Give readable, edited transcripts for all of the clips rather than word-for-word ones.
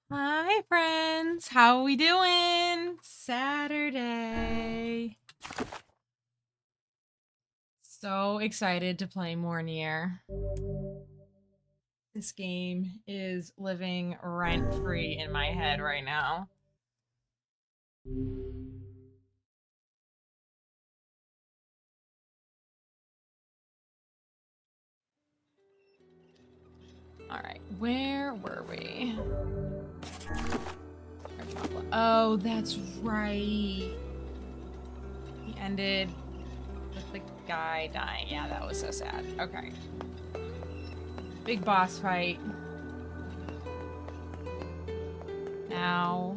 Hi, friends. How we doing? Saturday. So excited to play more Nier. This game is living rent-free in my head right now. All right, where were we? Oh, that's right. He ended with the guy dying. Yeah, that was so sad. Okay. Big boss fight. Now,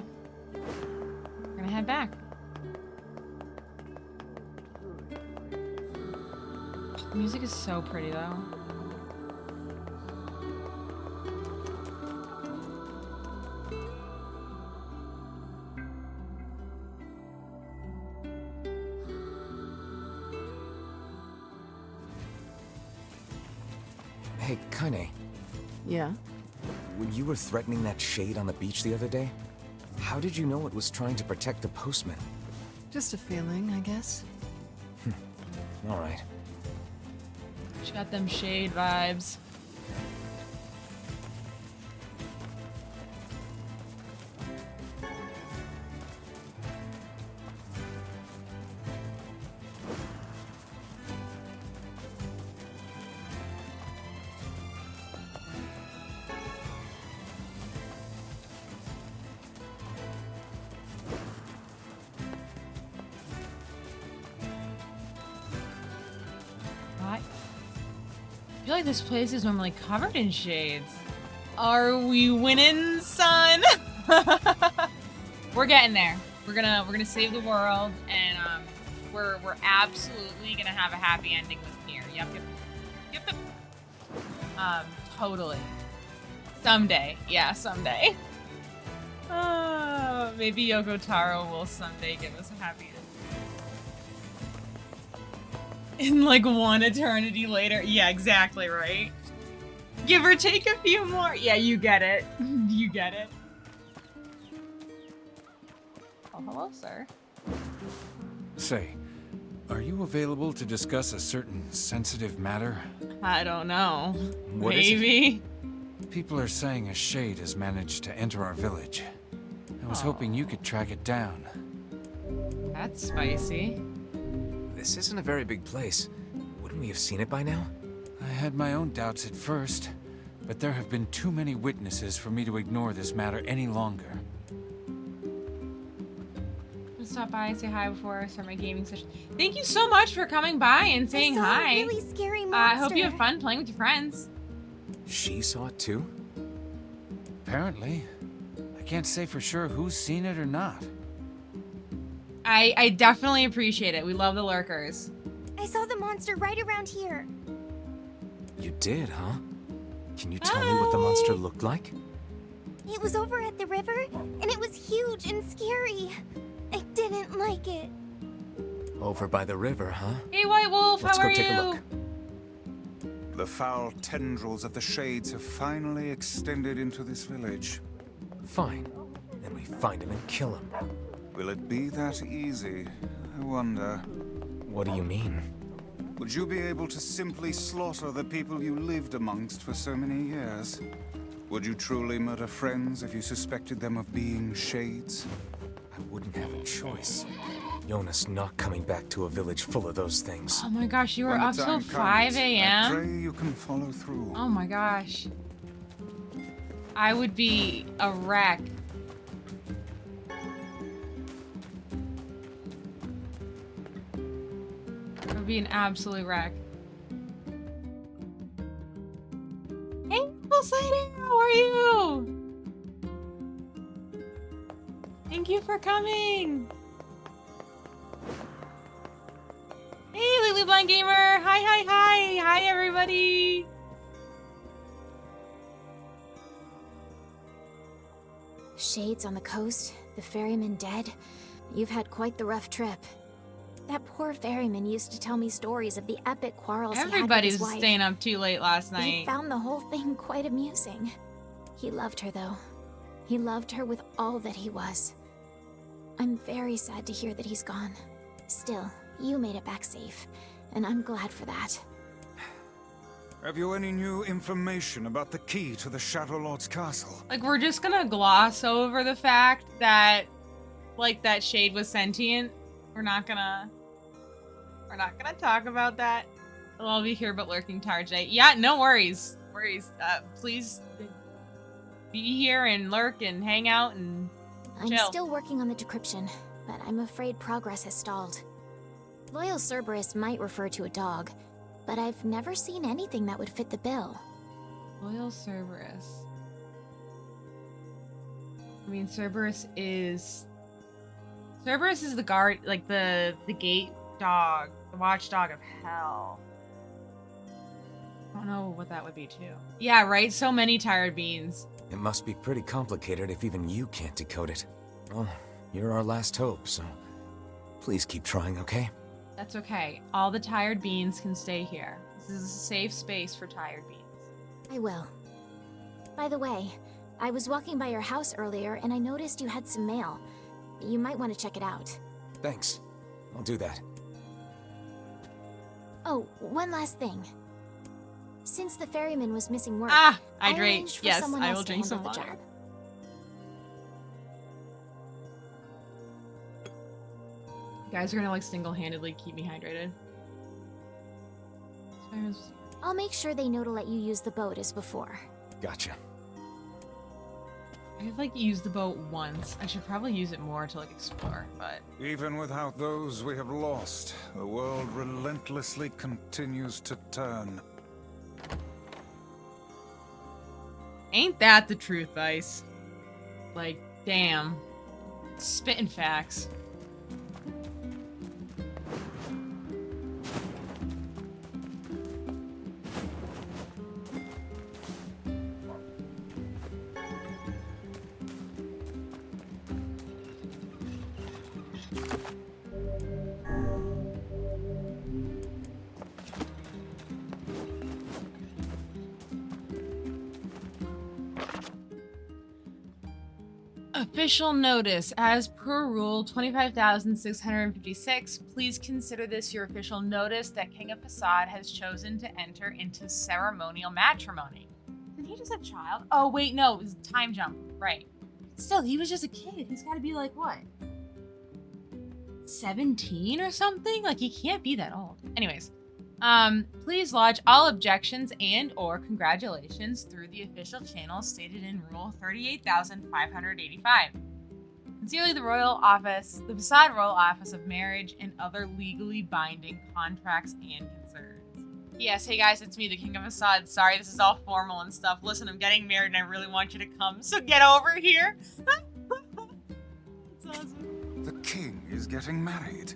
we're gonna head back. The music is so pretty, though. Hey, Kaine. Yeah? When you were threatening that shade on the beach the other day, how did you know it was trying to protect the postman? Just a feeling, I guess. Alright. She got them shade vibes. I feel like this place is normally covered in shades. Are we winning, son? We're getting there. We're gonna save the world, and we're absolutely gonna have a happy ending with Nier. Yep. Totally. Someday, yeah, someday. Maybe Yoko Taro will someday give us a happy ending. In like one eternity later. Yeah, exactly, right? Give or take a few more. Yeah, you get it. You get it. Oh, hello, sir. Say, are you available to discuss a certain sensitive matter? I don't know. What is it? Maybe. People are saying a shade has managed to enter our village. I was hoping you could track it down. That's spicy. This isn't a very big place. Wouldn't we have seen it by now? I had my own doubts at first, but there have been too many witnesses for me to ignore this matter any longer. Let's stop by and say hi before I start my gaming session. Thank you so much for coming by and saying I saw hi. A really scary monster. I hope you have fun playing with your friends. She saw it too? Apparently. I can't say for sure who's seen it or not. I definitely appreciate it. We love the lurkers. I saw the monster right around here. You did, huh? Can you tell me what the monster looked like? It was over at the river, and it was huge and scary. I didn't like it. Over by the river, huh? Hey, White Wolf, Let's how go are take you? a look. The foul tendrils of the shades have finally extended into this village. Fine. Then we find him and kill him. Will it be that easy? I wonder. What do you mean? Would you be able to simply slaughter the people you lived amongst for so many years? Would you truly murder friends if you suspected them of being shades? I wouldn't have a choice. Jonas not coming back to a village full of those things. Oh my gosh, you were When the up till time 5 comes, I a.m.? pray you can follow through. Oh my gosh. I would be a wreck. I would be an absolute wreck. Hey, Poseidon, how are you? Thank you for coming. Hey, Lily Blind Gamer. Hi, everybody. Shades on the coast, the ferryman dead. You've had quite the rough trip. That poor ferryman used to tell me stories of the epic quarrels he had with Everybody his was wife. staying up too late last He night. found the whole thing quite amusing. He loved her, though. He loved her with all that he was. I'm very sad to hear that he's gone. Still, you made it back safe, and I'm glad for that. Have you any new information about the key to the Shadow Lord's castle? Like, we're just gonna gloss over the fact that, like, that Shade was sentient. We're not gonna talk about that. It'll all be here but lurking Tarjay. Yeah, no worries. Please be here and lurk and hang out and I'm chill. still working on the decryption, but I'm afraid progress has stalled. Loyal Cerberus might refer to a dog, but I've never seen anything that would fit the bill. Loyal Cerberus. I mean, Cerberus is the guard, like the gate dog, the watchdog of hell. I don't know what that would be too. Yeah, right? So many tired beans. It must be pretty complicated if even you can't decode it. Well, you're our last hope, so please keep trying, okay? That's okay. All the tired beans can stay here. This is a safe space for tired beans. I will. By the way, I was walking by your house earlier and I noticed you had some mail. You might want to check it out. Thanks. I'll do that. Oh, one last thing. Since the ferryman was missing work, Ah, I hydrate. arranged for Yes, someone I else will to drink handle some the water. job. You guys are gonna like single-handedly keep me hydrated. I'll make sure they know to let you use the boat as before. Gotcha. I've like used the boat once. I should probably use it more to like explore, but Even without those we have lost, the world relentlessly continues to turn. ain't that the truth, Ice? Like, damn. Spitting facts. Official notice. As per rule 25,656, please consider this your official notice that King of Facade has chosen to enter into ceremonial matrimony. Did he just have a child? Oh, wait, no, it was a time jump. Right. Still, he was just a kid. He's got to be like, what? 17 or something? Like, he can't be that old. Anyways. Please lodge all objections and or congratulations through the official channel stated in Rule 38,585. Sincerely, the Facade Royal Office of Marriage and other legally binding contracts and concerns. Yes, hey guys, it's me, the King of Facade. Sorry, this is all formal and stuff. Listen, I'm getting married and I really want you to come, so get over here. That's awesome. The king is getting married.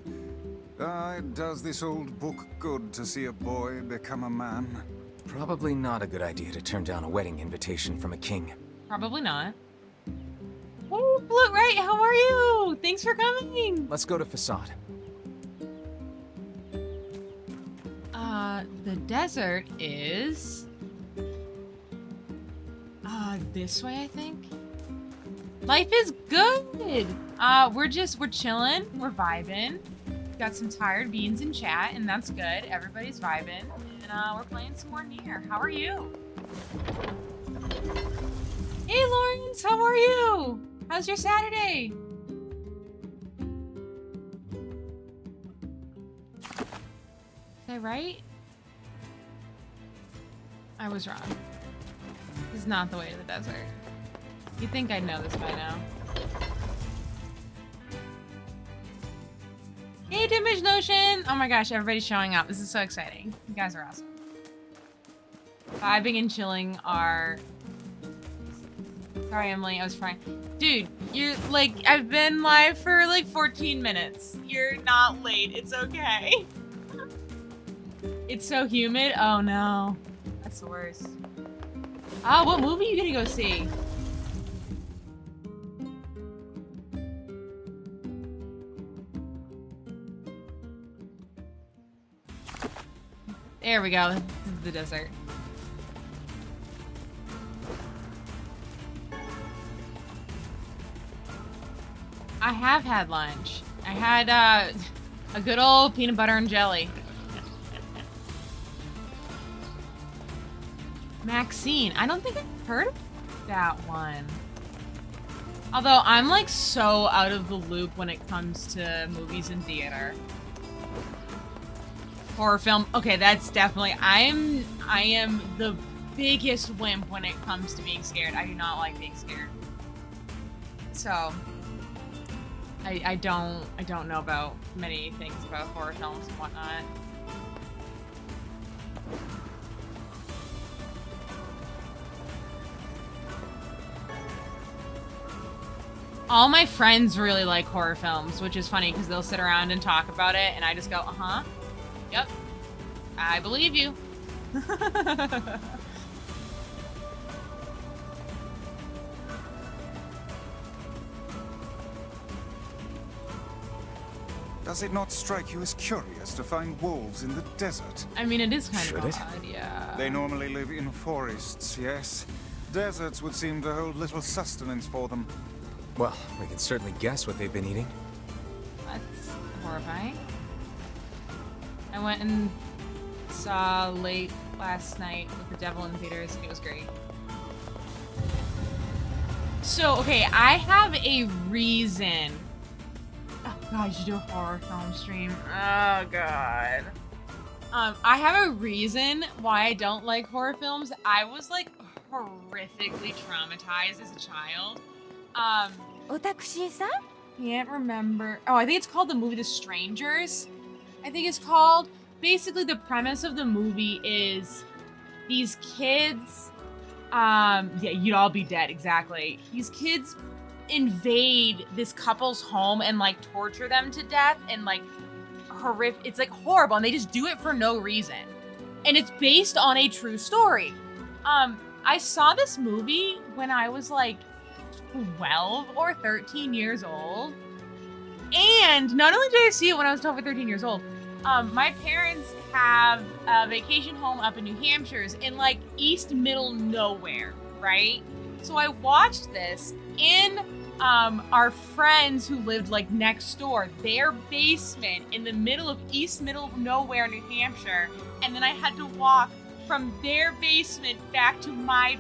Does this old book good to see a boy become a man? Probably not a good idea to turn down a wedding invitation from a king. Probably not. Oh, Blue, right? How are you? Thanks for coming. Let's go to Facade. The desert is this way, I think. Life is good. We're chilling, we're vibing. Got some tired beans in chat, and that's good. Everybody's vibing, and we're playing some more Nier. How are you? Hey, Lawrence, how are you? How's your Saturday? Is I right? I was wrong. This is not the way to the desert. You'd think I'd know this by now. Hey, Dimage Notion! Oh my gosh, everybody's showing up. This is so exciting. You guys are awesome. Vibing and chilling are... Sorry, Emily, I was trying. Dude, you're like, I've been live for like 14 minutes. You're not late. It's okay. It's so humid. Oh no. That's the worst. Oh, what movie are you gonna go see? There we go. This is the desert. I have had lunch. I had a good old peanut butter and jelly. Maxine. I don't think I've heard of that one. Although I'm like so out of the loop when it comes to movies and theater. Horror film. Okay, that's definitely I am the biggest wimp when it comes to being scared. I do not like being scared. So I don't know about many things about horror films and whatnot. All my friends really like horror films, which is funny because they'll sit around and talk about it, and I just go, uh-huh, yep, I believe you. Does it not strike you as curious to find wolves in the desert? I mean, it is kind Should of it? odd, yeah. They normally live in forests, yes. Deserts would seem to hold little sustenance for them. Well, we can certainly guess what they've been eating. That's horrifying. I went and saw late last night with the Devil in theaters, and it was great. So, okay, I have a reason. Oh god, you should do a horror film stream. Oh god. I have a reason why I don't like horror films. I was like horrifically traumatized as a child. Can't remember. Oh, I think it's called the movie The Strangers. I think it's called. Basically, the premise of the movie is these kids. Yeah, you'd all be dead. Exactly. These kids invade this couple's home and like torture them to death and like horrific. It's like horrible, and they just do it for no reason. And it's based on a true story. I saw this movie when I was like 12 or 13 years old. And not only did I see it when I was 12 or 13 years old, my parents have a vacation home up in New Hampshire in like east middle nowhere, right? So I watched this in our friends who lived like next door, their basement in the middle of east middle nowhere, New Hampshire. And then I had to walk from their basement back to my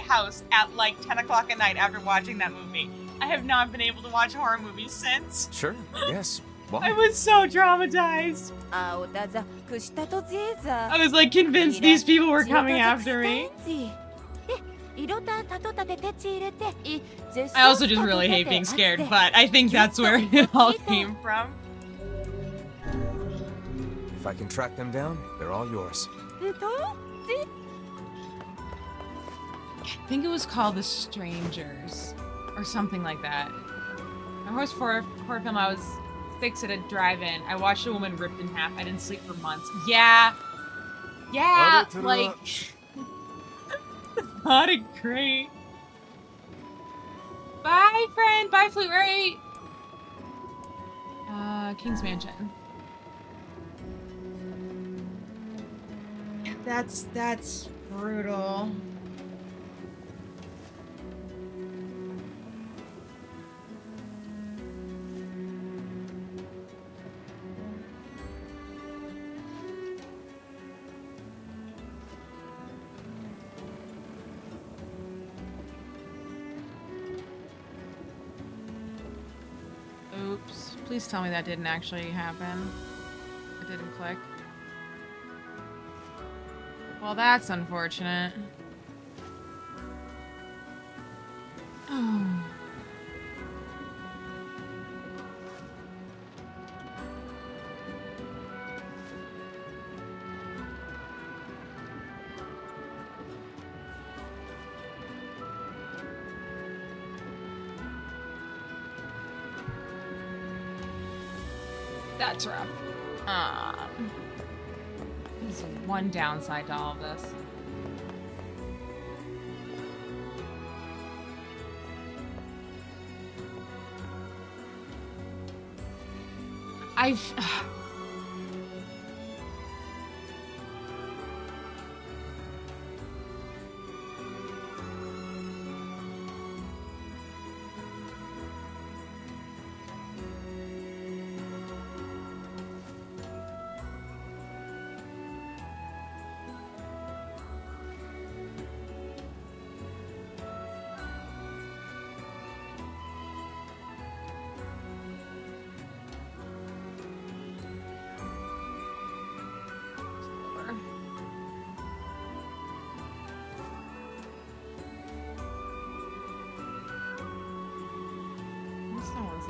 house at like 10 o'clock at night after watching that movie. I have not been able to watch horror movies since. Sure, yes. Why? I was so traumatized. I was like convinced these people were coming after me. I also just really hate being scared, but I think that's where it all came from. If I can track them down, they're all yours. I think it was called The Strangers, or something like that. My first horror film, I was 6 at a drive-in. I watched a woman ripped in half. I didn't sleep for months. Yeah, like, not a great. Bye, friend. Bye, Flute Ray. King's Mansion. That's brutal. Oops. Please tell me that didn't actually happen. It didn't click. Well, that's unfortunate. Oh. That's rough. There's one downside to all of this.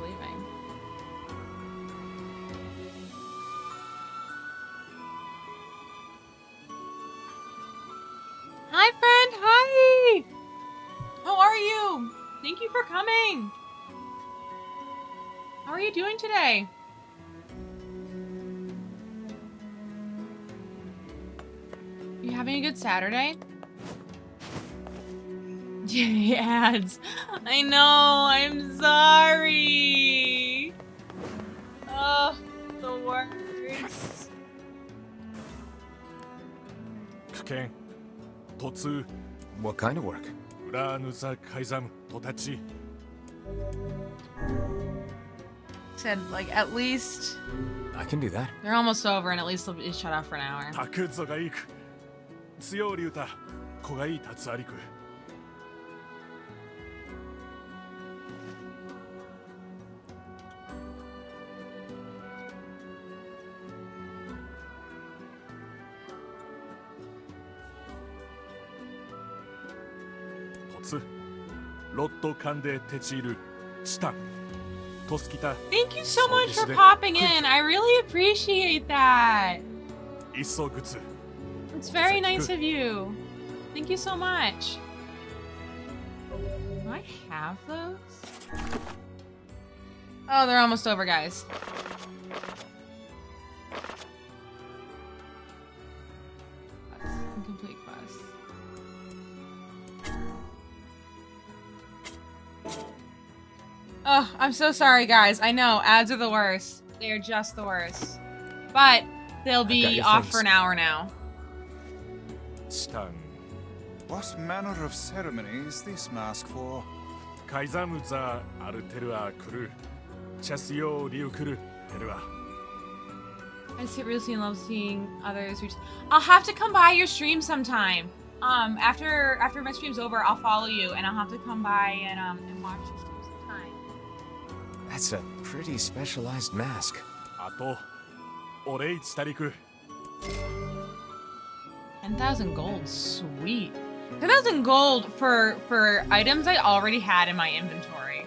leaving. Hi, friend. Hi. How are you? Thank you for coming. How are you doing today? You having a good Saturday? Yay, ads. I know, I'm sorry. Oh, the worst. 危険突 What kind of work? 裏ヌザカイザムとたち Said, like, at least I can do that. they're almost over and at least they'll be shut off for an hour. タクゾがいく強り歌子がいいたつありく 突ロットカンデテチールチタントスキタ Thank you so much for popping in. I really appreciate that. いっそぐつ It's very nice of you. Thank you so much. Do I have those? Oh, they're almost over, guys. Incomplete quest. Oh, I'm so sorry, guys. I know, ads are the worst. They are just the worst. But they'll be your off things. for an hour now. チタン What manner of ceremony is this mask for? カイザムザアルテルアクルチャスヨリウクルテルア I seriously love seeing others reach. I'll have to come by your stream sometime. After my stream's over, I'll follow you and I'll have to come by and watch your stream sometime. That's a pretty specialized mask. あとオレイチタリク 10,000 gold, sweet. 10,000 gold for items I already had in my inventory.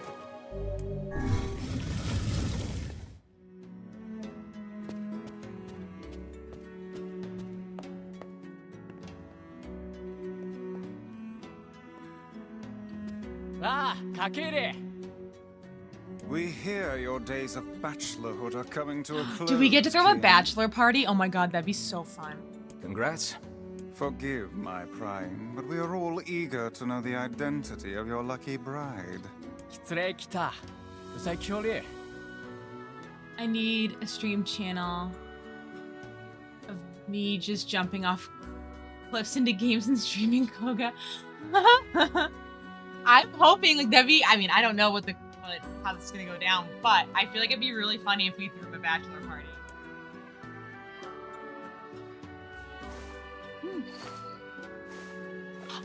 We hear your days of bachelorhood are coming to a close. Do we get to throw a King. bachelor party? Oh my god, that'd be so fun. Congrats. Forgive my prying, but we are all eager to know the identity of your lucky bride. 失礼きたうさいきょり I need a stream channel of me just jumping off cliffs into games and streaming Koga. I'm hoping like that'd be. I mean, I don't know how this is gonna go down, but I feel like it'd be really funny if we threw a bachelor party.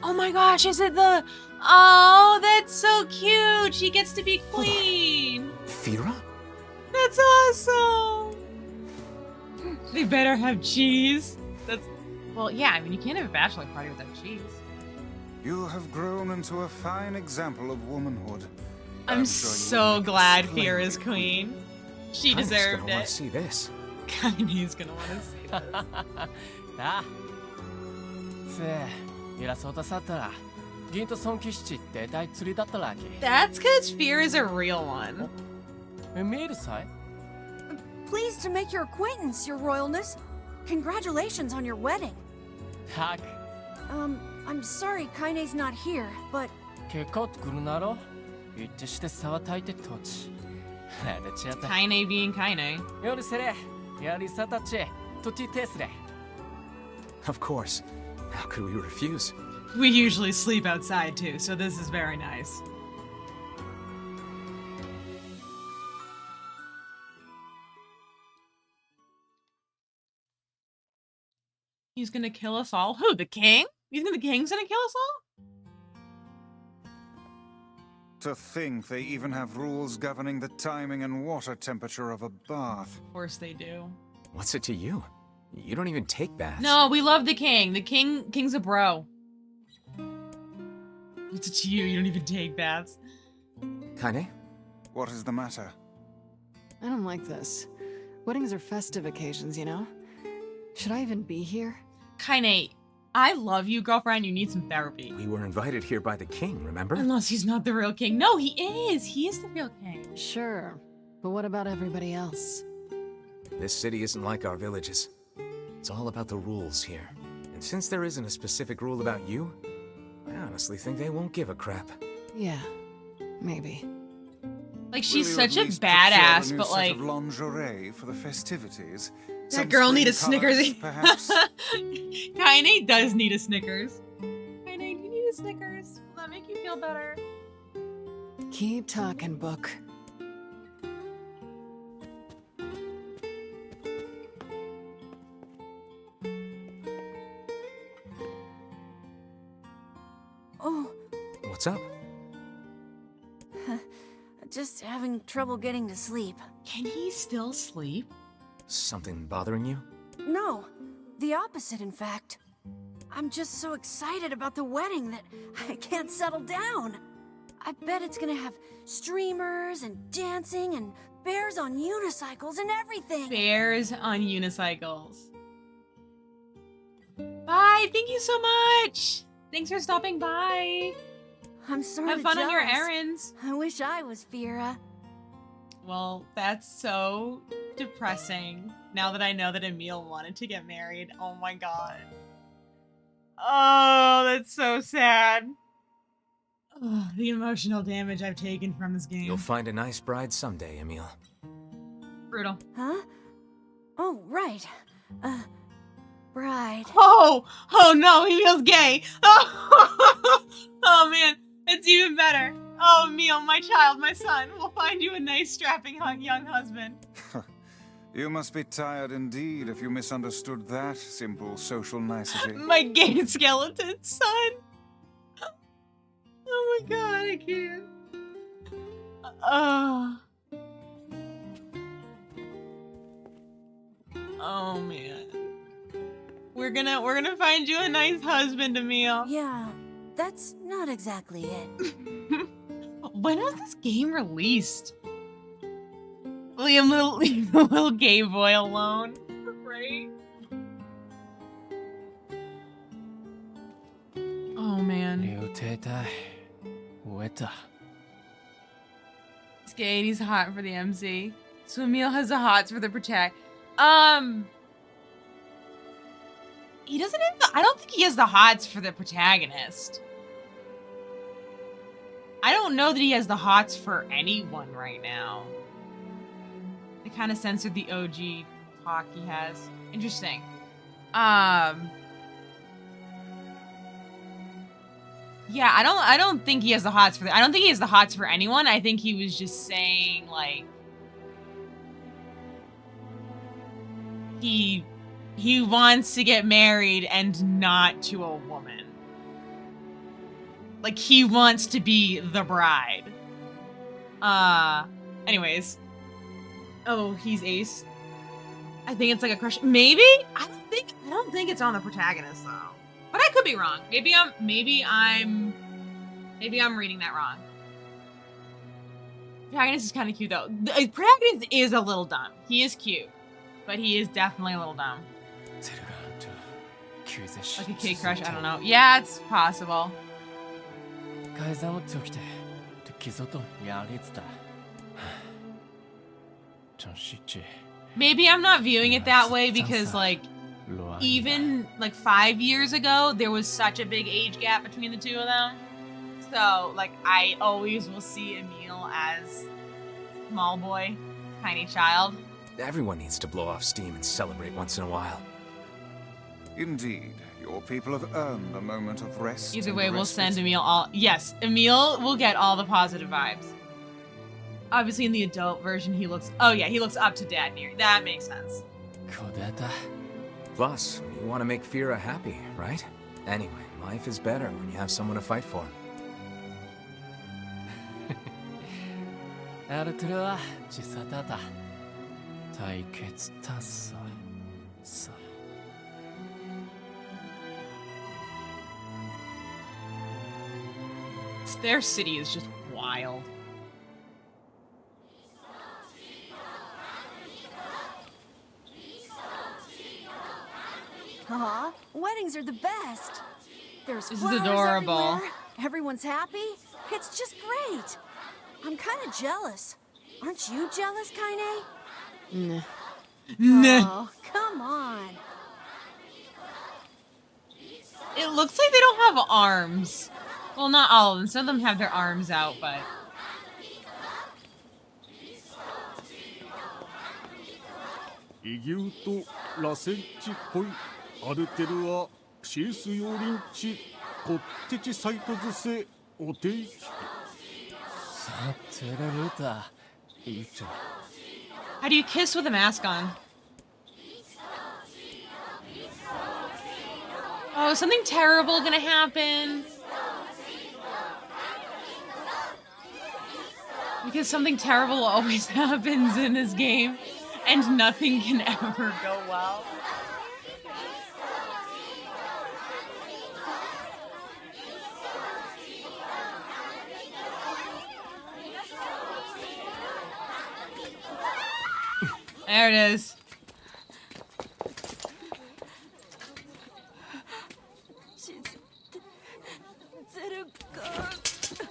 Oh my gosh, is it the? Oh, that's so cute. She gets to be queen. Fira? That's awesome! They better have cheese. That's... Well, yeah, I mean, you can't have a bachelor party without cheese. You have grown into a fine example of womanhood. I'm sure you so will make a glad splendid Fira's queen. She Kaine's deserved gonna want it. to see this. Kaine's gonna want to see this. あせえ偉そうださったら銀と尊騎士って大釣りだったらけ That's because Fira's a real one. え見えるさい Pleased to make your acquaintance, Your Royalness. Congratulations on your wedding. たく I'm sorry Kaine's not here, but 結構来るなろ言ってして沢たいて土地なでちやった Kaine being Kaine. 夜せれやりさたちとちテスレ Of course. How could we refuse? We usually sleep outside too, so this is very nice. He's gonna kill us all? Who, the king? You think the king's gonna kill us all? To think they even have rules governing the timing and water temperature of a bath. Of course they do. What's it to you? You don't even take baths. No, we love the king. The king's a bro. What's it to you? You don't even take baths. Kaine? What is the matter? I don't like this. Weddings are festive occasions, you know? Should I even be here? Kaine, I love you, girlfriend. You need some therapy. We were invited here by the king, remember? Unless he's not the real king. No, he is. He is the real king. Sure, but what about everybody else? This city isn't like our villages. It's all about the rules here. And since there isn't a specific rule about you, I honestly think they won't give a crap. Yeah, maybe. Like, she's Will you such at a least procure badass, new but set like... of lingerie for the festivities? That Some girl need a spring Snickers. colours, perhaps? Kaine does need a Snickers. Kaine, do you need a Snickers? Will that make you feel better? Keep talking, book. Oh, What's up? just having trouble getting to sleep. Can he still sleep? Something bothering you? No, the opposite, in fact. I'm just so excited about the wedding that I can't settle down. I bet it's gonna have streamers and dancing and bears on unicycles and everything. Bears on unicycles. Bye. Thank you so much. Thanks for stopping by. I'm sort Have of fun on your jealous. errands. I wish I was Fira. Well, that's so depressing. Now that I know that Emil wanted to get married. Oh my god. Oh, that's so sad. Ugh, the emotional damage I've taken from this game. You'll find a nice bride someday, Emil. Brutal. Huh? Oh, right. Bride. Oh! Oh no, he feels gay! Oh, oh man, it's even better. Oh, Emil, my child, my son, we'll find you a nice, strapping young husband. You must be tired indeed if you misunderstood that simple social nicety. My gay skeleton son! Oh my god, I can't. Oh man. We're gonna find you a nice husband, Emil. Yeah, that's not exactly it. When was this game released? Liam, leave the little gay boy alone, right? Oh man. He's gay and he's hot for the MC. So Emil has the hots for the protect. He doesn't have the, I don't think he has the hots for the protagonist. I don't know that he has the hots for anyone right now. They kind of censored the OG talk he has. Interesting. Yeah, I don't think he has the hots for I don't think he has the hots for anyone. I think he was just saying like he wants to get married and not to a woman. Like he wants to be the bride. Anyways. Oh, he's Ace. I think it's like a crush. Maybe? I don't think it's on the protagonist though. But I could be wrong. Maybe I'm reading that wrong. Protagonist is kind of cute though. The protagonist is a little dumb. He is cute, but he is definitely a little dumb. Like a kid crush, I don't know. Yeah, it's possible. Maybe I'm not viewing it that way because like even like 5 years ago there was such a big age gap between the two of them. So like I always will see Emil as small boy, tiny child. Everyone needs to blow off steam and celebrate once in a while. Indeed, your people have earned a moment of rest. Either and way, we'll respite. send Emil all. Yes, Emil will get all the positive vibes. Obviously, in the adult version, he looks. Oh yeah, he looks up to Dad Nier. That makes sense. Plus, you want to make Fira happy, right? Anyway, life is better when you have someone to fight for. Their city is just wild. Aw, weddings are the best. There's This is flowers adorable. everywhere. Everyone's happy. It's just great. I'm kind of jealous. Aren't you jealous, Kaine? Nah. Oh, come on. It looks like they don't have arms. Well, not all of them. Some of them have their arms out, but... 異牛と螺旋地恋アルテルアシエスヨリンチコッテチサイトズセおていきさてレルータいいと How do you kiss with a mask on? Oh, is something terrible gonna happen? Because something terrible always happens in this game, and nothing can ever go well. There it is.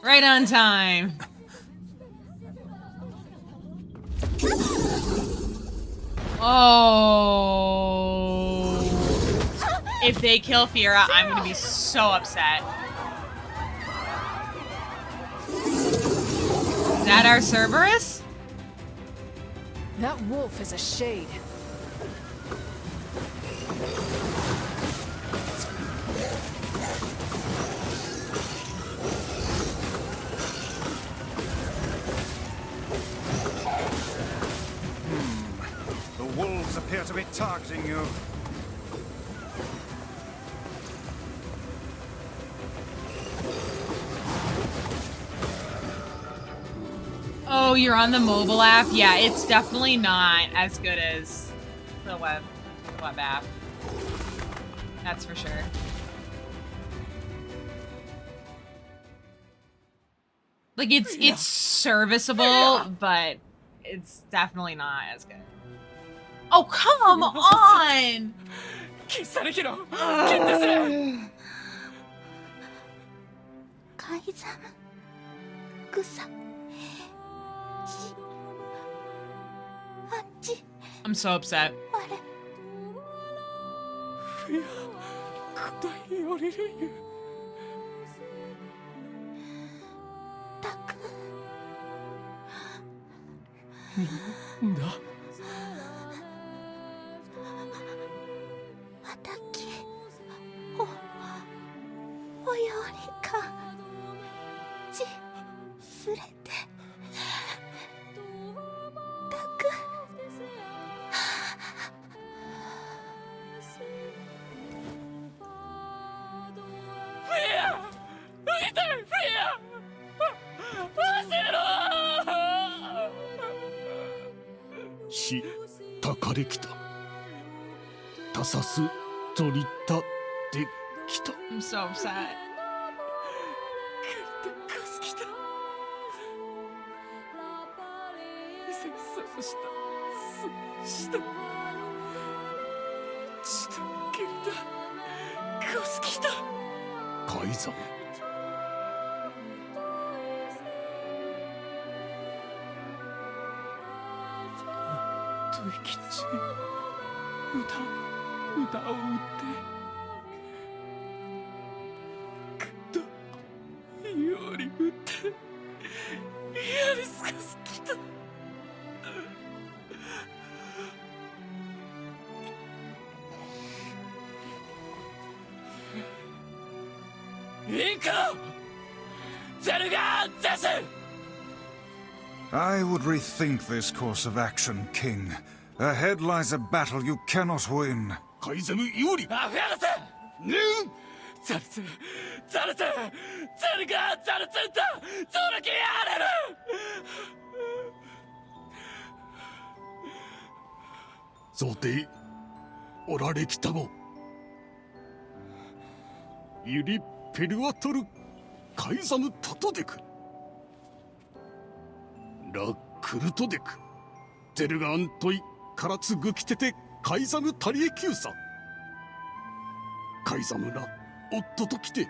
Right on time. Oh. If they kill Fira, I'm gonna be so upset. Is that our Cerberus? That wolf is a shade. The wolves appear to be targeting you. Oh, you're on the mobile app? Yeah, it's definitely not as good as the web app. That's for sure. Like, it's serviceable, but it's definitely not as good. Oh, come on! キサルヒロ決定するカイザムグサチあっち I'm so upset. あれいや答え降りるよタクなんだまたきおようにかちすれてタクフィア痛いフィア焦ろしたかれきたタサスゾリタできた I'm so upset. カスキタせっさしたチタケルタカスキタ改ざんトイキチ歌を歌ってグッとより歌ってやりすかすきたインコゼルガーゼス I would rethink this course of action, King. Ahead lies a battle you cannot win. 改ざむよりアフヤルセねザルツザルツゼルガーザルツンとゾルキアレルゾテおられきたもユリペルアトルカイザムタトデクラクルトデクゼルガントイカラツグキテテカイザムタリエキューサ海侍が夫と来て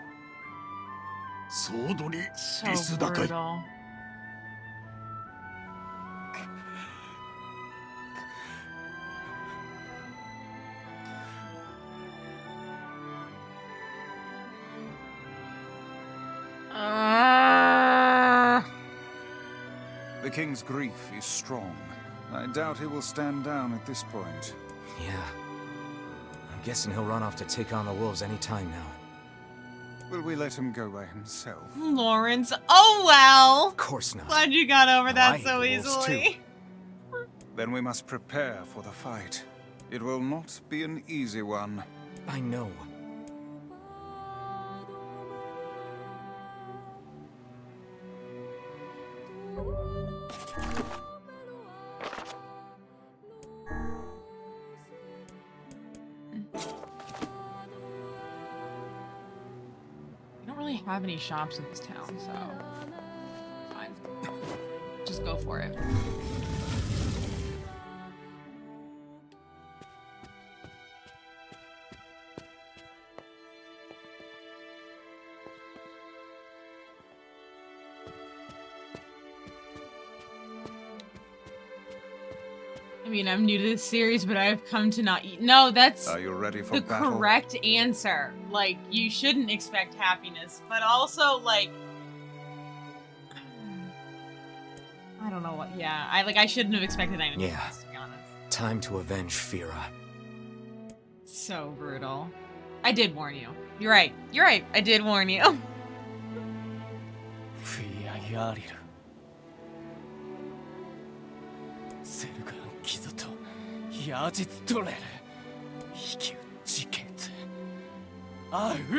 総取り So リス高い brutal. The king's grief is strong. I doubt he will stand down at this point. Yeah. I'm guessing he'll run off to take on the wolves any time now. Will we let him go by himself? Lawrence, oh well. Of course not. Glad you got over I that hate so the wolves, easily. Then we must prepare for the fight. It will not be an easy one. I know. We don't really have any shops in this town, so fine. Just go for it. I mean, I'm new to this series, but I've come to not eat. No, that's Are you ready for the battle? correct answer. Like, you shouldn't expect happiness, but also, like, I don't know what. Yeah, I shouldn't have expected anything Yeah. else, to be honest. Time to avenge Fira. So brutal. I did warn you. You're right. You're right. I did warn you. フィアヤリルセルガンキゾとヤジツトレル引き打ち決あう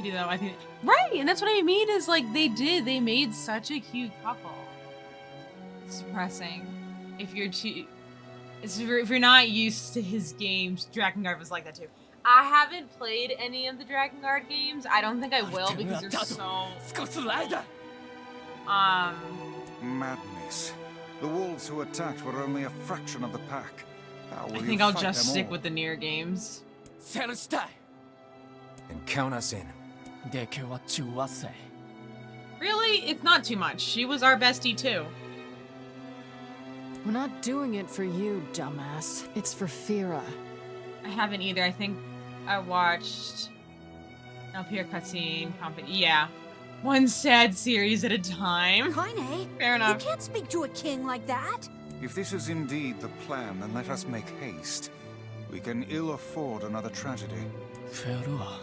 You do though, I think right, and that's what I mean is like they made such a cute couple. It's depressing. If you're if you're not used to his games, Drakengard was like that too. I haven't played any of the Drakengard games. I don't think I will because they're so 少しライダ Madness. The wolves who attacked were only a fraction of the pack. How will I you think I'll fight just them stick all? with the Nier games. セルしたい And count us in. でけは中和せ Really? It's not too much. She was our bestie too. We're not doing it for you, dumbass. It's for Fira. I haven't either. I think I watched LPR cutscene, yeah. One sad series at a time. Kaine, Fair you enough. can't speak to a king like that. If this is indeed the plan, then let us make haste. We can ill afford another tragedy. フェルは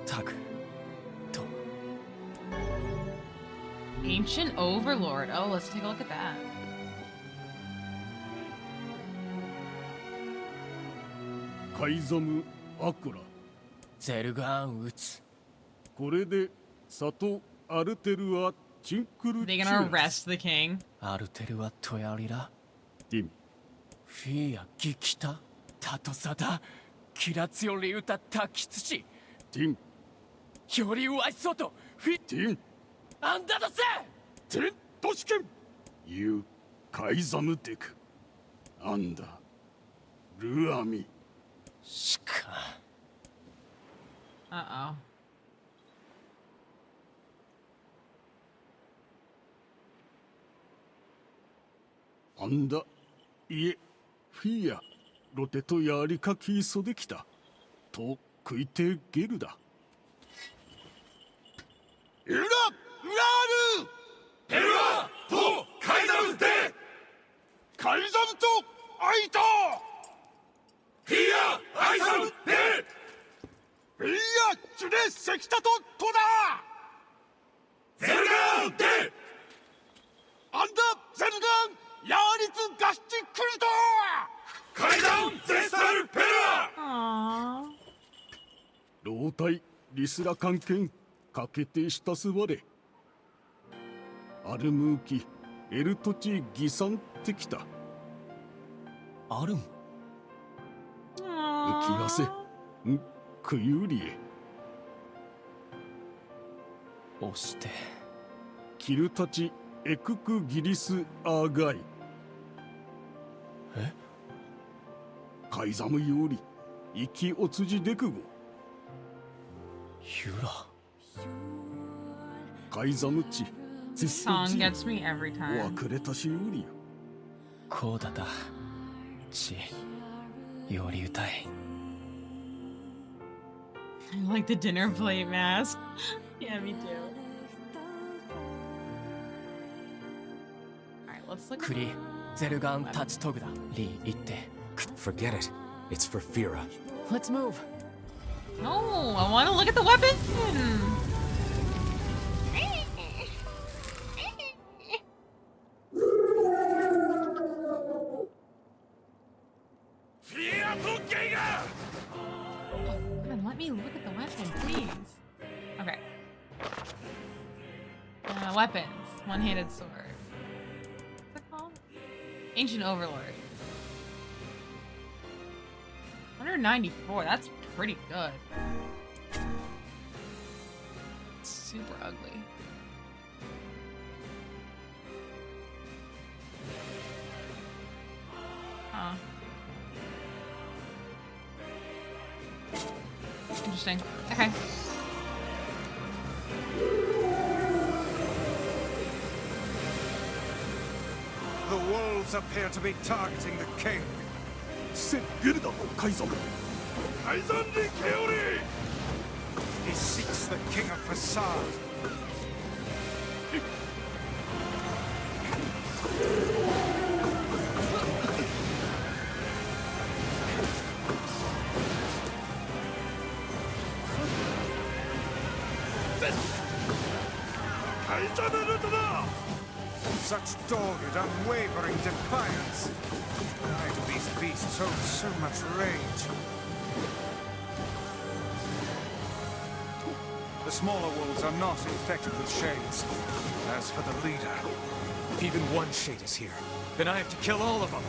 タグと Ancient Overlord. Oh, let's take a look at that. 海賊アクラゼルガン撃つこれで里アルテルはチンクル Are チ they ュ gonna エ arrest the king? アルテルはトヤリラティンフィアギキタタトサダキラツヨリウタタキツシティンよりワイソトフィティンアンダダセテントシケンユーカイザムテクアンダルアミしか Uh-oh. アンダいえフィアロテとヤリカキイソできたと食いてゲルだエララールペルアとカイザムでカイザムとアイタフィアアイザムでフィアチュレセキタとトダゼルガンでアンダゼルガンヤーリツガシチクリトカイザンゼスタルペルア Aww. 老体リスラ関係かけてしたすわれアルムーキエルトチギサンってきたあるん浮き汗んクユリエ押してキルタチエククギリスアーガイ海寒より生きおつじでくごユラ海寒ち This song gets me every お time. くれたしよりこうだだちより歌い I like the dinner plate mask. Yeah, me too. Alright, let's look クリゼルガン立ちとぐだリー言って Forget it. It's for Fira. Let's move. No, I want to look at the weapon. God, let me look at the weapon, please. Okay. Weapons. One-handed sword. What's it called? Ancient Overlord. 194. That's pretty good. It's super ugly. Huh. Interesting. Okay. The wolves appear to be targeting the king. せゲルダ海寒海寒にケオリ He seeks the king of Facade. Such dogged, unwavering defiance. Why do these beasts hold so much rage? The smaller wolves are not infected with shades. As for the leader, If even one shade is here, then I have to kill all of them.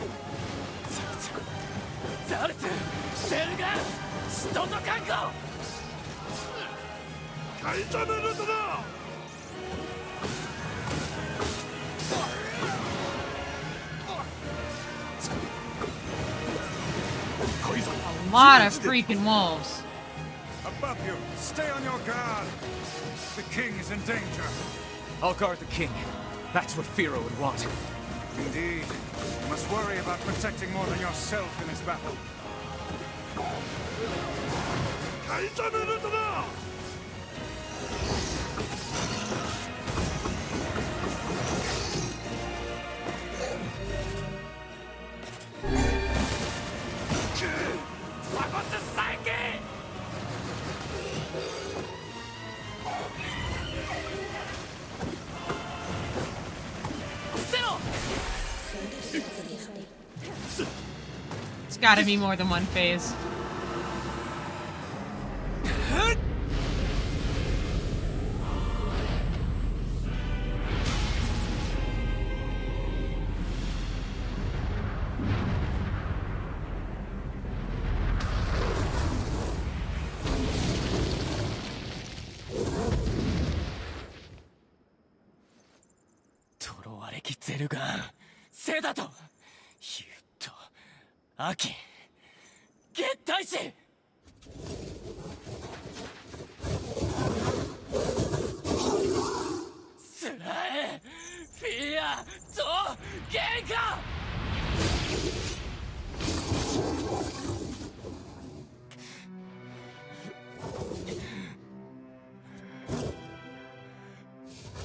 ザルツゼルガンストと覚悟海寒ルトだ A lot of freaking wolves. above you, stay on your guard. The king is in danger. I'll guard the king. That's what Fira would want. Indeed, you must worry about protecting more than yourself in this battle. 海寒ルトだ It's gotta be more than one phase.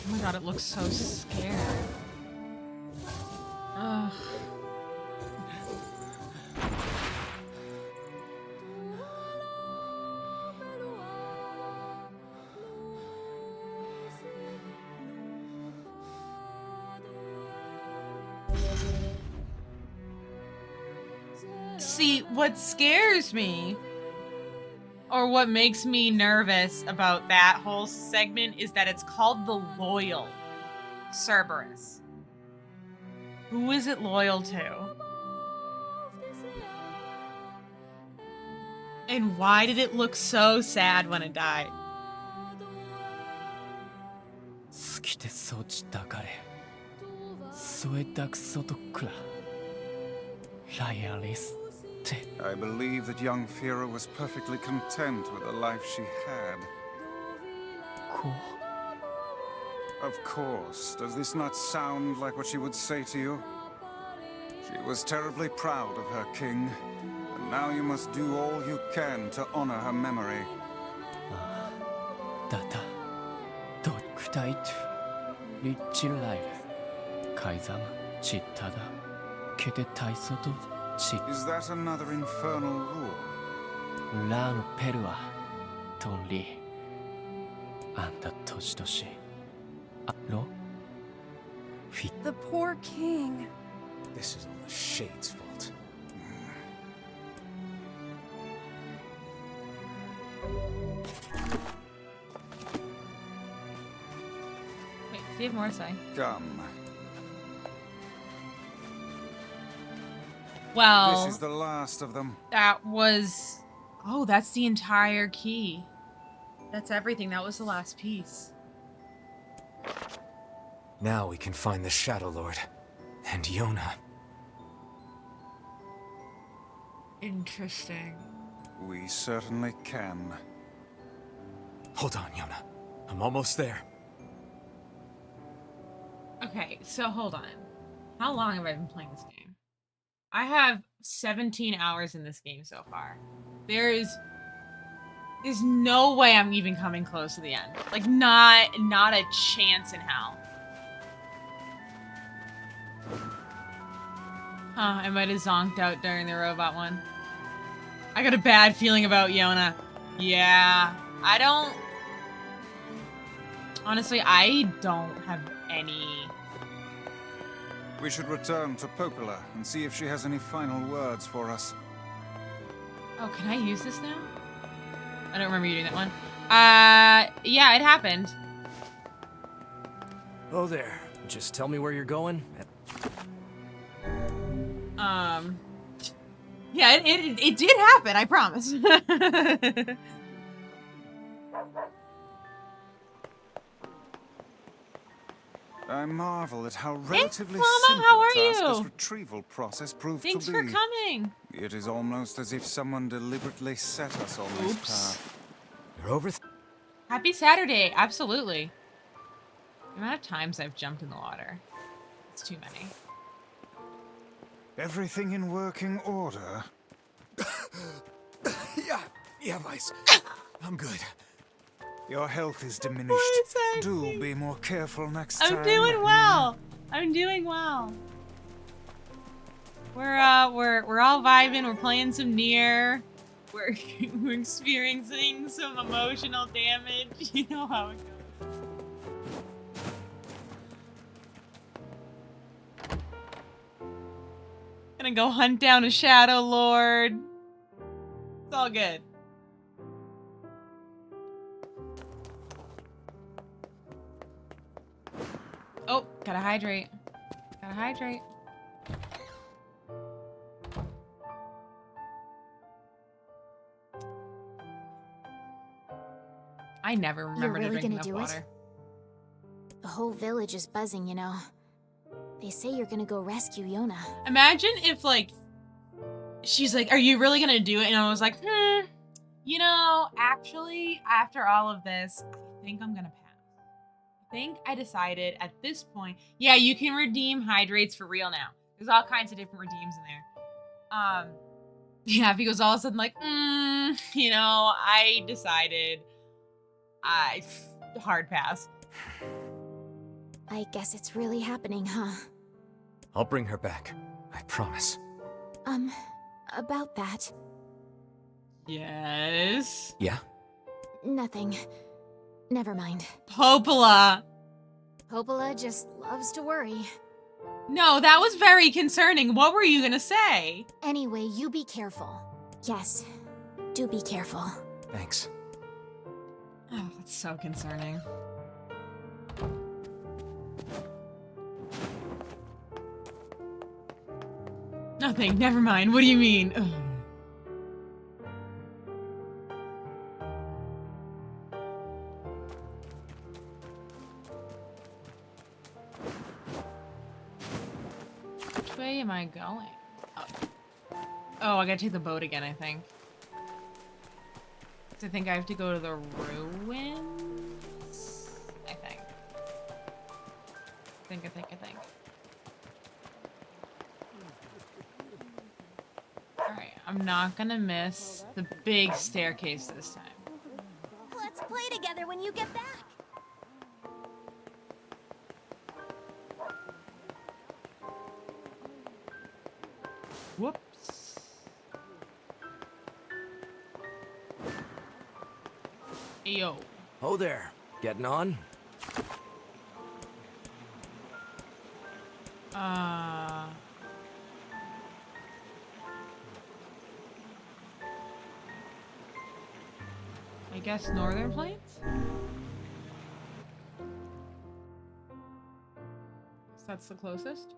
Oh my god, it looks so scared. Ugh. See, what scares me, or what makes me nervous about that whole segment, is that it's called the Loyal Cerberus. Who is it loyal to? And why did it look so sad when it died? 好きでそうち抱かれ添え抱くそとくらライアリスて。 I believe that young Fira was perfectly content with the life she had. こ Of course. Does this not sound like what she would say to you? She was terribly proud of her king, and now you must do all you can to honor her memory. うだだ。ドックタイト。リッチライル。カイザム。チッタダ。ケテタイソト。チッ。 Is that another infernal rule? ラーのペルは。トンリー。あんた年々。あろ。フィ。 The poor king. This is all the Shade's fault. Wait, do you have more to say? Come. Well, This is the last of them. that was... Oh, that's the entire key. That's everything. That was the last piece. Now we can find the Shadow Lord. And Yona. Interesting. We certainly can. Hold on, Yona. I'm almost there. Okay, so hold on. How long have I been playing this game? I have 17 hours in this game so far. There's no way I'm even coming close to the end. Like, not a chance in hell. Huh, I might have zonked out during the robot one. I got a bad feeling about Yona. Yeah, I don't... Honestly, I don't have any... We should return to Popola and see if she has any final words for us. Oh, can I use this now? I don't remember you doing that one. Yeah, it happened. Oh there. Just tell me where you're going. Yeah, it did happen, I promise. I marvel at how relatively Mama, simple how a are task this you? retrieval process proved Thanks to for be. coming. It is almost as if someone deliberately set us on this path. You're over. Happy Saturday, absolutely. The amount of times I've jumped in the water. It's too many. Everything in working order? Yeah, Vice. I'm good. Your health is diminished. What is Do happening? be more careful next time. I'm doing well. I'm doing well. We're all vibing. We're playing some Nier. We're experiencing some emotional damage. You know how it goes. Gonna go hunt down a Shadow Lord. It's all good. Oh, gotta hydrate. Gotta hydrate. I never remember to really drink gonna enough do it? water. The whole village is buzzing, you know. They say you're gonna go rescue Yona. Imagine if, like, she's like, are you really gonna do it? And I was like, you know, actually, after all of this, I think I'm gonna pass. I think I decided at this point, yeah, you can redeem hydrates for real now. There's all kinds of different redeems in there. Yeah, because all of a sudden, like, you know, I decided hard pass. I guess it's really happening, huh? I'll bring her back. I promise. About that. Yes. Yeah? Nothing. Never mind. Popola. Popola just loves to worry. No, that was very concerning. What were you gonna say? Anyway, you be careful. Yes, do be careful. Thanks. Oh, that's so concerning. Nothing. Never mind. What do you mean? Ugh. Which way am I going? Oh. Oh, I gotta take the boat again, I think. I think I have to go to the ruins? I think. I think. Alright, I'm not gonna miss the big staircase this time. Let's play together when you get back. Whoops. Yo. Oh there. Getting on? I guess Northern Plains? Guess that's the closest.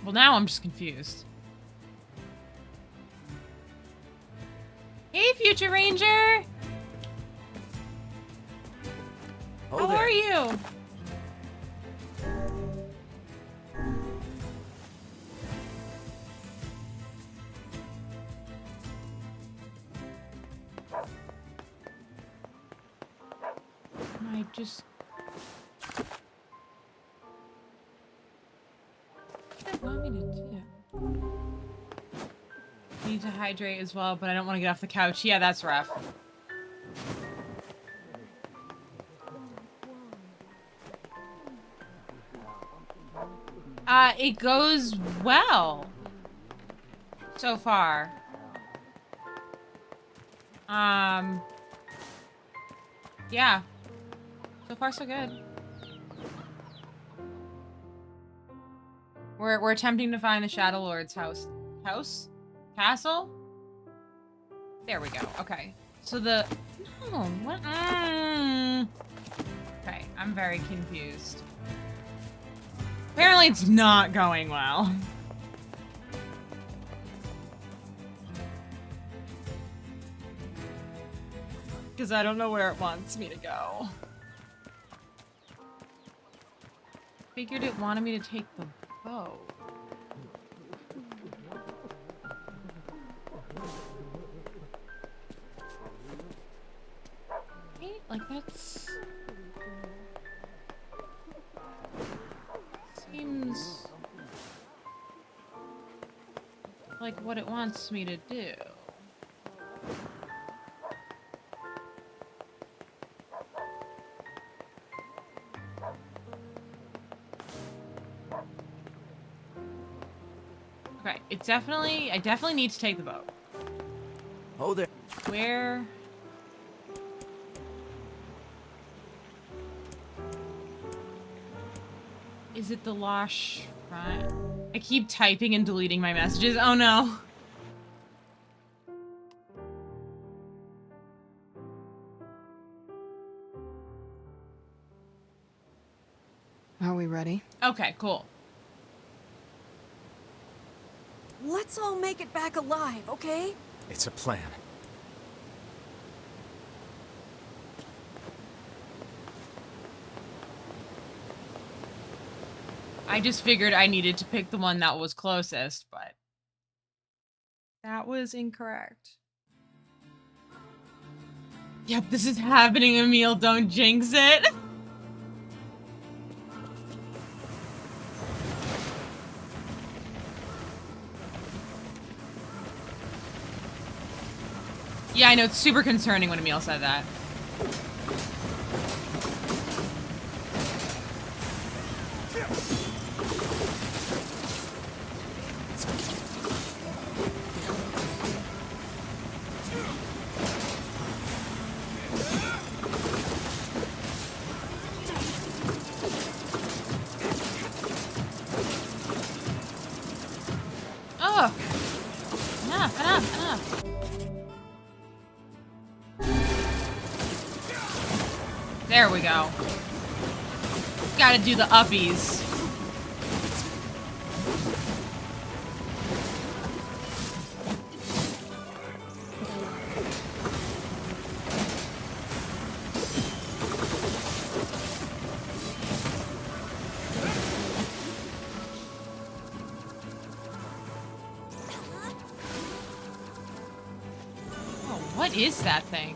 Well, now I'm just confused. Hey, Future Ranger! Oh How there. are you? I just... What do they want me to do? Need to hydrate as well, but I don't want to get off the couch. Yeah, that's rough. It goes well. So far. Yeah. So far, so good. We're attempting to find the Shadow Lord's house. Castle? There we go. Okay. So the... No, what? Okay, I'm very confused. Apparently it's not going well. Because I don't know where it wants me to go. Figured it wanted me to take the boat. Right? Like that's... Seems... like what it wants me to do. Okay, it's definitely... I definitely need to take the boat. Oh there. Where... Is it the Lost Shrine? I keep typing and deleting my messages. Oh no. Are we ready? Okay, cool. Let's all make it back alive, okay? It's a plan. I just figured I needed to pick the one that was closest, but that was incorrect. Yep, this is happening, Emil. Don't jinx it. Yeah, I know, it's super concerning when Emil said that. Oh! Enough. There we go. Gotta do the uppies. What is that thing?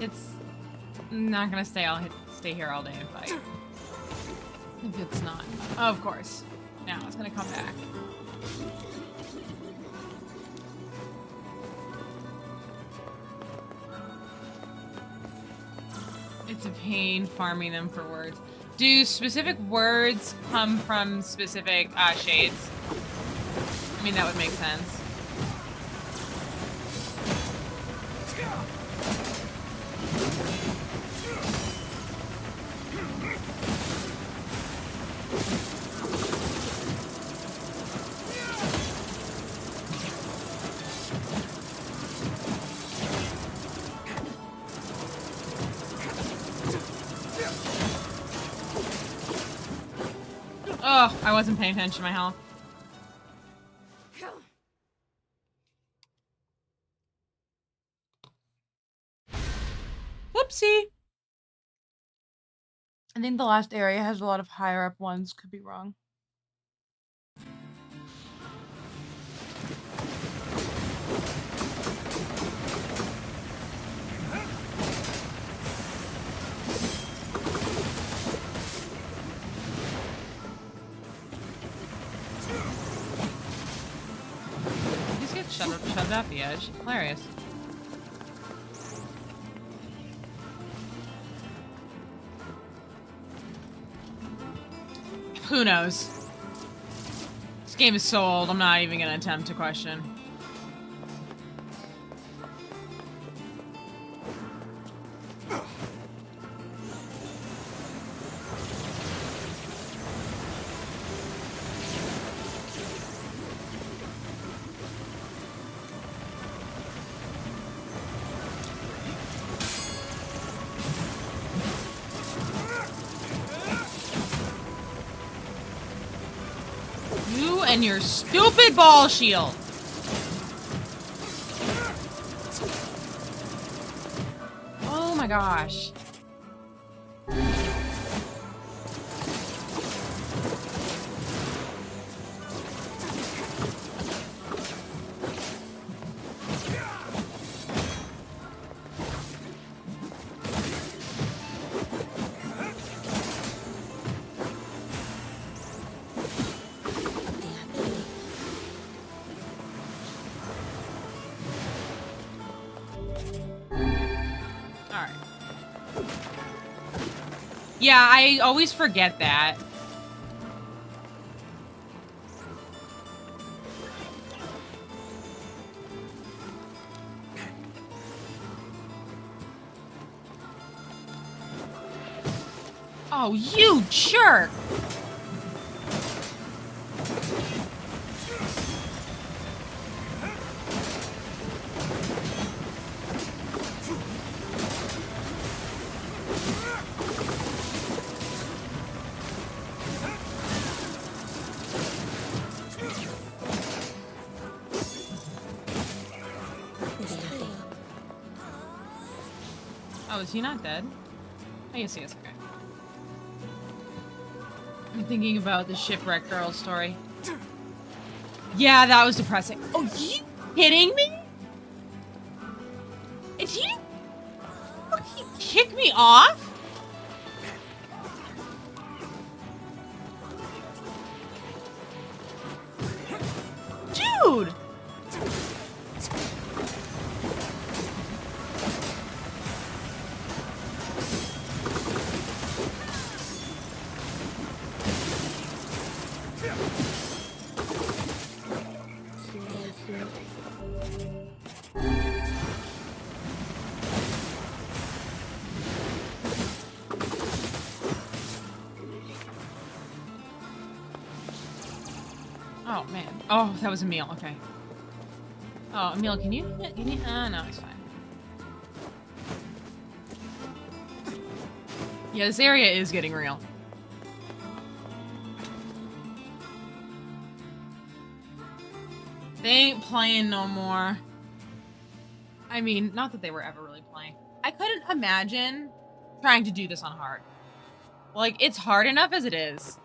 It's not gonna stay here all day and fight. If it's not. Oh, of course. Now it's gonna come back. It's a pain farming them for words. Do specific words come from specific shades? I mean, that would make sense. Oh, I wasn't paying attention to my health. Whoopsie. I think the last area has a lot of higher up ones. Could be wrong. Just get shoved off the edge. Hilarious. Who knows? This game is so old, I'm not even gonna attempt to question. You and your stupid ball shield. Oh my gosh. Yeah, I always forget that. Oh, you jerk! Oh, is he not dead? Oh, yes, he is. Okay. I'm thinking about the shipwreck girl story. Yeah, that was depressing. Oh, you kidding me? Is he? Would he kick me off? Dude! Oh, man. Oh, that was Emil. Okay. Oh, Emil, can you... no, it's fine. Yeah, this area is getting real. They ain't playing no more. I mean, not that they were ever really playing. I couldn't imagine trying to do this on hard. Like, it's hard enough as it is.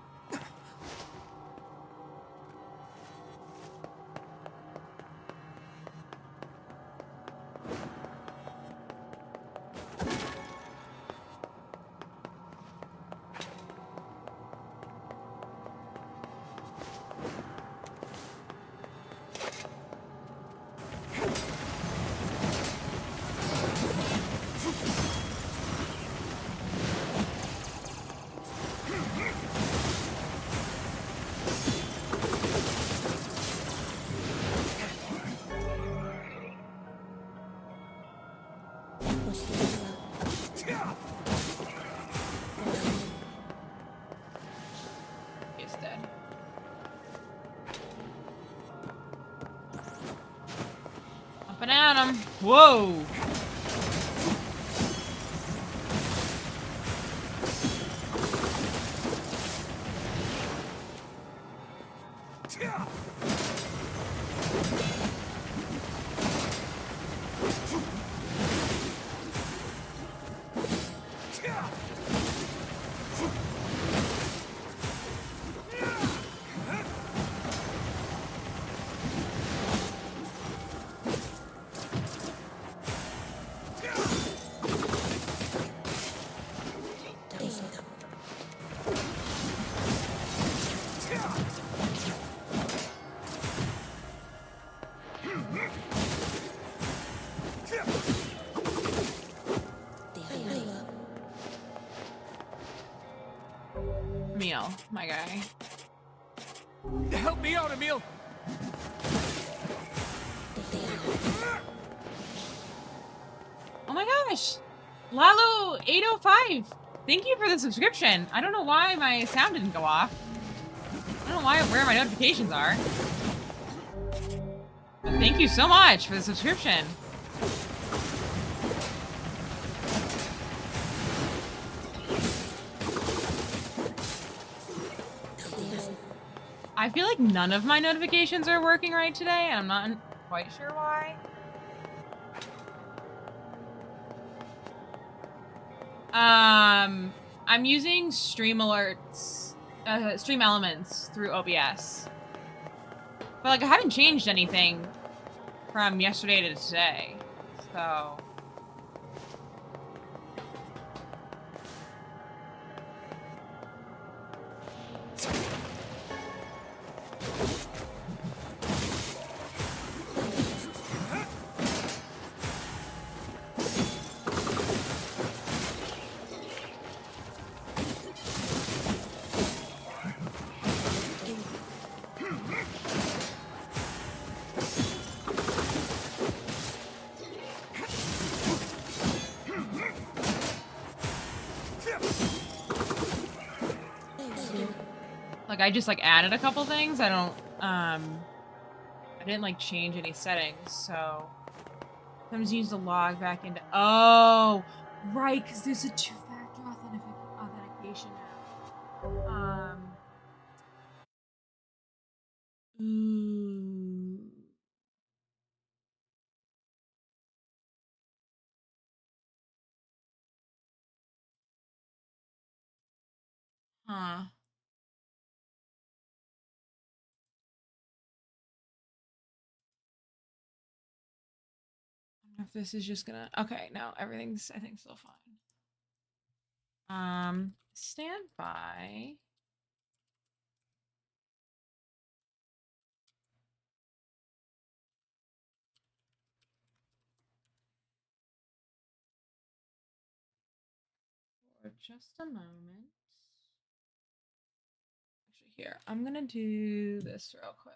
He's dead. Up and at him. Whoa! Emil, my guy. Help me out, Emil! Oh my gosh! Lalo 805! Thank you for the subscription. I don't know why my sound didn't go off. I don't know where my notifications are. But thank you so much for the subscription. I feel like none of my notifications are working right today, and I'm not quite sure why. I'm using Stream Alerts, Stream Elements through OBS. But like I haven't changed anything from yesterday to today, so. Like I just like added a couple things. I didn't like change any settings, so sometimes use the log back into oh right, because there's a two-factor authentication now. Huh. I wonder if this is just gonna okay, no, everything's I think still fine. Stand by. For just a moment. Actually, here, I'm gonna do this real quick.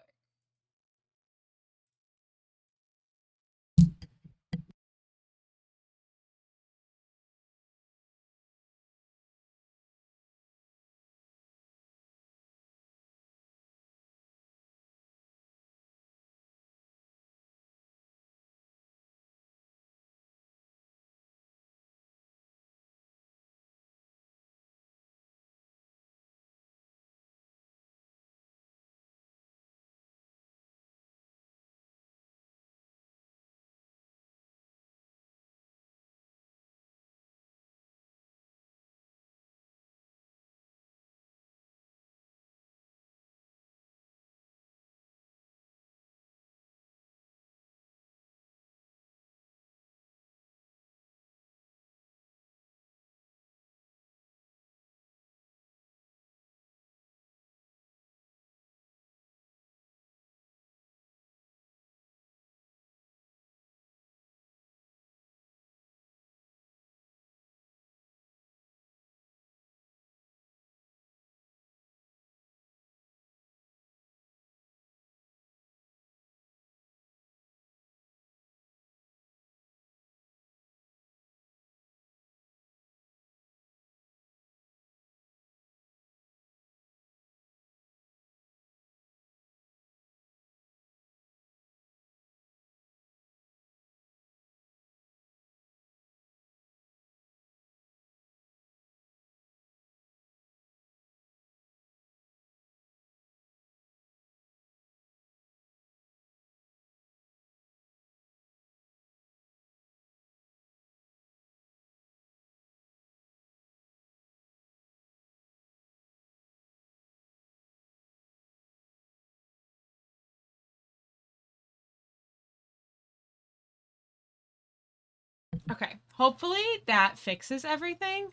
Okay. Hopefully that fixes everything.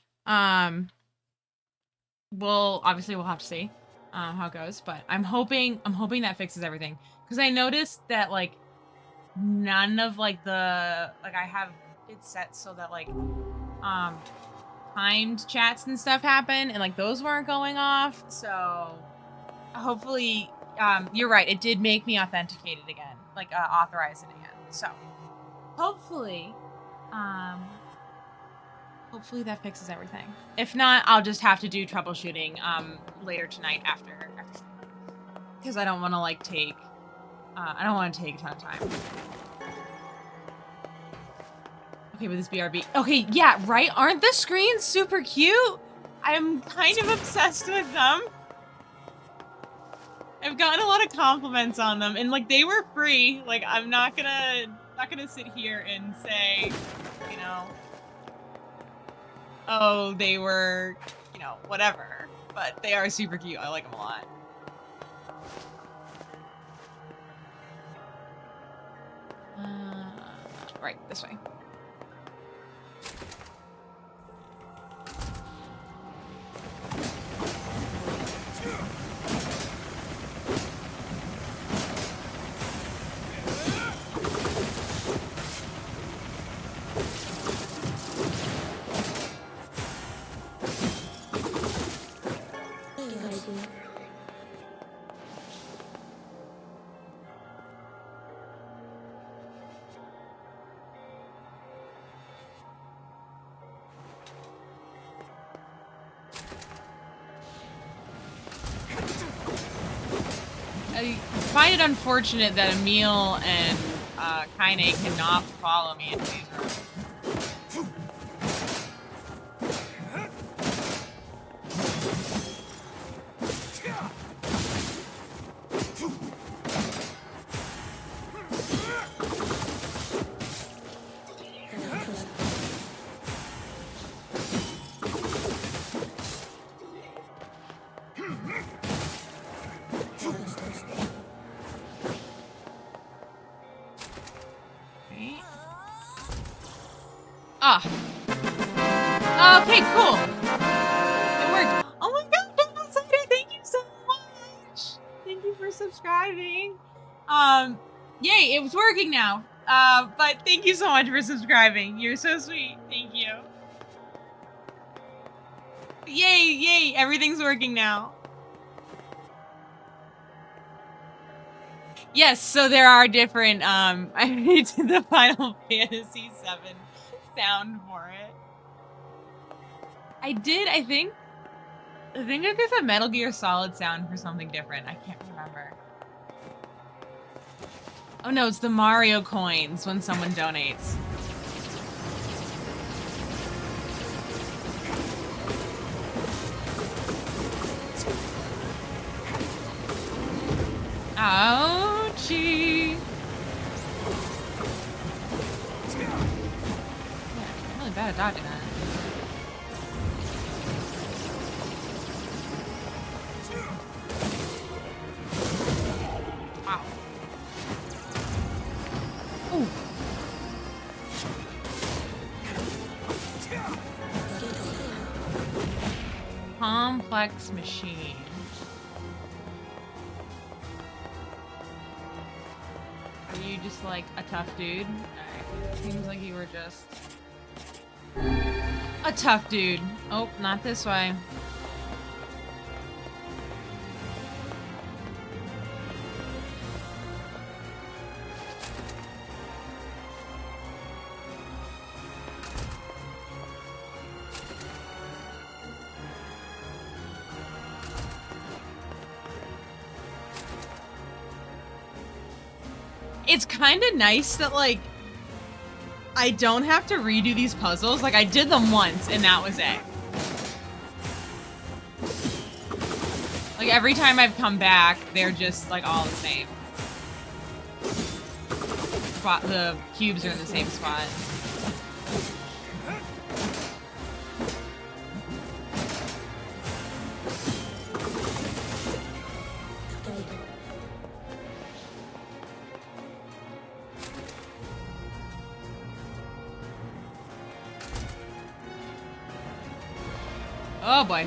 We'll have to see how it goes, but I'm hoping that fixes everything. Because I noticed that like none of like I have it set so that like timed chats and stuff happen and like those weren't going off. So hopefully you're right, it did make me authenticate it again, like authorize it again. So hopefully that fixes everything. If not, I'll just have to do troubleshooting later tonight after because I don't want to like take I don't want to take a ton of time. Okay, with this BRB. Okay, yeah, right? Aren't the screens super cute? I'm kind of obsessed with them. I've gotten a lot of compliments on them, and like they were free. Like I'm not gonna sit here and say, you know, oh, they were, you know, whatever. But they are super cute. I like them a lot. Right, this way. I find it unfortunate that Emil and Kaine cannot follow me into these rooms. Okay, cool. It worked. Oh my god, Insider, thank you so much. Thank you for subscribing. Yay, it was working now. But thank you so much for subscribing. You're so sweet. Thank you. Yay, everything's working now. Yes, so there are different, I made the Final Fantasy VII sound for it. I think there's a Metal Gear Solid sound for something different. I can't remember. Oh no, it's the Mario coins when someone donates. Ouchie! Yeah, I'm really bad at dodging that. Wow. Ooh. Complex machine. Are you just like a tough dude? Alright. Seems like you were just a tough dude. Oh, not this way. It's kind of nice that, like, I don't have to redo these puzzles. Like, I did them once, and that was it. Like, every time I've come back, they're just, like, all the same. The cubes are in the same spot. Oh boy.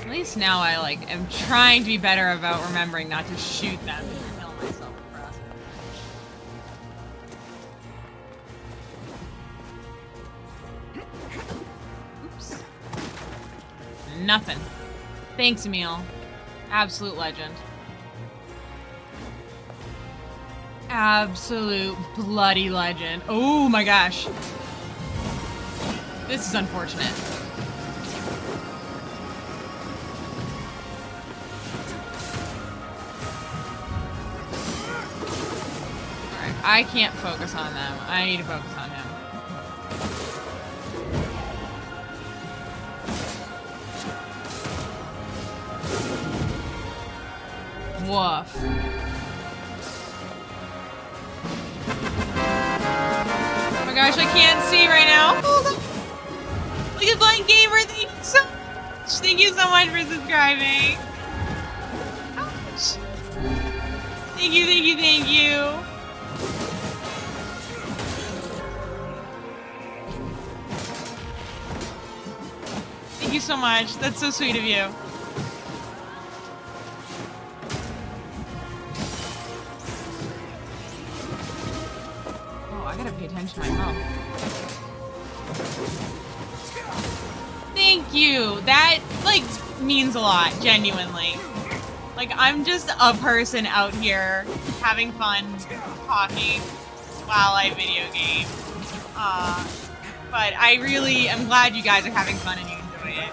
At least now I like am trying to be better about remembering not to shoot them and kill myself in the process. Oops. Nothing. Thanks, Emil. Absolute legend. Absolute bloody legend. Oh my gosh. This is unfortunate. Alright, I can't focus on them. I need to focus on him. Woof. Oh my gosh, I can't see right now. Hold on. Look at Blind Gamer, thank you so much. Thank you so much for subscribing. Ouch. Thank you, thank you, thank you. Thank you so much. That's so sweet of you. I gotta pay attention to my health. Thank you. That, like, means a lot, genuinely. Like, I'm just a person out here having fun, talking while I video game. But I really am glad you guys are having fun and you enjoy it.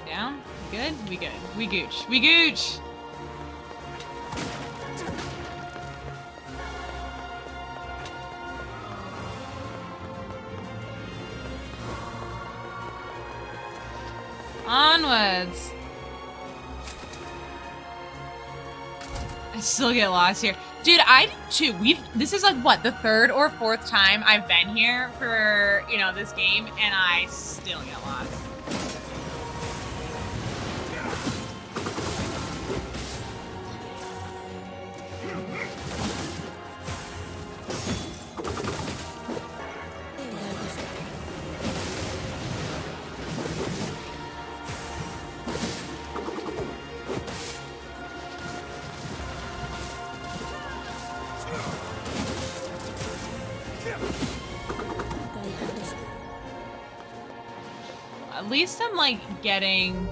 Down? Good? We good. We gooch. We gooch! Onwards! I still get lost here. Dude, I do too. This is like, what, the third or fourth time I've been here for, you know, this game, and I still get lost. At least I'm like getting.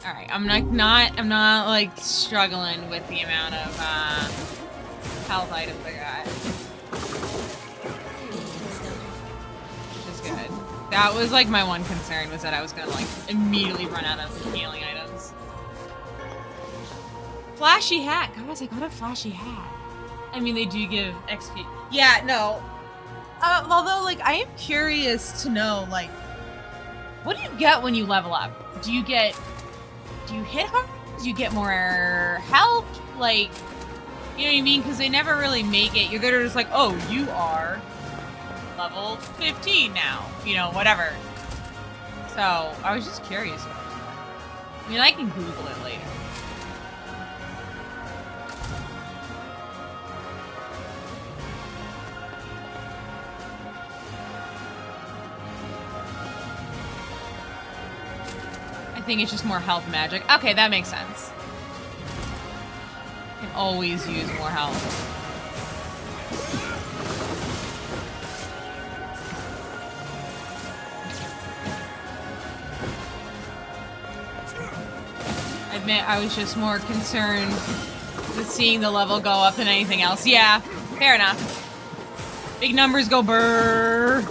All right, I'm not like struggling with the amount of health items I got, which is good. That was like my one concern, was that I was gonna like immediately run out of healing items. Flashy hat, guys! I got a flashy hat. I mean, they do give XP. Yeah, no. Although, like, I am curious to know, like, what do you get when you level up? Do you hit hard? Do you get more health? Like, you know what I mean? Because they never really make it. They're just like, oh, you are level 15 now. You know, whatever. So, I was just curious about that. I mean, I can Google it later. I think it's just more health magic. Okay, that makes sense. Can always use more health. I admit I was just more concerned with seeing the level go up than anything else. Yeah, fair enough. Big numbers go brrrr.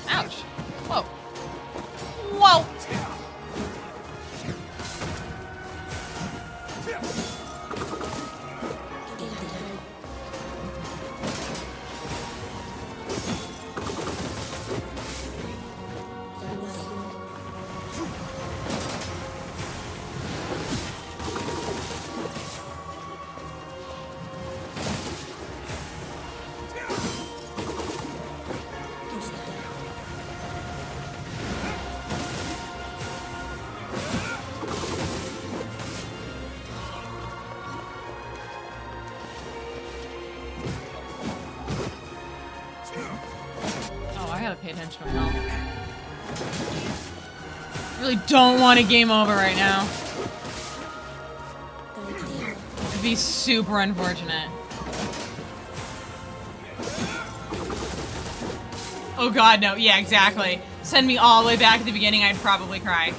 Ouch. Whoa. Whoa. Pay attention to my health. I really don't want a game over right now. It'd be super unfortunate. Oh god, no. Yeah, exactly. Send me all the way back at the beginning, I'd probably cry.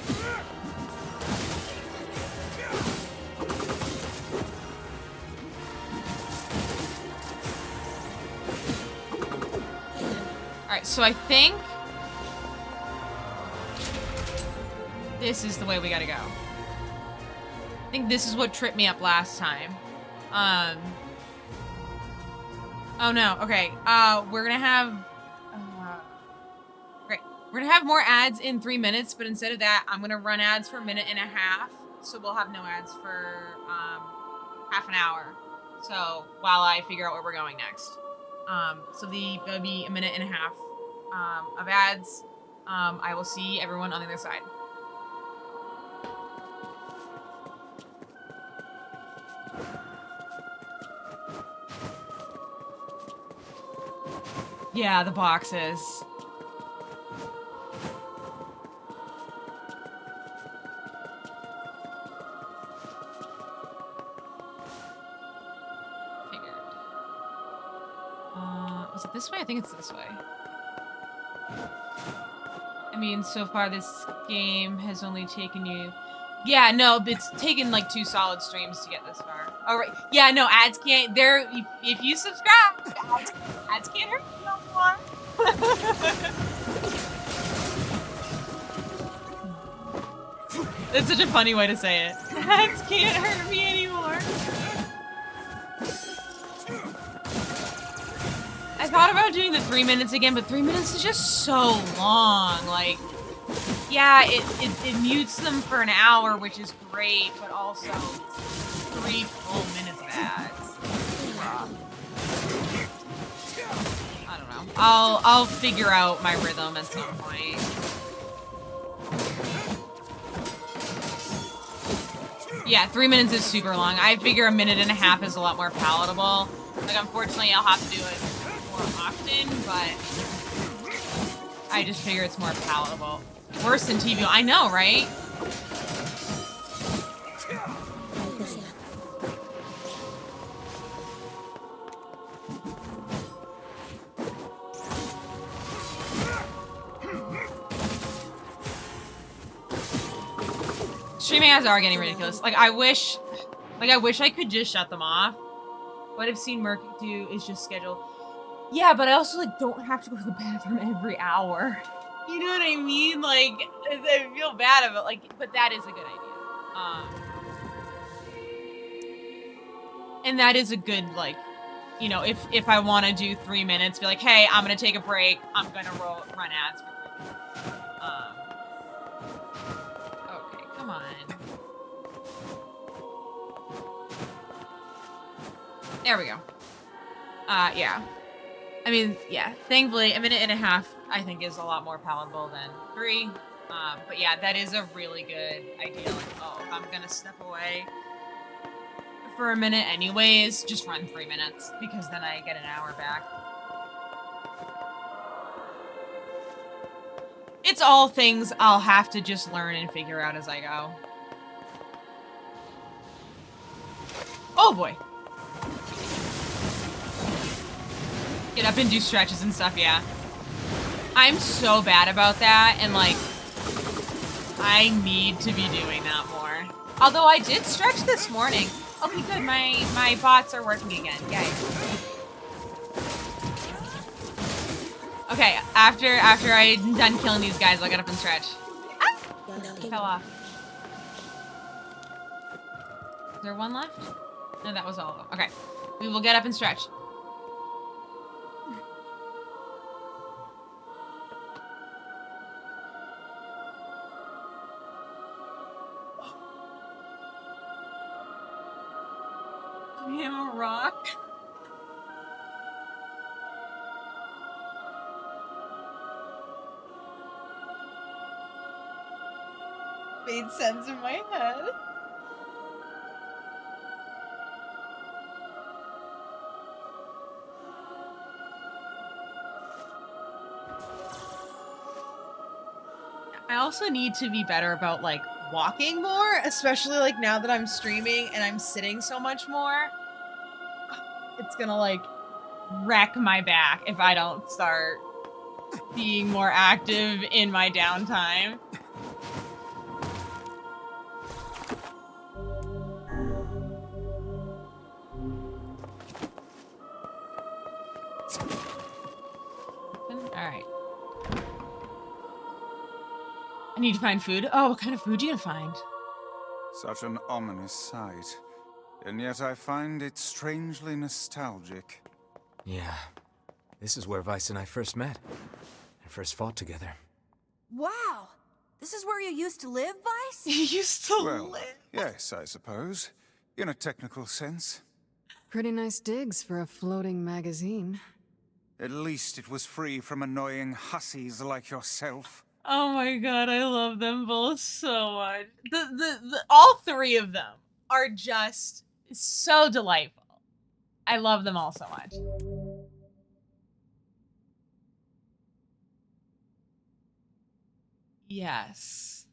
So I think this is the way we gotta go. I think this is what tripped me up last time. Oh no, okay. We're gonna have, great. We're gonna have more ads in 3 minutes, but instead of that, I'm gonna run ads for 1.5 minutes. So we'll have no ads for, half an hour. So while I figure out where we're going next. So there'll be 1.5 minutes. Of ads. I will see everyone on the other side. Yeah, the boxes. Figured. Was it this way? I think it's this way. I mean, so far this game has only taken you... Yeah, no, it's taken like 2 solid streams to get this far. All right. Yeah, no, ads can't... If you subscribe, ads can't hurt you no more. That's such a funny way to say it. Ads can't hurt me anymore. I thought about doing the 3 minutes again, but 3 minutes is just so long. Like, yeah, it mutes them for an hour, which is great, but also 3 full minutes of ads. I don't know. I'll figure out my rhythm at some point. Yeah, 3 minutes is super long. I figure 1.5 minutes is a lot more palatable. Like, unfortunately, I'll have to do it more often, but I just figure it's more palatable. Worse than TV. I know, right? Streaming ads are getting ridiculous. Like, I wish I could just shut them off. What I've seen Merc do is just schedule. Yeah, but I also like don't have to go to the bathroom every hour. You know what I mean? Like, I feel bad about but that is a good idea. And that is a good, like, you know, if I want to do 3 minutes, be like, hey, I'm gonna take a break. I'm gonna run ads for 3 minutes. Okay, come on. There we go. Yeah. I mean, yeah, thankfully, 1.5 minutes, I think, is a lot more palatable than 3. But yeah, that is a really good idea. Like, oh, if I'm gonna step away for a minute anyways, just run 3 minutes, because then I get an hour back. It's all things I'll have to just learn and figure out as I go. Oh boy. Get up and do stretches and stuff, yeah. I'm so bad about that, and like, I need to be doing that more. Although I did stretch this morning. Okay, good, my bots are working again, yay. Okay, after I'm done killing these guys, I'll get up and stretch. Ah! Fell off. there one left? No, that was all of them. Okay. We will get up and stretch. I am a rock. Made sense in my head. I also need to be better about like walking more, especially like now that I'm streaming and I'm sitting so much more. It's gonna like wreck my back if I don't start being more active in my downtime. Alright. I need to find food. Oh, what kind of food do you gonna find? Such an ominous sight. And yet I find it strangely nostalgic. Yeah. This is where Weiss and I first met. And first fought together. Wow! This is where you used to live, Weiss? You used to Well, live. yes, I suppose. In a technical sense. Pretty nice digs for a floating magazine. At least it was free from annoying hussies like yourself. Oh my god, I love them both so much. All three of them are just so delightful. I love them all so much. Yes.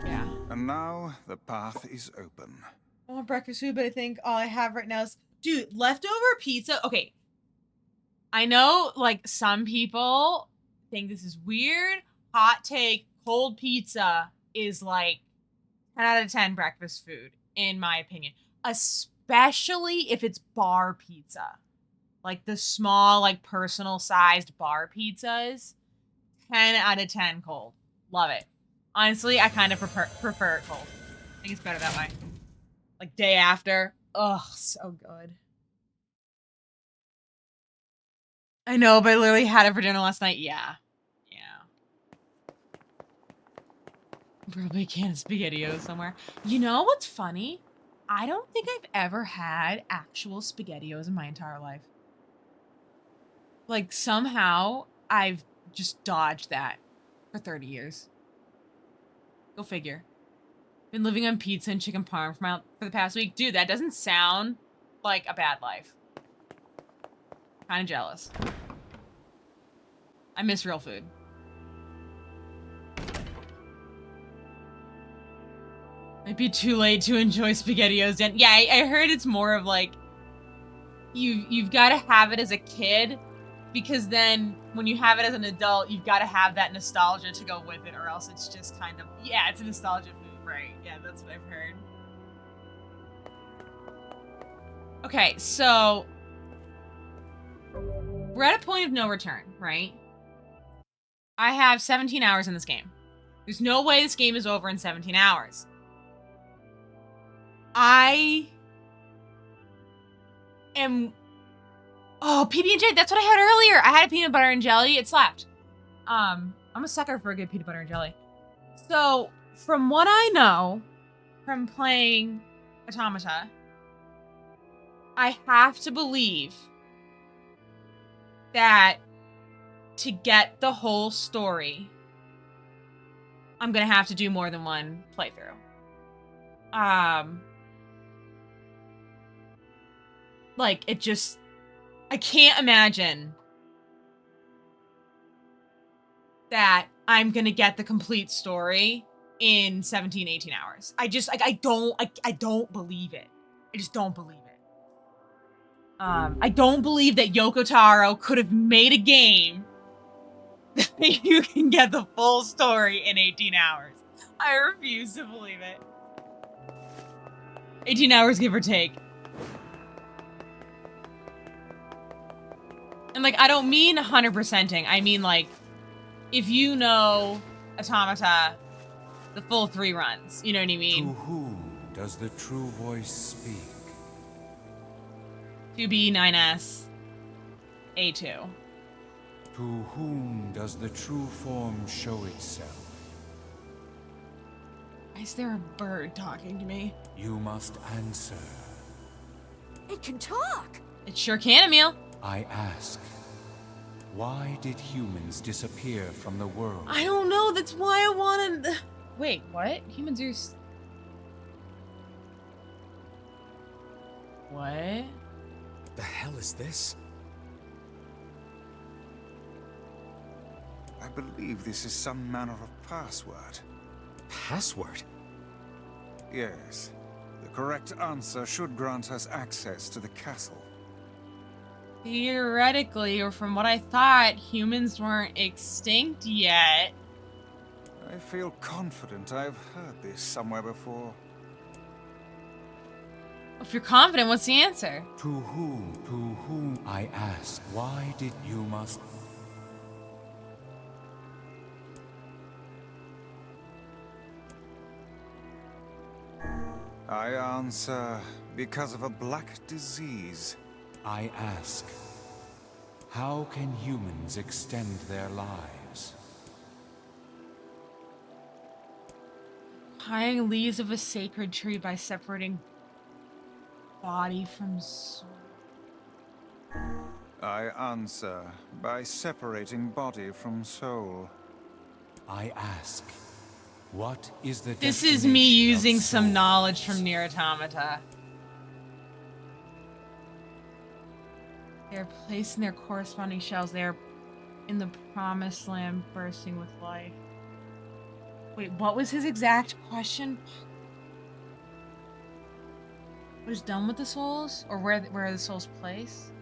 Yeah. And now the path is open. I want breakfast food, but I think all I have right now is... Dude, leftover pizza... Okay. I know, like, some people think this is weird. Hot take, cold pizza is, like, 10 out of 10 breakfast food, in my opinion. Especially if it's bar pizza. Like, the small, like, personal-sized bar pizzas. 10 out of 10 cold. Love it. Honestly, I kind of prefer it cold. I think it's better that way. Like, day after. Ugh, so good. I know, but I literally had it for dinner last night. Yeah. Yeah. Probably a can of SpaghettiOs somewhere. You know what's funny? I don't think I've ever had actual SpaghettiOs in my entire life. Like, somehow, I've just dodged that for 30 years. Go figure. Been living on pizza and chicken parm for the past week. Dude, that doesn't sound like a bad life. Kind of jealous. I miss real food. Might be too late to enjoy SpaghettiOs. And yeah, I heard it's more of like you've got to have it as a kid, because then when you have it as an adult, you've got to have that nostalgia to go with it, or else it's just kind of, yeah, it's a nostalgia food, right? Yeah, that's what I've heard. Okay, so we're at a point of no return, right? I have 17 hours in this game. There's no way this game is over in 17 hours. I am... Oh, PB&J, that's what I had earlier. I had a peanut butter and jelly. It slapped. I'm a sucker for a good peanut butter and jelly. So, from what I know from playing Automata, I have to believe that to get the whole story, I'm gonna have to do more than one playthrough. Like, it just... I can't imagine that I'm gonna get the complete story in 17, 18 hours. I just, like, I don't believe it. I just don't believe it. I don't believe that Yoko Taro could have made a game that you can get the full story in 18 hours. I refuse to believe it. 18 hours, give or take. And, like, I don't mean 100%ing. I mean, like, if you know Automata the full 3 runs. You know what I To mean? whom does the true voice speak? 2B, 9S, A2. To whom does the true form show itself? Why is there a bird talking to me? You must answer. It can talk! It sure can, Emil. I ask, why did humans disappear from the world? I don't know. That's why I wanted. Wait, what? Humans are. What? The hell is this? I believe this is some manner of password. Password? Yes. The correct answer should grant us access to the castle. Theoretically, or from what I thought, humans weren't extinct yet. I feel confident I've heard this somewhere before. If you're confident, what's the answer? To whom I ask, why did you must... I answer, because of a black disease. I ask, how can humans extend their lives? Tying leaves of a sacred tree by separating body from soul. I answer, by separating body from soul. I ask, what is the This is me destination of using some souls? knowledge from Nier Automata. They're placed in their corresponding shells. They are in the promised land bursting with life. Wait, what was his exact question? What is done with the souls? Or where are the souls placed?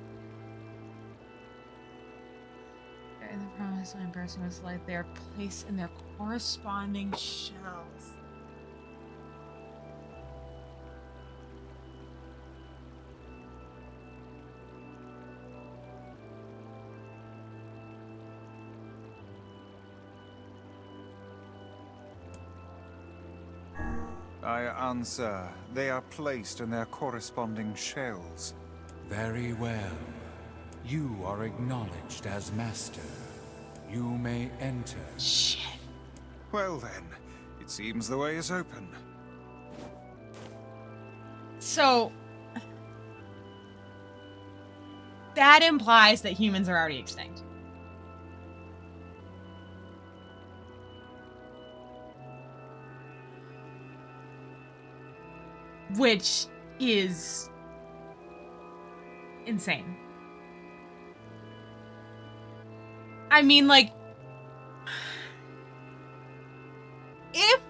They're in the promised land bursting with life. They are placed in their corresponding shells. I answer, they are placed in their corresponding shells. Very well. You are acknowledged as master. You may enter. Shit. Well then, it seems the way is open. So that implies that humans are already extinct. Which is insane. I mean, like, if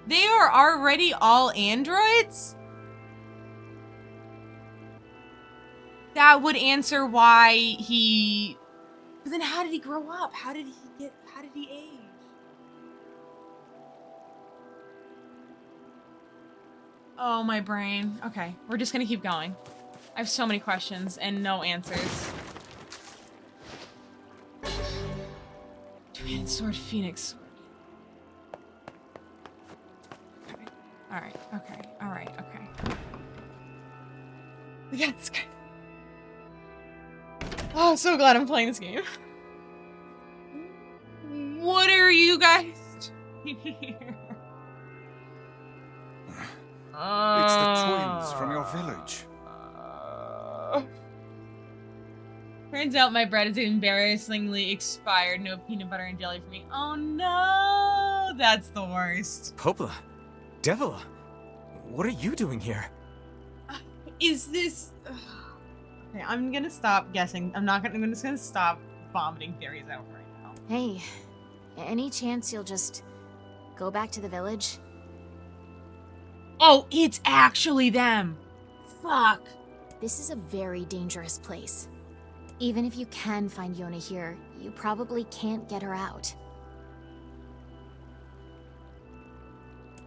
they are already all androids, that would answer why he... But then how did he grow up? How did he age? Oh, my brain. Okay, we're just gonna keep going. I have so many questions and no answers. Two-handed sword, phoenix sword. Okay. Alright, okay, alright, okay. We got this guy. Oh, I'm so glad I'm playing this game. What are you guys doing here? It's the twins from your village. Turns out my bread is embarrassingly expired. No peanut butter and jelly for me. Oh no! That's the worst. Popla, Devila, what are you doing here? Is this... Okay, I'm gonna stop guessing. I'm just gonna stop vomiting theories out right now. Hey, any chance you'll just go back to the village? Oh, it's actually them! Fuck! This is a very dangerous place. Even if you can find Yona here, you probably can't get her out.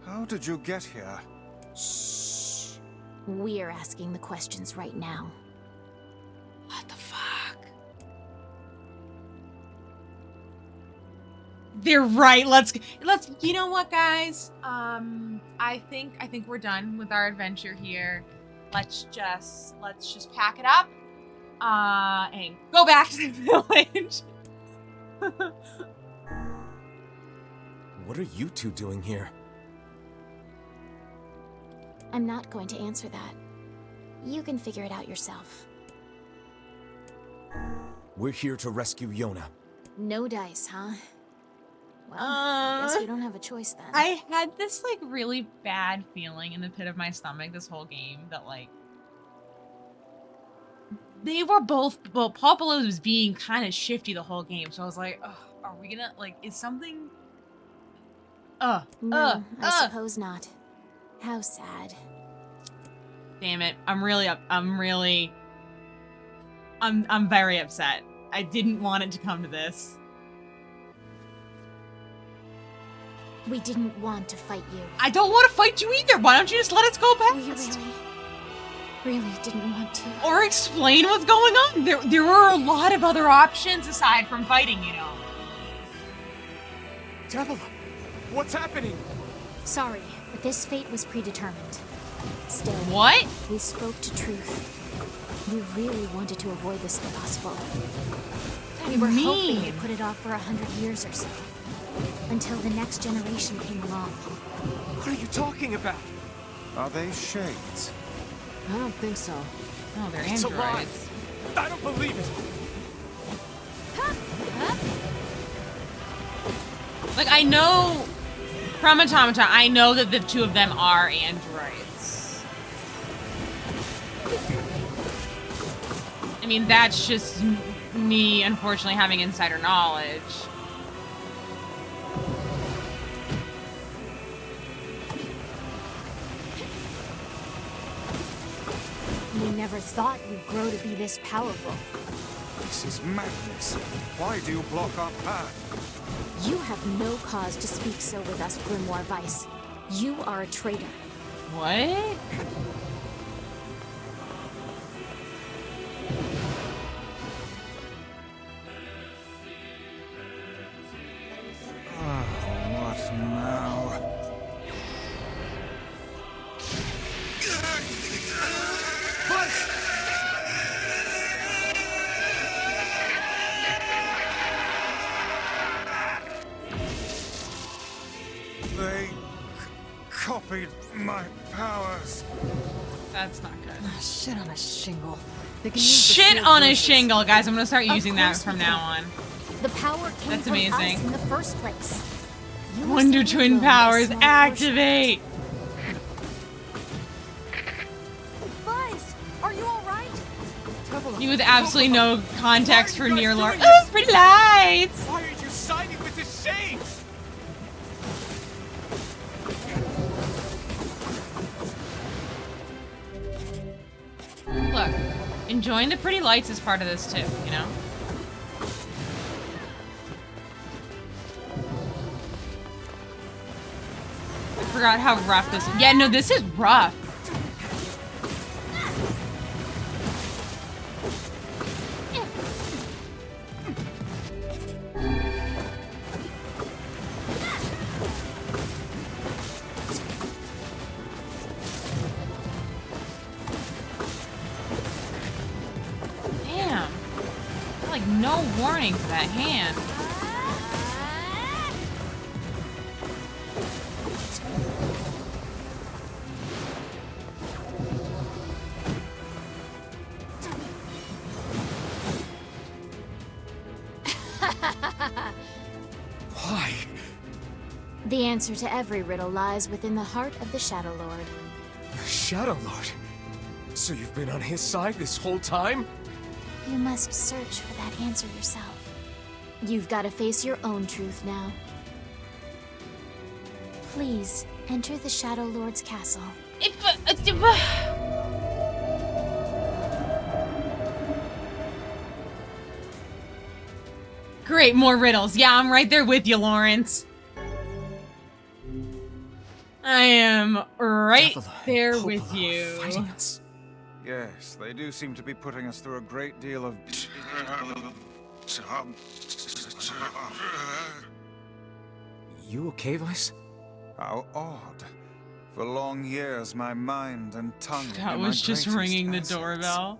How did you get here? Shh. We're asking the questions right now. What the fuck? They're right. Let's. You know what, guys? I think we're done with our adventure here. Let's just pack it up. And go back to the village. What are you two doing here? I'm not going to answer that. You can figure it out yourself. We're here to rescue Yona. No dice, huh? Well, guess we don't have a choice then. I had this like really bad feeling in the pit of my stomach this whole game that like they were both, well, Popolo was being kind of shifty the whole game, so I was like, oh, are we gonna like, is something? No, I suppose not. How sad. Damn it! I'm very upset. I didn't want it to come to this. We didn't want to fight you. I don't want to fight you either. Why don't you just let us go back? We really didn't want to. Or explain what's going on. There were a lot of other options aside from fighting, you know. Devil, what's happening? Sorry, but this fate was predetermined. Still, what? We spoke to truth. We really wanted to avoid this if possible. We were hoping to put it off for 100 years or so. Until the next generation came along. What are you talking about? Are they shades? I don't think so. Oh, they're It's a lie. androids. I don't believe it. Like, I know from Automata, I know that the two of them are androids. I mean, that's just me, unfortunately, having insider knowledge. We never thought you'd grow to be this powerful. This is madness. Why do you block our path? You have no cause to speak so with us, Grimoire Vice. You are a traitor. What? What now? They copied my powers. That's not good. Oh, shit on a shingle. They can use the Shit sealed on a verses. shingle, guys. I'm gonna start Of using that course from we now can. on. The power came That's from amazing. us in the first place. You Wonder must Twin have known powers this small portion. activate. Vice, are you all right? You with absolutely no context for Nier lore. Oh, pretty lights. Why are you siding with the Shades? Look, enjoying the pretty lights is part of this too, you know? I forgot how rough this is. Yeah, no, this is rough. Damn. Like, no warning to that hand. Why? The answer to every riddle lies within the heart of the Shadow Lord. The Shadow Lord. So you've been on his side this whole time? You must search for that answer yourself. You've got to face your own truth now. Please, enter the Shadow Lord's castle. Great, more riddles. Yeah, I'm right there with you, Lawrence. I am right Devil, there Popolo with are you. fighting us. Yes, they do seem to be putting us through a great deal of... You okay, Vice? How odd. For long years, my mind and tongue That were my was just greatest ringing the assets. doorbell.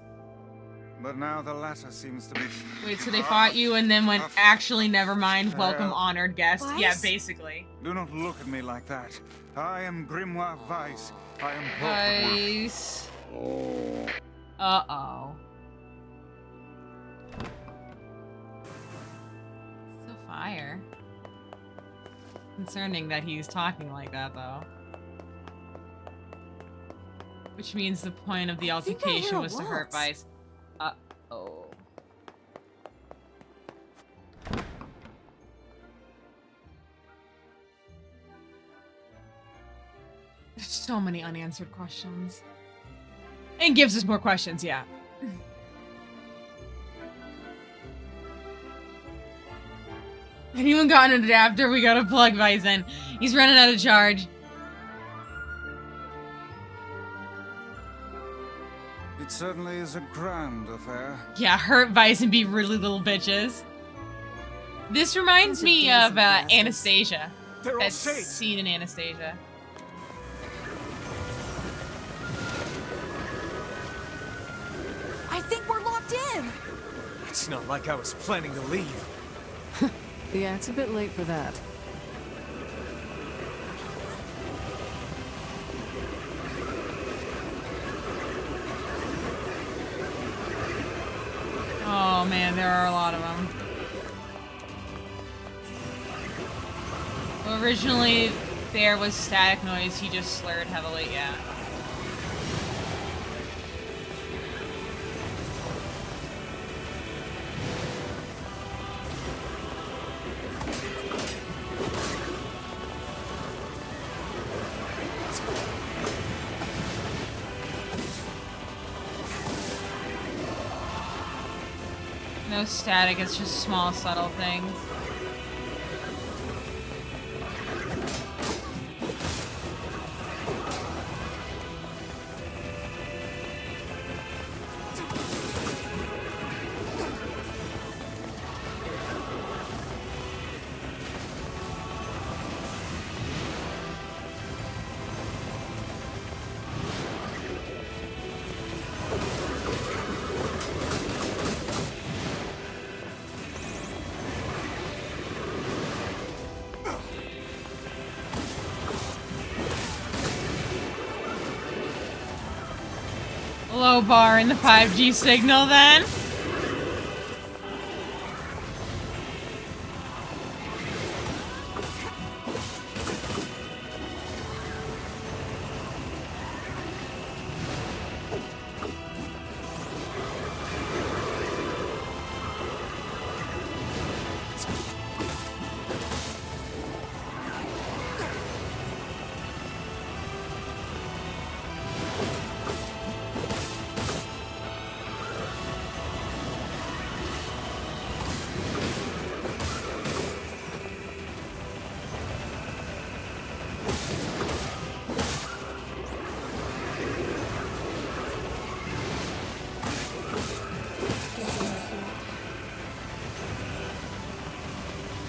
But now the latter seems to be... Wait, so they fought you and then went, actually, never mind, welcome honored guest. Vice? Yeah, basically. Do not look at me like that. I am Grimoire Vice. I am broken. Vice. Uh-oh. So fire. Concerning that he's talking like that, though. Which means the point of the think I hear altercation a was to hurt waltz. Vice. Uh-oh. There's so many unanswered questions. And gives us more questions, yeah. Anyone got an adapter? We gotta plug Vice in. He's running out of charge. It certainly is a grand affair. Yeah, hurt Vice and be really little bitches. This reminds me of Anastasia. They're all That safe. scene in Anastasia. I think we're locked in. It's not like I was planning to leave. Yeah, it's a bit late for that. Oh man, there are a lot of them. Well, originally, there was static noise. He just slurred heavily, yeah. No static, it's just small, subtle things. Low bar in the 5G signal then.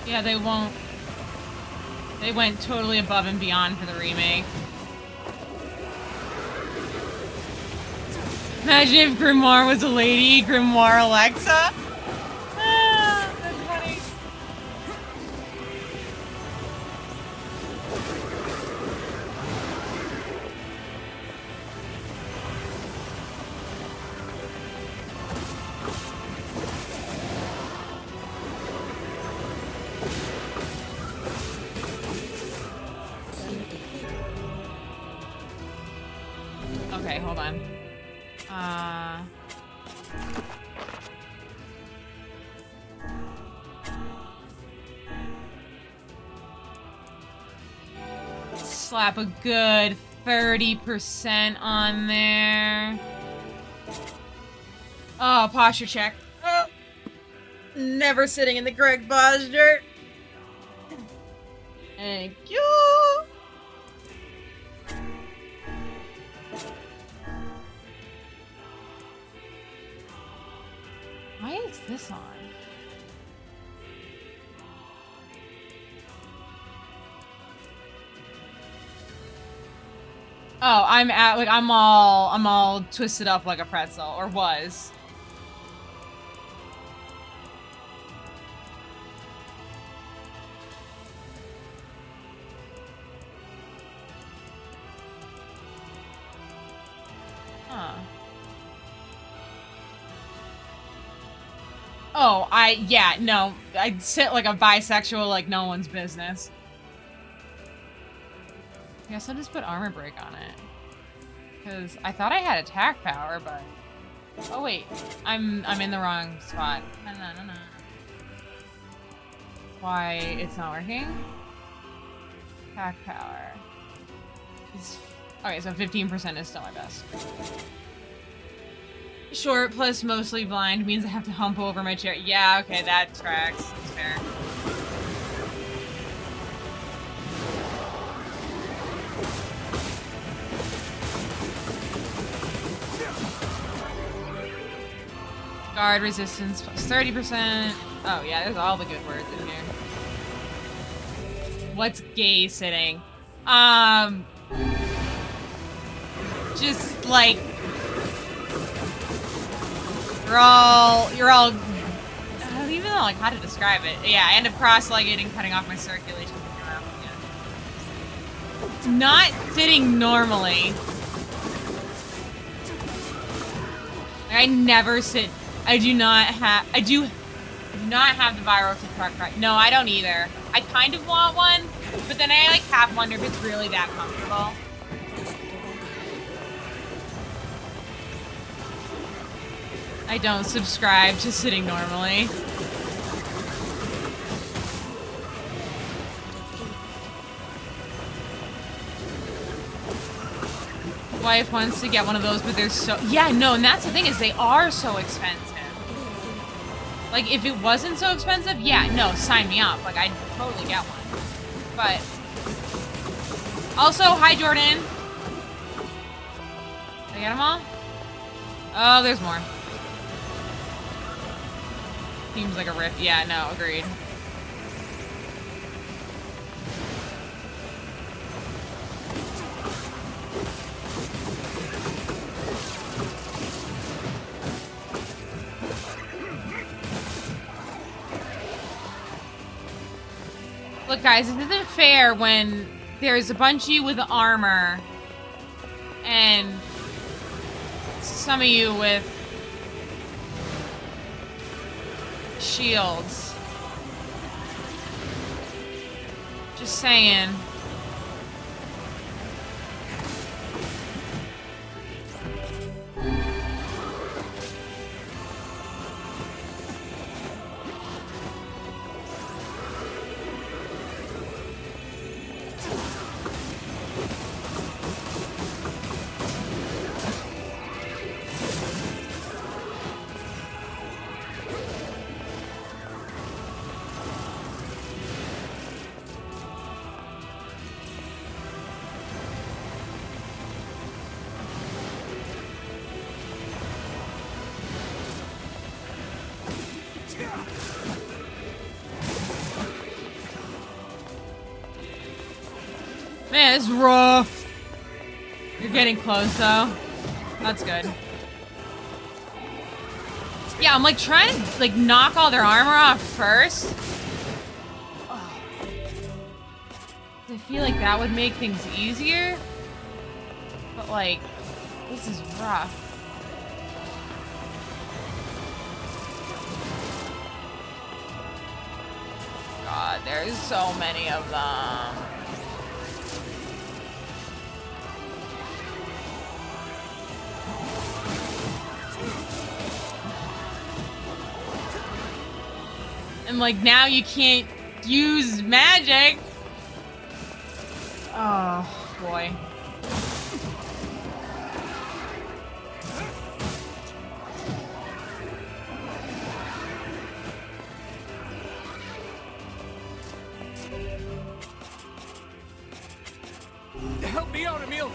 Yeah, they won't. They went totally above and beyond for the remake. Imagine if Grimoire was a lady, Grimoire Alexa. Ah, that's funny. Okay, hold on. Slap a good 30% on there. Oh, posture check. Oh. Never sitting in the correct posture. Thank you. Why is this on? Oh, I'm all twisted up like a pretzel, or was. Huh. Oh, yeah, no. I sit like a bisexual like no one's business. I guess I'll just put armor break on it. Because I thought I had attack power, but... Oh, wait. I'm in the wrong spot. No. Why it's not working? Attack power. Okay, so 15% is still my best. Short plus mostly blind means I have to hump over my chair. Yeah, okay, that tracks. That's fair. Guard resistance plus 30%. Oh yeah, there's all the good words in here. What's gay sitting? Just like you're all I don't even know like how to describe it. Yeah, I end up cross-legged and cutting off my circulation. Not sitting normally. Like, I never sit. I do not have the viral TikTok right. No, I don't either. I kind of want one, but then I like half wonder if it's really that comfortable. I don't subscribe to sitting normally. Wife wants to get one of those, but they're so... Yeah, no, and that's the thing is they are so expensive. Like, if it wasn't so expensive, yeah, no, sign me up. Like, I'd totally get one. But... Also, hi, Jordan. Did I get them all? Oh, there's more. Seems like a rip. Yeah, no, agreed. Look, guys, it isn't fair when there's a bunch of you with armor and some of you with shields. Just saying. Man, it's rough. You're getting close, though. That's good. Yeah, I'm like trying to like knock all their armor off first. Oh. I feel like that would make things easier. But like, this is rough. God, there's so many of them. And like now you can't use magic. Oh boy. Help me out, Emil!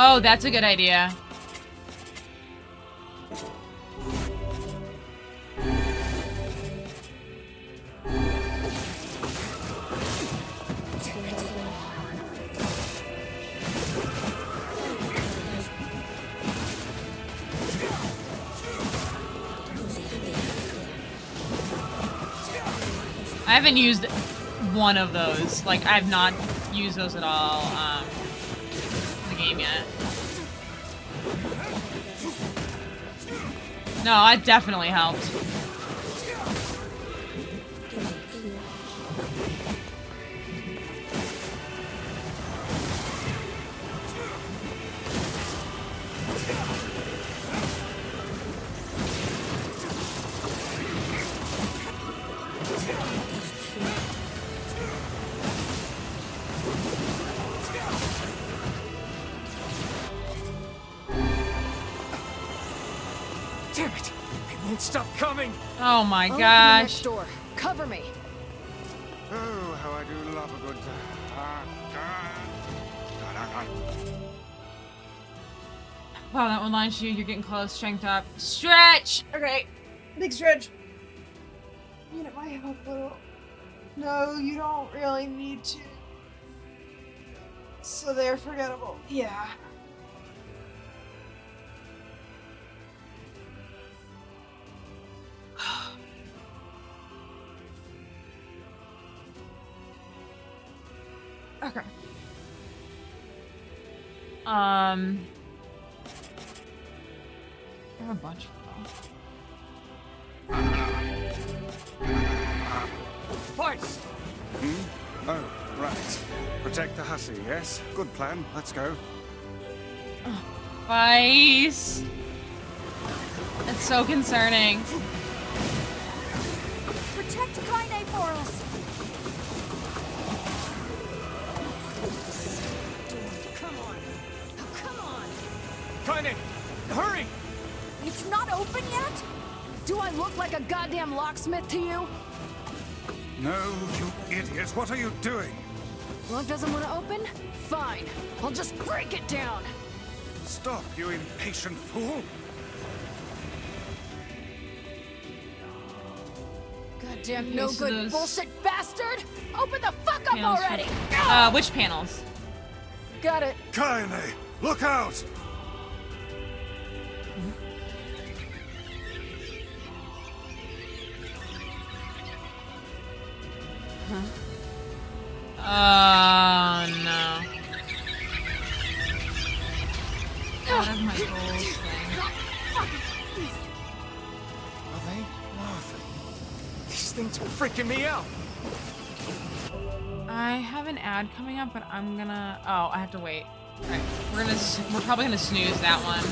Oh, that's a good idea. I haven't used one of those. Like, I've not used those at all in the game yet. No, that definitely helped. Damn it! They won't stop coming! Oh my I'll open the gosh. next door. Cover me. Oh, how I do love a good... Wow, that one launches you. You're getting close. Strength up. Stretch! Okay, big stretch. Man, it might help a little. No, you don't really need to. So they're forgettable. Yeah. Okay. I have a bunch of them. Twice! Oh, right. Protect the hussy, yes? Good plan. Let's go. Vice. That's so concerning. Protect Kaine for us. Come on. Oh, come on. Kaine! Hurry! It's not open yet? Do I look like a goddamn locksmith to you? No, you idiot. What are you doing? Lock doesn't want to open? Fine. I'll just break it down. Stop, you impatient fool. Goddamn no Okay, so good those- bullshit bastard! Open the fuck up Panels for- already! which panels? Got it. Kaine, look out! Oh no. Out of my goals thing. Are they laughing? These things are freaking me out! I have an ad coming up, but I'm gonna. Oh, I have to wait. Alright, we're probably gonna snooze that one.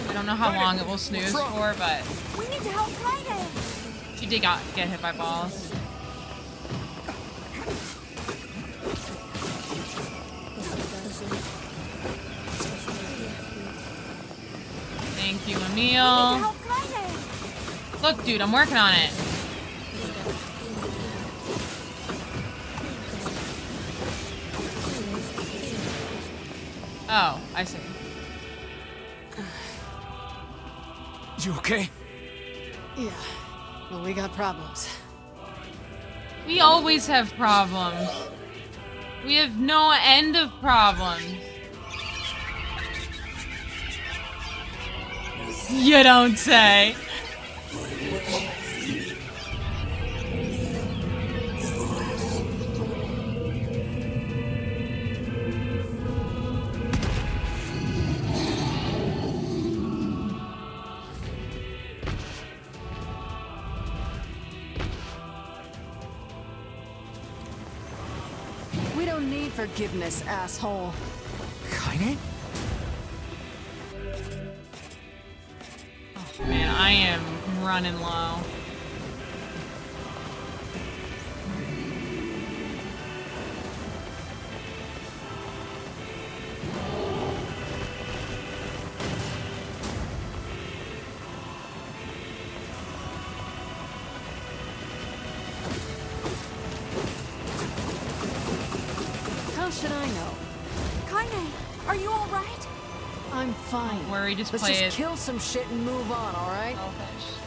I don't know how long it will snooze for, but We need to help Kaine. she did get hit by balls. Thank you, Emil. Help Kaine. Look, dude, I'm working on it. Oh, I see. You okay? Yeah. Well, we got problems. We always have problems. We have no end of problems. You don't say. We don't need forgiveness, asshole. Kaine? Oh, man, I am running low. How should I know? Kaine, are you all right? I'm fine. Don't worry, just Let's play just it. kill some shit and move on, all right? Selfish.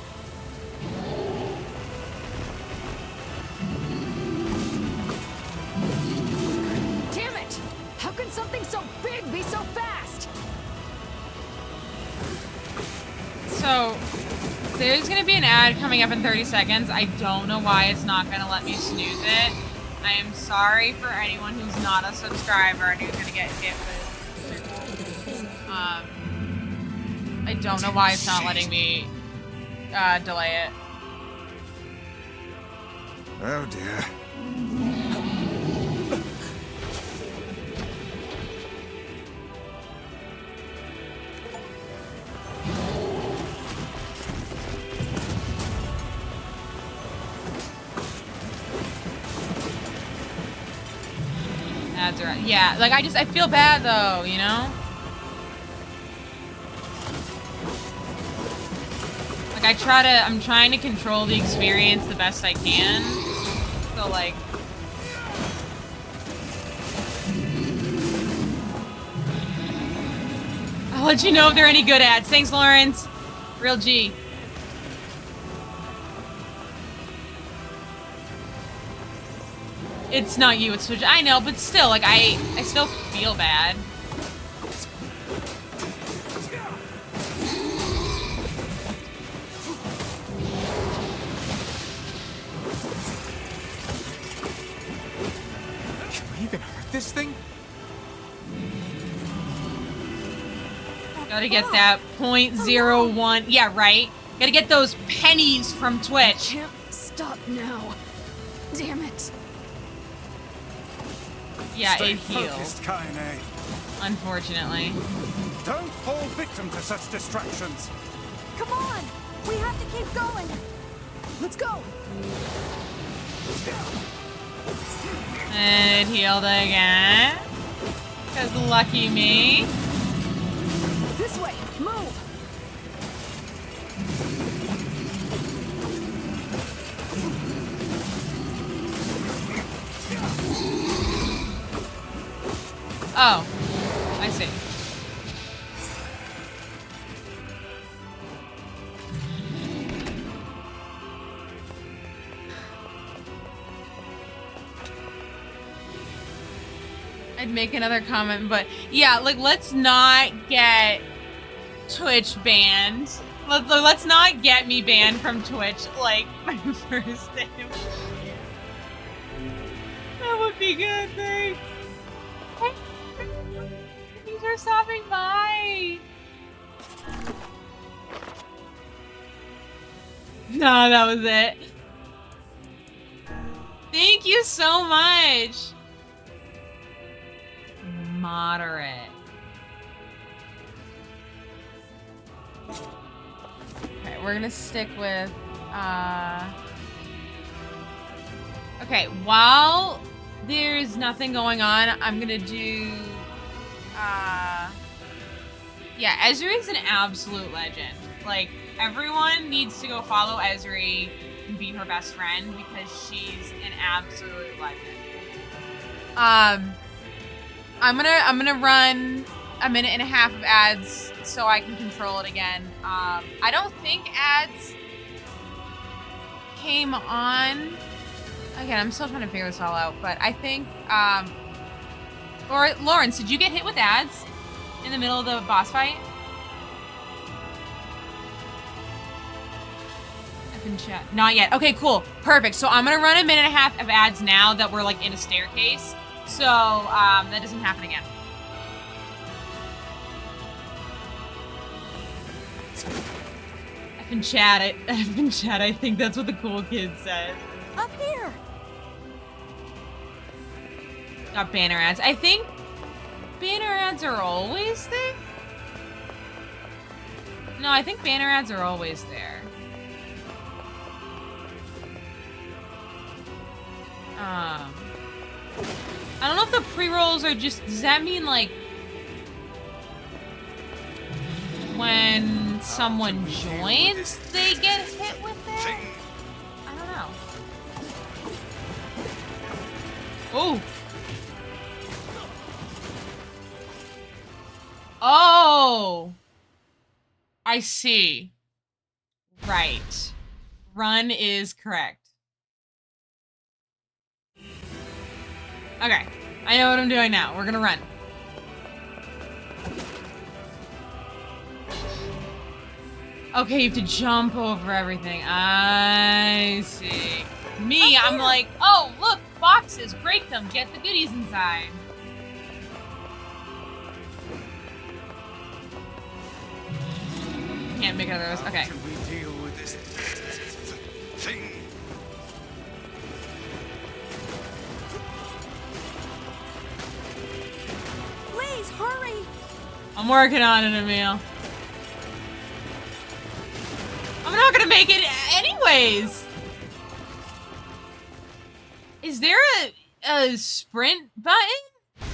Damn it! How can something so big be so fast? So, there's gonna be an ad coming up in 30 seconds. I don't know why it's not gonna let me snooze it. I am sorry for anyone who's not a subscriber and who's gonna get hit with. I don't know why it's not letting me delay it. Oh dear. Ads are, yeah, like I feel bad though, you know? Like I'm trying to control the experience the best I can. So like, I'll let you know if there are any good ads. Thanks, Lawrence. Real G. It's not you, it's Twitch. I know, but still, like, I still feel bad. Can we even hurt this thing? Gotta get that 0.01. Yeah, right? Gotta get those pennies from Twitch. Can't stop now. Damn it. Yeah, Stay it healed. focused, Kaine. Unfortunately. Don't fall victim to such distractions. Come on! We have to keep going! Let's go. And it healed again. 'Cause lucky me. This way. Move. Oh, I see. I'd make another comment, but yeah, like, let's not get Twitch banned. Let's not get me banned from Twitch, like, my first day. That would be good, thanks. Thanks for stopping by. No, that was it. Thank you so much. Moderate. Okay, we're gonna stick with, okay, while there's nothing going on, I'm gonna do, yeah, Ezri is an absolute legend. Like, everyone needs to go follow Ezri and be her best friend because she's an absolute legend. I'm gonna run a minute and a half of ads so I can control it again. I don't think ads came on. Again, I'm still trying to figure this all out, but I think, or Lawrence, did you get hit with ads in the middle of the boss fight? F in chat. Not yet. Okay, cool. Perfect. So I'm gonna run a minute and a half of ads now that we're like in a staircase. So, that doesn't happen again. F in chat, I think that's what the cool kid said. Up here! Got banner ads. I think banner ads are always there. No, I think banner ads are always there. I don't know if the pre-rolls are just, does that mean like when someone joins they get hit with it? I don't know. Oh. I see. Right. Run is correct. Okay. I know what I'm doing now. We're gonna run. Okay, you have to jump over everything. I see. Me, I'm like, oh, look, boxes. Break them. Get the goodies inside. Can't make it out of those. Okay. How can we deal with this thing? Please, hurry! I'm working on it, Emil. I'm not gonna make it anyways. Is there a sprint button?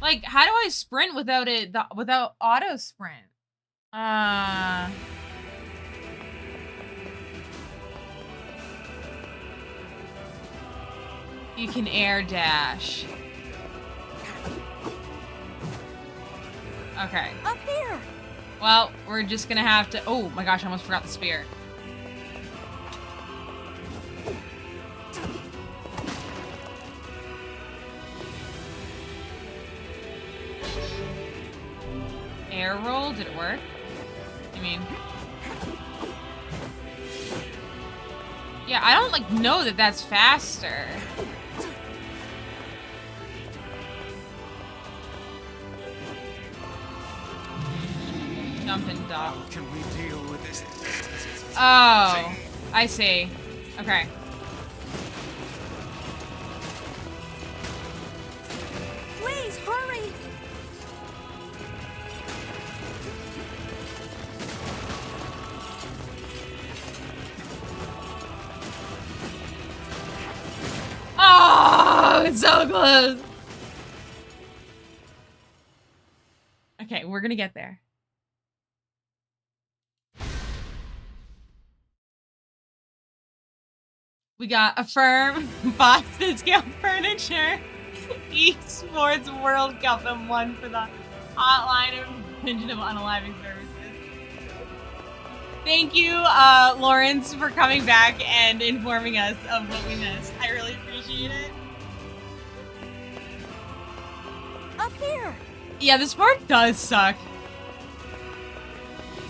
Like, how do I sprint without it? Without auto sprint? You can air dash. Okay. Up here! Well, we're just gonna have to... Oh my gosh, I almost forgot the spear. Air roll? Did it work? I mean... Yeah, I don't, like, know that that's faster. Jumping dog. How can we deal with this? Oh, I see. Okay. Please, hurry! Oh, it's so close. Okay, we're gonna get there. We got Affirm, Boston Scale Furniture, Esports World Cup, and one for the Hotline of Contingent of Unaliving Services. Thank you, Lawrence, for coming back and informing us of what we missed. I really appreciate it. Up here! Yeah, this part does suck.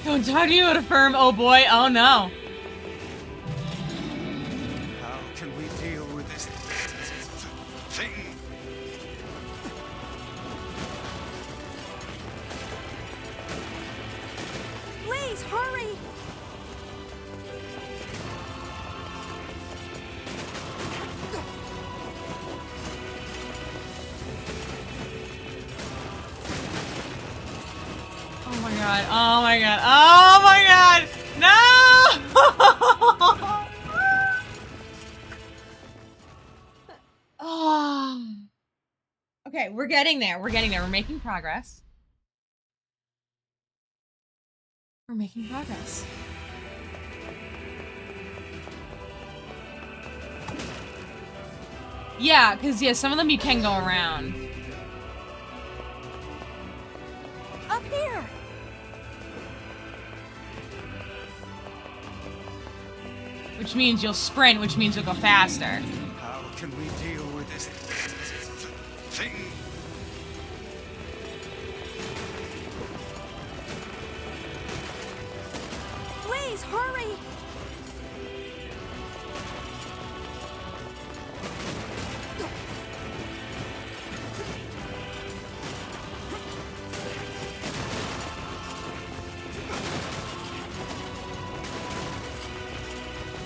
Don't talk to you about Affirm, oh boy, oh no. How can we deal with this thing? Please, hurry! Oh my god, oh my god, oh my god! No! Oh. Okay, we're getting there. We're getting there. We're making progress. We're making progress. Yeah, because, yeah, some of them you can go around. Up here! Which means you'll sprint, which means you'll go faster. How can we deal with this thing? Please, hurry!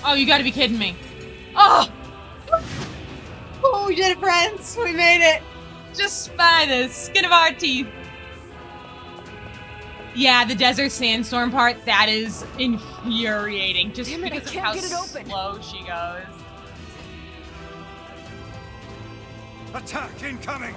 Oh, you gotta be kidding me. Oh! Oh, we did it, friends! We made it! Just by the skin of our teeth. Yeah, the desert sandstorm part, that is infuriating. Just Damn it, because I of can't how get it open. slow she goes. Attack incoming!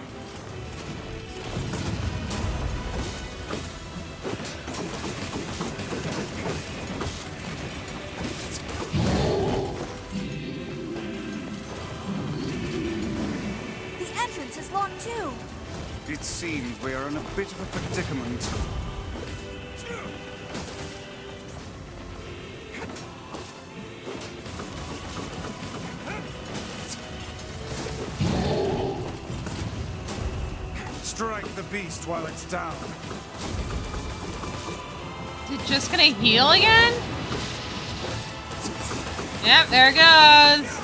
The entrance is locked too! It seems we are in a bit of a predicament. the beast while it's down. Is it just gonna heal again? Yep, there it goes.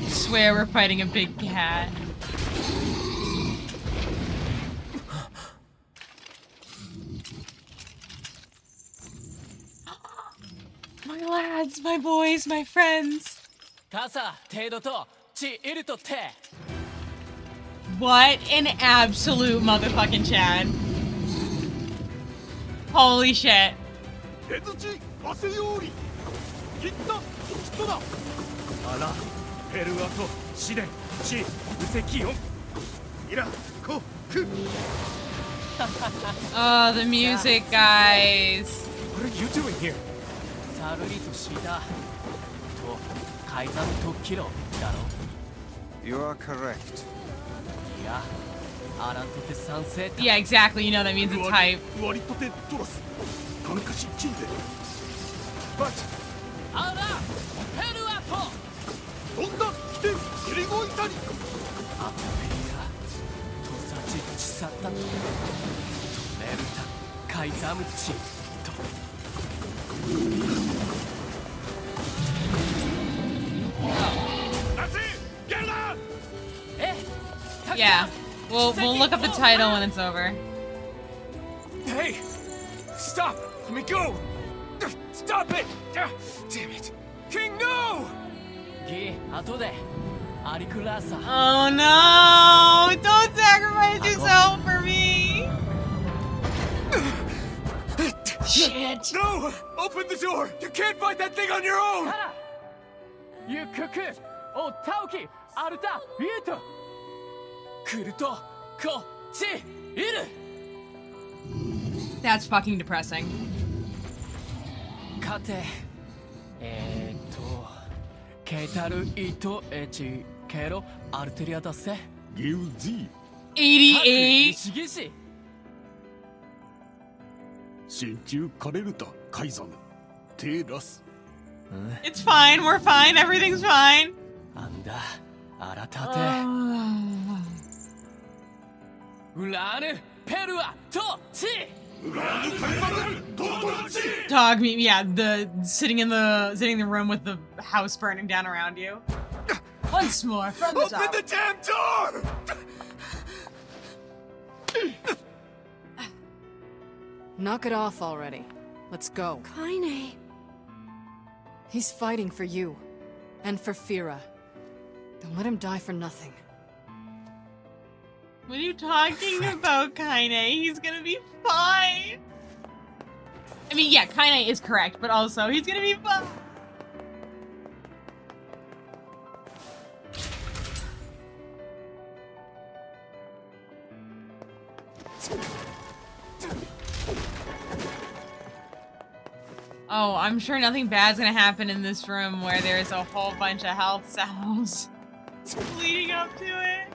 I swear we're fighting a big cat. My lads, my boys, my friends. What an absolute motherfucking Chad. Holy shit. 手槌汗ようりきった人だあらペルアト試練地無責音イラコク Oh, the music, guys. What are you doing here? サルリとシーダと改ざんとキロだろ You are correct. いやアラントテ賛成 Yeah, exactly. You know that means it's hype. 割とてトラスカンカシキンで But あらペルアトどんだ来てキリゴイタリアペリアとさちちさったとメルタ改ざむちと Yeah. We'll look up the title when it's over. Hey! Stop! Let me go! Stop it! Damn it! King, no! ギ後でアリクラーサ Oh no! Don't sacrifice yourself for me! Shit! No! Open the door! You can't fight that thing on your own! ゆくくおたおきアルタビエト来るとこっちいる That's fucking depressing. かてケイタルイトエチケロアルテリアだせギウジ88? しぎし真鍮カレルタカイザムテラス It's fine, we're fine, everything's fine. あんだあらたてウラーヌペルアトチ Dog meat, yeah, the sitting in the room with the house burning down around you. Once more from the top. Open the damn door! Knock it off already. Let's go. Kaine. He's fighting for you. And for Fira. Don't let him die for nothing. What are you talking about, Kaine? He's gonna be fine. I mean, yeah, Kaine is correct, but also he's gonna be fine. Oh, I'm sure nothing bad's gonna happen in this room where there's a whole bunch of health cells leading up to it.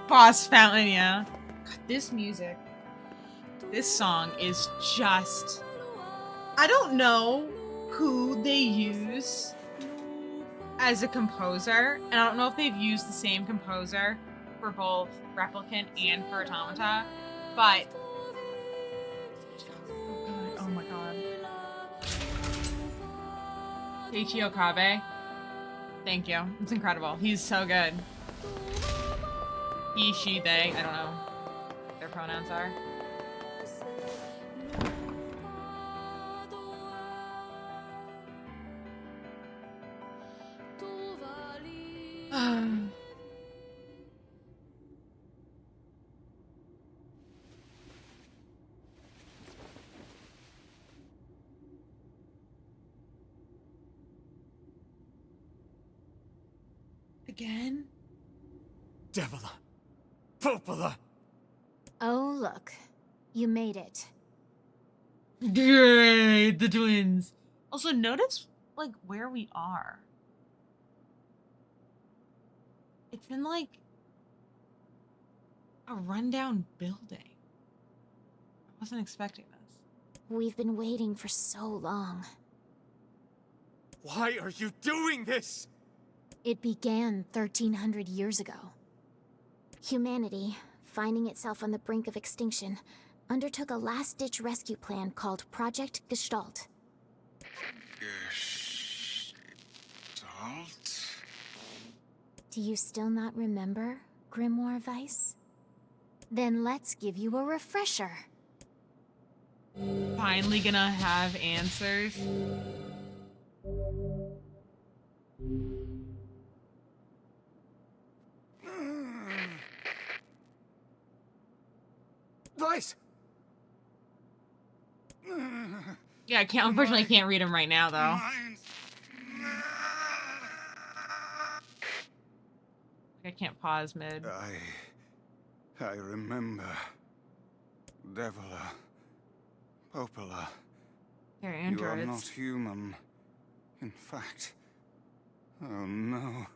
Boss fountain, yeah. God, this music, this song is just... I don't know who they use as a composer, and I don't know if they've used the same composer for both Replicant and for Automata, but... Oh my god. Eiichi Okabe. Thank you. It's incredible. He's so good. He, she, they. I don't know what their pronouns are. Again? Devila! Popola! Oh, look. You made it. Great, the twins. Also, notice, like, where we are. It's in, like, a rundown building. I wasn't expecting this. We've been waiting for so long. Why are you doing this? It began 1,300 years ago. Humanity, finding itself on the brink of extinction, undertook a last-ditch rescue plan called Project Gestalt. Gestalt? Do you still not remember, Grimoire Weiss? Then let's give you a refresher. Finally gonna have answers. Weiss! Yeah, unfortunately, I can't read him right now, though. I can't pause mid. I remember. Devila. Popola. They're You are androids. not human. In fact. Oh no.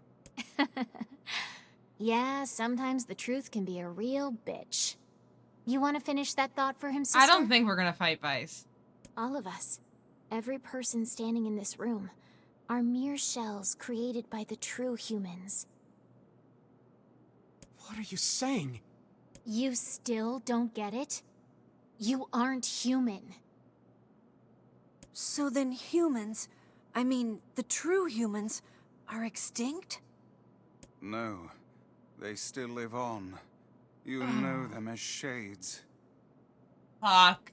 Yeah, sometimes the truth can be a real bitch. You want to finish that thought for him, sister? I don't think we're gonna fight Vice. All of us, every person standing in this room, are mere shells created by the true humans. What are you saying? You still don't get it? You aren't human. So then humans, I mean, the true humans, are extinct? No. They still live on. You know them as shades. Fuck.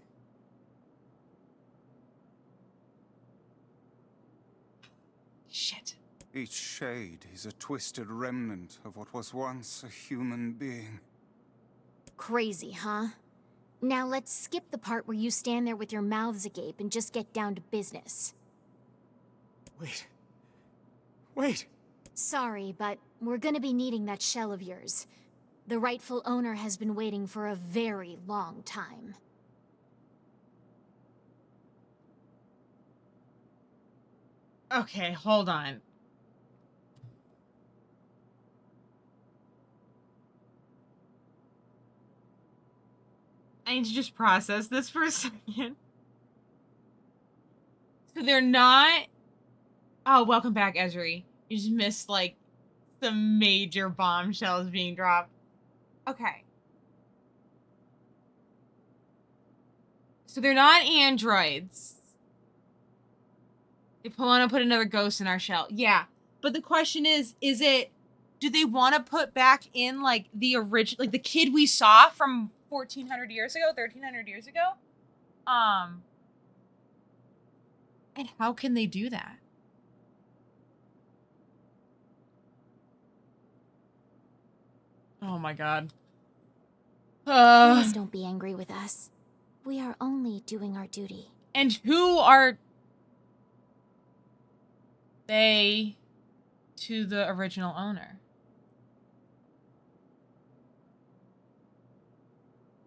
Shit. Each shade is a twisted remnant of what was once a human being. Crazy, huh? Now let's skip the part where you stand there with your mouths agape and just get down to business. Wait. Wait! Sorry, but we're gonna be needing that shell of yours. The rightful owner has been waiting for a very long time. Okay, hold on. I need to just process this for a second. So they're not... Oh, welcome back, Ezri. You just missed, like, some major bombshells being dropped. Okay. So they're not androids. They want to put another ghost in our shell. Yeah. But the question is it... Do they want to put back in, like, the original... Like, the kid we saw from 1,400 years ago? 1,300 years ago? And how can they do that? Oh my god. Please don't be angry with us. We are only doing our duty. And who are they to the original owner?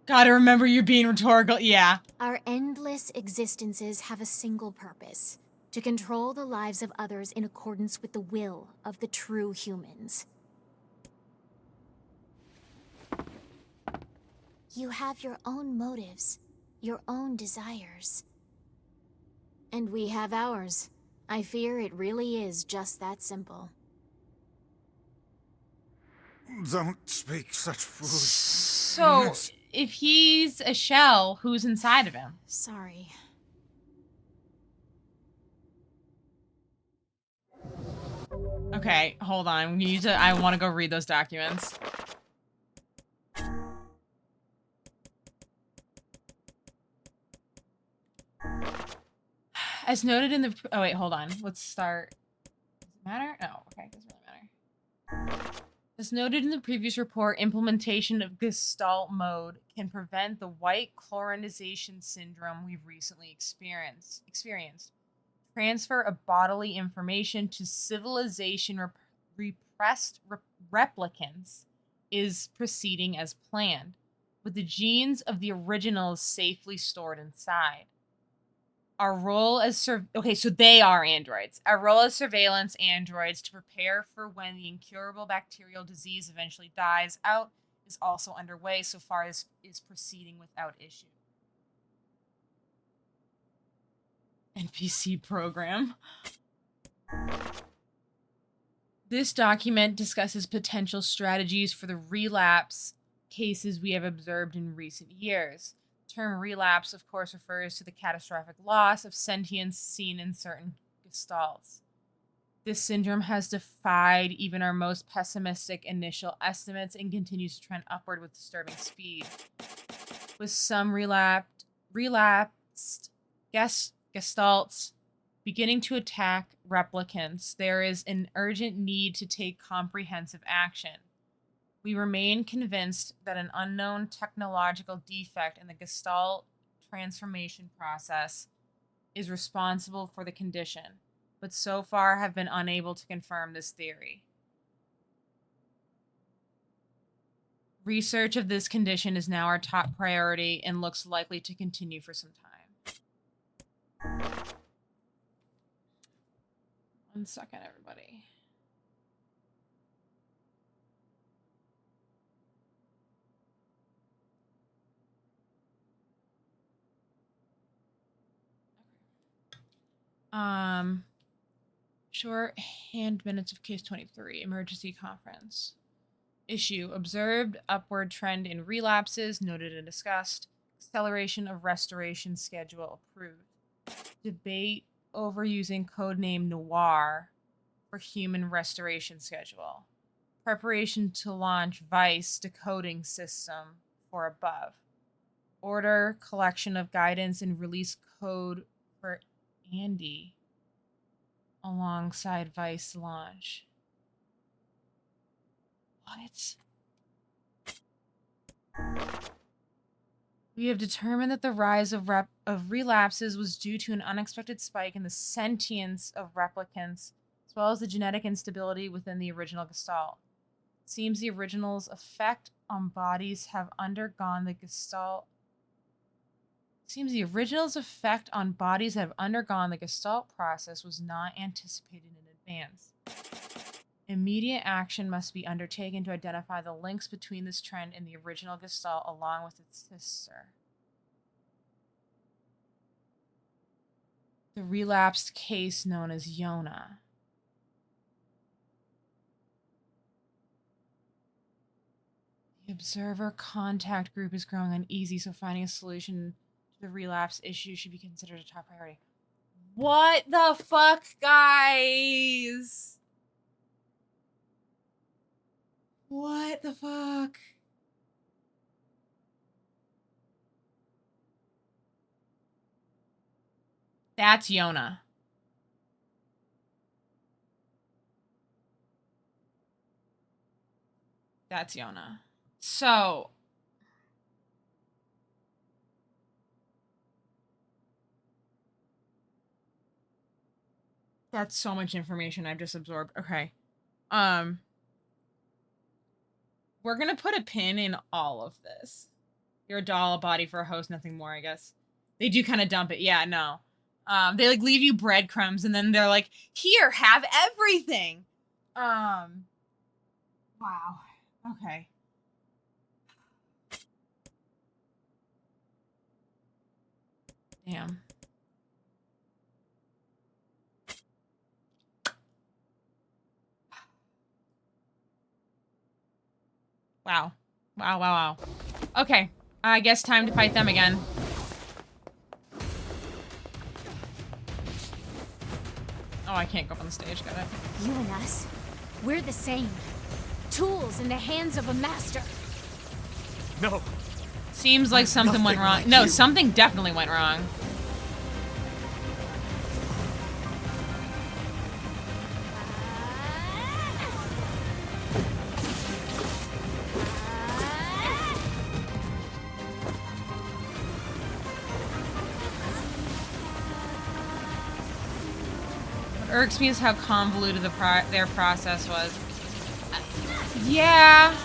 Gotta remember you're being rhetorical. Yeah. Our endless existences have a single purpose: to control the lives of others in accordance with the will of the true humans. You have your own motives, your own desires. And we have ours. I fear it really is just that simple. Don't speak such foolishness. So, if he's a shell, who's inside of him? Sorry. Okay, hold on. I want to go read those documents. As noted in the... Oh, wait, hold on. Let's start. Does it matter? Oh, okay. Doesn't really matter. As noted in the previous report, implementation of Gestalt mode can prevent the white chlorinization syndrome we've recently experienced. Transfer of bodily information to civilization repressed replicants is proceeding as planned. with the genes of the originals safely stored inside. Our role as so they are androids. Our role as surveillance androids to prepare for when the incurable bacterial disease eventually dies out is also underway, so far as is proceeding without issue. NPC program. This document discusses potential strategies for the relapse cases we have observed in recent years. The term relapse, of course, refers to the catastrophic loss of sentience seen in certain gestalts. This syndrome has defied even our most pessimistic initial estimates and continues to trend upward with disturbing speed. With some relapsed gestalts beginning to attack replicants, there is an urgent need to take comprehensive action. We remain convinced that an unknown technological defect in the gestalt transformation process is responsible for the condition, but so far have been unable to confirm this theory. Research of this condition is now our top priority and looks likely to continue for some time. 1 second, everybody. Shorthand minutes of case 23, emergency conference. Issue, observed upward trend in relapses, noted and discussed. Acceleration of restoration schedule approved. Debate over using codename Noir for human restoration schedule. Preparation to launch Vice decoding system for above. Order collection of guidance and release code for Andy alongside Vice launch. What? We have determined that the rise of relapses was due to an unexpected spike in the sentience of replicants, as well as the genetic instability within the original gestalt. It seems the original's effect on bodies have undergone the gestalt process was not anticipated in advance. Immediate action must be undertaken to identify the links between this trend and the original gestalt along with its sister. The relapsed case known as Yona. The observer contact group is growing uneasy, so finding a solution to the relapse issue should be considered a top priority. What the fuck, guys? What the fuck? That's Yona. That's Yona. So that's so much information I've just absorbed. Okay. We're gonna put a pin in all of this. You're a doll, a body for a host, nothing more, I guess. They do kind of dump it. Yeah, no. They like leave you breadcrumbs and then they're like, here, have everything. Wow. Okay. Damn. Wow. Wow. Okay. I guess time to fight them again. Oh, I can't go up on the stage. Got it. You and us, we're the same. Tools in the hands of a master. No. Seems like something went wrong. Like no, you. something definitely went wrong. What irks me is how convoluted their process was. Yeah.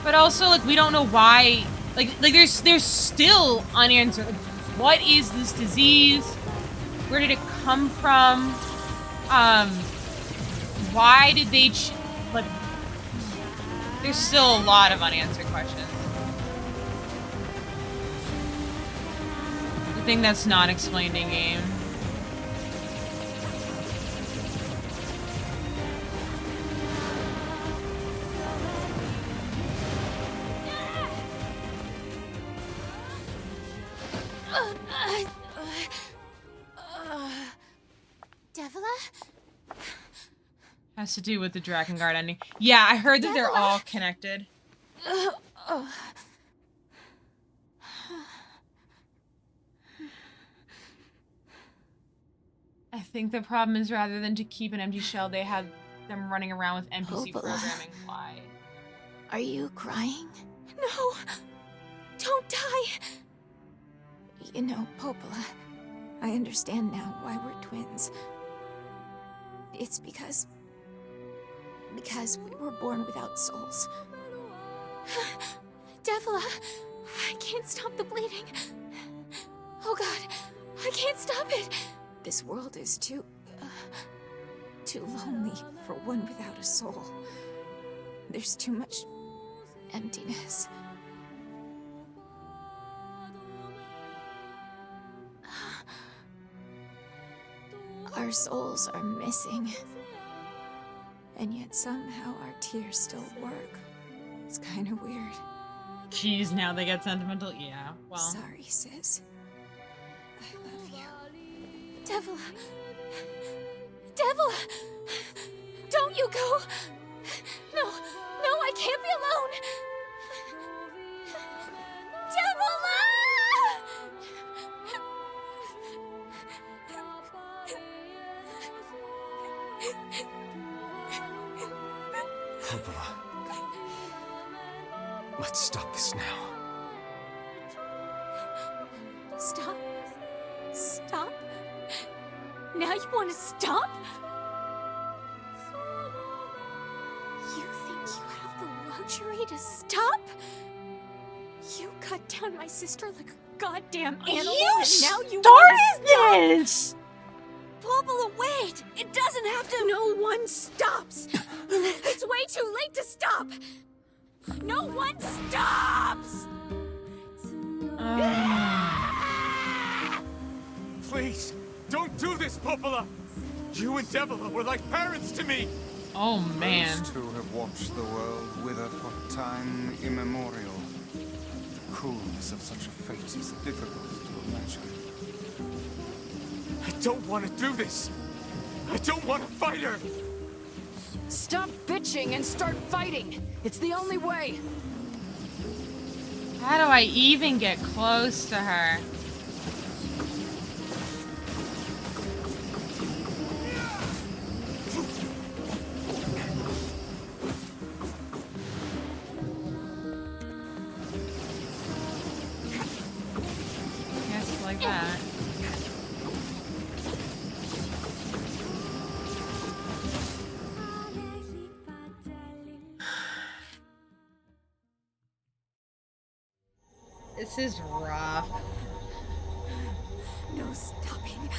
But also, like, we don't know why. Like there's still unanswered. Like, what is this disease? Where did it come from? Why did they? Like, there's still a lot of unanswered questions. The thing that's not explained in game. Devila? Has to do with the Drakengard ending. Yeah, I heard that they're all connected. I think the problem is rather than to keep an empty shell, they had them running around with NPC programming. Why? Are you crying? No! Don't die! You know, Popola, I understand now why we're twins. It's because we were born without souls. Devila, I can't stop the bleeding. Oh God, I can't stop it. This world is too lonely for one without a soul. There's too much emptiness. Our souls are missing. And yet somehow our tears still work. It's kind of weird. Jeez, now they get sentimental? Yeah, well. Sorry, sis. I love you. Devila! Devila! Don't you go! No, I can't be alone! Devila! Popola. Let's stop this now. Stop? Stop? Now you want to stop? You think you have the luxury to stop? You cut down my sister like a goddamn animal, and now you want to stop? This! Popola, wait! It doesn't have to— No one stops! It's way too late to stop! No one stops! Please, don't do this, Popola! You and Devila were like parents to me! Oh, man. Those two have watched the world wither for time immemorial. The cruelness of such a fate is difficult to imagine. I don't want to do this! I don't want to fight her! Stop bitching and start fighting! It's the only way! How do I even get close to her? Yes, like that. This is rough. No stopping.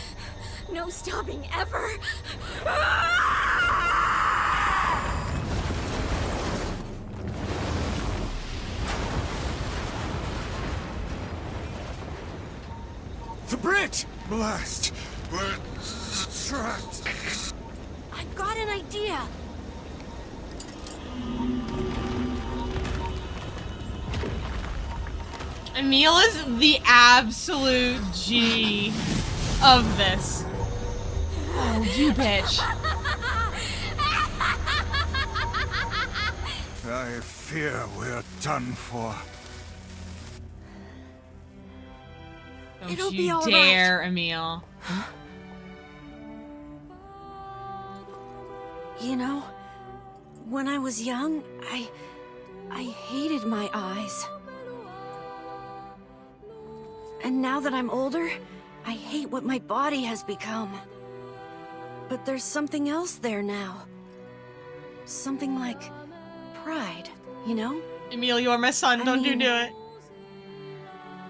No stopping ever! The bridge! Blast! We're trapped. I've got an idea! Emil is the absolute G of this. Oh, you bitch. I fear we're done for. Don't you dare, Emil. You know, when I was young, I hated my eyes. And now that I'm older, I hate what my body has become. But there's something else there now. Something like pride, you know? Emil, you're my son. Don't you do it.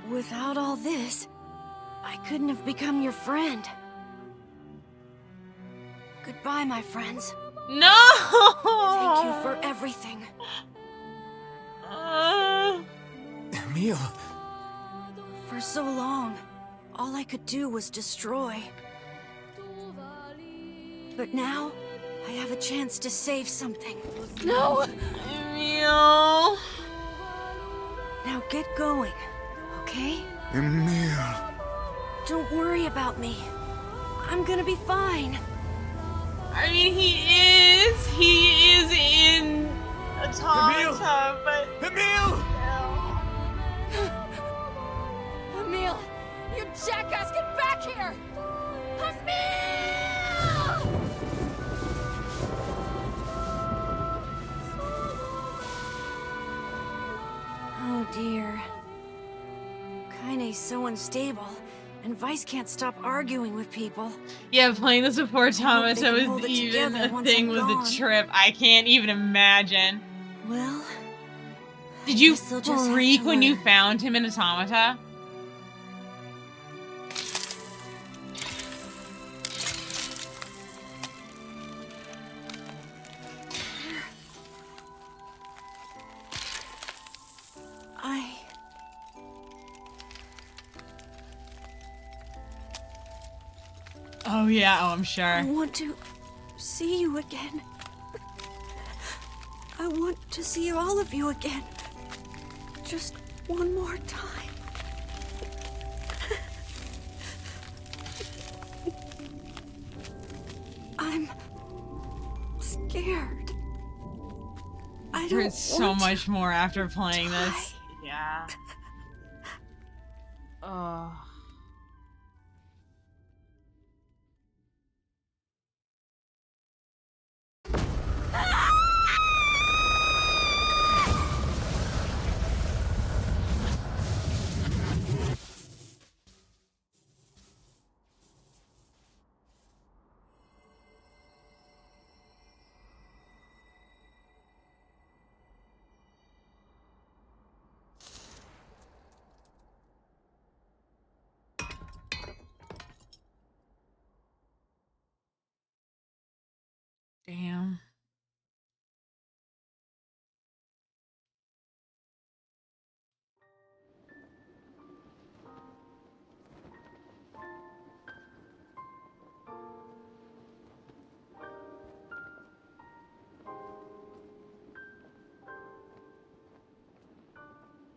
Without all this, I couldn't have become your friend. Goodbye, my friends. No! Thank you for everything. Emil. For so long, all I could do was destroy. But now, I have a chance to save something. No! Emil. Now get going, okay? Emil. Don't worry about me. I'm gonna be fine. I mean, he is in Automata, but... Emil! Emil! You jackass, get back here! Emil! Oh dear. Kaine's so unstable, and Vice can't stop arguing with people. Yeah, playing this before Automata can was hold it even together a once thing I'm with gone. the trip. I can't even imagine. Well, Did you guess they'll just have freak to when you learn. found him in Automata? Oh yeah, oh I'm sure. I want to see you again. I want to see all of you again. Just one more time. I'm scared. I don't There's so want much to more after playing die. this. Yeah. Oh. Damn.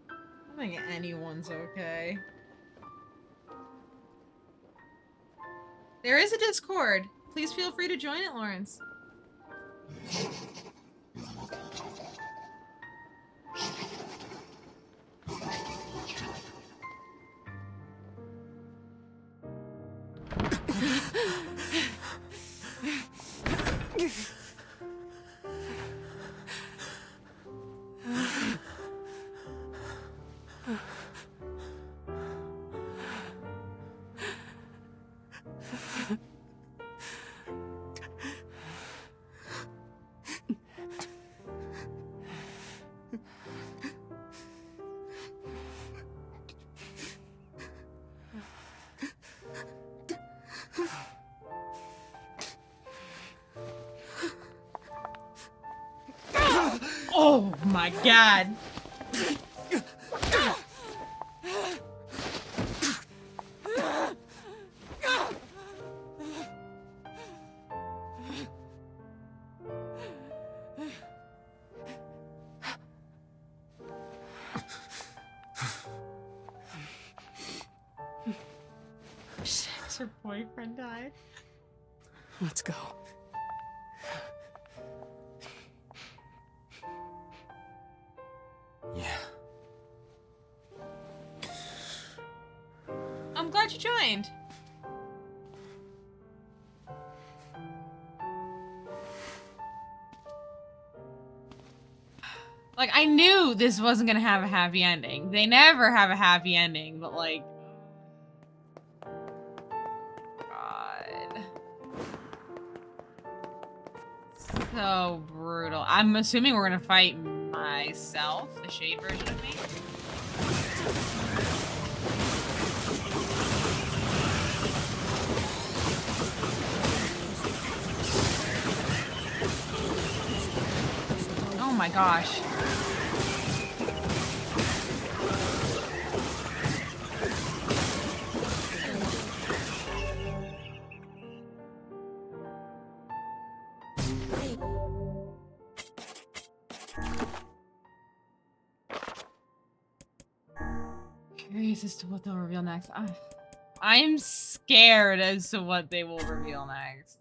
I don't think anyone's okay. There is a Discord. Please feel free to join it, Lawrence. Oh my god. Her boyfriend died. Let's go. Yeah. I'm glad you joined. Like, I knew this wasn't gonna have a happy ending. They never have a happy ending, but like... God. So brutal. I'm assuming we're gonna fight myself, the shade version of me. Oh my gosh. Curious as to what they'll reveal next. I'm scared as to what they will reveal next.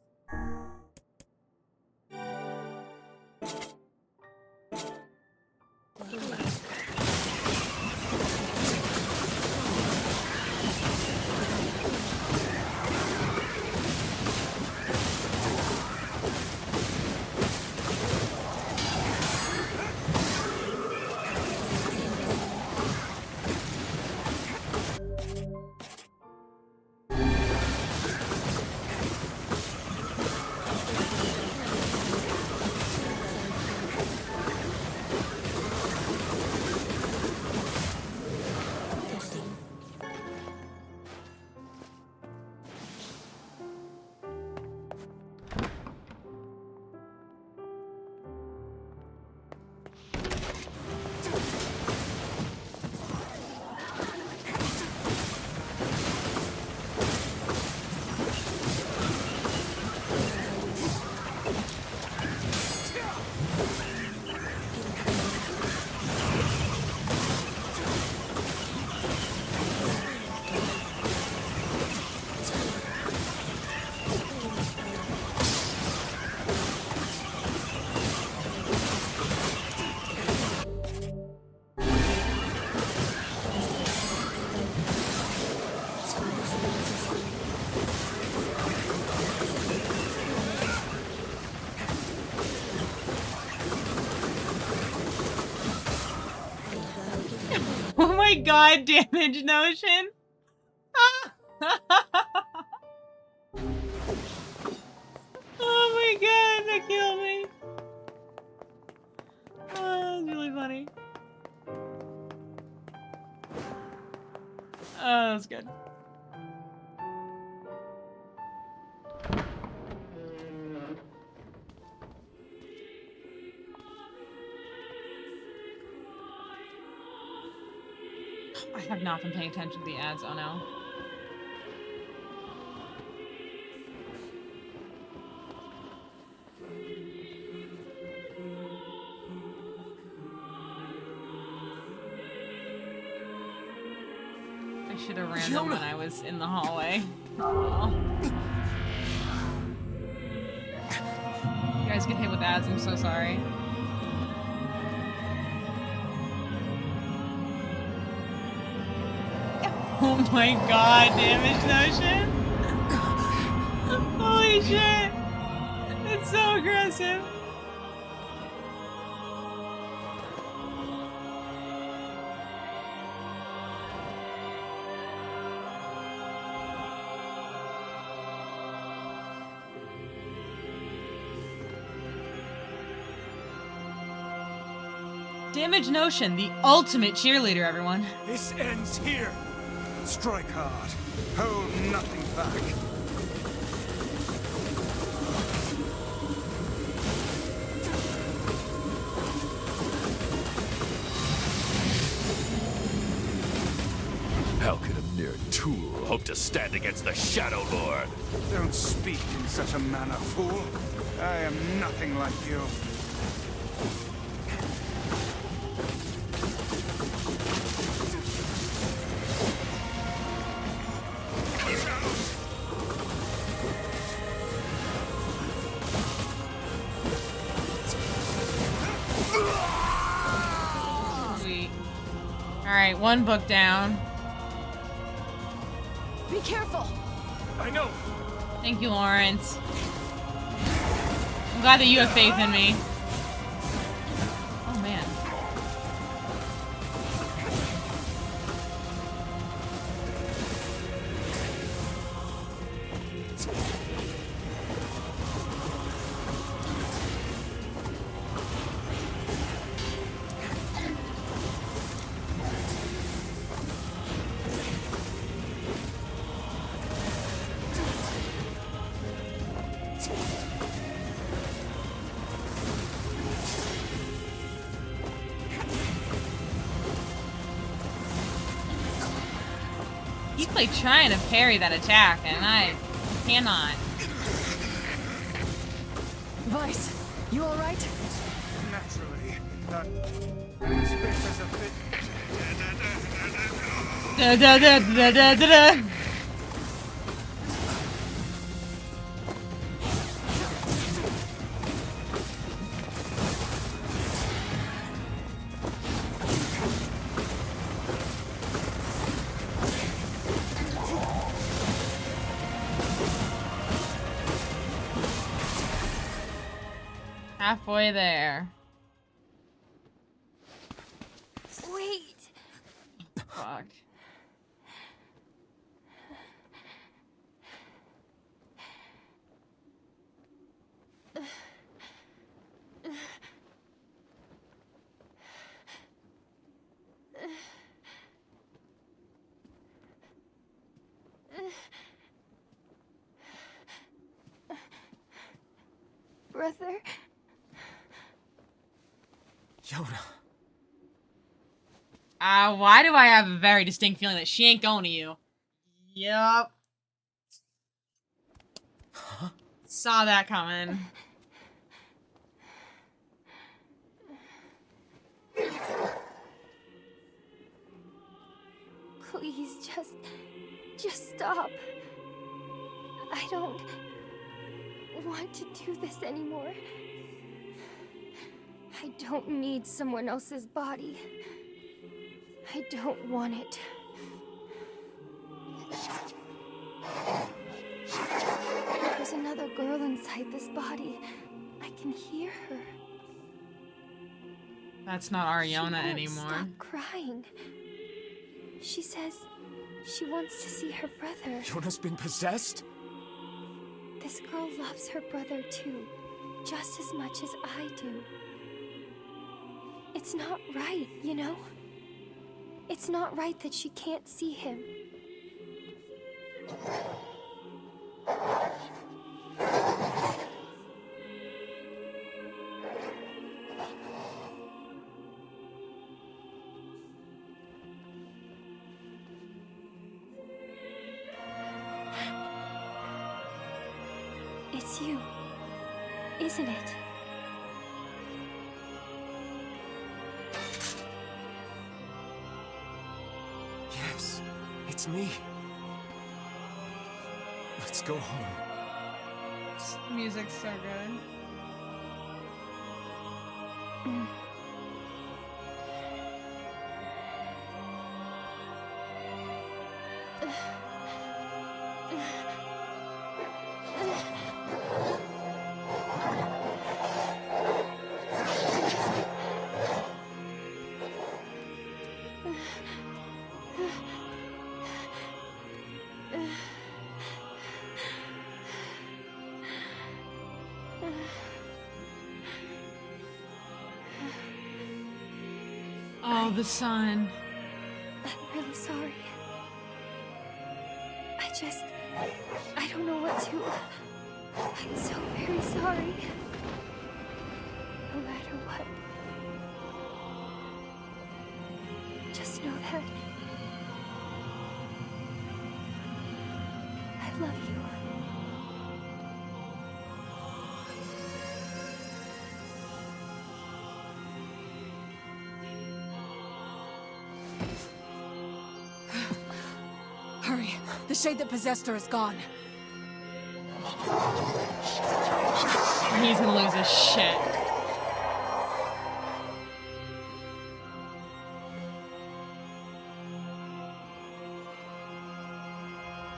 Oh my god, damage notion. Oh my god, that killed me. Oh, that's really funny. Oh, that was good. I have not been paying attention to the ads, oh no. I should have ran them when I was in the hallway. Oh. You guys get hit with ads, I'm so sorry. Oh my god, damage notion! Holy shit! It's so aggressive! Damage notion, the ultimate cheerleader, everyone. This ends here. Strike hard. Hold nothing back. How could a mere tool hope to stand against the Shadow Lord? Don't speak in such a manner, fool. I am nothing like you. Alright, one book down. Be careful! I know! Thank you, Lawrence. I'm glad that you have faith in me. Oh, man. really trying to parry that attack, and I cannot. Vice, you alright? Naturally, that space is a bit... Da da da da da da da. Halfway there. Wait. Fuck. Brother? Yoda. Why do I have a very distinct feeling that she ain't going to you? Yup. Huh? Saw that coming. Please, just stop. I don't want to do this anymore. I don't need someone else's body. I don't want it. There's another girl inside this body. I can hear her. That's not She Ariana won't anymore. Stop crying. She says she wants to see her brother. Yoda's been possessed? This girl loves her brother too, just as much as I do. It's not right, you know? It's not right that she can't see him. It's you, isn't it? Yes, it's me. Let's go home. This music's so good. Oh, the sun. I'm really sorry. I don't know what to... I'm so very sorry. No matter what. Just know that... I love you. Hurry. The shade that possessed her is gone. He's gonna lose his shit.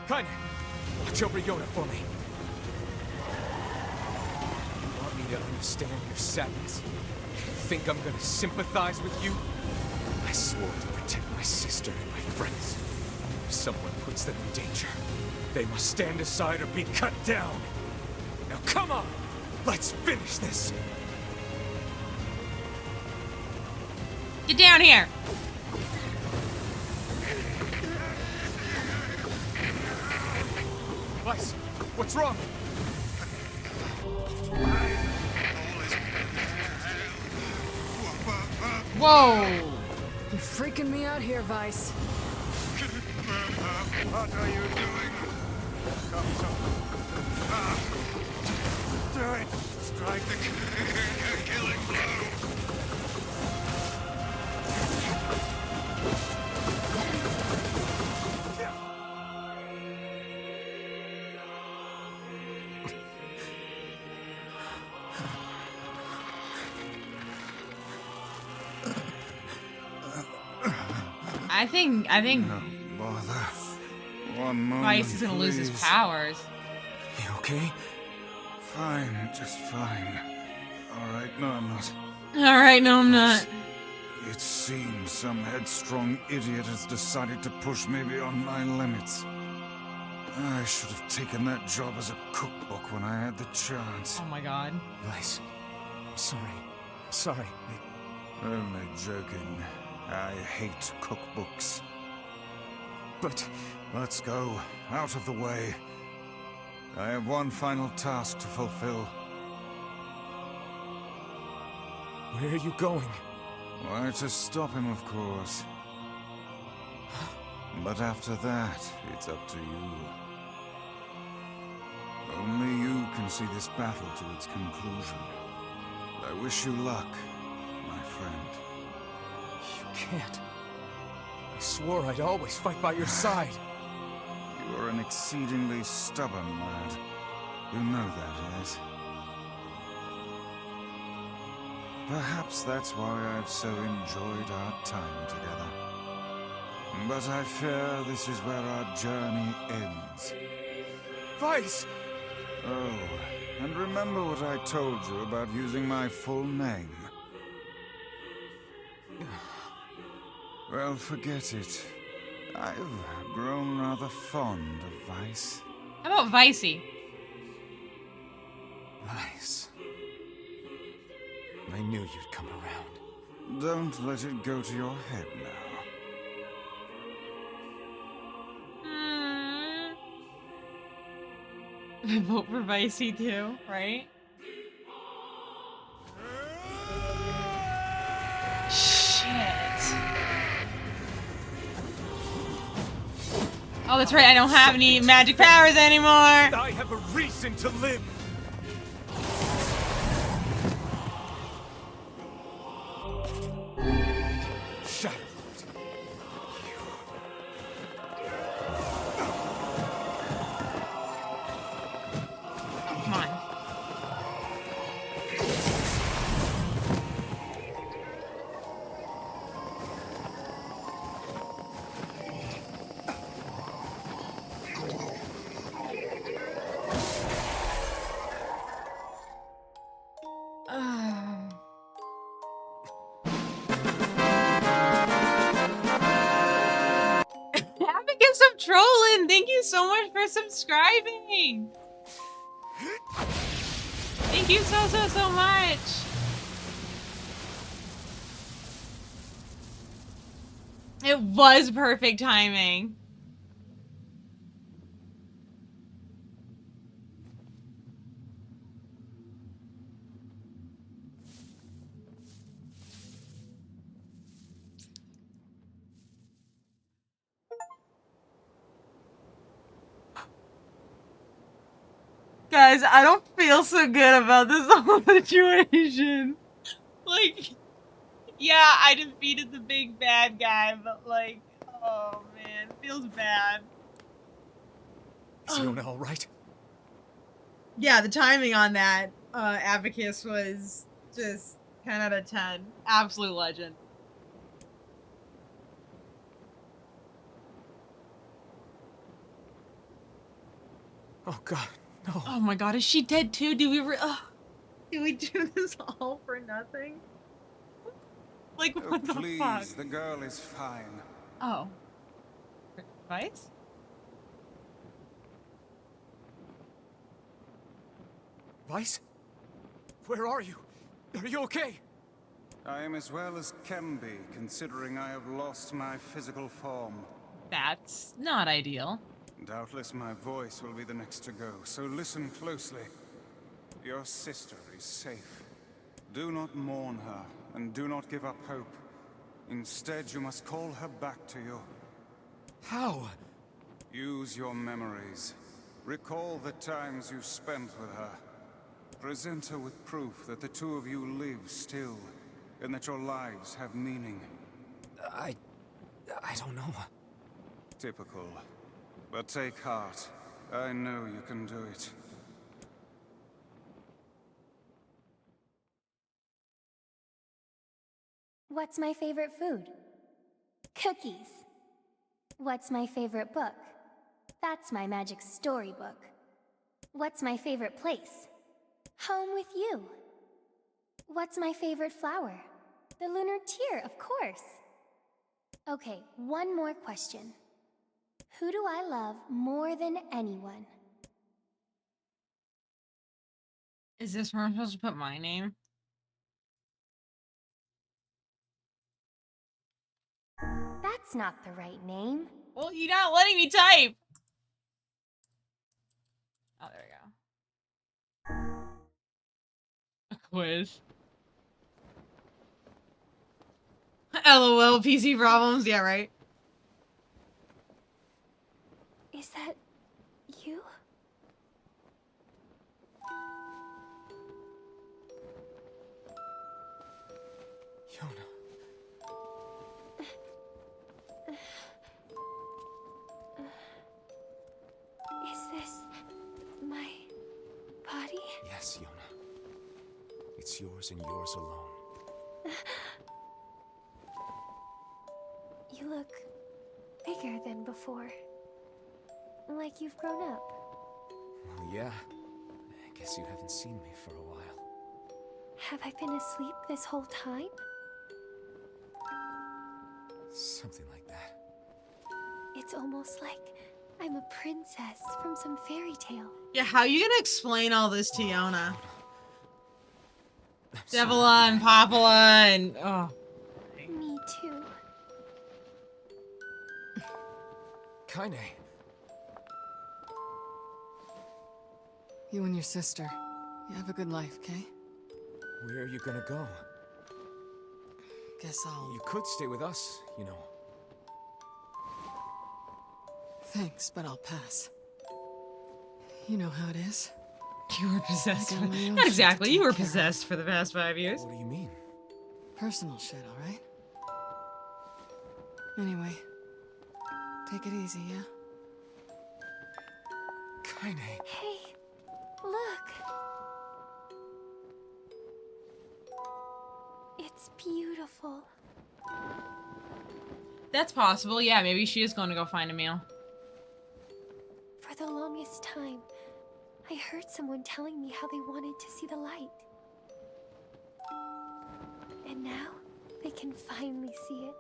Kaine, watch over Yoda for me. You want me to understand your sadness? You think I'm gonna sympathize with you? I swore to protect my sister and my friends. If someone puts them in danger, they must stand aside or be cut down. Now come on! Let's finish this! Get down here! Vice, what's wrong? Whoa! You're freaking me out here, Vice. What are you doing? Come so. Do it! Strike the killing blow! I think No bother. One moment, Vice is gonna lose his please. powers. You okay? Fine, just fine. Alright, no, I'm not. Alright, no, I'm not. It seems some headstrong idiot has decided to push me beyond my limits. I should have taken that job as a cookbook when I had the chance. Oh my god. Vice, I'm sorry. I'm sorry. Only joking. I hate cookbooks. But... Let's go. Out of the way. I have one final task to fulfill. where are you going? Why, to stop him, of course. But after that, it's up to you. Only you can see this battle to its conclusion. I wish you luck, my friend. You can't. I swore I'd always fight by your side. You are an exceedingly stubborn lad. You know that, yes? Perhaps that's why I've so enjoyed our time together. But I fear this is where our journey ends. Vice! Oh, and remember what I told you about using my full name? Well, forget it. I've grown rather fond of Vice. How about Vicey? Vice. I knew you'd come around. Don't let it go to your head now. I vote for Vicey too, right? Shit. Oh, that's right. I don't have any magic powers anymore. I have a reason to live. Shut up. Come on. Advocates of Trolling, thank you so much for subscribing. Thank you so much. It was perfect timing. Guys, I don't feel so good about this whole situation. Like, yeah, I defeated the big bad guy, but like, oh man, it feels bad. Is Yona all right? Yeah, the timing on that Abacus was just 10 out of 10. Absolute legend. Oh god, no. Oh my god, is she dead too? Do we do this all for nothing? Like, what the Please, fuck? the girl is fine. Oh. Vice? Vice? Where are you? Are you okay? I am as well as can be, considering I have lost my physical form. That's not ideal. Doubtless my voice will be the next to go, so listen closely. Your sister is safe. Do not mourn her, and do not give up hope. Instead, you must call her back to you. How? Use your memories. Recall the times you spent with her. Present her with proof that the two of you live still, and that your lives have meaning. I don't know. Typical. But take heart. I know you can do it. What's my favorite food? Cookies. What's my favorite book? That's my magic storybook. What's my favorite place? Home with you. What's my favorite flower? The lunar tear, of course. Okay, one more question. Who do I love more than anyone? Is this where I'm supposed to put my name? That's not the right name. Well, you're not letting me type. Oh, there we go. A quiz. LOL, PC problems. Yeah, right. Is that you? Yona. Is this my body? Yes, Yona. It's yours and yours alone. You look bigger than before. Like you've grown up. Well, yeah. I guess you haven't seen me for a while. Have I been asleep this whole time? Something like that. It's almost like I'm a princess from some fairy tale. Yeah, how are you gonna explain all this to Yona? Devila and Popula and oh. Me too. Kaine. You and your sister, you have a good life, Kay? Where are you gonna go? Guess I'll... You could stay with us, you know. Thanks, but I'll pass. You know how it is. You were possessed. I got my own Not shit to exactly. You take were care of. possessed for the past 5 years. What do you mean? Personal shit, alright? Anyway, take it easy, yeah? Kaine. Hey, look. It's beautiful. That's possible. Yeah, maybe she is going to go find a meal. For the longest time, I heard someone telling me how they wanted to see the light. And now, they can finally see it.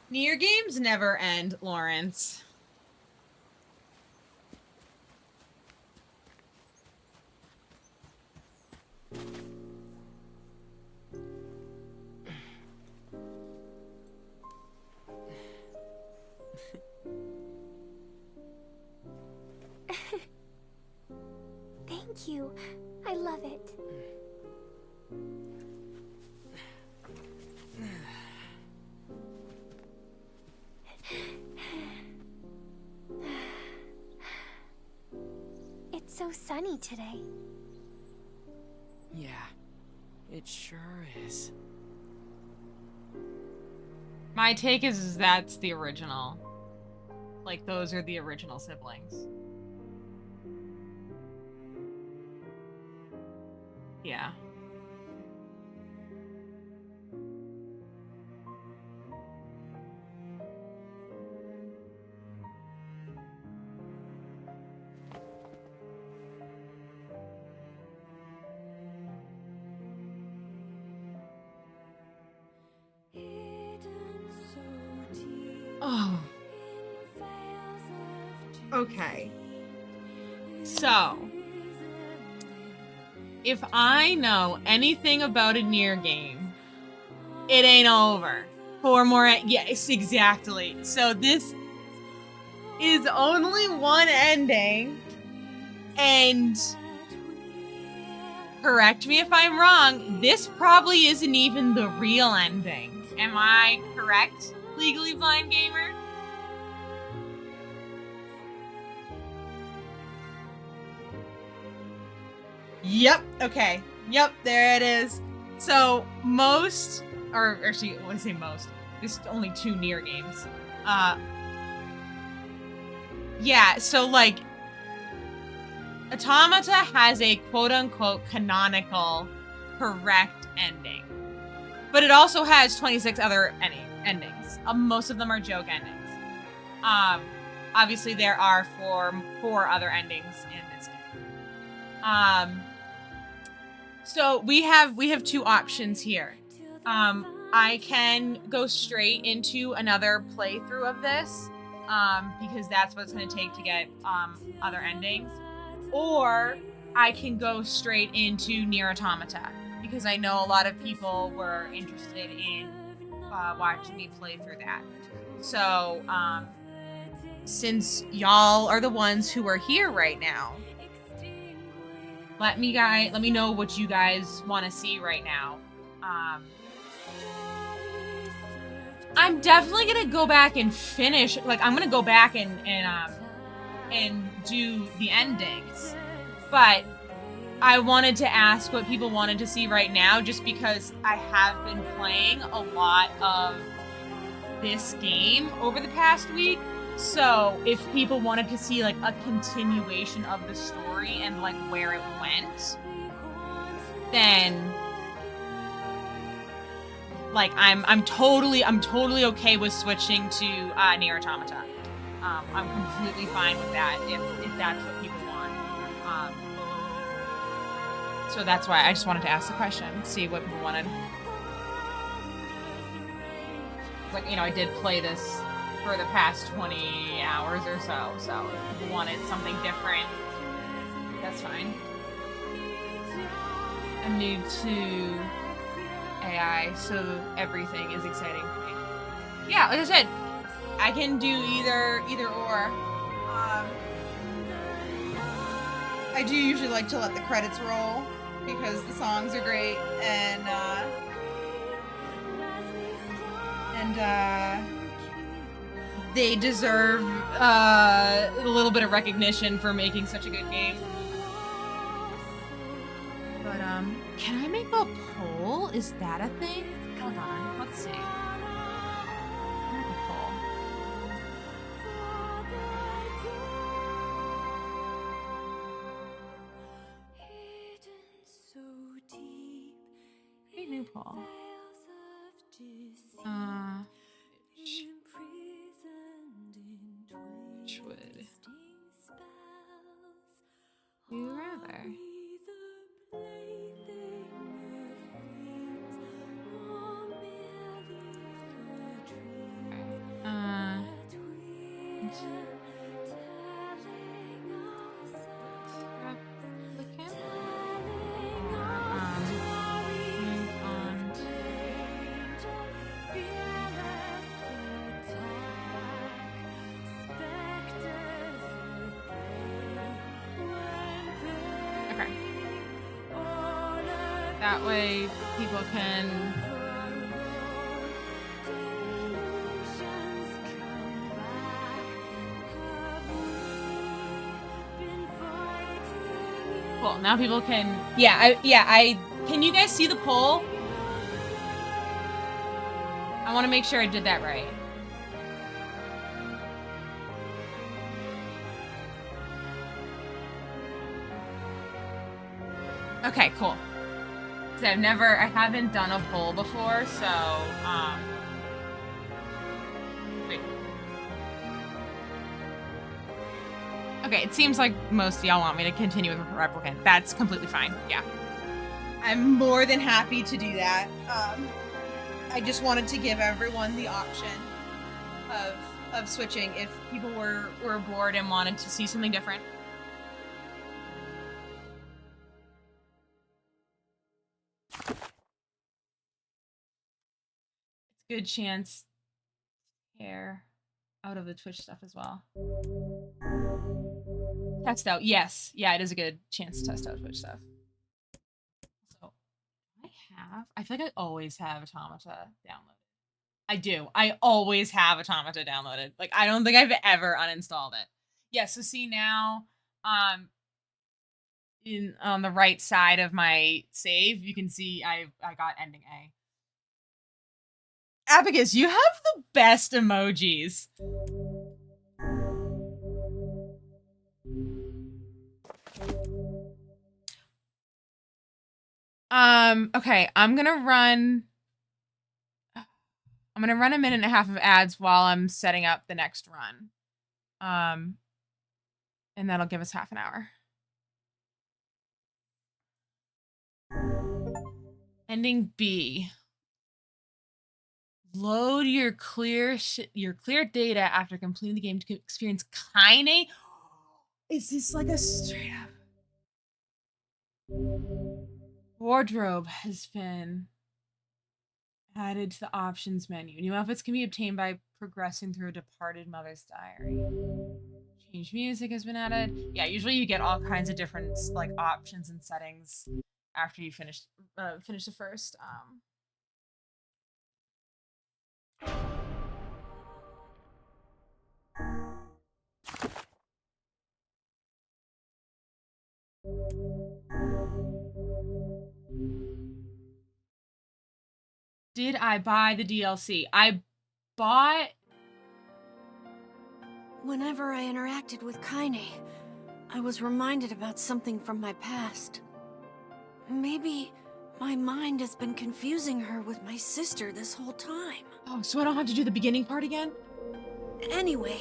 Nier games never end, Lawrence. Thank you. I love it. It's so sunny today. Yeah, it sure is. My take is that's the original. Like, those are the original siblings. Yeah. Oh. Okay. So, if I know anything about a Nier game, it ain't over. 4 more, yes, exactly. So this is only one ending, and correct me if I'm wrong, this probably isn't even the real ending. Am I correct, Legally Blind Gamer? Yep. Okay. Yep. There it is. So most, or actually, I want to say most. There's only 2 Nier games. Yeah. So like, Automata has a quote-unquote canonical correct ending, but it also has 26 other endings. Most of them are joke endings. Obviously there are four other endings in this game. So we have 2 options here. I can go straight into another playthrough of this, because that's what it's going to take to get other endings, or I can go straight into Nier Automata, because I know a lot of people were interested in watching me play through that. So since y'all are the ones who are here right now, let me know what you guys want to see right now. I'm definitely gonna go back and finish. Like, I'm gonna go back and do the endings, but I wanted to ask what people wanted to see right now, just because I have been playing a lot of this game over the past week. So if people wanted to see like a continuation of the story and like where it went, then like I'm totally okay with switching to Nier Automata. I'm completely fine with that if that's what people want. So that's why I just wanted to ask the question, see what people wanted. Like, you know, I did play this for the past 20 hours or so, so if people wanted something different, that's fine. I'm new to AI, so everything is exciting for me. Yeah, like I said, I can do either or. I do usually like to let the credits roll because the songs are great, and they deserve a little bit of recognition for making such a good game. But can I make a poll? Is that a thing? Hold on, let's see. Make a poll. Create new poll. Which would you rather? Replicant? Move on. Okay. That way people can cool. Now people can I can you guys see the poll? I want to make sure I did that right. Okay, cool. Cause I haven't done a poll before, so wait. Okay, it seems like most of y'all want me to continue with Replicant. That's completely fine. Yeah. I'm more than happy to do that. I just wanted to give everyone the option of switching if people were Bored and wanted to see something different. good chance hair out of the Twitch stuff as well. Test out. Yes. Yeah, it is a good chance to test out Twitch stuff. So I feel like I always have Automata downloaded. I do. I always have Automata downloaded. Like, I don't think I've ever uninstalled it. Yeah, so see now, on the right side of my save, you can see I got ending A. Abacus, you have the best emojis. Okay, I'm gonna run a minute and a half of ads while I'm setting up the next run. And that'll give us half an hour. Ending B. Load your clear data after completing the game to experience Kaine. Is this like a straight up wardrobe has been added to the options menu. New outfits can be obtained by progressing through a departed mother's diary. Change music has been added. Yeah, usually you get all kinds of different like options and settings after you finish the first. Did I buy the DLC? I bought. Whenever I interacted with Kaine, I was reminded about something from my past. Maybe my mind has been confusing her with my sister this whole time. Oh, so I don't have to do the beginning part again? Anyway.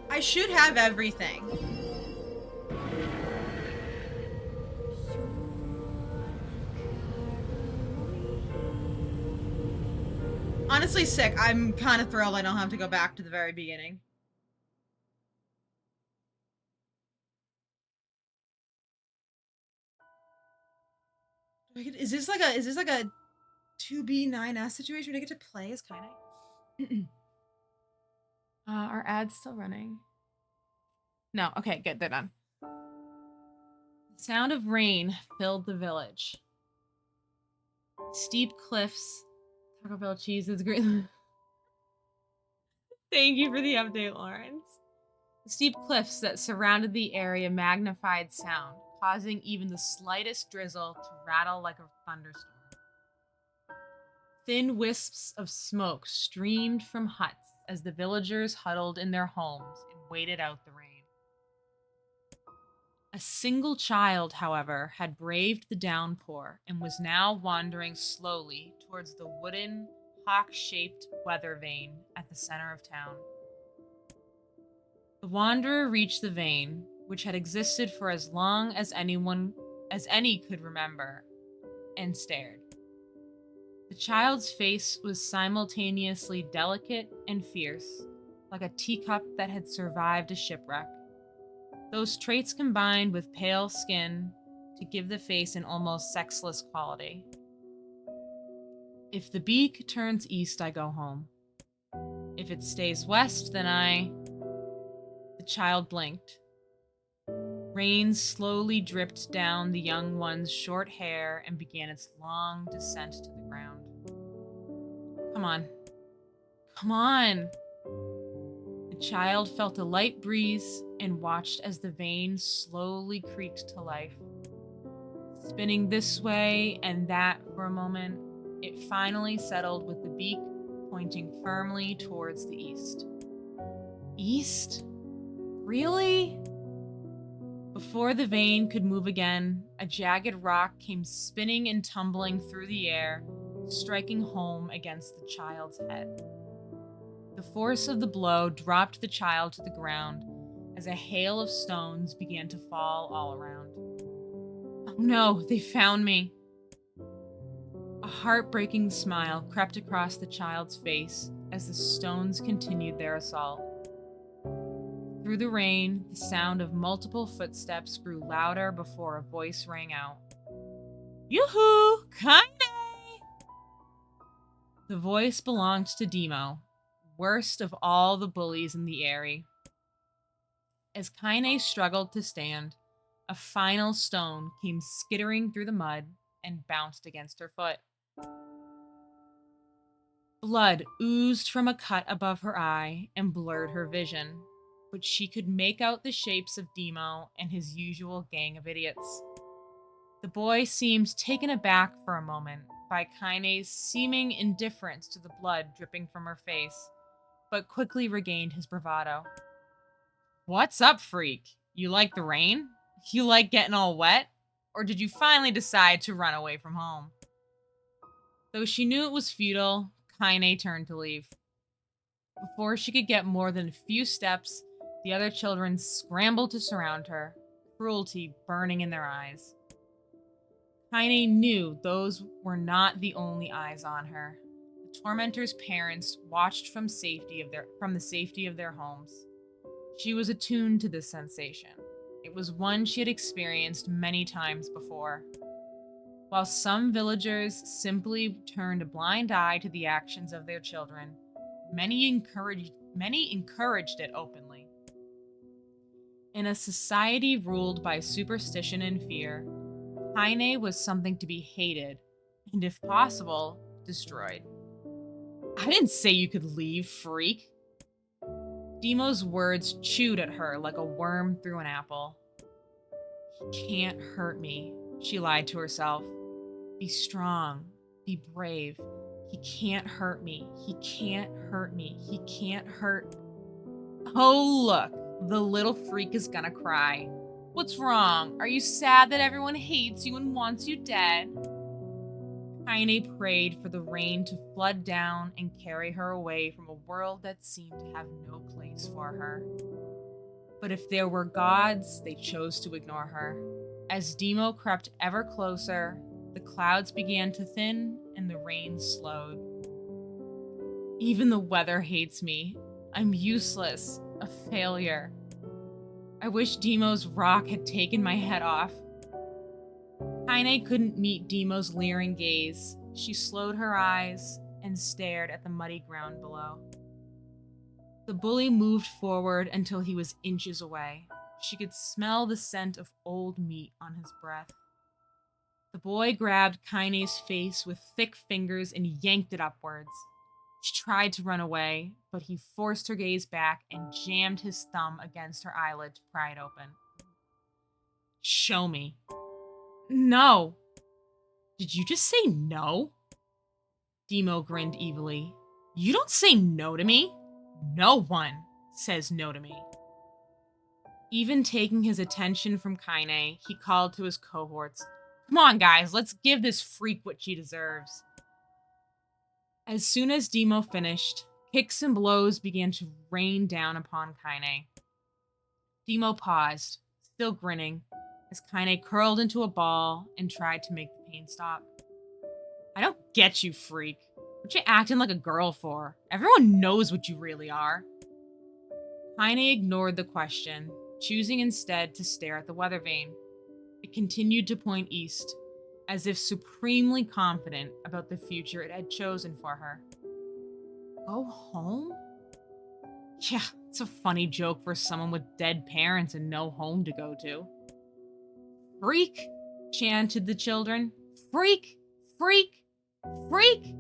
I should have everything. Honestly, sick. I'm kind of thrilled I don't have to go back to the very beginning. Is this like a 2B9S situation? Do I get to play as Kaine? Are ads still running? No. Okay, good. They're done. The sound of rain filled the village. Steep cliffs. Taco Bell cheese is great. Thank you for the update, Lawrence. The steep cliffs that surrounded the area magnified sound, causing even the slightest drizzle to rattle like a thunderstorm. Thin wisps of smoke streamed from huts as the villagers huddled in their homes and waited out the rain. A single child, however, had braved the downpour and was now wandering slowly towards the wooden, hawk-shaped weather vane at the center of town. The wanderer reached the vane, which had existed for as long as any could remember, and stared. The child's face was simultaneously delicate and fierce, like a teacup that had survived a shipwreck. Those traits combined with pale skin to give the face an almost sexless quality. If the beak turns east, I go home. If it stays west, then The child blinked. Rain slowly dripped down the young one's short hair and began its long descent to the ground. Come on. Come on! The child felt a light breeze and watched as the vane slowly creaked to life. Spinning this way and that for a moment, it finally settled with the beak pointing firmly towards the east. East? Really? Before the vane could move again, a jagged rock came spinning and tumbling through the air, striking home against the child's head. The force of the blow dropped the child to the ground as a hail of stones began to fall all around. Oh no, they found me. A heartbreaking smile crept across the child's face as the stones continued their assault. Through the rain, the sound of multiple footsteps grew louder before a voice rang out. Yoo-hoo! Kaine! The voice belonged to Demo, worst of all the bullies in the area. As Kaine struggled to stand, a final stone came skittering through the mud and bounced against her foot. Blood oozed from a cut above her eye and blurred her vision, but she could make out the shapes of Demo and his usual gang of idiots. The boy seemed taken aback for a moment by Kaine's seeming indifference to the blood dripping from her face, but quickly regained his bravado. What's up, freak? You like the rain? You like getting all wet? Or did you finally decide to run away from home? Though she knew it was futile, Kaine turned to leave. Before she could get more than a few steps, the other children scrambled to surround her, cruelty burning in their eyes. Kaine knew those were not the only eyes on her. The tormentor's parents watched from the safety of their homes. She was attuned to this sensation. It was one she had experienced many times before. While some villagers simply turned a blind eye to the actions of their children, many encouraged it openly. In a society ruled by superstition and fear, Kaine was something to be hated, and if possible, destroyed. I didn't say you could leave, freak. Demo's words chewed at her like a worm through an apple. He can't hurt me, she lied to herself. Be strong, be brave. He can't hurt me, he can't hurt me, he can't hurt. Oh, look, the little freak is gonna cry. What's wrong? Are you sad that everyone hates you and wants you dead? Kaine prayed for the rain to flood down and carry her away from a world that seemed to have no place for her. But if there were gods, they chose to ignore her. As Demo crept ever closer, the clouds began to thin and the rain slowed. Even the weather hates me. I'm useless, a failure. I wish Demo's rock had taken my head off. Kaine couldn't meet Demo's leering gaze. She slowed her eyes and stared at the muddy ground below. The bully moved forward until he was inches away. She could smell the scent of old meat on his breath. The boy grabbed Kaine's face with thick fingers and yanked it upwards. She tried to run away, but he forced her gaze back and jammed his thumb against her eyelid to pry it open. Show me. No. Did you just say no? Demo grinned evilly. You don't say no to me. No one says no to me. Even taking his attention from Kaine, he called to his cohorts. Come on, guys, let's give this freak what she deserves. As soon as Demo finished, kicks and blows began to rain down upon Kaine. Demo paused, still grinning, as Kaine curled into a ball and tried to make the pain stop. I don't get you, freak. What you acting like a girl for? Everyone knows what you really are. Kaine ignored the question, choosing instead to stare at the weather vane. It continued to point east, as if supremely confident about the future it had chosen for her. Go home? Yeah, it's a funny joke for someone with dead parents and no home to go to. Freak, chanted the children. Freak, freak, freak!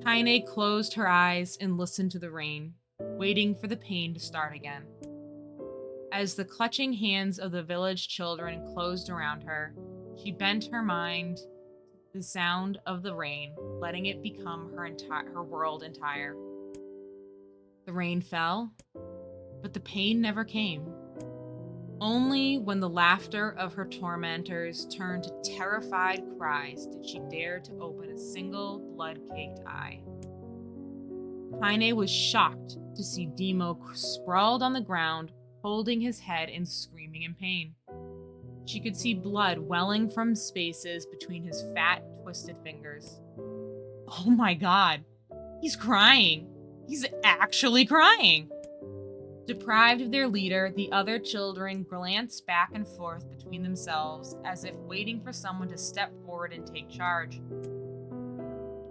Kaine closed her eyes and listened to the rain, waiting for the pain to start again. As the clutching hands of the village children closed around her, she bent her mind to the sound of the rain, letting it become her world entire. The rain fell, but the pain never came. Only when the laughter of her tormentors turned to terrified cries did she dare to open a single blood-caked eye. Kaine was shocked to see Demo sprawled on the ground, holding his head and screaming in pain. She could see blood welling from spaces between his fat, twisted fingers. Oh my god, he's crying. He's actually crying. Deprived of their leader, the other children glanced back and forth between themselves as if waiting for someone to step forward and take charge.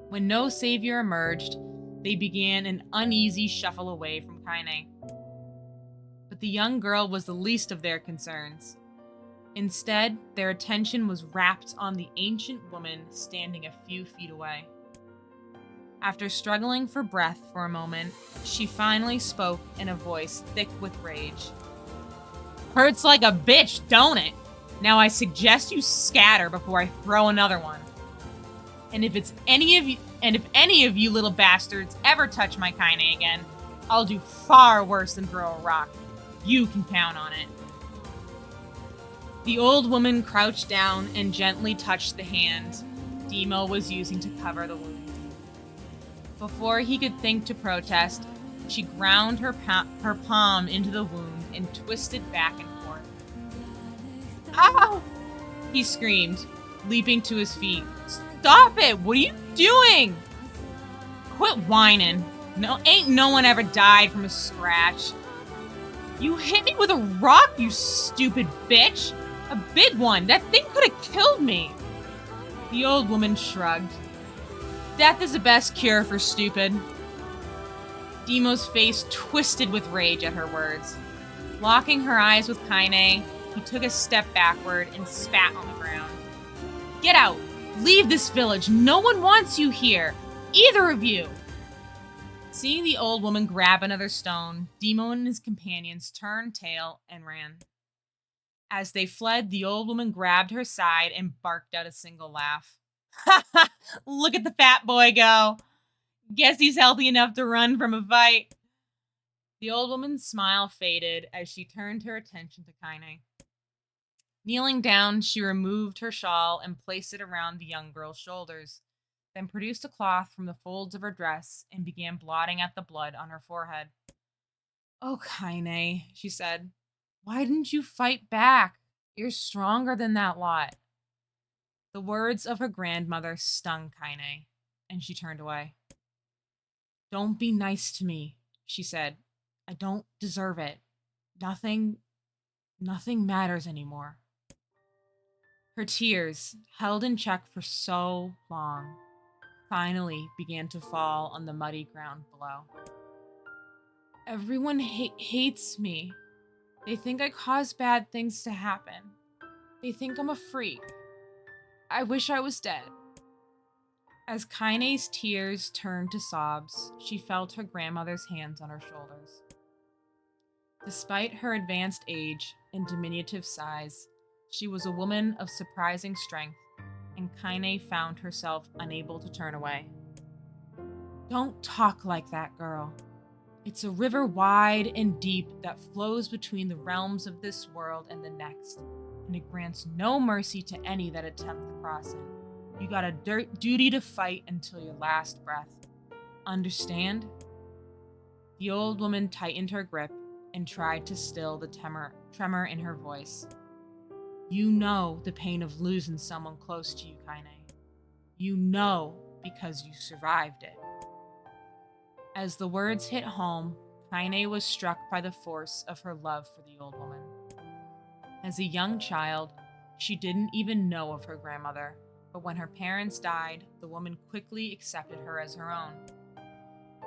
When no savior emerged, they began an uneasy shuffle away from Kaine. But the young girl was the least of their concerns. Instead, their attention was rapt on the ancient woman standing a few feet away. After struggling for breath for a moment, she finally spoke in a voice thick with rage. "Hurts like a bitch, don't it? Now I suggest you scatter before I throw another one. And if any of you little bastards ever touch my Kaine again, I'll do far worse than throw a rock. You can count on it." The old woman crouched down and gently touched the hand Demo was using to cover the wound. Before he could think to protest, she ground her palm into the wound and twisted back and forth. "Ow!" he screamed, leaping to his feet. "Stop it! What are you doing?" "Quit whining. Ain't no one ever died from a scratch." "You hit me with a rock, you stupid bitch! A big one! That thing could have killed me!" The old woman shrugged. "Death is the best cure for stupid." Demo's face twisted with rage at her words. Locking her eyes with Kaine, he took a step backward and spat on the ground. "Get out! Leave this village! No one wants you here! Either of you!" Seeing the old woman grab another stone, Demo and his companions turned tail and ran. As they fled, the old woman grabbed her side and barked out a single laugh. "Ha ha! Look at the fat boy go! Guess he's healthy enough to run from a fight." The old woman's smile faded as she turned her attention to Kaine. Kneeling down, she removed her shawl and placed it around the young girl's shoulders, then produced a cloth from the folds of her dress and began blotting out the blood on her forehead. "Oh, Kaine," she said, "why didn't you fight back? You're stronger than that lot." The words of her grandmother stung Kaine, and she turned away. "Don't be nice to me," she said. "I don't deserve it. Nothing matters anymore." Her tears, held in check for so long, finally began to fall on the muddy ground below. "Everyone hates me. They think I cause bad things to happen. They think I'm a freak. I wish I was dead." As Kaine's tears turned to sobs, she felt her grandmother's hands on her shoulders. Despite her advanced age and diminutive size, she was a woman of surprising strength, and Kaine found herself unable to turn away. "Don't talk like that, girl. It's a river wide and deep that flows between the realms of this world and the next, and it grants no mercy to any that attempt to cross it. You got a duty to fight until your last breath. Understand?" The old woman tightened her grip and tried to still the tremor in her voice. "You know the pain of losing someone close to you, Kaine. You know because you survived it." As the words hit home, Kaine was struck by the force of her love for the old woman. As a young child, she didn't even know of her grandmother, but when her parents died, the woman quickly accepted her as her own.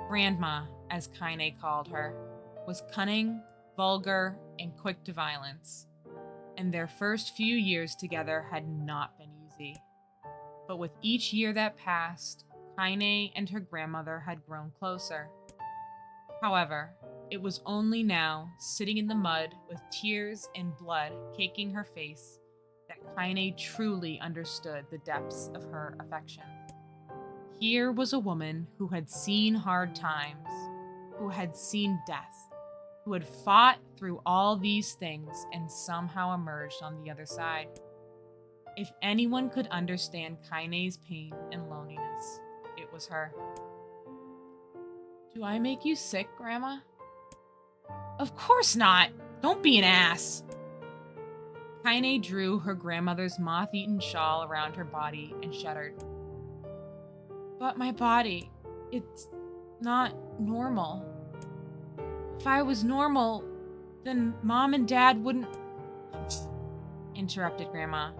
Grandma, as Kaine called her, was cunning, vulgar, and quick to violence, and their first few years together had not been easy. But with each year that passed, Kaine and her grandmother had grown closer. However, it was only now, sitting in the mud with tears and blood caking her face, that Kaine truly understood the depths of her affection. Here was a woman who had seen hard times, who had seen death, who had fought through all these things and somehow emerged on the other side. If anyone could understand Kaine's pain and loneliness, it was her. "Do I make you sick, Grandma?" "Of course not! Don't be an ass!" Kaine drew her grandmother's moth-eaten shawl around her body and shuddered. "But my body, it's not normal." If I was normal, then Mom and Dad wouldn't... Interrupted Grandma.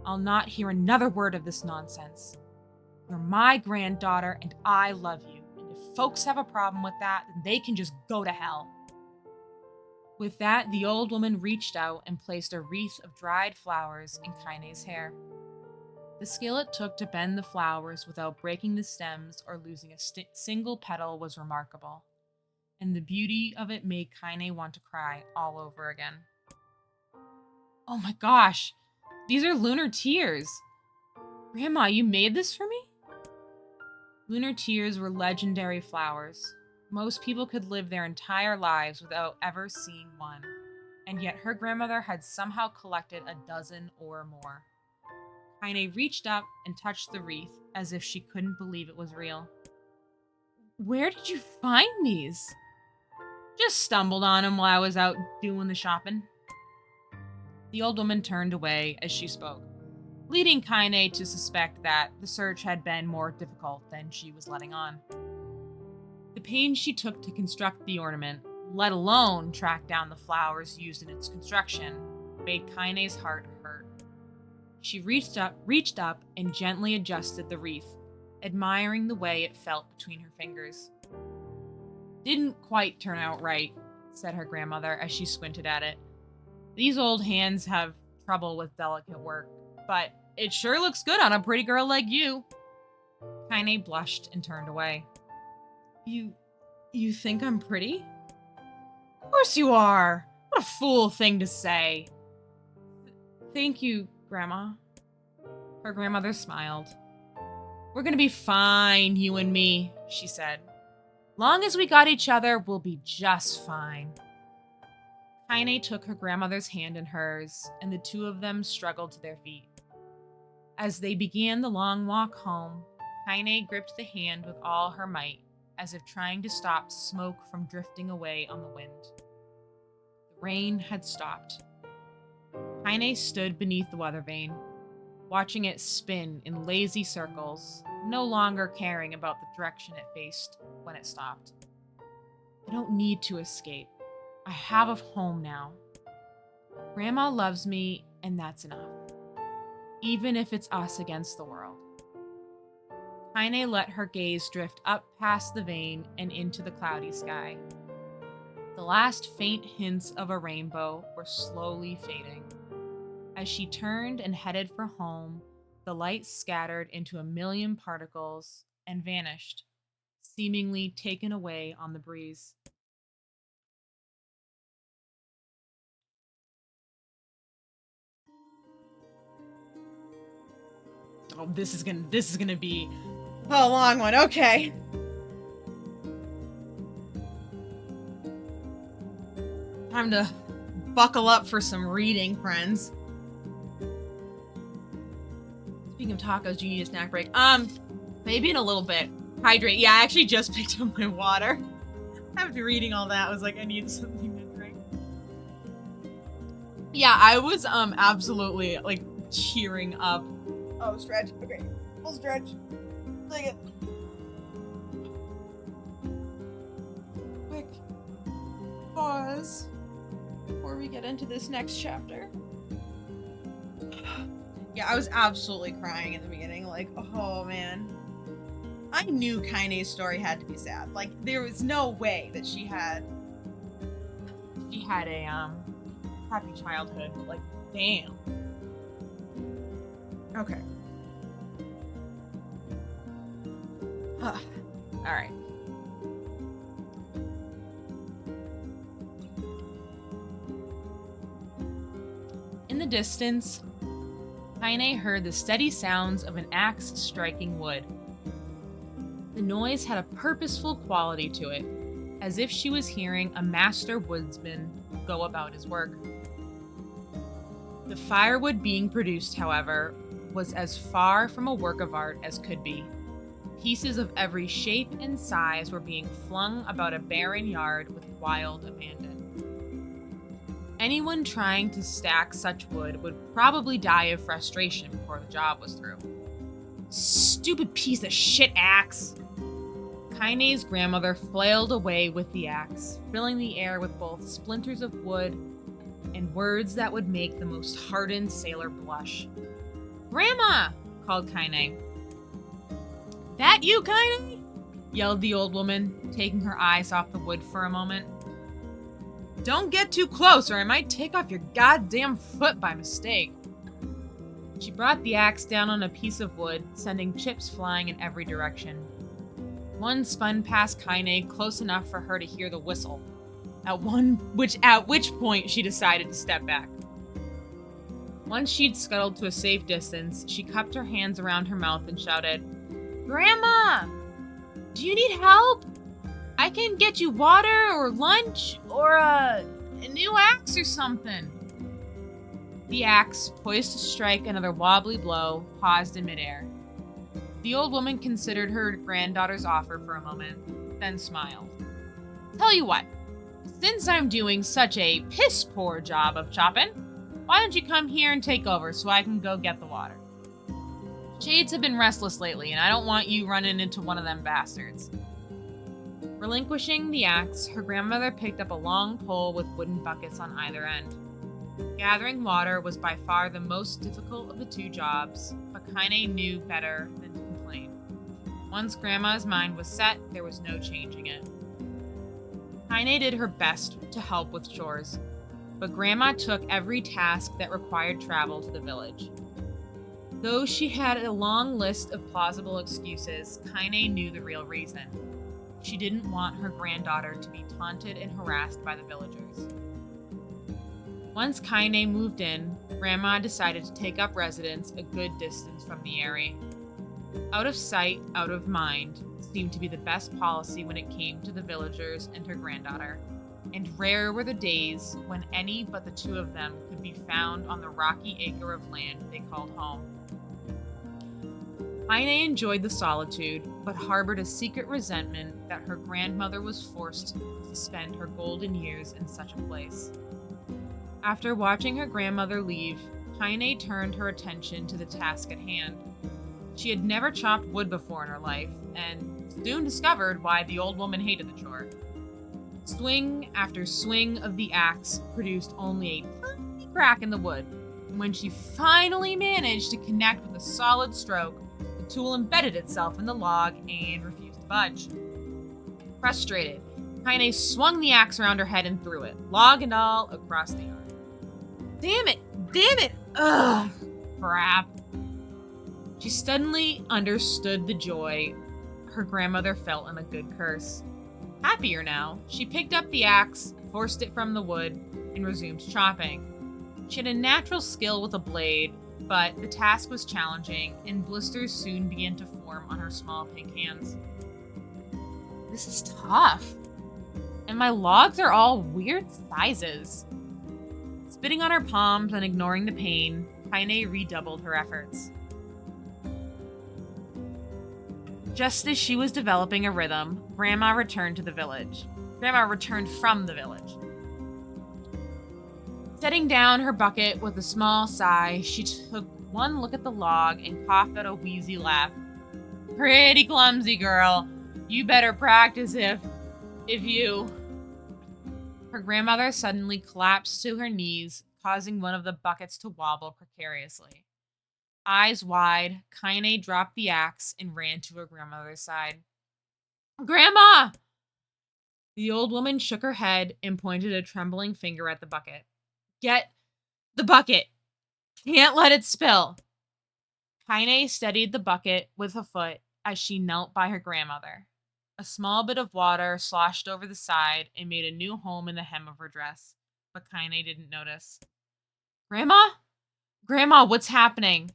I'll not hear another word of this nonsense. You're my granddaughter, and I love you. And if folks have a problem with that, then they can just go to hell. With that, the old woman reached out and placed a wreath of dried flowers in Kaine's hair. The skill it took to bend the flowers without breaking the stems or losing a single petal was remarkable, and the beauty of it made Kaine want to cry all over again. Oh my gosh, these are lunar tears. Grandma, you made this for me? Lunar tears were legendary flowers. Most people could live their entire lives without ever seeing one, and yet her grandmother had somehow collected a dozen or more. Kaine reached up and touched the wreath as if she couldn't believe it was real. Where did you find these? Just stumbled on them while I was out doing the shopping. The old woman turned away as she spoke, leading Kaine to suspect that the search had been more difficult than she was letting on. The pains she took to construct the ornament, let alone track down the flowers used in its construction, made Kaine's heart hurt. She reached up and gently adjusted the wreath, admiring the way it felt between her fingers. Didn't quite turn out right, said her grandmother as she squinted at it. These old hands have trouble with delicate work, but it sure looks good on a pretty girl like you. Kaine blushed and turned away. You think I'm pretty? Of course you are! What a fool thing to say. Thank you, Grandma. Her grandmother smiled. We're gonna be fine, you and me, she said. Long as we got each other, we'll be just fine. Kaine took her grandmother's hand in hers, and the two of them struggled to their feet. As they began the long walk home, Kaine gripped the hand with all her might, as if trying to stop smoke from drifting away on the wind. The rain had stopped. Kaine stood beneath the weather vane, watching it spin in lazy circles, no longer caring about the direction it faced when it stopped. I don't need to escape. I have a home now. Grandma loves me, and that's enough. Even if it's us against the world. Kaine let her gaze drift up past the vane and into the cloudy sky. The last faint hints of a rainbow were slowly fading. As she turned and headed for home, the light scattered into a million particles and vanished, seemingly taken away on the breeze. Oh, this is gonna be a long one. Okay. Time to buckle up for some reading, friends. Speaking of tacos, do you need a snack break? Maybe in a little bit. Hydrate. Yeah, I actually just picked up my water. After reading all that, I was like, I need something to drink. Yeah, I was absolutely like tearing up. Oh, stretch. Okay. Full stretch. Take it. Quick pause before we get into this next chapter. Yeah, I was absolutely crying in the beginning. Like, oh man. I knew Kaine's story had to be sad. Like, there was no way that she had a happy childhood. Like, damn. Okay. Alright. In the distance, Kaine heard the steady sounds of an axe striking wood. The noise had a purposeful quality to it, as if she was hearing a master woodsman go about his work. The firewood being produced, however, was as far from a work of art as could be. Pieces of every shape and size were being flung about a barren yard with wild abandon. Anyone trying to stack such wood would probably die of frustration before the job was through. Stupid piece of shit axe! Kaine's grandmother flailed away with the axe, filling the air with both splinters of wood and words that would make the most hardened sailor blush. "Grandma!" called Kaine. "That you, Kaine?" yelled the old woman, taking her eyes off the wood for a moment. "Don't get too close or I might take off your goddamn foot by mistake." She brought the axe down on a piece of wood, sending chips flying in every direction. One spun past Kaine close enough for her to hear the whistle, at which point she decided to step back. Once she'd scuttled to a safe distance, she cupped her hands around her mouth and shouted, "Grandma! Do you need help? I can get you water or lunch or a new axe or something." The axe, poised to strike another wobbly blow, paused in midair. The old woman considered her granddaughter's offer for a moment, then smiled. "Tell you what, since I'm doing such a piss-poor job of chopping, why don't you come here and take over so I can go get the water? Shades have been restless lately, and I don't want you running into one of them bastards." Relinquishing the axe, her grandmother picked up a long pole with wooden buckets on either end. Gathering water was by far the most difficult of the two jobs, but Kaine knew better than to complain. Once Grandma's mind was set, there was no changing it. Kaine did her best to help with chores, but Grandma took every task that required travel to the village. Though she had a long list of plausible excuses, Kaine knew the real reason. She didn't want her granddaughter to be taunted and harassed by the villagers. Once Kaine moved in, Grandma decided to take up residence a good distance from the area. Out of sight, out of mind seemed to be the best policy when it came to the villagers and her granddaughter, and rare were the days when any but the two of them could be found on the rocky acre of land they called home. Kaine enjoyed the solitude, but harbored a secret resentment that her grandmother was forced to spend her golden years in such a place. After watching her grandmother leave, Kaine turned her attention to the task at hand. She had never chopped wood before in her life, and soon discovered why the old woman hated the chore. Swing after swing of the axe produced only a tiny crack in the wood, and when she finally managed to connect with a solid stroke, the tool embedded itself in the log and refused to budge. Frustrated, Kaine swung the axe around her head and threw it, log and all, across the yard. Damn it! Damn it! Ugh! Crap. She suddenly understood the joy her grandmother felt in a good curse. Happier now, she picked up the axe, forced it from the wood, and resumed chopping. She had a natural skill with a blade, but the task was challenging, and blisters soon began to form on her small pink hands. This is tough. And my logs are all weird sizes. Spitting on her palms and ignoring the pain, Kaine redoubled her efforts. Just as she was developing a rhythm, Grandma returned to the village. Grandma returned from the village. Setting down her bucket with a small sigh, she took one look at the log and coughed out a wheezy laugh. "Pretty clumsy, girl. You better practice if you..." Her grandmother suddenly collapsed to her knees, causing one of the buckets to wobble precariously. Eyes wide, Kaine dropped the axe and ran to her grandmother's side. "Grandma!" The old woman shook her head and pointed a trembling finger at the bucket. "Get the bucket! Can't let it spill!" Kaine steadied the bucket with a foot as she knelt by her grandmother. A small bit of water sloshed over the side and made a new home in the hem of her dress, but Kaine didn't notice. "Grandma? Grandma, what's happening?"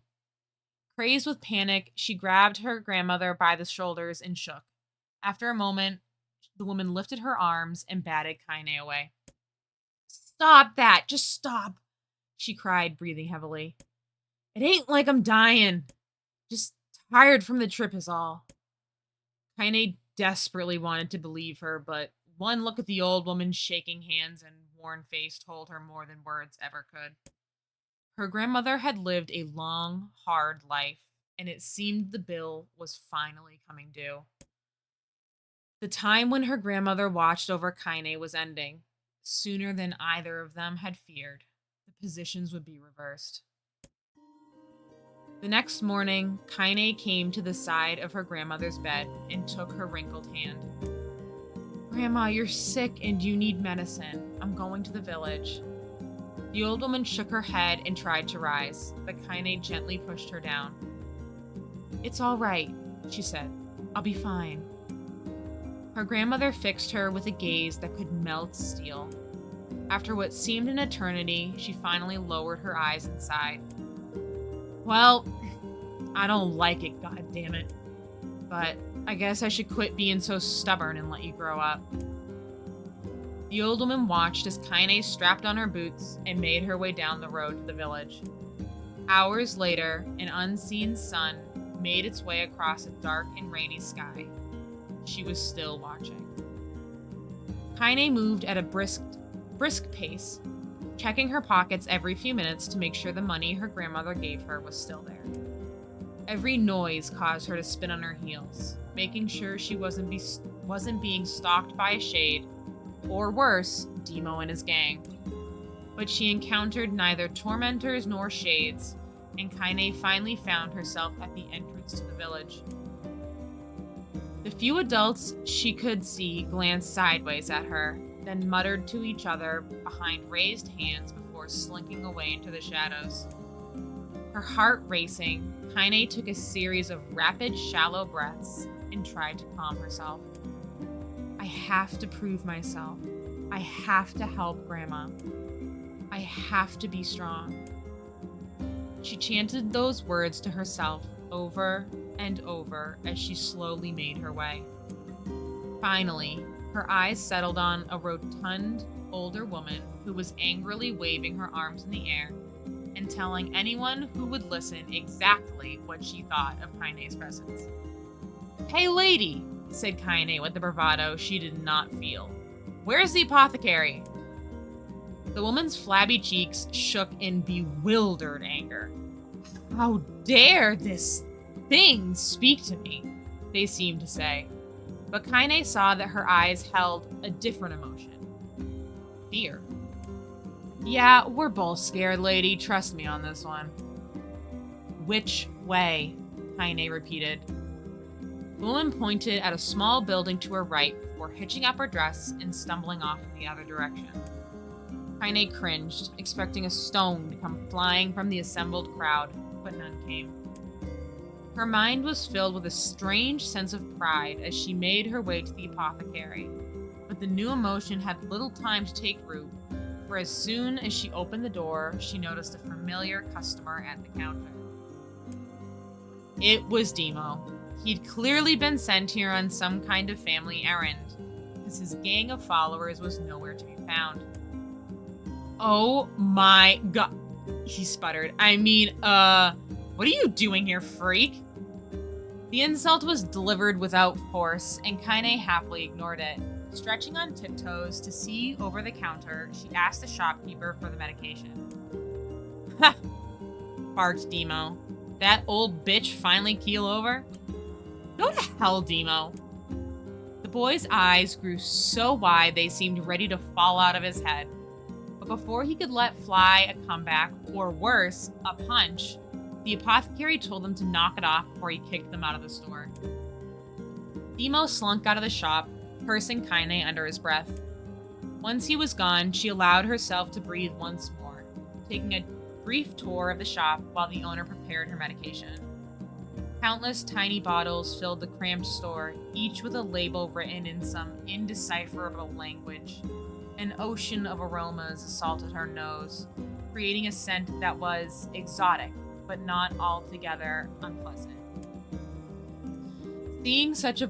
Crazed with panic, she grabbed her grandmother by the shoulders and shook. After a moment, the woman lifted her arms and batted Kaine away. "Stop that! Just stop!" she cried, breathing heavily. "It ain't like I'm dying. Just tired from the trip is all." Kaine desperately wanted to believe her, but one look at the old woman's shaking hands and worn face told her more than words ever could. Her grandmother had lived a long, hard life, and it seemed the bill was finally coming due. The time when her grandmother watched over Kaine was ending. Sooner than either of them had feared, the positions would be reversed. The next morning, Kaine came to the side of her grandmother's bed and took her wrinkled hand. "Grandma, you're sick and you need medicine. I'm going to the village." The old woman shook her head and tried to rise, but Kaine gently pushed her down. "It's all right," she said. "I'll be fine." Her grandmother fixed her with a gaze that could melt steel. After what seemed an eternity, she finally lowered her eyes and sighed. "Well, I don't like it, goddammit. But I guess I should quit being so stubborn and let you grow up." The old woman watched as Kaine strapped on her boots and made her way down the road to the village. Hours later, an unseen sun made its way across a dark and rainy sky. She was still watching. Kaine moved at a brisk pace, checking her pockets every few minutes to make sure the money her grandmother gave her was still there. Every noise caused her to spin on her heels, making sure she wasn't being stalked by a shade, or worse, Demo and his gang. But she encountered neither tormentors nor shades, and Kaine finally found herself at the entrance to the village. The few adults she could see glanced sideways at her, then muttered to each other behind raised hands before slinking away into the shadows. Her heart racing, Kaine took a series of rapid, shallow breaths and tried to calm herself. "I have to prove myself. I have to help Grandma. I have to be strong." She chanted those words to herself over and over as she slowly made her way. Finally, her eyes settled on a rotund, older woman who was angrily waving her arms in the air and telling anyone who would listen exactly what she thought of Kaine's presence. "Hey lady," said Kaine with the bravado she did not feel. "Where's the apothecary?" The woman's flabby cheeks shook in bewildered anger. "How dare this thing speak to me?" they seemed to say. But Kaine saw that her eyes held a different emotion. Fear. "Yeah, we're both scared, lady. Trust me on this one." "Which way?" Kaine repeated. The woman pointed at a small building to her right before hitching up her dress and stumbling off in the other direction. Kaine cringed, expecting a stone to come flying from the assembled crowd, but none came. Her mind was filled with a strange sense of pride as she made her way to the apothecary, but the new emotion had little time to take root, for as soon as she opened the door, she noticed a familiar customer at the counter. It was Demo. He'd clearly been sent here on some kind of family errand, because his gang of followers was nowhere to be found. "Oh my god," he sputtered. What are you doing here, freak?" The insult was delivered without force, and Kaine happily ignored it. Stretching on tiptoes to see over the counter, she asked the shopkeeper for the medication. "Ha!" barked Demo. "That old bitch finally keel over?" "Go to hell, Demo." The boy's eyes grew so wide they seemed ready to fall out of his head. But before he could let fly a comeback, or worse, a punch, the apothecary told them to knock it off before he kicked them out of the store. Demo slunk out of the shop, cursing Kaine under his breath. Once he was gone, she allowed herself to breathe once more, taking a brief tour of the shop while the owner prepared her medication. Countless tiny bottles filled the cramped store, each with a label written in some indecipherable language. An ocean of aromas assaulted her nose, creating a scent that was exotic, but not altogether unpleasant. Seeing such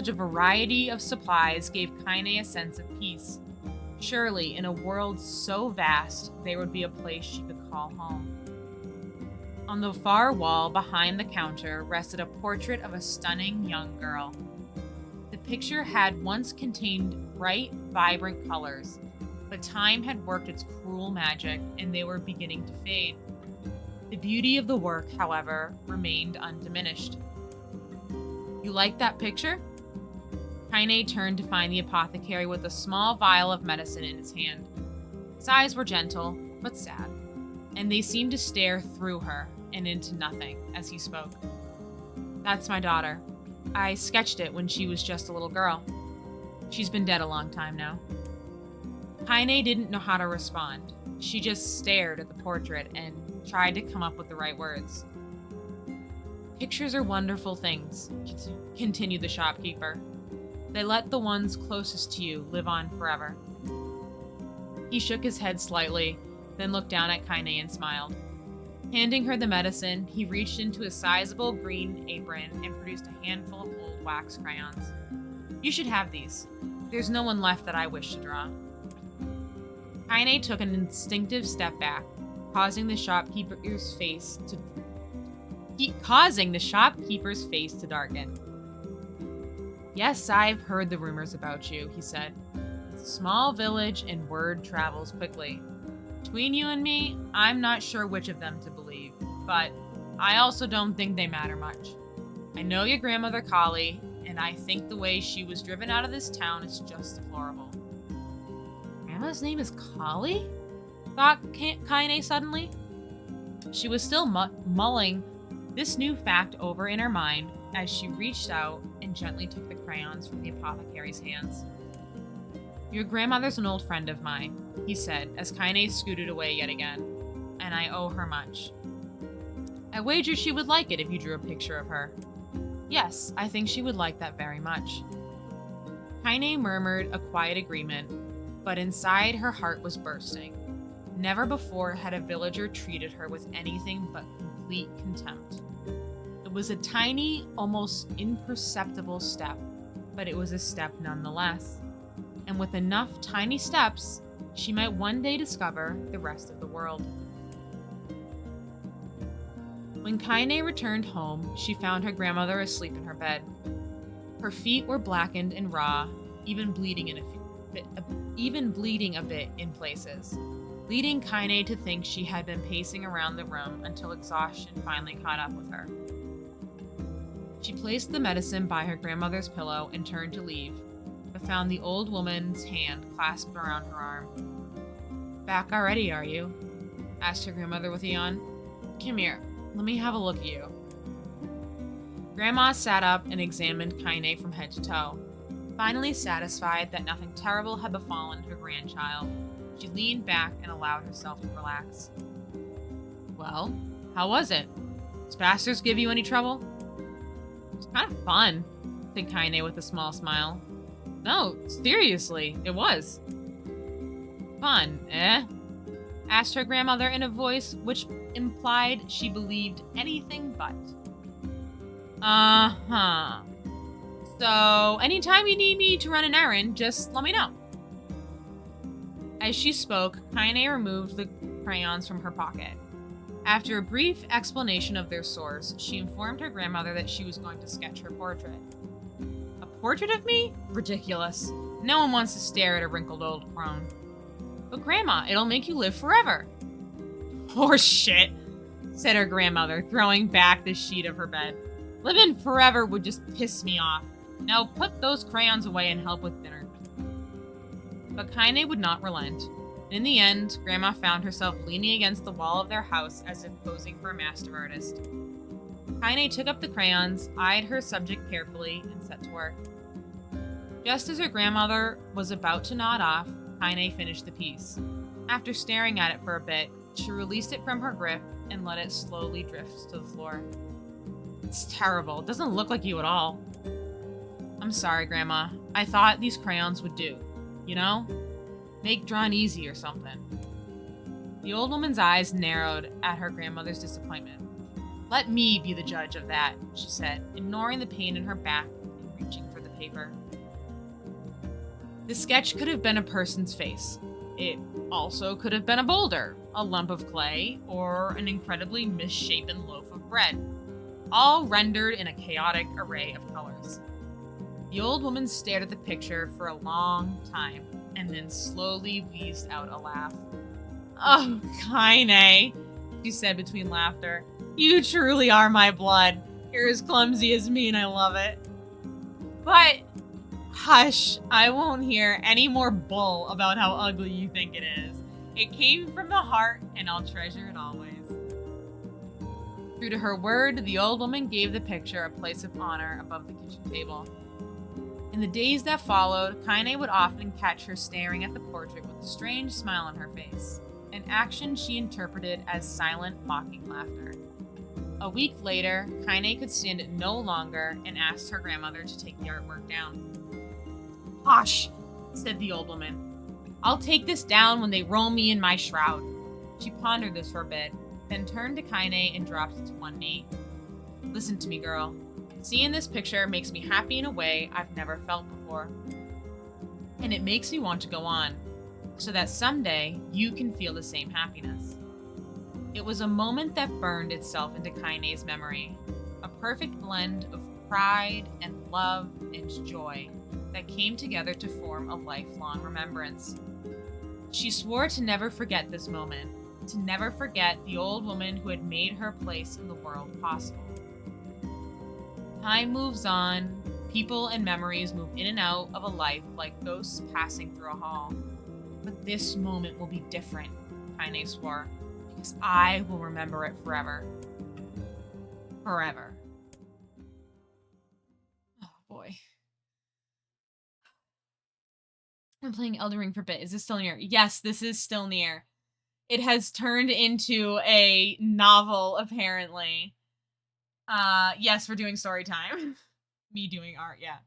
a variety of supplies gave Kaine a sense of peace. Surely, in a world so vast, there would be a place she could call home. On the far wall behind the counter rested a portrait of a stunning young girl. The picture had once contained bright, vibrant colors, but time had worked its cruel magic, and they were beginning to fade. The beauty of the work, however, remained undiminished. "You like that picture?" Kaine turned to find the apothecary with a small vial of medicine in his hand. His eyes were gentle, but sad, and they seemed to stare through her and into nothing as he spoke. "That's my daughter. I sketched it when she was just a little girl. She's been dead a long time now." Kaine didn't know how to respond. She just stared at the portrait and tried to come up with the right words. "Pictures are wonderful things," continued the shopkeeper. "They let the ones closest to you live on forever." He shook his head slightly, then looked down at Kaine and smiled. Handing her the medicine, he reached into a sizable green apron and produced a handful of old wax crayons. "You should have these. There's no one left that I wish to draw." Kaine took an instinctive step back, causing the shopkeeper's face to darken. "Yes, I've heard the rumors about you," he said. "It's a small village and word travels quickly. Between you and me, I'm not sure which of them to believe, but I also don't think they matter much. I know your grandmother Kali, and I think the way she was driven out of this town is just deplorable." "Grandma's name is Kali?" thought Kaine suddenly. She was still mulling this new fact over in her mind as she reached out and gently took the crayons from the apothecary's hands. "Your grandmother's an old friend of mine," he said as Kaine scooted away yet again, "and I owe her much. I wager she would like it if you drew a picture of her." "Yes, I think she would like that very much." Kaine murmured a quiet agreement, but inside her heart was bursting. Never before had a villager treated her with anything but complete contempt. It was a tiny, almost imperceptible step, but it was a step nonetheless. And with enough tiny steps, she might one day discover the rest of the world. When Kaine returned home, she found her grandmother asleep in her bed. Her feet were blackened and raw, even bleeding a bit in places, leading Kaine to think she had been pacing around the room until exhaustion finally caught up with her. She placed the medicine by her grandmother's pillow and turned to leave, but found the old woman's hand clasped around her arm. "Back already, are you?" asked her grandmother with a yawn. "Come here, let me have a look at you." Grandma sat up and examined Kaine from head to toe. Finally satisfied that nothing terrible had befallen her grandchild, she leaned back and allowed herself to relax. "Well, how was it? Does bastards give you any trouble?" "It's kind of fun," said Kaine with a small smile. "No, seriously, it was." "Fun, eh?" asked her grandmother in a voice which implied she believed anything but. "Uh-huh. So, anytime you need me to run an errand, just let me know." As she spoke, Kaine removed the crayons from her pocket. After a brief explanation of their source, she informed her grandmother that she was going to sketch her portrait. "A portrait of me? Ridiculous. No one wants to stare at a wrinkled old crone." "But Grandma, it'll make you live forever." "Horse shit," said her grandmother, throwing back the sheet of her bed. "Living forever would just piss me off. Now put those crayons away and help with dinner." But Kaine would not relent. In the end, Grandma found herself leaning against the wall of their house as if posing for a master artist. Kaine took up the crayons, eyed her subject carefully, and set to work. Just as her grandmother was about to nod off, Kaine finished the piece. After staring at it for a bit, she released it from her grip and let it slowly drift to the floor. "It's terrible. It doesn't look like you at all." "I'm sorry, Grandma. I thought these crayons would do. You know? Make drawing easy or something." The old woman's eyes narrowed at her grandmother's disappointment. "Let me be the judge of that," she said, ignoring the pain in her back and reaching for the paper. The sketch could have been a person's face. It also could have been a boulder, a lump of clay, or an incredibly misshapen loaf of bread, all rendered in a chaotic array of colors. The old woman stared at the picture for a long time, and then slowly wheezed out a laugh. "Oh, Kaine," she said between laughter. "You truly are my blood. You're as clumsy as me, and I love it." "But Hush, I won't hear any more bull about how ugly you think it is. It came from the heart, and I'll treasure it always. True to her word, the old woman gave the picture a place of honor above the kitchen table. In the days that followed, Kaine would often catch her staring at the portrait with a strange smile on her face, an action she interpreted as silent, mocking laughter. A week later, Kaine could stand it no longer and asked her grandmother to take the artwork down. Hush, said the old woman. I'll take this down when they roll me in my shroud. She pondered this for a bit, then turned to Kaine and dropped to one knee. Listen to me, girl. Seeing this picture makes me happy in a way I've never felt before. And it makes me want to go on, so that someday you can feel the same happiness. It was a moment that burned itself into Kaine's memory, a perfect blend of pride and love and joy that came together to form a lifelong remembrance. She swore to never forget this moment, to never forget the old woman who had made her place in the world possible. Time moves on, people and memories move in and out of a life like ghosts passing through a hall. But this moment will be different, Kaine swore, because I will remember it forever. Forever. Oh boy. I'm playing Elden Ring for a bit. Is this still Nier? Yes, this is still Nier. It has turned into a novel, apparently. Yes, we're doing story time. Me doing art, yeah.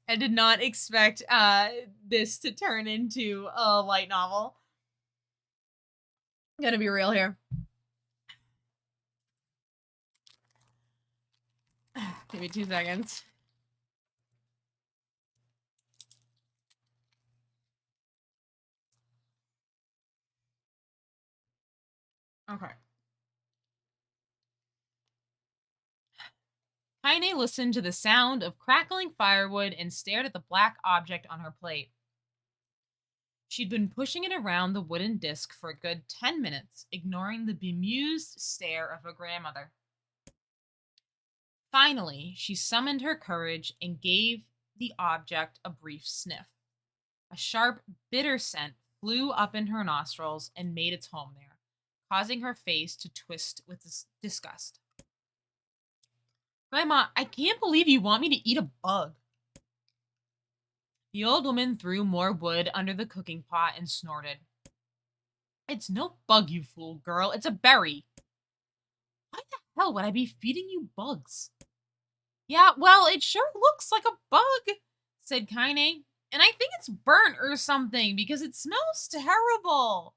I did not expect this to turn into a light novel. I'm gonna be real here. Give me 2 seconds. Okay. Kaine listened to the sound of crackling firewood and stared at the black object on her plate. She'd been pushing it around the wooden disc for a good 10 minutes, ignoring the bemused stare of her grandmother. Finally, she summoned her courage and gave the object a brief sniff. A sharp, bitter scent flew up in her nostrils and made its home there, causing her face to twist with disgust. Grandma, I can't believe you want me to eat a bug. The old woman threw more wood under the cooking pot and snorted. It's no bug, you fool, girl. It's a berry. Why the hell would I be feeding you bugs? Yeah, well, it sure looks like a bug, said Kaine. And I think it's burnt or something because it smells terrible.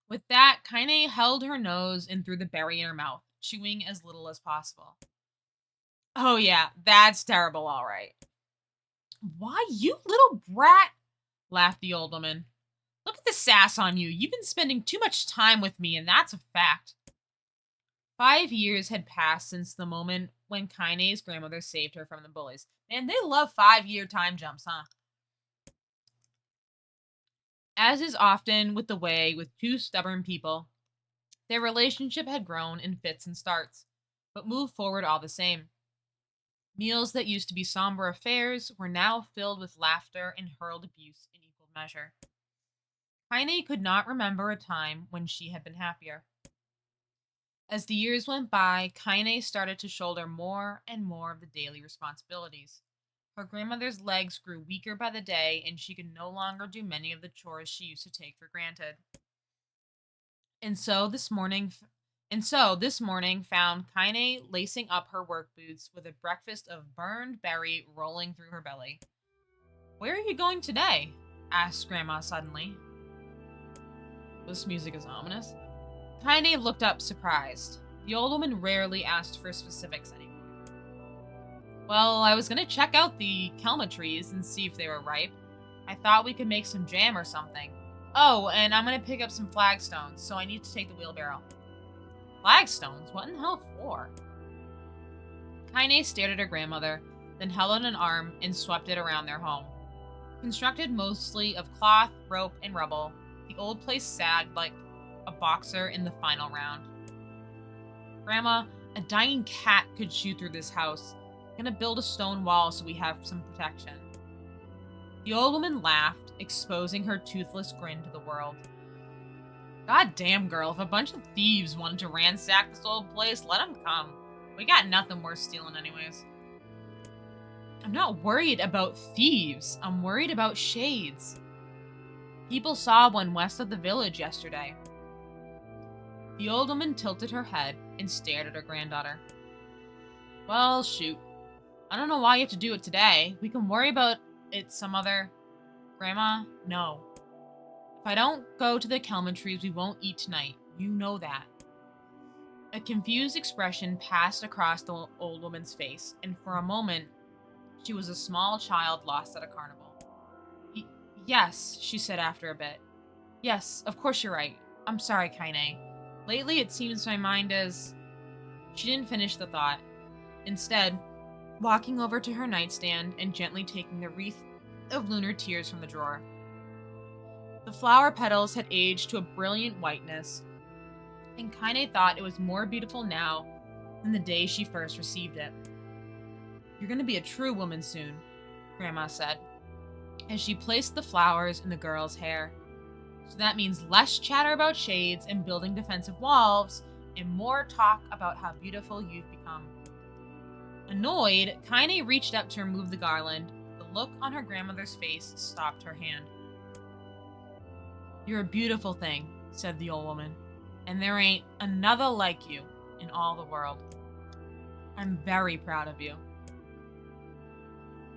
With that, Kaine held her nose and threw the berry in her mouth, chewing as little as possible. Oh yeah, that's terrible, all right. Why, you little brat, laughed the old woman. Look at the sass on you. You've been spending too much time with me, and that's a fact. 5 years had passed since the moment when Kaine's grandmother saved her from the bullies. Man, they love 5-year time jumps, huh? As is often with the way with two stubborn people, their relationship had grown in fits and starts, but moved forward all the same. Meals that used to be somber affairs were now filled with laughter and hurled abuse in equal measure. Kaine could not remember a time when she had been happier. As the years went by, Kaine started to shoulder more and more of the daily responsibilities. Her grandmother's legs grew weaker by the day, and she could no longer do many of the chores she used to take for granted. And so this morning found Kaine lacing up her work boots with a breakfast of burned berry rolling through her belly. Where are you going today? Asked Grandma suddenly. This music is ominous. Kaine looked up surprised. The old woman rarely asked for specifics anymore. Well, I was going to check out the kelma trees and see if they were ripe. I thought we could make some jam or something. Oh, and I'm going to pick up some flagstones, so I need to take the wheelbarrow. Flagstones? What in the hell for? Kaine stared at her grandmother, then held out an arm and swept it around their home. Constructed mostly of cloth, rope, and rubble, the old place sagged like a boxer in the final round. Grandma, a dying cat could shoot through this house, Gonna build a stone wall so we have some protection. The old woman laughed, exposing her toothless grin to the world. God damn, girl, if a bunch of thieves wanted to ransack this old place, let them come. We got nothing worth stealing anyways. I'm not worried about thieves. I'm worried about shades. People saw one west of the village yesterday. The old woman tilted her head and stared at her granddaughter. Well, shoot. I don't know why you have to do it today. We can worry about it some other... Grandma, no. If I don't go to the Kelman trees, we won't eat tonight. You know that. A confused expression passed across the old woman's face, and for a moment, she was a small child lost at a carnival. Yes, she said after a bit. Yes, of course you're right. I'm sorry, Kaine. Lately, it seems my mind is... She didn't finish the thought. Instead, walking over to her nightstand and gently taking the wreath of lunar tears from the drawer. The flower petals had aged to a brilliant whiteness, and Kaine thought it was more beautiful now than the day she first received it. You're gonna be a true woman soon, Grandma said, as she placed the flowers in the girl's hair. So that means less chatter about shades and building defensive walls, and more talk about how beautiful you've become. Annoyed, Kaine reached up to remove the garland. The look on her grandmother's face stopped her hand. You're a beautiful thing, said the old woman, and there ain't another like you in all the world. I'm very proud of you.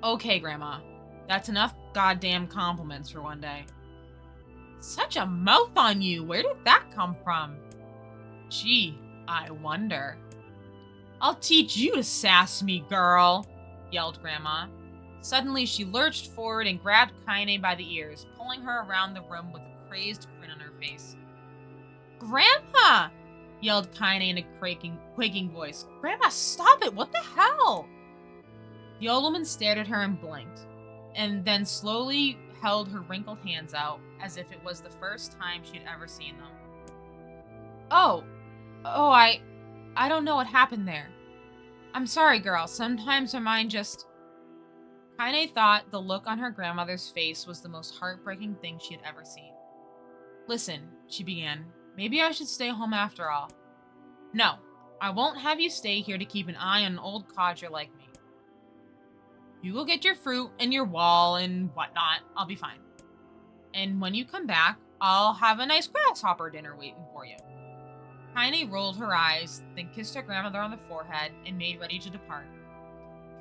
Okay, Grandma. That's enough goddamn compliments for one day. Such a mouth on you! Where did that come from? Gee, I wonder. I'll teach you to sass me, girl, yelled Grandma. Suddenly, she lurched forward and grabbed Kaine by the ears, pulling her around the room with a crazed grin on her face. Grandma! Yelled Kaine in a quaking voice. Grandma, stop it! What the hell? The old woman stared at her and blinked, and then slowly held her wrinkled hands out as if it was the first time she'd ever seen them. I don't know what happened there. I'm sorry, girl. Sometimes her mind just... Kaine thought the look on her grandmother's face was the most heartbreaking thing she had ever seen. Listen, she began. Maybe I should stay home after all. No, I won't have you stay here to keep an eye on an old codger like me. You go get your fruit and your wall and whatnot. I'll be fine. And when you come back, I'll have a nice grasshopper dinner waiting for you. Kaine rolled her eyes, then kissed her grandmother on the forehead and made ready to depart,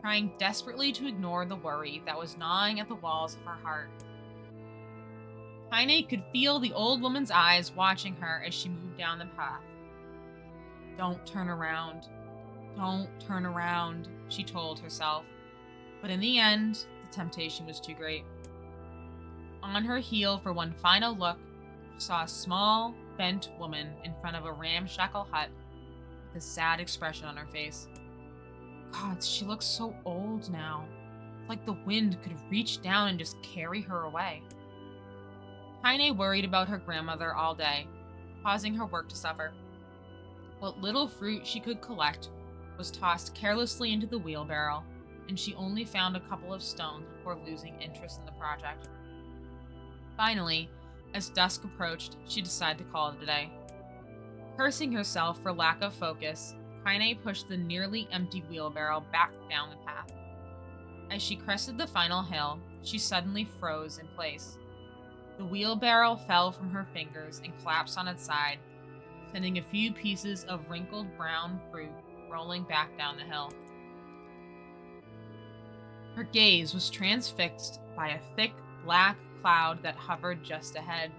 trying desperately to ignore the worry that was gnawing at the walls of her heart. Kaine could feel the old woman's eyes watching her as she moved down the path. Don't turn around. Don't turn around, she told herself. But in the end, the temptation was too great. On her heel for one final look, she saw a small, bent woman in front of a ramshackle hut with a sad expression on her face. God, she looks so old now. Like the wind could reach down and just carry her away. Kaine worried about her grandmother all day, causing her work to suffer. What little fruit she could collect was tossed carelessly into the wheelbarrow, and she only found a couple of stones before losing interest in the project. Finally, as dusk approached, she decided to call it a day. Cursing herself for lack of focus, Kaine pushed the nearly empty wheelbarrow back down the path. As she crested the final hill, she suddenly froze in place. The wheelbarrow fell from her fingers and collapsed on its side, sending a few pieces of wrinkled brown fruit rolling back down the hill. Her gaze was transfixed by a thick, black cloud that hovered just ahead.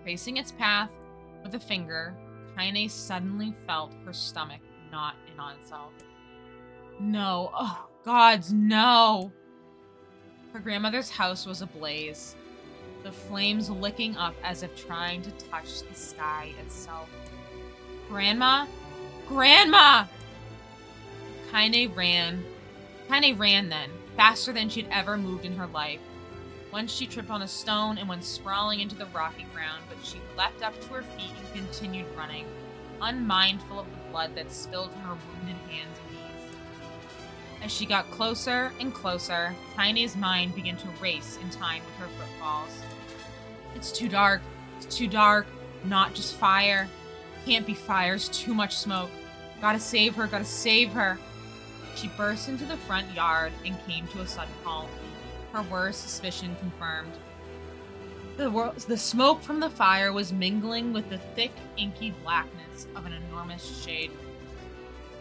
Tracing its path with a finger, Kaine suddenly felt her stomach knot in on itself. No, oh gods, no! Her grandmother's house was ablaze, the flames licking up as if trying to touch the sky itself. Grandma? Grandma! Kaine ran then, faster than she'd ever moved in her life. Once she tripped on a stone and went sprawling into the rocky ground, but she leapt up to her feet and continued running, unmindful of the blood that spilled from her wounded hands and knees. As she got closer and closer, Kaine's mind began to race in time with her footfalls. It's too dark. It's too dark. Not just fire. Can't be fire. It's too much smoke. Gotta save her. Gotta save her. She burst into the front yard and came to a sudden halt. Her worst suspicion confirmed. The smoke from the fire was mingling with the thick, inky blackness of an enormous shade.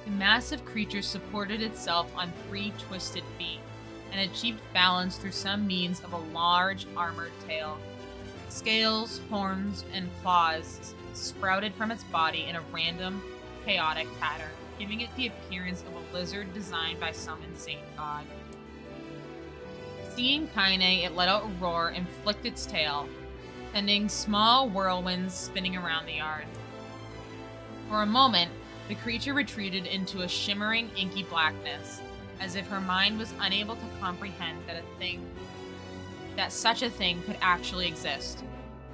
The massive creature supported itself on 3 twisted feet and achieved balance through some means of a large, armored tail. Scales, horns, and claws sprouted from its body in a random, chaotic pattern, giving it the appearance of a lizard designed by some insane god. Seeing Kaine, it let out a roar and flicked its tail, sending small whirlwinds spinning around the yard. For a moment, the creature retreated into a shimmering, inky blackness, as if her mind was unable to comprehend that such a thing could actually exist.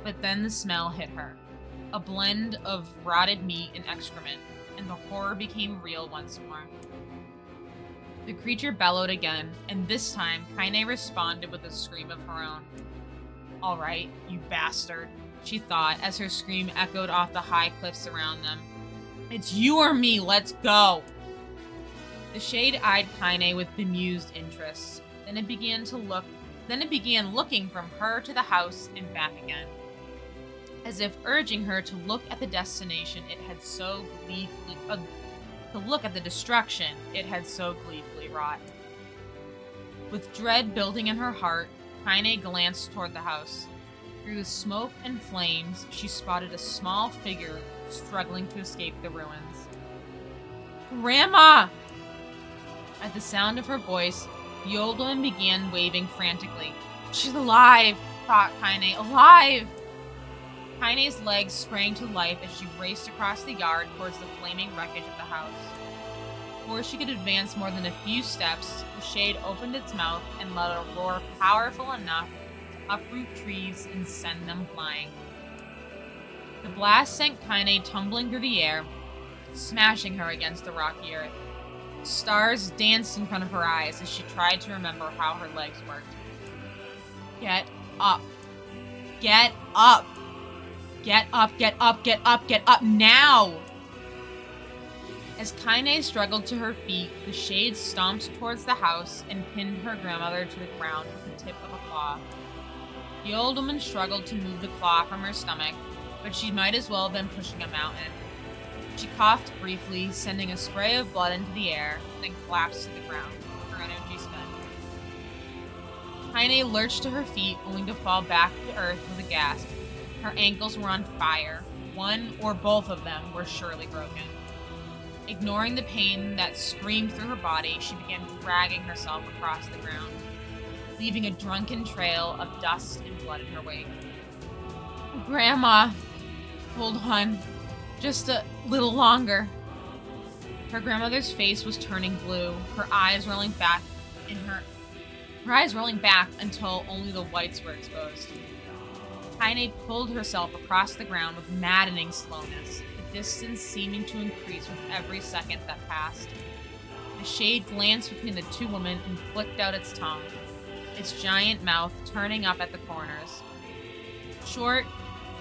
But then the smell hit her, a blend of rotted meat and excrement, and the horror became real once more. The creature bellowed again, and this time Kaine responded with a scream of her own. "All right, you bastard," she thought as her scream echoed off the high cliffs around them. "It's you or me, let's go!" The shade eyed Kaine with bemused interest. Then it began looking from her to the house and back again, as if urging her to look at the destination it had so gleefully to look at the destruction it had so gleefully wrought. With dread building in her heart, Kaine glanced toward the house. Through the smoke and flames, she spotted a small figure struggling to escape the ruins. "Grandma!" At the sound of her voice, the old woman began waving frantically. "She's alive!" thought Kaine. "Alive!" Kaine's legs sprang to life as she raced across the yard towards the flaming wreckage of the house. Before she could advance more than a few steps, the shade opened its mouth and let out a roar powerful enough to uproot trees and send them flying. The blast sent Kaine tumbling through the air, smashing her against the rocky earth. Stars danced in front of her eyes as she tried to remember how her legs worked. Get up. Get up. Get up, get up, get up, get up now! As Kaine struggled to her feet, the shade stomped towards the house and pinned her grandmother to the ground with the tip of a claw. The old woman struggled to move the claw from her stomach, but she might as well have been pushing a mountain. She coughed briefly, sending a spray of blood into the air, then collapsed to the ground, her energy spent. Kaine lurched to her feet, only to fall back to earth with a gasp. Her ankles were on fire. One or both of them were surely broken. Ignoring the pain that screamed through her body, she began dragging herself across the ground, leaving a drunken trail of dust and blood in her wake. "Grandma, hold on. Just a little longer." Her grandmother's face was turning blue, her eyes rolling back until only the whites were exposed. Kaine pulled herself across the ground with maddening slowness, the distance seeming to increase with every second that passed. The shade glanced between the two women and flicked out its tongue, its giant mouth turning up at the corners. Short,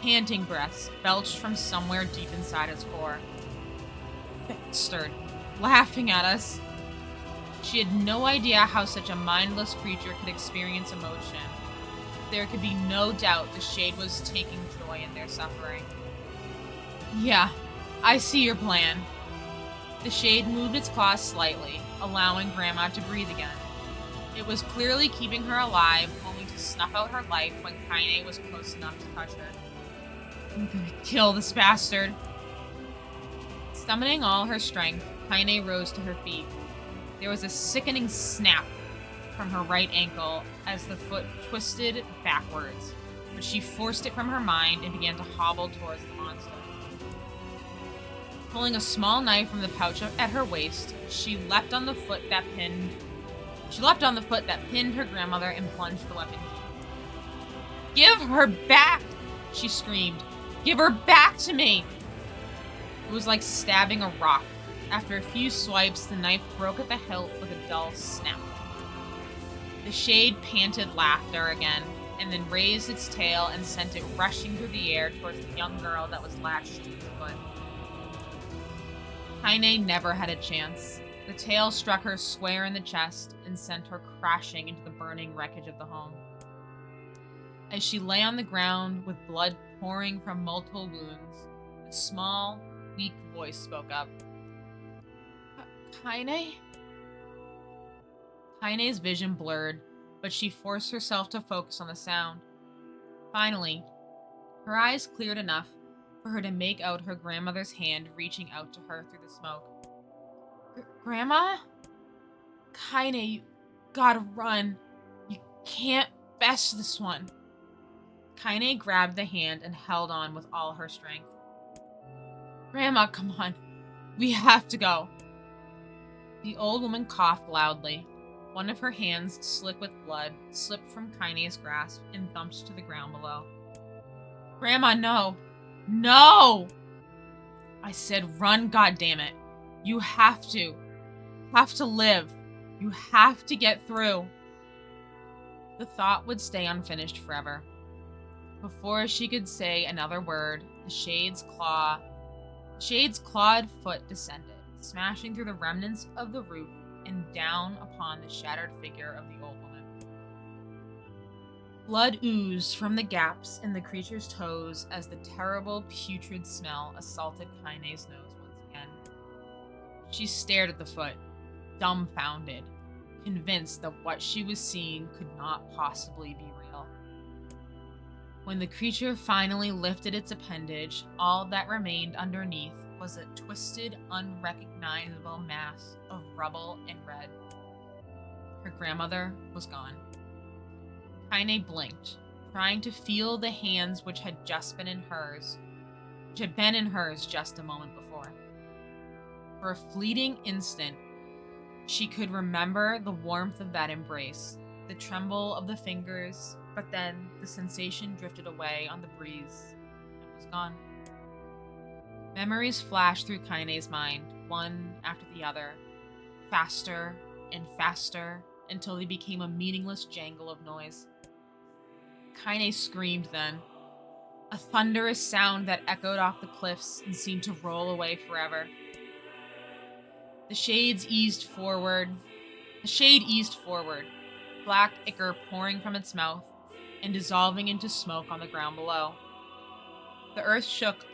panting breaths belched from somewhere deep inside its core. Bastard, laughing at us. She had no idea how such a mindless creature could experience emotion. There could be no doubt the shade was taking joy in their suffering. "Yeah, I see your plan." The shade moved its claws slightly, allowing Grandma to breathe again. It was clearly keeping her alive, only to snuff out her life when Kaine was close enough to touch her. "I'm gonna kill this bastard." Summoning all her strength, Kaine rose to her feet. There was a sickening snap from her right ankle as the foot twisted backwards, but she forced it from her mind and began to hobble towards the monster. Pulling a small knife from the pouch at her waist, she leapt on the foot that pinned her grandmother and plunged the weapon deep. "Give her back!" she screamed. "Give her back to me!" It was like stabbing a rock. After a few swipes, the knife broke at the hilt with a dull snap. The shade panted laughter again, and then raised its tail and sent it rushing through the air towards the young girl that was latched to its foot. Kaine never had a chance. The tail struck her square in the chest and sent her crashing into the burning wreckage of the home. As she lay on the ground with blood pouring from multiple wounds, a small, weak voice spoke up. Kaine? Kaine's vision blurred, but she forced herself to focus on the sound. Finally, her eyes cleared enough for her to make out her grandmother's hand reaching out to her through the smoke. Grandma? Kaine, you gotta run. You can't best this one. Kaine grabbed the hand and held on with all her strength. Grandma, come on. We have to go. The old woman coughed loudly. One of her hands, slick with blood, slipped from Kaine's grasp and thumped to the ground below. Grandma, no. No! I said run, goddammit. You have to. Have to live. You have to get through. The thought would stay unfinished forever. Before she could say another word, the shade's clawed foot descended, smashing through the remnants of the roof and down upon the shattered figure of the old woman. Blood oozed from the gaps in the creature's toes as the terrible, putrid smell assaulted Kaine's nose once again. She stared at the foot, dumbfounded, convinced that what she was seeing could not possibly be real. When the creature finally lifted its appendage, all that remained underneath was a twisted, unrecognizable mass of rubble and red. Her grandmother was gone. Kaine blinked, trying to feel the hands which had been in hers just a moment before. For a fleeting instant, she could remember the warmth of that embrace, the tremble of the fingers, but then the sensation drifted away on the breeze and was gone. Memories flashed through Kaine's mind, one after the other, faster and faster, until they became a meaningless jangle of noise. Kaine screamed then, a thunderous sound that echoed off the cliffs and seemed to roll away forever. The shade eased forward, black ichor pouring from its mouth and dissolving into smoke on the ground below. The earth shook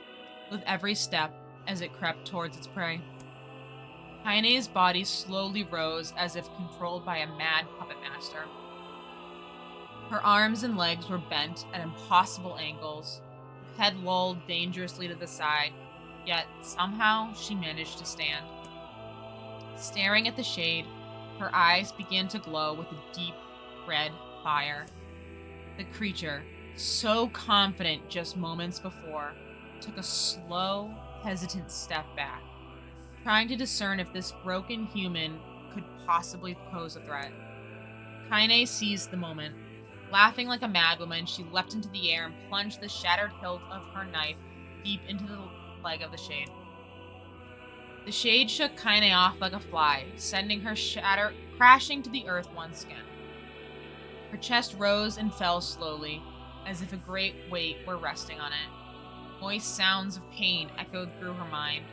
with every step as it crept towards its prey. Kaine's body slowly rose as if controlled by a mad puppet master. Her arms and legs were bent at impossible angles, her head lolled dangerously to the side, yet somehow she managed to stand. Staring at the shade, her eyes began to glow with a deep red fire. The creature, so confident just moments before, took a slow, hesitant step back, trying to discern if this broken human could possibly pose a threat. Kaine seized the moment. Laughing like a madwoman, she leapt into the air and plunged the shattered hilt of her knife deep into the leg of the shade. The shade shook Kaine off like a fly, sending her crashing to the earth once again. Her chest rose and fell slowly, as if a great weight were resting on it. Moist sounds of pain echoed through her mind.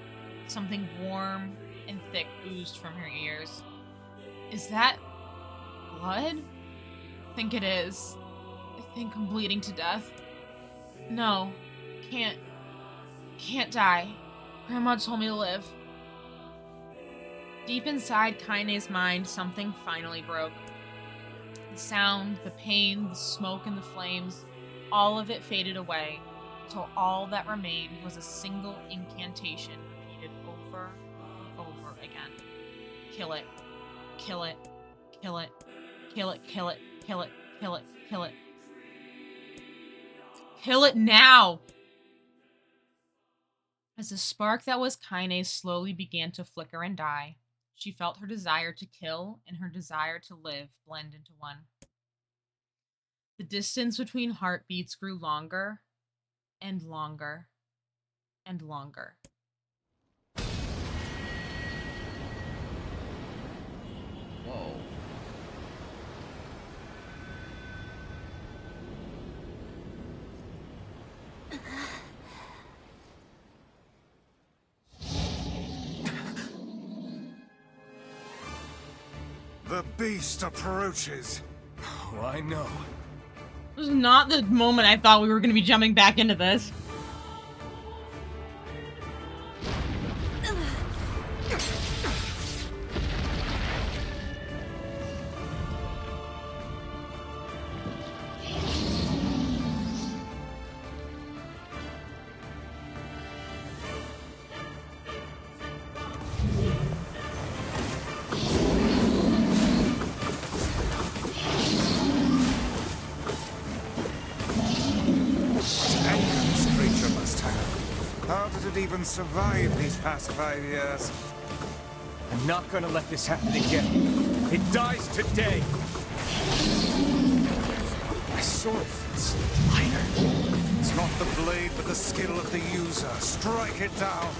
Something warm and thick oozed from her ears. Is that blood? I think it is. I think I'm bleeding to death. No, can't die. Grandma told me to live. Deep inside Kaine's mind, something finally broke. The sound, the pain, the smoke, and the flames, all of it faded away, until all that remained was a single incantation repeated over and over again. Kill it. Kill it. Kill it. Kill it. Kill it. Kill it. Kill it. Kill it. Kill it now! As the spark that was Kaine slowly began to flicker and die, she felt her desire to kill and her desire to live blend into one. The distance between heartbeats grew longer and longer and longer. Whoa. The beast approaches. Oh, I know. This is not the moment I thought we were going to be jumping back into this. How did it even survive these past 5 years? I'm not gonna let this happen again. It dies today. My sword feels lighter. It's not the blade, but the skill of the user. Strike it down.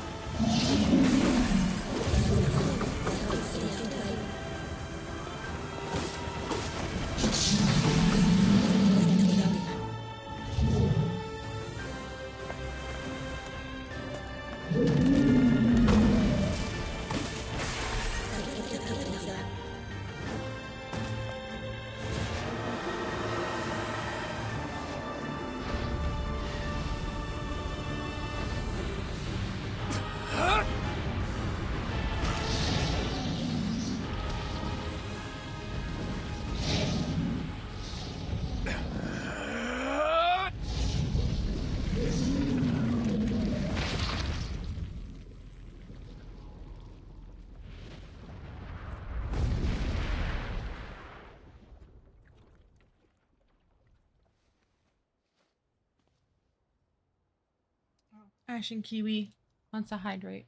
Ash and Kiwi wants to hydrate.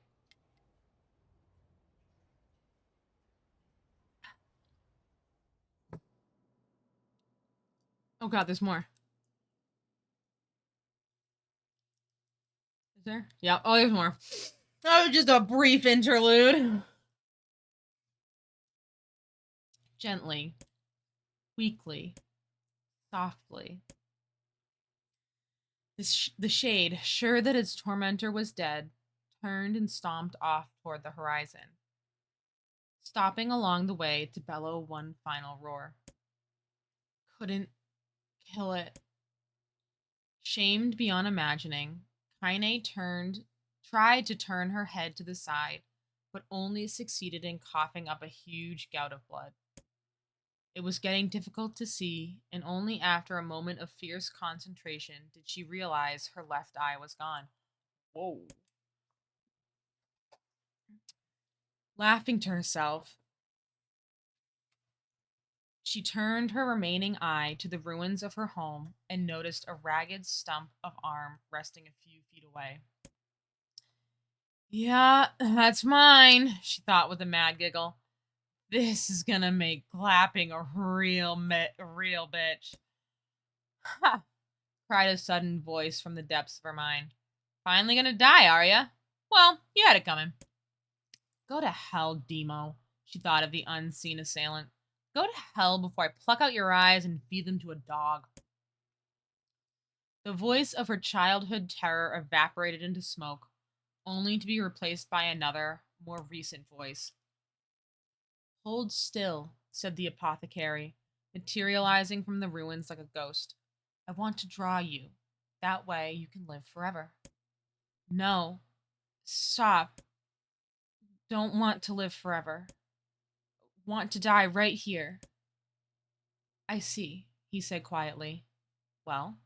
Oh god, there's more. Is there? Yeah. Oh, there's more. That was just a brief interlude. Gently, weakly, softly. The shade, sure that its tormentor was dead, turned and stomped off toward the horizon, stopping along the way to bellow one final roar. Couldn't kill it. Shamed beyond imagining, Kaine tried to turn her head to the side, but only succeeded in coughing up a huge gout of blood. It was getting difficult to see, and only after a moment of fierce concentration did she realize her left eye was gone. Whoa. Laughing to herself, she turned her remaining eye to the ruins of her home and noticed a ragged stump of arm resting a few feet away. Yeah, that's mine, she thought with a mad giggle. This is gonna make clapping a real bitch. Ha! Cried a sudden voice from the depths of her mind. Finally gonna die, are ya? Well, you had it coming. Go to hell, Demo, she thought of the unseen assailant. Go to hell before I pluck out your eyes and feed them to a dog. The voice of her childhood terror evaporated into smoke, only to be replaced by another, more recent voice. Hold still, said the apothecary, materializing from the ruins like a ghost. I want to draw you. That way you can live forever. No. Stop. Don't want to live forever. Want to die right here. I see, he said quietly. Well,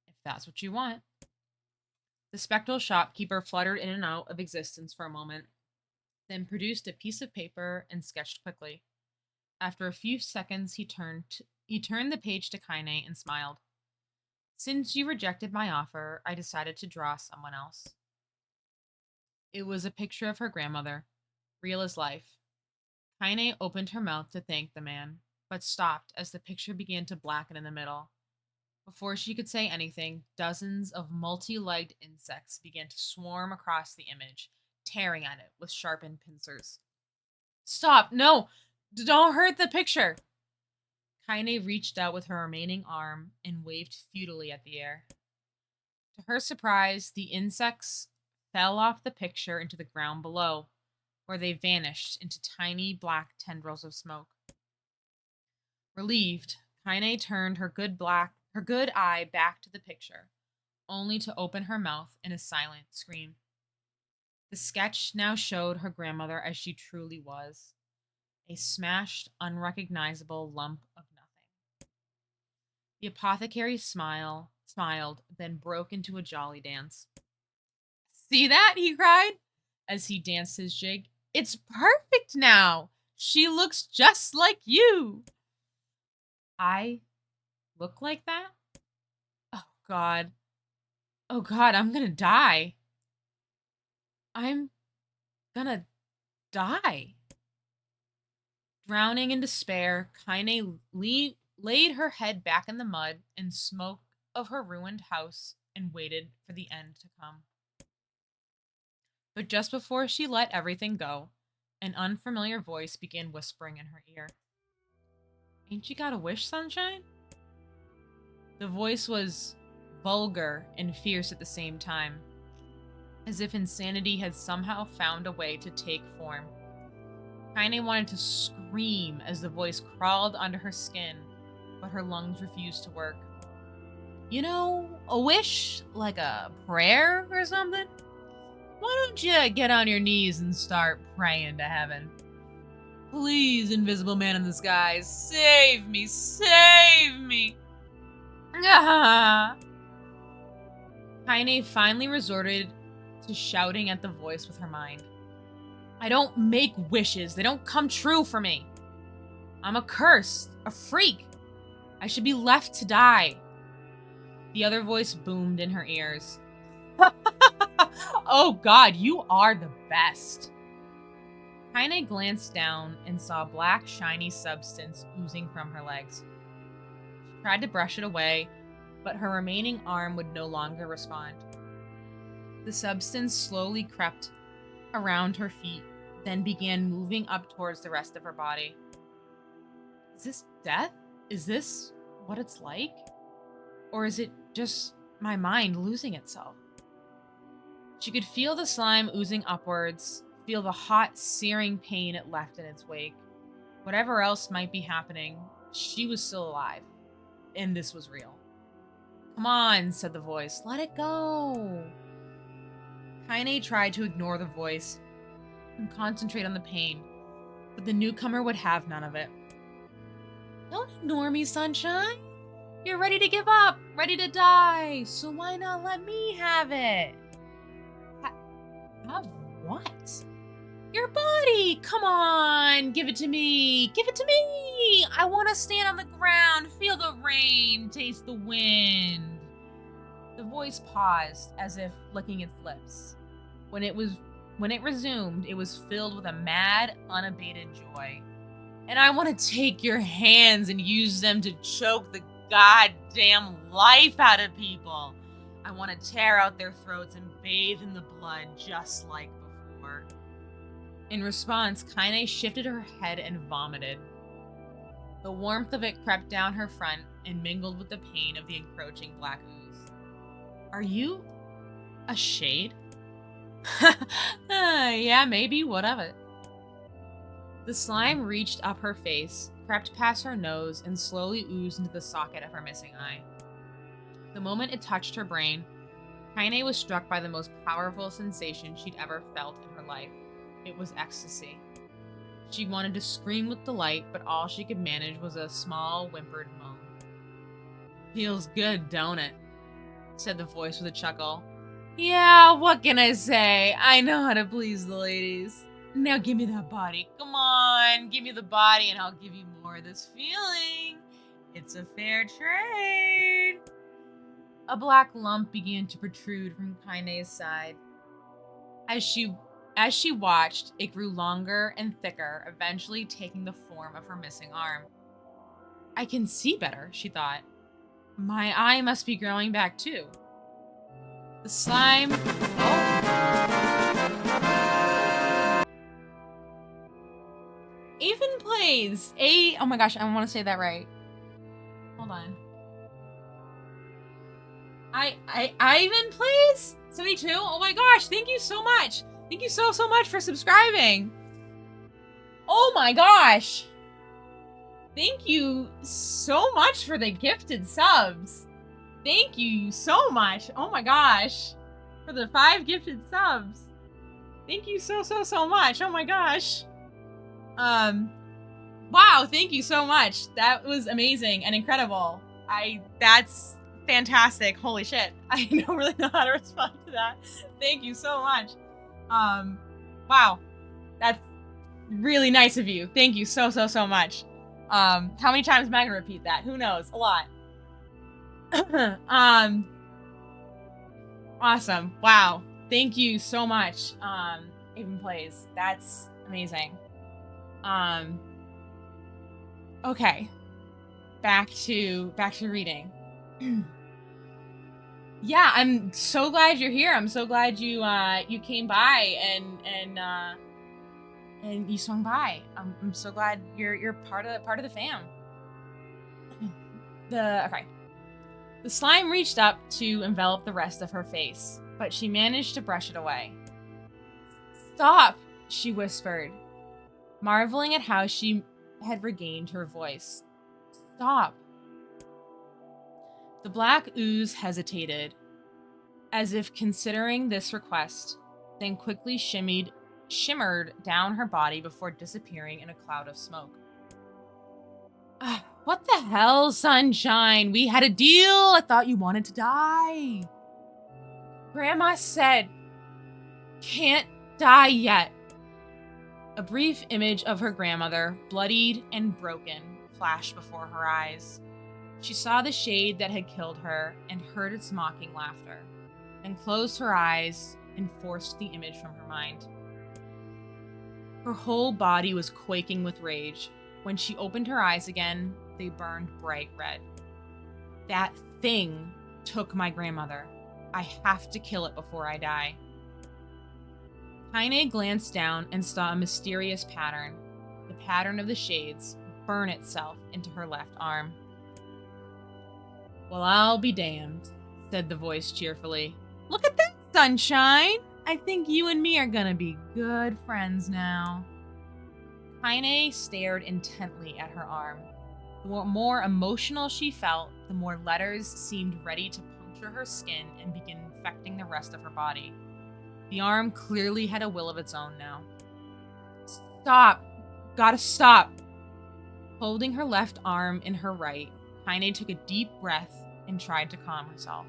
if that's what you want. The spectral shopkeeper fluttered in and out of existence for a moment, then produced a piece of paper and sketched quickly. After a few seconds, he turned the page to Kaine and smiled. Since you rejected my offer, I decided to draw someone else. It was a picture of her grandmother, real as life. Kaine opened her mouth to thank the man, but stopped as the picture began to blacken in the middle. Before she could say anything, dozens of multi-legged insects began to swarm across the image, tearing at it with sharpened pincers. Stop! No! Don't hurt the picture. Kaine reached out with her remaining arm and waved futilely at the air. To her surprise, the insects fell off the picture into the ground below, where they vanished into tiny black tendrils of smoke. Relieved, Kaine turned her good eye back to the picture, only to open her mouth in a silent scream. The sketch now showed her grandmother as she truly was, a smashed, unrecognizable lump of nothing. The apothecary smiled, then broke into a jolly dance. See that? He cried as he danced his jig. It's perfect now. She looks just like you. I look like that? Oh, God. Oh, God, I'm gonna die. I'm gonna die. Drowning in despair, Kaine laid her head back in the mud and smoke of her ruined house and waited for the end to come. But just before she let everything go, an unfamiliar voice began whispering in her ear. Ain't you got a wish, sunshine? The voice was vulgar and fierce at the same time, as if insanity had somehow found a way to take form. Kaine wanted to scream as the voice crawled under her skin, but her lungs refused to work. You know, a wish? Like a prayer or something? Why don't you get on your knees and start praying to heaven? Please, invisible man in the sky, save me, save me! Ah! Kaine finally resorted to shouting at the voice with her mind. I don't make wishes. They don't come true for me. I'm a curse, a freak. I should be left to die. The other voice boomed in her ears. Oh God, you are the best. Kaine glanced down and saw black, shiny substance oozing from her legs. She tried to brush it away, but her remaining arm would no longer respond. The substance slowly crept around her feet, then began moving up towards the rest of her body. Is this death? Is this what it's like? Or is it just my mind losing itself? She could feel the slime oozing upwards, feel the hot, searing pain it left in its wake. Whatever else might be happening, she was still alive, and this was real. Come on, said the voice. Let it go. Kaine tried to ignore the voice and concentrate on the pain, but the newcomer would have none of it. Don't ignore me, sunshine. You're ready to give up, ready to die, so why not let me have it? Have what? Your body! Come on! Give it to me! Give it to me! I want to stand on the ground, feel the rain, taste the wind. The voice paused, as if licking its lips. When it resumed, it was filled with a mad, unabated joy. And I want to take your hands and use them to choke the goddamn life out of people. I want to tear out their throats and bathe in the blood just like before. In response, Kaine shifted her head and vomited. The warmth of it crept down her front and mingled with the pain of the encroaching black ooze. Are you a shade? Yeah, maybe, what of it? The slime reached up her face, crept past her nose, and slowly oozed into the socket of her missing eye. The moment it touched her brain, Kaine was struck by the most powerful sensation she'd ever felt in her life. It was ecstasy. She wanted to scream with delight, but all she could manage was a small, whimpered moan. Feels good, don't it? Said the voice with a chuckle. Yeah, what can I say? I know how to please the ladies. Now give me that body. Come on, give me the body and I'll give you more of this feeling. It's a fair trade. A black lump began to protrude from Kaine's side. As she watched, it grew longer and thicker, eventually taking the form of her missing arm. I can see better, she thought. My eye must be growing back too. The slime... Oh. Avon plays. Oh my gosh, I want to say that right. Hold on. Ivan plays 72. Oh my gosh, thank you so much. Thank you so much for subscribing. Oh my gosh. Thank you so much for the gifted subs. Thank you so much. Oh my gosh. For the 5 gifted subs. Thank you so much. Oh my gosh. Wow, thank you so much. That was amazing and incredible. That's fantastic. Holy shit. I don't really know how to respond to that. Thank you so much. Wow. That's really nice of you. Thank you so much. How many times am I gonna repeat that? Who knows? A lot. Awesome. Wow. Thank you so much. Even plays. That's amazing. Okay. Back to reading. Yeah, I'm so glad you're here. I'm so glad you came by and you swung by. I'm so glad you're part of the fam. Okay. The slime reached up to envelop the rest of her face, but she managed to brush it away. "Stop," she whispered, marveling at how she had regained her voice. "Stop." The black ooze hesitated, as if considering this request, then quickly shimmered down her body before disappearing in a cloud of smoke. What the hell, Sunshine? We had a deal. I thought you wanted to die. Grandma said, can't die yet. A brief image of her grandmother, bloodied and broken, flashed before her eyes. She saw the shade that had killed her and heard its mocking laughter, and closed her eyes and forced the image from her mind. Her whole body was quaking with rage. When she opened her eyes again, they burned bright red. That thing took my grandmother. I have to kill it before I die. Kaine glanced down and saw a mysterious pattern, the pattern of the shades, burn itself into her left arm. Well, I'll be damned, said the voice cheerfully. Look at that, Sunshine! I think you and me are gonna be good friends now. Kaine stared intently at her arm. The more emotional she felt, the more letters seemed ready to puncture her skin and begin infecting the rest of her body. The arm clearly had a will of its own now. Stop! Gotta stop! Holding her left arm in her right, Kaine took a deep breath and tried to calm herself.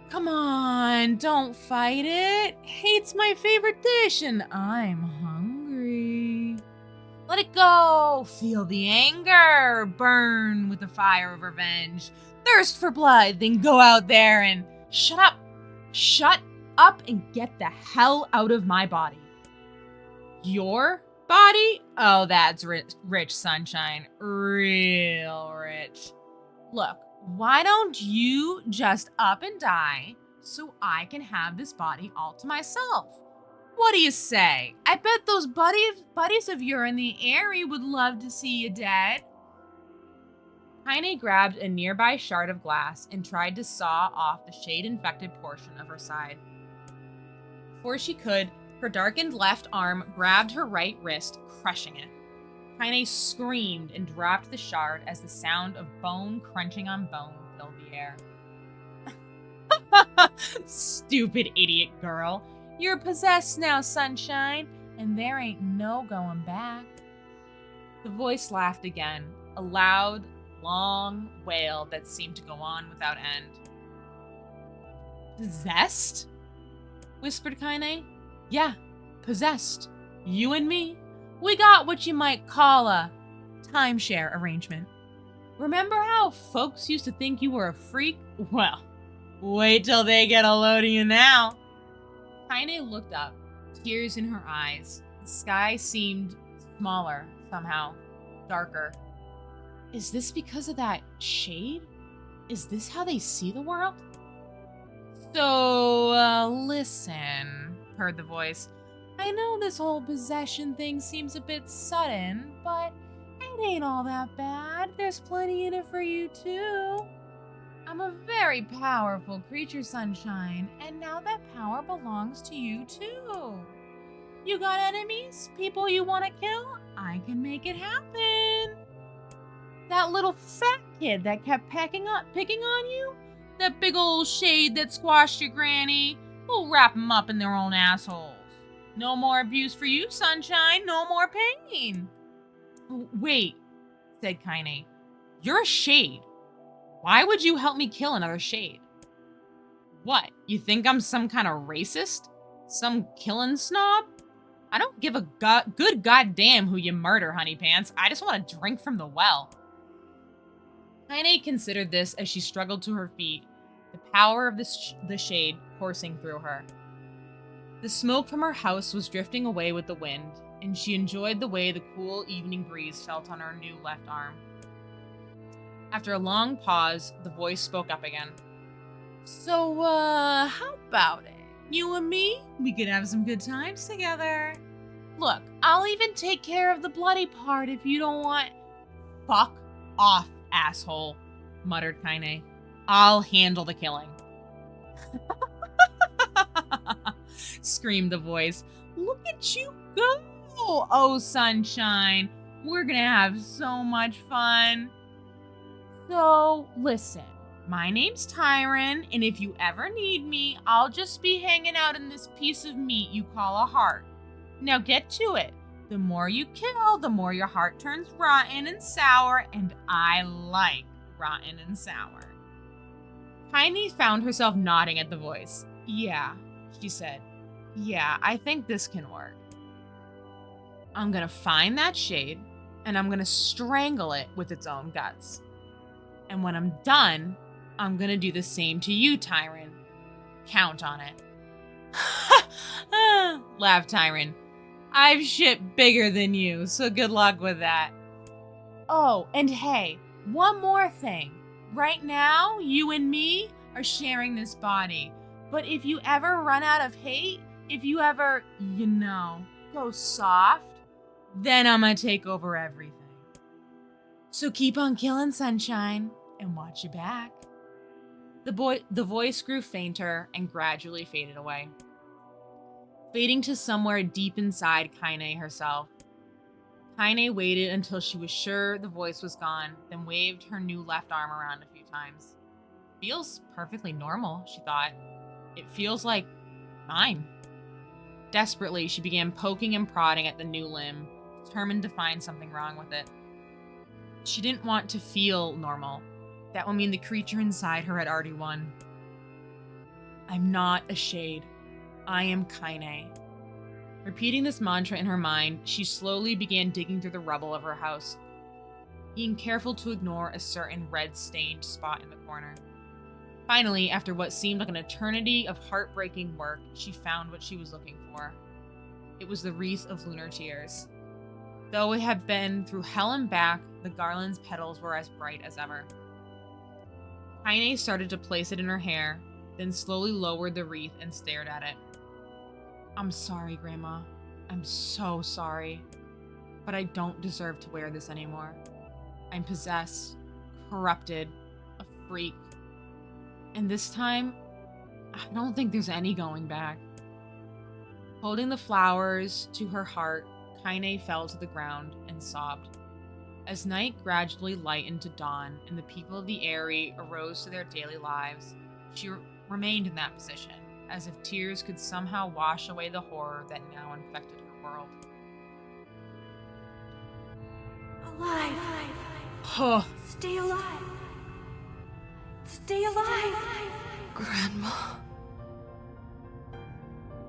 Come on, don't fight it. Hate's my favorite dish and I'm hungry. Let it go. Feel the anger. Burn with the fire of revenge. Thirst for blood, then go out there and shut up. Shut up and get the hell out of my body. Your body? Oh, that's rich, Sunshine. Real rich. Look, why don't you just up and die so I can have this body all to myself? What do you say? I bet those buddies of yours in the area would love to see you dead. Kaine grabbed a nearby shard of glass and tried to saw off the shade-infected portion of her side. Before she could, her darkened left arm grabbed her right wrist, crushing it. Kaine screamed and dropped the shard as the sound of bone crunching on bone filled the air. Stupid idiot girl. You're possessed now, Sunshine, and there ain't no going back. The voice laughed again, a loud, long wail that seemed to go on without end. Possessed? Whispered Kaine. Yeah, possessed. You and me. We got what you might call a timeshare arrangement. Remember how folks used to think you were a freak? Well, wait till they get a load of you now. Kaine looked up, tears in her eyes. The sky seemed smaller, somehow, darker. Is this because of that shade? Is this how they see the world? So, listen, heard the voice. I know this whole possession thing seems a bit sudden, but it ain't all that bad. There's plenty in it for you, too. I'm a very powerful creature, Sunshine, and now that power belongs to you, too. You got enemies? People you want to kill? I can make it happen. That little fat kid that kept picking on you? That big old shade that squashed your granny? We'll wrap them up in their own assholes. No more abuse for you, Sunshine. No more pain. Wait, said Kaine. You're a shade. Why would you help me kill another shade? What, you think I'm some kind of racist? Some killing snob? I don't give a good goddamn who you murder, honey pants. I just want to drink from the well. Kaine considered this as she struggled to her feet, the power of the shade coursing through her. The smoke from her house was drifting away with the wind, and she enjoyed the way the cool evening breeze felt on her new left arm. After a long pause, the voice spoke up again. So, how about it? You and me? We could have some good times together. Look, I'll even take care of the bloody part if you don't want... Fuck off, asshole, muttered Kaine. I'll handle the killing. Screamed the voice. Look at you go! Oh, Sunshine, we're gonna have so much fun. So, listen, my name's Tyron, and if you ever need me, I'll just be hanging out in this piece of meat you call a heart. Now get to it. The more you kill, the more your heart turns rotten and sour, and I like rotten and sour. Kaine found herself nodding at the voice. Yeah, she said. Yeah, I think this can work. I'm gonna find that shade, and I'm gonna strangle it with its own guts. And when I'm done, I'm gonna do the same to you, Tyron. Count on it. Laughed Tyron. I've shit bigger than you, so good luck with that. Oh, and hey, one more thing. Right now, you and me are sharing this body. But if you ever run out of hate, if you ever, go soft, then I'm gonna take over everything. So keep on killing, Sunshine, and watch your back. The voice grew fainter and gradually faded away, fading to somewhere deep inside Kaine herself. Kaine waited until she was sure the voice was gone, then waved her new left arm around a few times. Feels perfectly normal, she thought. It feels like mine. Desperately, she began poking and prodding at the new limb, determined to find something wrong with it. She didn't want to feel normal. That would mean the creature inside her had already won. I'm not a shade. I am Kaine. Repeating this mantra in her mind, she slowly began digging through the rubble of her house, being careful to ignore a certain red-stained spot in the corner. Finally, after what seemed like an eternity of heartbreaking work, she found what she was looking for. It was the wreath of lunar tears. Though it had been through hell and back, the garland's petals were as bright as ever. Kaine started to place it in her hair, then slowly lowered the wreath and stared at it. I'm sorry, Grandma. I'm so sorry. But I don't deserve to wear this anymore. I'm possessed, corrupted, a freak. And this time, I don't think there's any going back. Holding the flowers to her heart, Kaine fell to the ground and sobbed. As night gradually lightened to dawn and the people of the Eyrie arose to their daily lives, she remained in that position, as if tears could somehow wash away the horror that now infected her world. Alive! Huh. Stay alive! Stay alive! Grandma.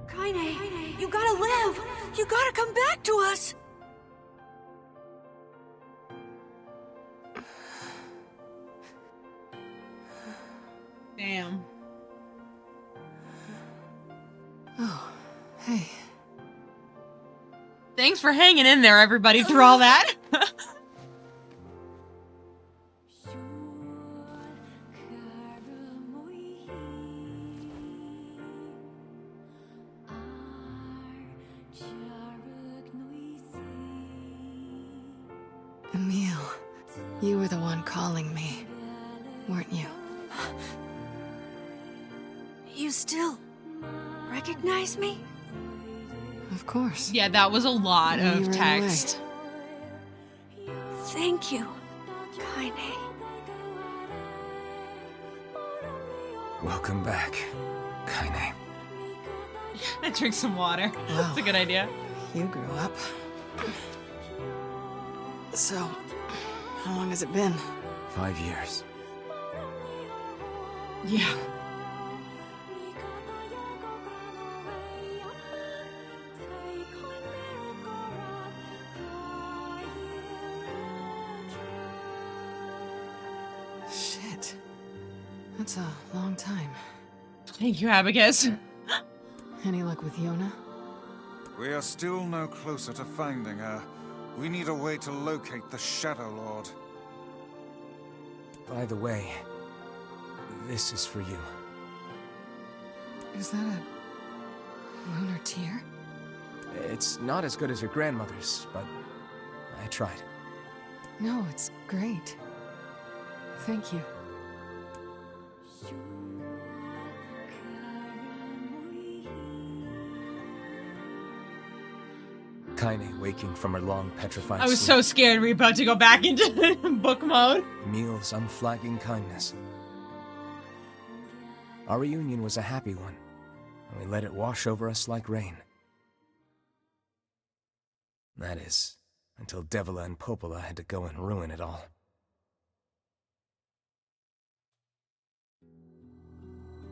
Kaine, you gotta live! You gotta come back to us! Damn. Oh, hey. Thanks for hanging in there, everybody, through all that. You were the one calling me, weren't you? You still recognize me? Of course. Yeah, that was a lot You of ran text. Thank you, Kaine. Welcome back, Kaine. Drink some water. That's a good idea. You grew up. So, how long has it been? 5 years. Yeah. Shit. That's a long time. Thank you, Abacus. Any luck with Yona? We are still no closer to finding her. We need a way to locate the Shadow Lord. By the way, this is for you. Is that a lunar tear? It's not as good as your grandmother's, but I tried. No, it's great. Thank you. Kaine waking from her long petrified I was sleep. so scared we were about to go back into book mode. Emil's unflagging kindness. Our reunion was a happy one, and we let it wash over us like rain. That is, until Devila and Popola had to go and ruin it all.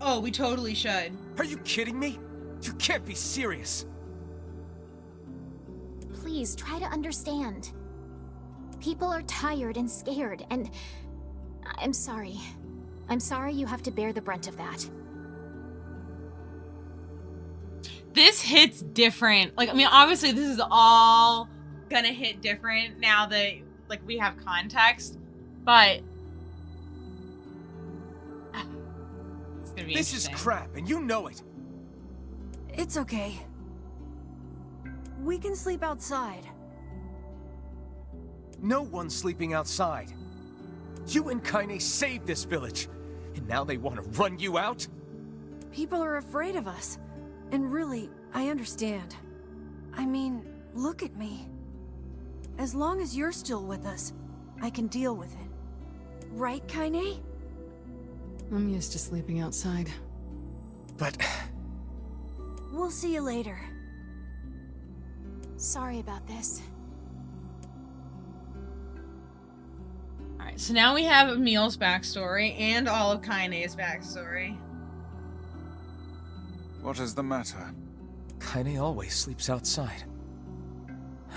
Oh, we totally should. Are you kidding me? You can't be serious! Please try to understand. People are tired and scared, and I'm sorry. I'm sorry you have to bear the brunt of that. This hits different. Like, I mean, obviously this is all gonna hit different now that, like, we have context, but it's gonna be This is crap, and you know it! It's okay. We can sleep outside. No one's sleeping outside. You and Kaine saved this village, and now they want to run you out? People are afraid of us. And really, I understand. I mean, look at me. As long as you're still with us, I can deal with it. Right, Kaine? I'm used to sleeping outside. But... We'll see you later. Sorry about this. Alright, so now we have Emil's backstory and all of Kaine's backstory. What is the matter? Kaine always sleeps outside.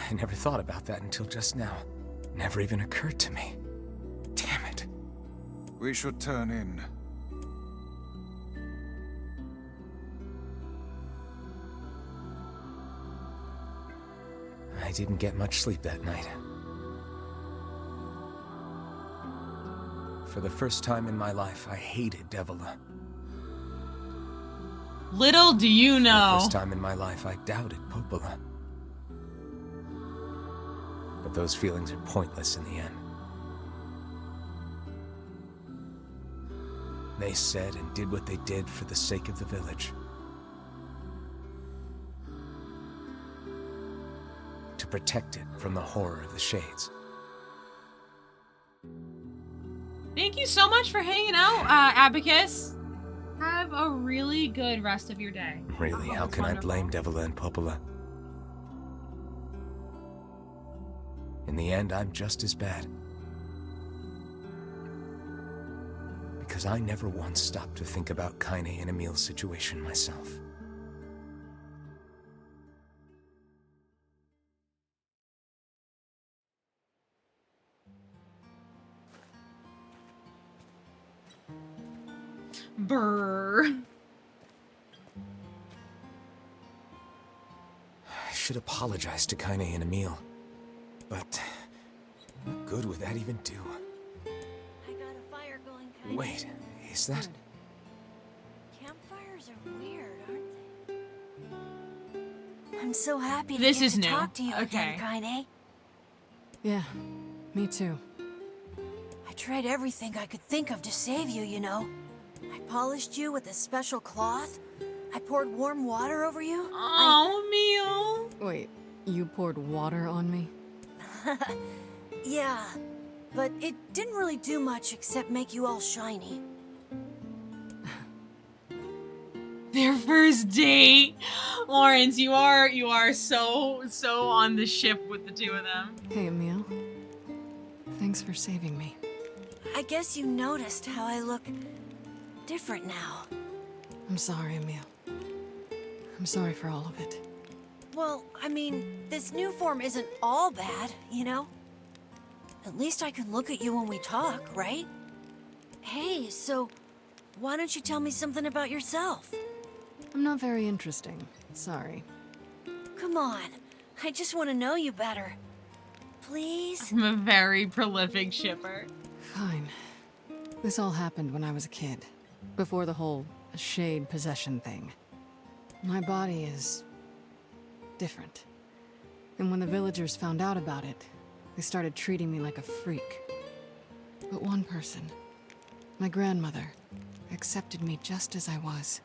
I never thought about that until just now. Never even occurred to me. Damn it. We should turn in. I didn't get much sleep that night. For the first time in my life, I hated Devila. Little do you know. For the first time in my life, I doubted Popola. But those feelings are pointless in the end. They said and did what they did for the sake of the village. To protect it from the horror of the Shades. Thank you so much for hanging out, Abacus. Have a really good rest of your day. Really, how can I blame Devila and Popola? In the end, I'm just as bad. Because I never once stopped to think about Kaine and Emil's situation myself. Brrr. I should apologize to Kaine and Emil. But what good would that even do? I got a fire going, Kaine. Wait, is that... Campfires are weird, aren't they? I'm so happy This to is get new. to talk to you Okay. again, Kaine. Yeah, me too. I tried everything I could think of to save you, you know. I polished you with a special cloth. I poured warm water over you. Oh, Wait, you poured water on me? Yeah, but it didn't really do much except make you all shiny. Their first date. Lawrence, you are so on the ship with the two of them. Hey, Emil. Thanks for saving me. I guess you noticed how I look different now. I'm sorry, Emil. I'm sorry for all of it. Well, I mean, this new form isn't all bad, you know? At least I can look at you when we talk, right? Hey, so why don't you tell me something about yourself? I'm not very interesting. Sorry. Come on, I just want to know you better. Please? I'm a very prolific shipper. Fine. This all happened when I was a kid. Before the whole shade possession thing. My body is different. And when the villagers found out about it, they started treating me like a freak. But one person, my grandmother, accepted me just as I was.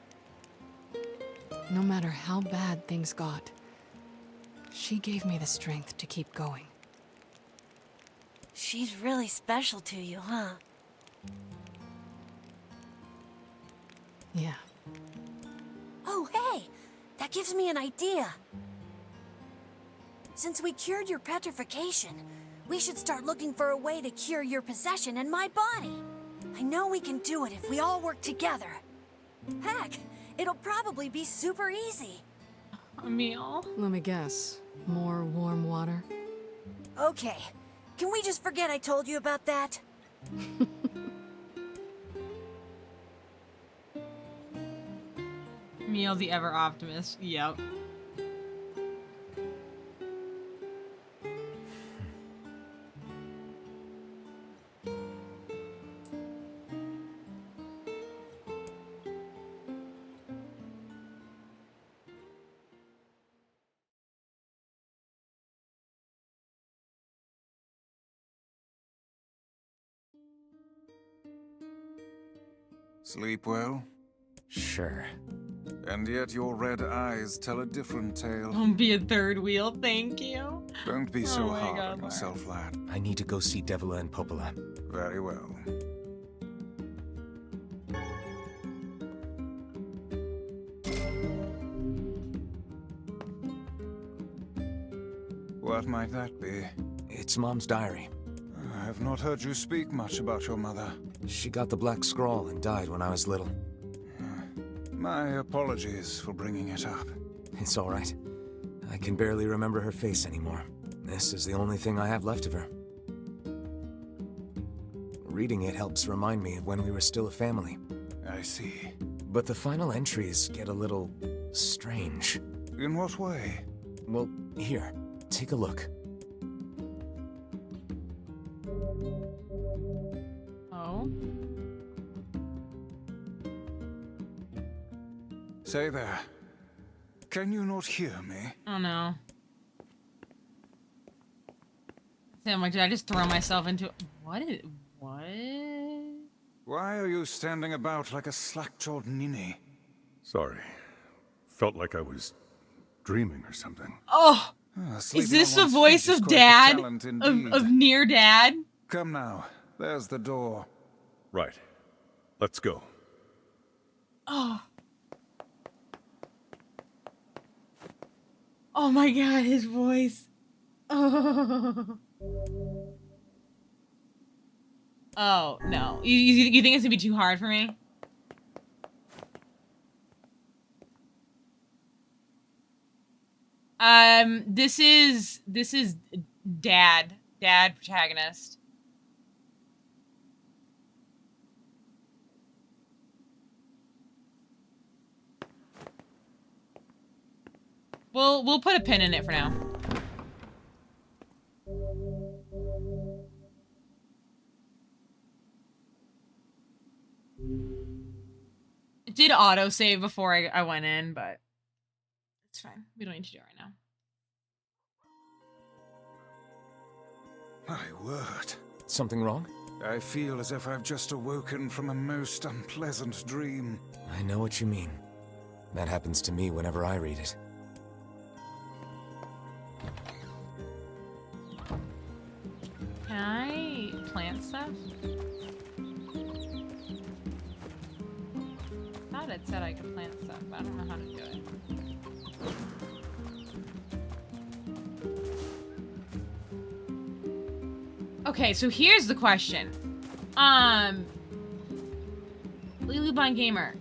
No matter how bad things got, she gave me the strength to keep going. She's really special to you, huh? Yeah. Oh, hey! That gives me an idea. Since we cured your petrification, we should start looking for a way to cure your possession in my body. I know we can do it if we all work together. Heck, it'll probably be super easy. Emil. Let me guess. More warm water? Okay. Can we just forget I told you about that? Emil the ever optimist. Yep. Sleep well? Sure. And yet your red eyes tell a different tale. Don't be a third wheel, thank you. Don't be so Oh my hard God, on yourself, lad. I need to go see Devila and Popola. Very well. What might that be? It's Mom's diary. I have not heard you speak much about your mother. She got the Black Scrawl and died when I was little. My apologies for bringing it up. It's all right. I can barely remember her face anymore. This is the only thing I have left of her. Reading it helps remind me of when we were still a family. I see. But the final entries get a little strange. In what way? Well, here, take a look. Oh? Say there. Can you not hear me? Oh no. Damn, like, did I just throw myself into... What? Why are you standing about like a slack-jawed ninny? Sorry. Felt like I was dreaming or something. Oh! Sleeping Is this on the one's voice feet is of quite a Dad? talent indeed. Of Nier Dad? Come now. There's the door. Right. Let's go. Oh. Oh my God, his voice. Oh. Oh, no. You think it's gonna be too hard for me? This is Dad protagonist. We'll put a pin in it for now. It did autosave before I went in, but it's fine. We don't need to do it right now. My word. Something wrong? I feel as if I've just awoken from a most unpleasant dream. I know what you mean. That happens to me whenever I read it. Can I plant stuff? I thought it said I could plant stuff, but I don't know how to do it. Okay, so here's the question. Lilybond Gamer.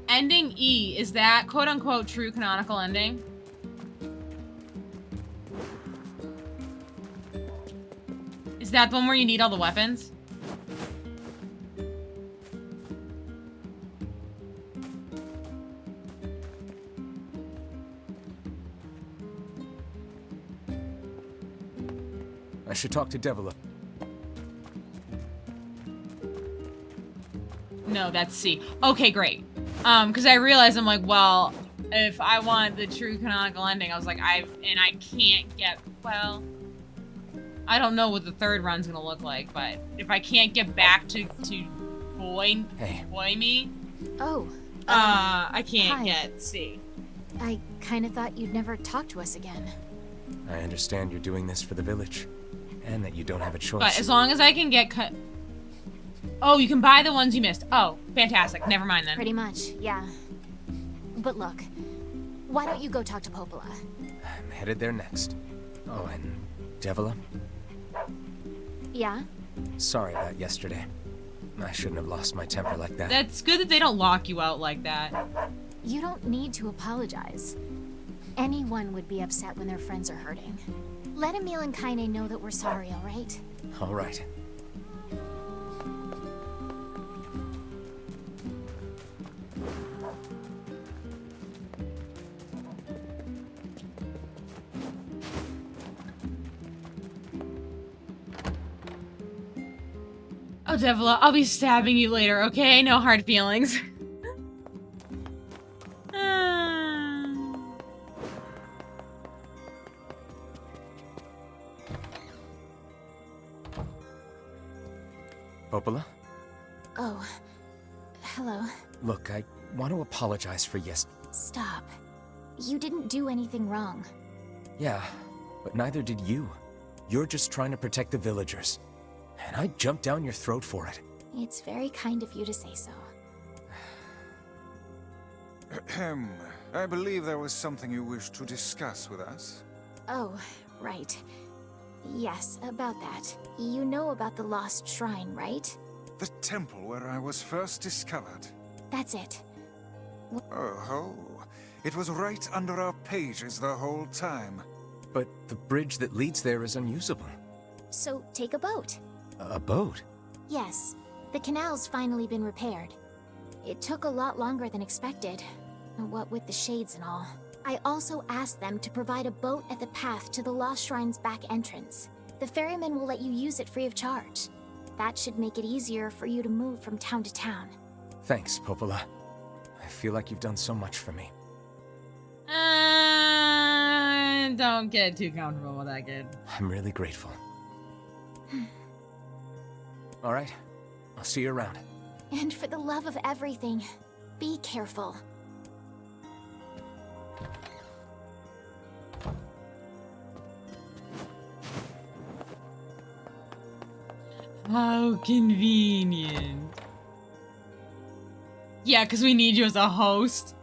Ending E, is that quote-unquote true canonical ending? Is that the one where you need all the weapons? I should talk to Devila. No, that's C. Okay, great. Because I realized I'm like, well, if I want the true canonical ending, I was like, I can't get, well, I don't know what the third run's gonna look like, but if I can't get back to boy me, I can't get C. I kind of thought you'd never talk to us again. I understand you're doing this for the village, and that you don't have a choice. But as long as I can get Oh, you can buy the ones you missed. Oh, fantastic. Never mind then. Pretty much, yeah. But look, why don't you go talk to Popola? I'm headed there next. Oh, and Devila? Yeah? Sorry about yesterday. I shouldn't have lost my temper like that. That's good that they don't lock you out like that. You don't need to apologize. Anyone would be upset when their friends are hurting. Let Emil and Kaine know that we're sorry, alright? Alright. Oh, Devila, I'll be stabbing you later, okay? No hard feelings. Popola? Oh. Hello. Look, I want to apologize for Stop. You didn't do anything wrong. Yeah, but neither did you. You're just trying to protect the villagers. And I jumped down your throat for it. It's very kind of you to say so. Ahem. I believe there was something you wished to discuss with us. Oh, right. Yes, about that. You know about the lost shrine, right? The temple where I was first discovered. That's it. Oh, it was right under our pages the whole time. But the bridge that leads there is unusable. So take a boat. A boat? Yes. The canal's finally been repaired. It took a lot longer than expected. What with the shades and all. I also asked them to provide a boat at the path to the Lost Shrine's back entrance. The ferryman will let you use it free of charge. That should make it easier for you to move from town to town. Thanks, Popola. I feel like you've done so much for me. Don't get too comfortable with that, kid. I'm really grateful. All right, I'll see you around. And for the love of everything, be careful. How convenient. Yeah, because we need you as a host.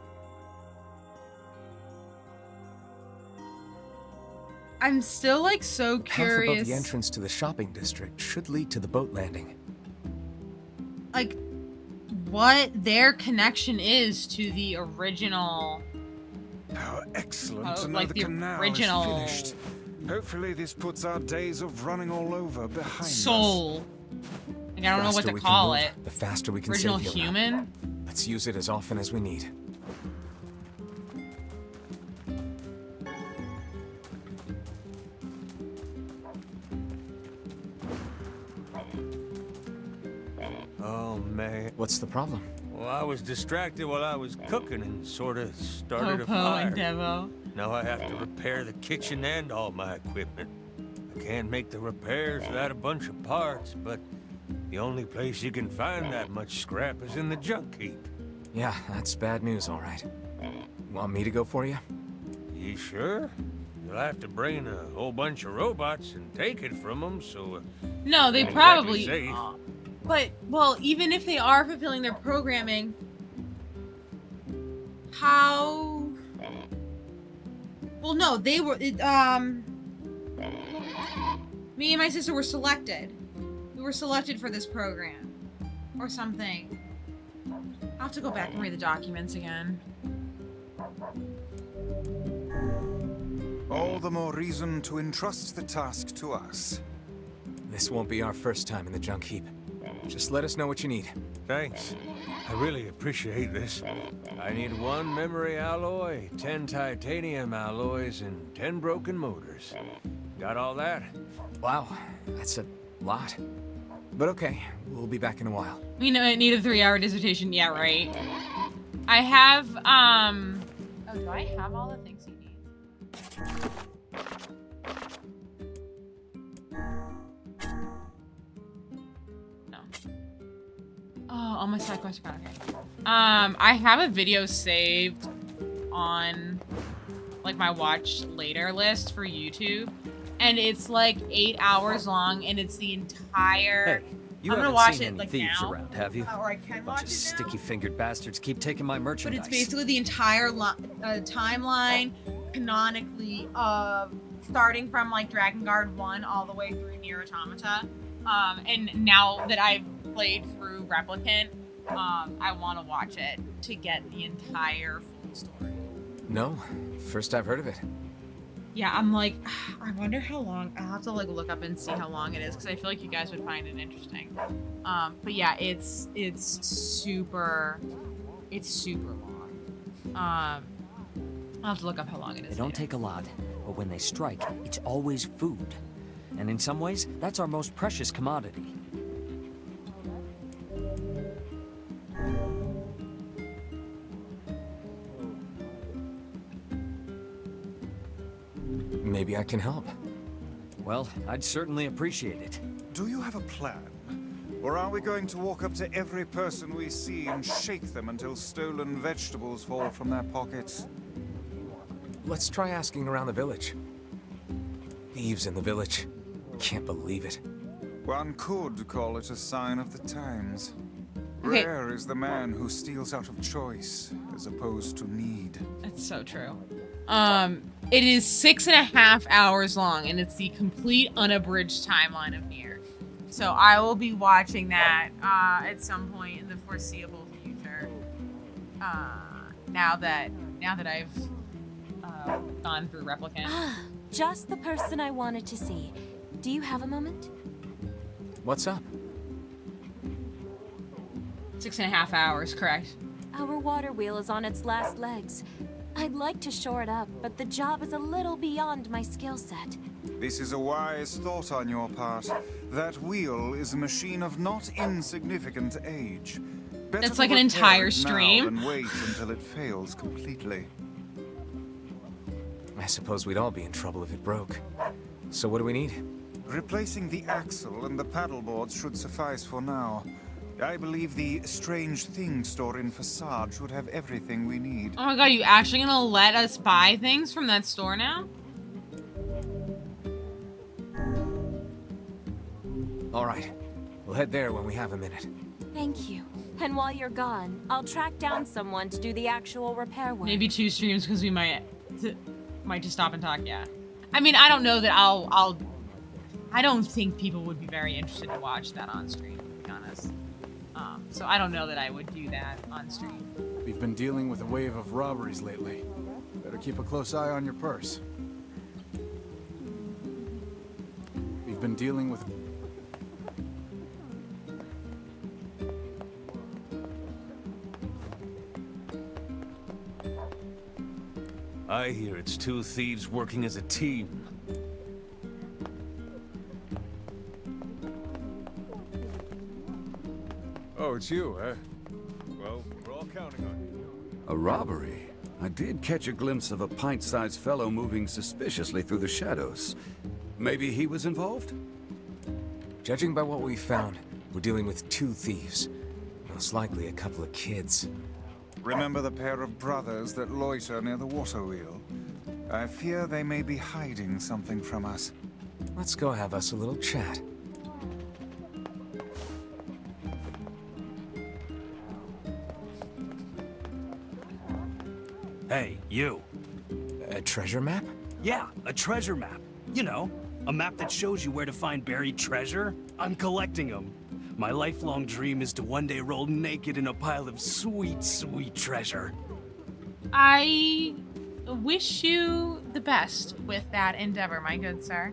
I'm still, like, so curious. Path above the entrance to the shopping district should lead to the boat landing. Like, what their connection is to the original... How excellent to know like the canal original... is finished. Hopefully this puts our days of running all over behind soul. us. Like, I don't know what to call it. The faster we can Original save human? Let's use it as often as we need. Oh, man. What's the problem? Well, I was distracted while I was cooking and sort of started a Popo fire. and Devo. Now I have to repair the kitchen and all my equipment. I can't make the repairs without a bunch of parts, but The only place you can find that much scrap is in the junk heap. Yeah, that's bad news, all right. Want me to go for you? You sure? You'll have to bring a whole bunch of robots and take it from them, so... No, they ain't probably... exactly safe. But, well, even if they are fulfilling their programming, how... Well, no, they were... me and my sister were selected. We were selected for this program. Or something. I'll have to go back and read the documents again. All the more reason to entrust the task to us. This won't be our first time in the junk heap. Just let us know what you need. Thanks. I really appreciate this. I need 1 memory alloy, 10 titanium alloys, and 10 broken motors. Got all that? Wow, that's a lot. But okay, we'll be back in a while. We know I need a 3-hour dissertation. Yeah, right. I have, Oh, do I have all the things you need? No. Oh, all my side quests are gone. Okay. I have a video saved on, like, my watch later list for YouTube. And it's like 8 hours long, and it's the entire... Hey, you I'm gonna haven't watch seen it any like thieves now. around, have you? Or I can watch Bunch of it now. sticky-fingered bastards keep taking my But merchandise. it's basically the entire timeline, canonically, starting from like Dragon Guard 1 all the way through Nier Automata. And now that I've played through Replicant, I want to watch it to get the entire full story. No, first I've heard of it. Yeah, I'm like, I wonder how long. I'll have to like look up and see how long it is because I feel like you guys would find it interesting. But yeah, it's super long. I'll have to look up how long it is. They don't take a lot, but when they strike, it's always food. And in some ways, that's our most precious commodity. Maybe I can help. Well, I'd certainly appreciate it. Do you have a plan? Or are we going to walk up to every person we see and shake them until stolen vegetables fall from their pockets? Let's try asking around the village. Thieves in the village. Can't believe it. One could call it a sign of the times. Okay. Rare is the man who steals out of choice, as opposed to need. That's so true. It is 6.5 hours long, and it's the complete unabridged timeline of Nier. So I will be watching that at some point in the foreseeable future. Now that I've gone through Replicant. Just the person I wanted to see. Do you have a moment? What's up? 6.5 hours, correct? Our water wheel is on its last legs. I'd like to shore it up, but the job is a little beyond my skill set. This is a wise thought on your part. That wheel is a machine of not insignificant age. Better That's to like an repair entire it now stream. than wait until it fails completely. I suppose we'd all be in trouble if it broke. So what do we need? Replacing the axle and the paddle boards should suffice for now. I believe the Strange Thing store in Facade should have everything we need. Oh my god, you actually gonna let us buy things from that store now? All right, we'll head there when we have a minute. Thank you. And while you're gone, I'll track down someone to do the actual repair work. Maybe 2 streams because we might just stop and talk. Yeah. I mean, I don't know that I don't think people would be very interested to watch that on stream, to be honest. So I don't know that I would do that on stream. We've been dealing with a wave of robberies lately. Better keep a close eye on your purse. We've been dealing with... I hear it's 2 thieves working as a team. Oh, it's you, eh? Well, we're all counting on you. A robbery? I did catch a glimpse of a pint-sized fellow moving suspiciously through the shadows. Maybe he was involved? Judging by what we found, We're dealing with 2 thieves. Most likely a couple of kids. Remember the pair of brothers that loiter near the water wheel? I fear they may be hiding something from us. Let's go have us a little chat. Hey, you. A treasure map? Yeah, a treasure map. You know, a map that shows you where to find buried treasure. I'm collecting them. My lifelong dream is to one day roll naked in a pile of sweet, sweet treasure. I wish you the best with that endeavor, my good sir.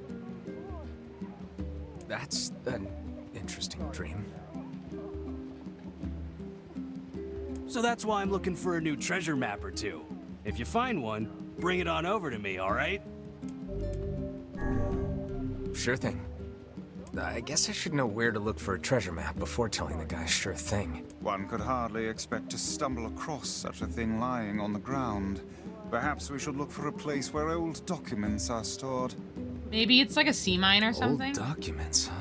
That's an interesting dream. So that's why I'm looking for a new treasure map or two. If you find one, bring it on over to me, all right? Sure thing. I guess I should know where to look for a treasure map before telling the guy sure thing. One could hardly expect to stumble across such a thing lying on the ground. Perhaps we should look for a place where old documents are stored. Maybe it's like a sea mine or something? Old documents, huh?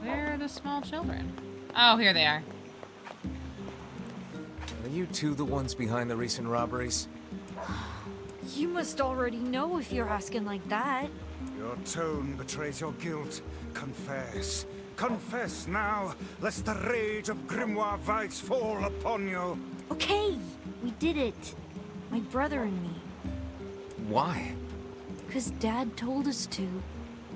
Where are the small children? Oh, here they are. Are you two the ones behind the recent robberies? You must already know if you're asking like that. Your tone betrays your guilt. Confess. Confess now, lest the rage of Grimoire Vice fall upon you. Okay, we did it. My brother and me. Why? 'Cause Dad told us to.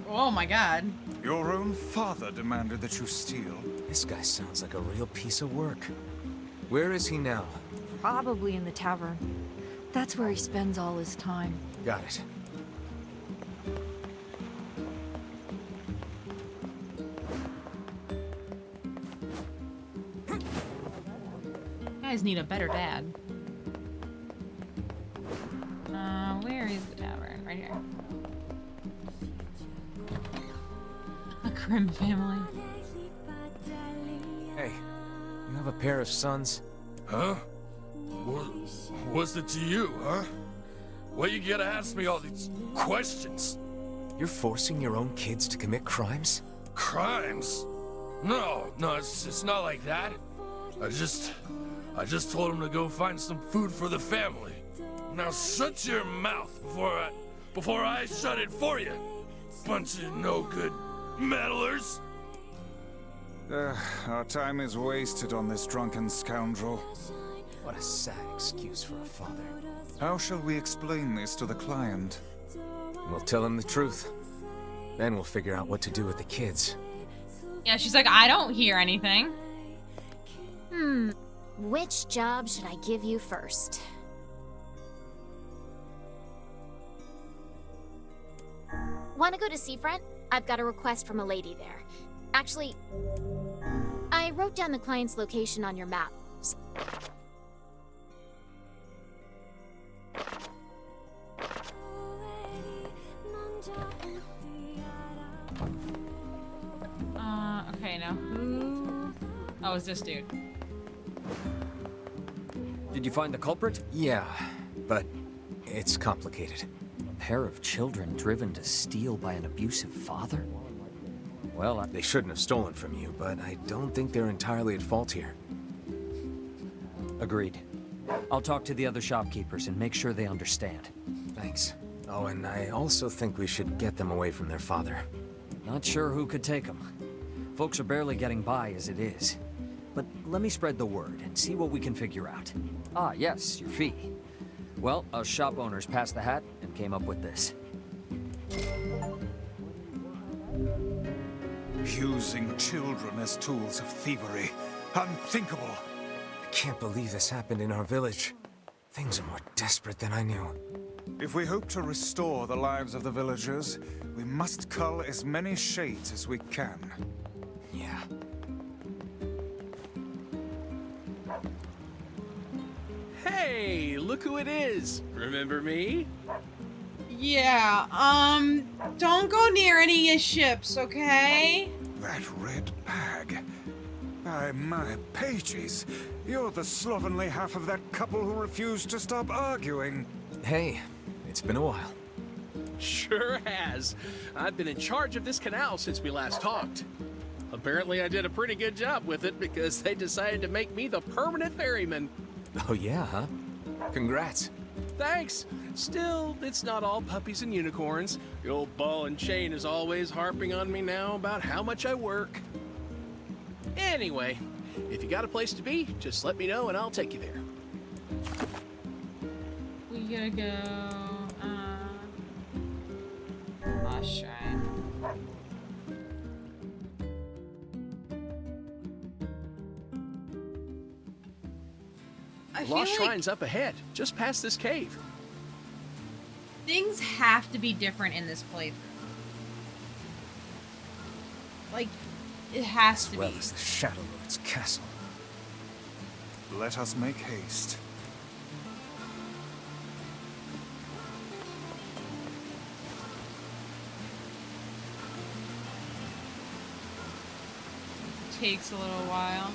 Oh my god. Your own father demanded that you steal. This guy sounds like a real piece of work. Where is he now? Probably in the tavern. That's where he spends all his time. Got it. You guys need a better dad. Where is the tavern? Right here. A Grimm family. Hey, you have a pair of sons? Huh? What's it to you, huh? Why you gotta ask me all these questions? You're forcing your own kids to commit crimes? Crimes? No, it's not like that. I just told him to go find some food for the family. Now shut your mouth before I shut it for you. Bunch of no good meddlers. Our time is wasted on this drunken scoundrel. What a sad excuse for a father. How shall we explain this to the client? We'll tell him the truth. Then we'll figure out what to do with the kids. Yeah, she's like, I don't hear anything. Which job should I give you first? Want to go to Seafront? I've got a request from a lady there. Actually, I wrote down the client's location on your map. Okay, now who? Oh, it's this dude. Did you find the culprit? Yeah, but it's complicated. A pair of children driven to steal by an abusive father? Well, They shouldn't have stolen from you, but I don't think they're entirely at fault here. Agreed. I'll talk to the other shopkeepers and make sure they understand. Thanks. Oh, and I also think we should get them away from their father. Not sure who could take them. Folks are barely getting by as it is. But let me spread the word and see what we can figure out. Ah, yes, your fee. Well, us shop owners passed the hat and came up with this. Using children as tools of thievery. Unthinkable. I can't believe this happened in our village. Things are more desperate than I knew. If we hope to restore the lives of the villagers, we must cull as many shades as we can. Yeah. Hey, look who it is. Remember me? Yeah, don't go near any of your ships, okay? That red bag. By my pages, you're the slovenly half of that couple who refused to stop arguing. Hey, it's been a while. Sure has. I've been in charge of this canal since we last talked. Apparently I did a pretty good job with it because they decided to make me the permanent ferryman. Oh yeah, huh? Congrats. Thanks. Still, it's not all puppies and unicorns. The old ball and chain is always harping on me now about how much I work. Anyway, if you got a place to be, just let me know and I'll take you there. We gotta go, Lost Shrine. The Lost Shrine's up ahead, just past this cave. Things have to be different in this playthrough. Like, it has to As well be. as the Shadow Lord's castle. Let us make haste. Takes a little while.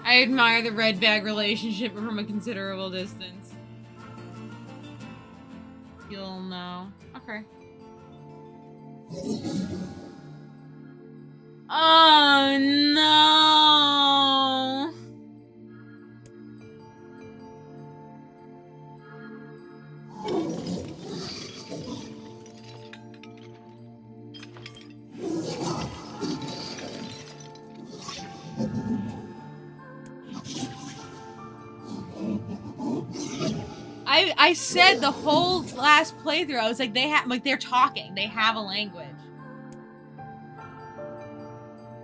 I admire the red bag relationship from a considerable distance. You'll know. Okay. Oh no! I said the whole last playthrough, I was like, they're talking. They have a language.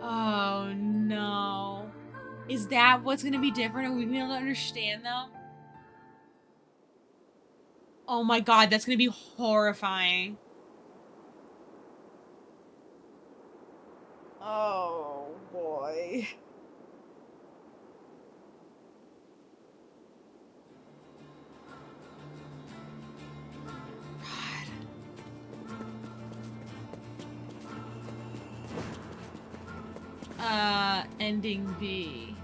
Oh no. Is that what's gonna be different? Are we gonna be able to understand them? Oh my god, that's gonna be horrifying. Oh boy. Ending B.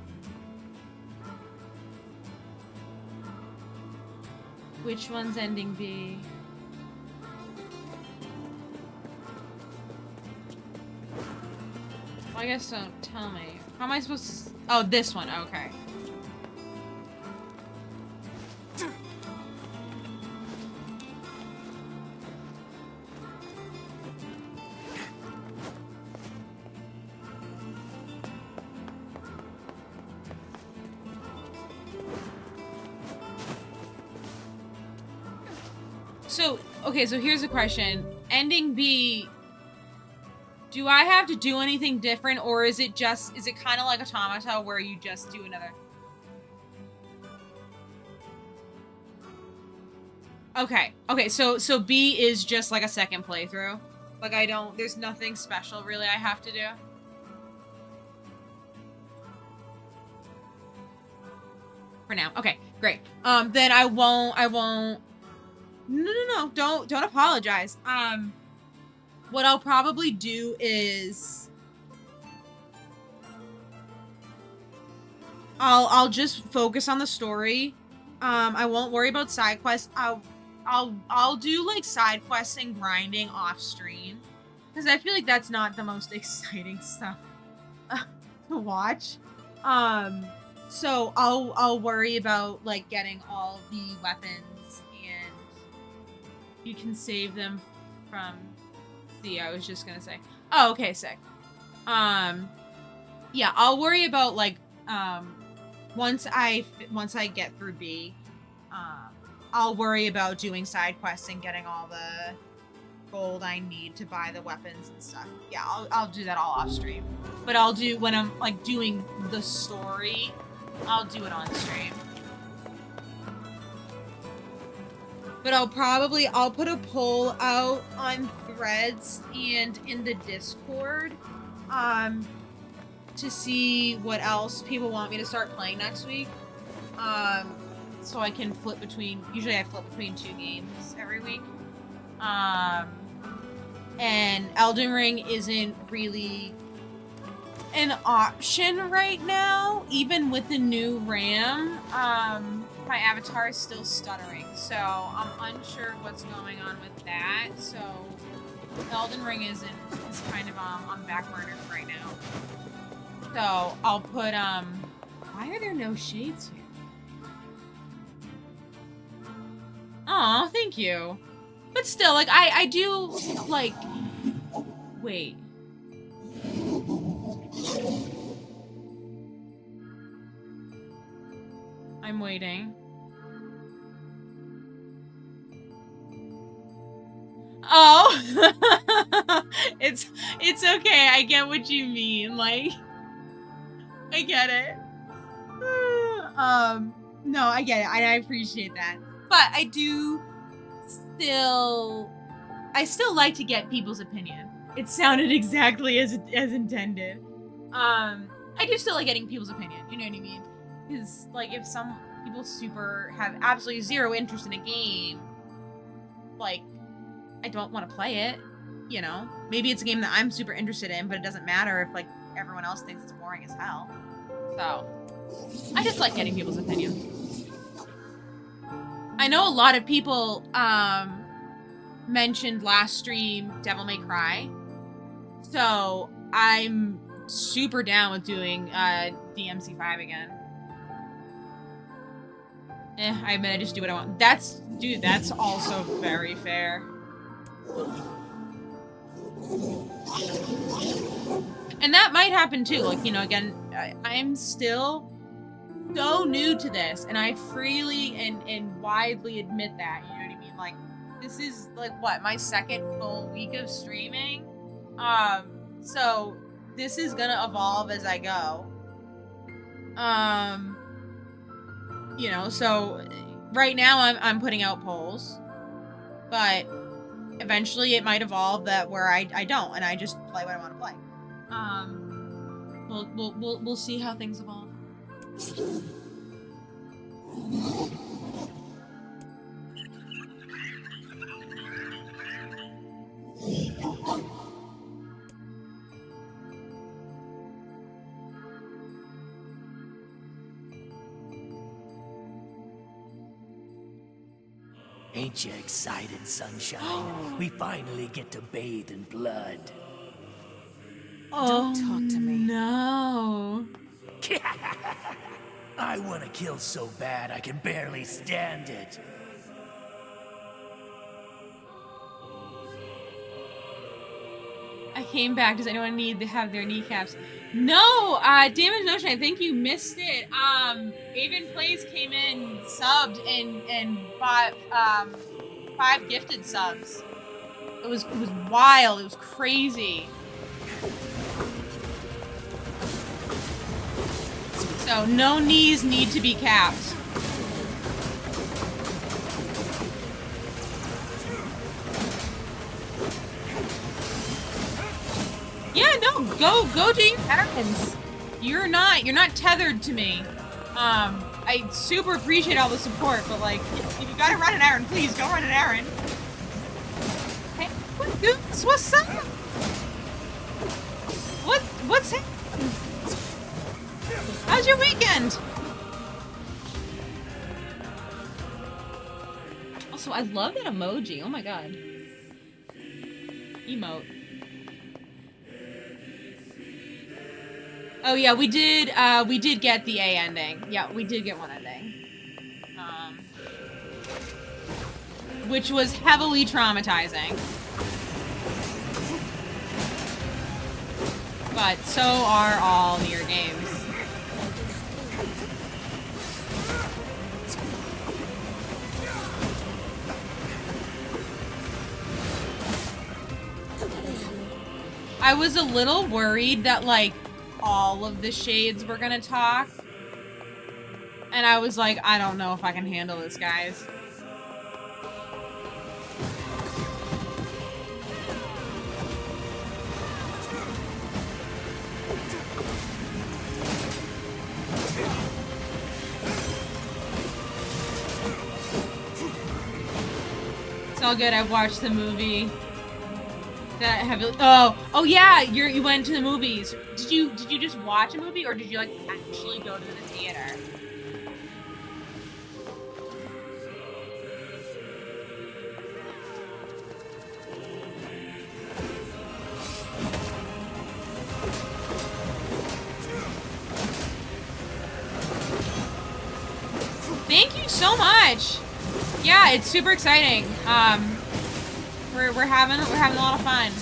Which one's ending B? Well, I guess don't tell me. How am I supposed to... Oh, this one. Okay. So, okay, so here's a question. Ending B, do I have to do anything different, or is it kind of like Automata where you just do another? Okay, so B is just like a second playthrough. Like there's nothing special really I have to do. For now. Okay, great. Then I won't. No, don't apologize. What I'll probably do is I'll just focus on the story. I won't worry about side quests. I'll do like side quests and grinding off stream, because I feel like that's not the most exciting stuff to watch. So I'll worry about like getting all the weapons. You can save them from... See, I was just gonna say... Oh, okay, sick. Yeah, I'll worry about, like, once I get through B, I'll worry about doing side quests and getting all gold I need to buy the weapons and stuff. Yeah, I'll do that all off stream. But I'll do, when I'm like doing the story, I'll do it on stream. But I'll put a poll out on Threads and in the Discord, to see what else people want me to start playing next week. So I can flip between, usually I flip between 2 games every week. And Elden Ring isn't really an option right now, even with the new RAM. My avatar is still stuttering, so I'm unsure what's going on with that. So Elden Ring is kind of on back burner right now. So I'll put why are there no shades here? Aw, thank you. But still, like I do like wait. I'm waiting. Oh, it's okay. I get what you mean. Like, I get it. No, I get it. I appreciate that. But I do I still like to get people's opinion. It sounded exactly as intended. I do still like getting people's opinion. You know what I mean? Because, like, if some people have absolutely zero interest in a game, like, I don't want to play it, you know? Maybe it's a game that I'm super interested in, but it doesn't matter if, like, everyone else thinks it's boring as hell. So, I just like getting people's opinion. I know a lot of people, mentioned last stream Devil May Cry. So, I'm super down with doing, DMC5 again. I admit I just do what I want. Dude, that's also very fair. And that might happen too. Like, you know, again, I'm still so new to this, and I freely and widely admit that. You know what I mean? Like, this is like what, my second full week of streaming. So this is gonna evolve as I go. You know, so right now I'm putting out polls, but eventually it might evolve that where I don't, and I just play what I want to play. We'll see how things evolve. Ain't you excited, sunshine? We finally get to bathe in blood. Don't talk to me. No. I want to kill so bad I can barely stand it. I came back. Does anyone need to have their kneecaps? No, Damage Notion, I think you missed it. Avon Plays came in, subbed, and bought 5 gifted subs. It was wild. It was crazy. So no knees need to be capped. Yeah, no, go do your errands. You're not tethered to me. I super appreciate all the support, but like, if you gotta run an errand, please go run an errand. Hey, what's up? What's happening? How's your weekend? Also, I love that emoji. Oh my god. Emote. Oh yeah, we did get the A ending. Yeah, we did get one ending. Which was heavily traumatizing. But so are all Nier games. I was a little worried that, like, all of the shades were gonna talk. And I was like, I don't know if I can handle this, guys. It's all good. I've watched the movie. That heavily. Oh yeah. You went to the movies. Did you just watch a movie, or did you like actually go to the theater? Thank you so much. Yeah, it's super exciting. We're having a lot of fun.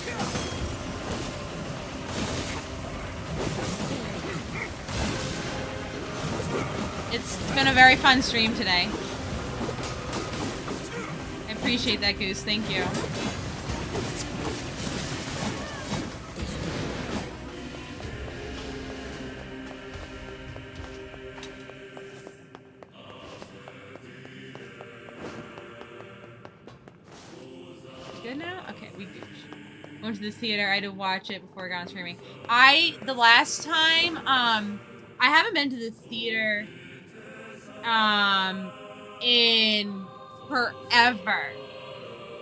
It's been a very fun stream today. I appreciate that, Goose. Thank you. Good now? Okay, we good. Went to the theater. I had to watch it before I got on streaming. The last time, I haven't been to the theater, in forever.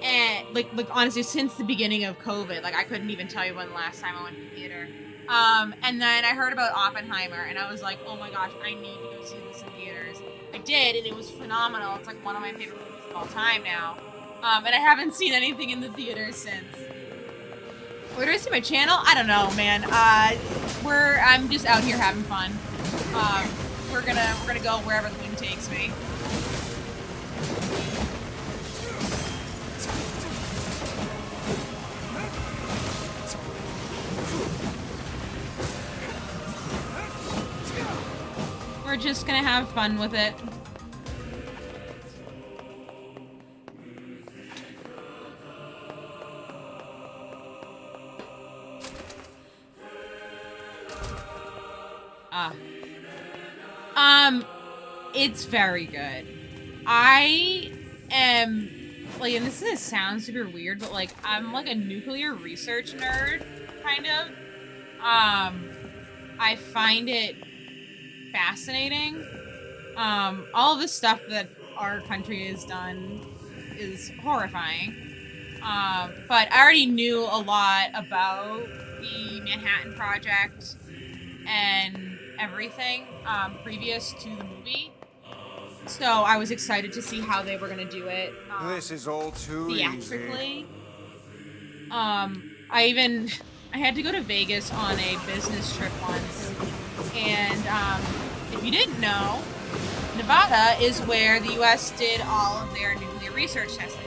And, like honestly, since the beginning of COVID. Like, I couldn't even tell you when the last time I went to the theater. And then I heard about Oppenheimer, and I was like, oh my gosh, I need to go see this in theaters. I did, and it was phenomenal. It's like one of my favorite movies of all time now. And I haven't seen anything in the theaters since. Where do I see my channel? I don't know, man. I'm just out here having fun. We're gonna go wherever the wind takes me. We're just gonna have fun with it. It's very good. I am, like, and this is gonna sound super weird, but, like, I'm, like, a nuclear research nerd, kind of. I find it fascinating. All of the stuff that our country has done is horrifying. But I already knew a lot about the Manhattan Project and everything, previous to the movie. So I was excited to see how they were gonna do it. This is all too theatrically. easy. I had to go to Vegas on a business trip once, and if you didn't know, Nevada is where the U.S. did all of their nuclear research testing.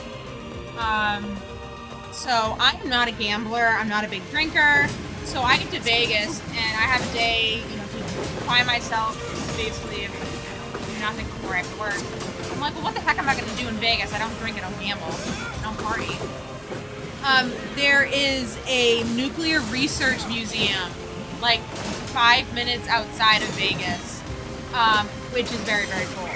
So I'm not a gambler. I'm not a big drinker. So I get to Vegas, and I have a day, to find myself, basically, do nothing before I have to work. I'm like, well, what the heck am I going to do in Vegas? I don't drink, I don't gamble, I don't party. There is a nuclear research museum, like 5 minutes outside of Vegas, which is very, very cool.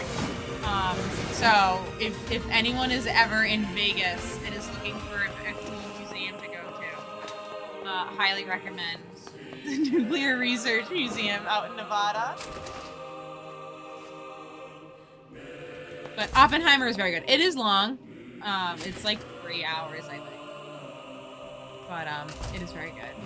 So if anyone is ever in Vegas and is looking for a cool museum to go to, highly recommend the Nuclear Research Museum out in Nevada. But Oppenheimer is very good. It is long. It's like 3 hours, I think. But it is very good.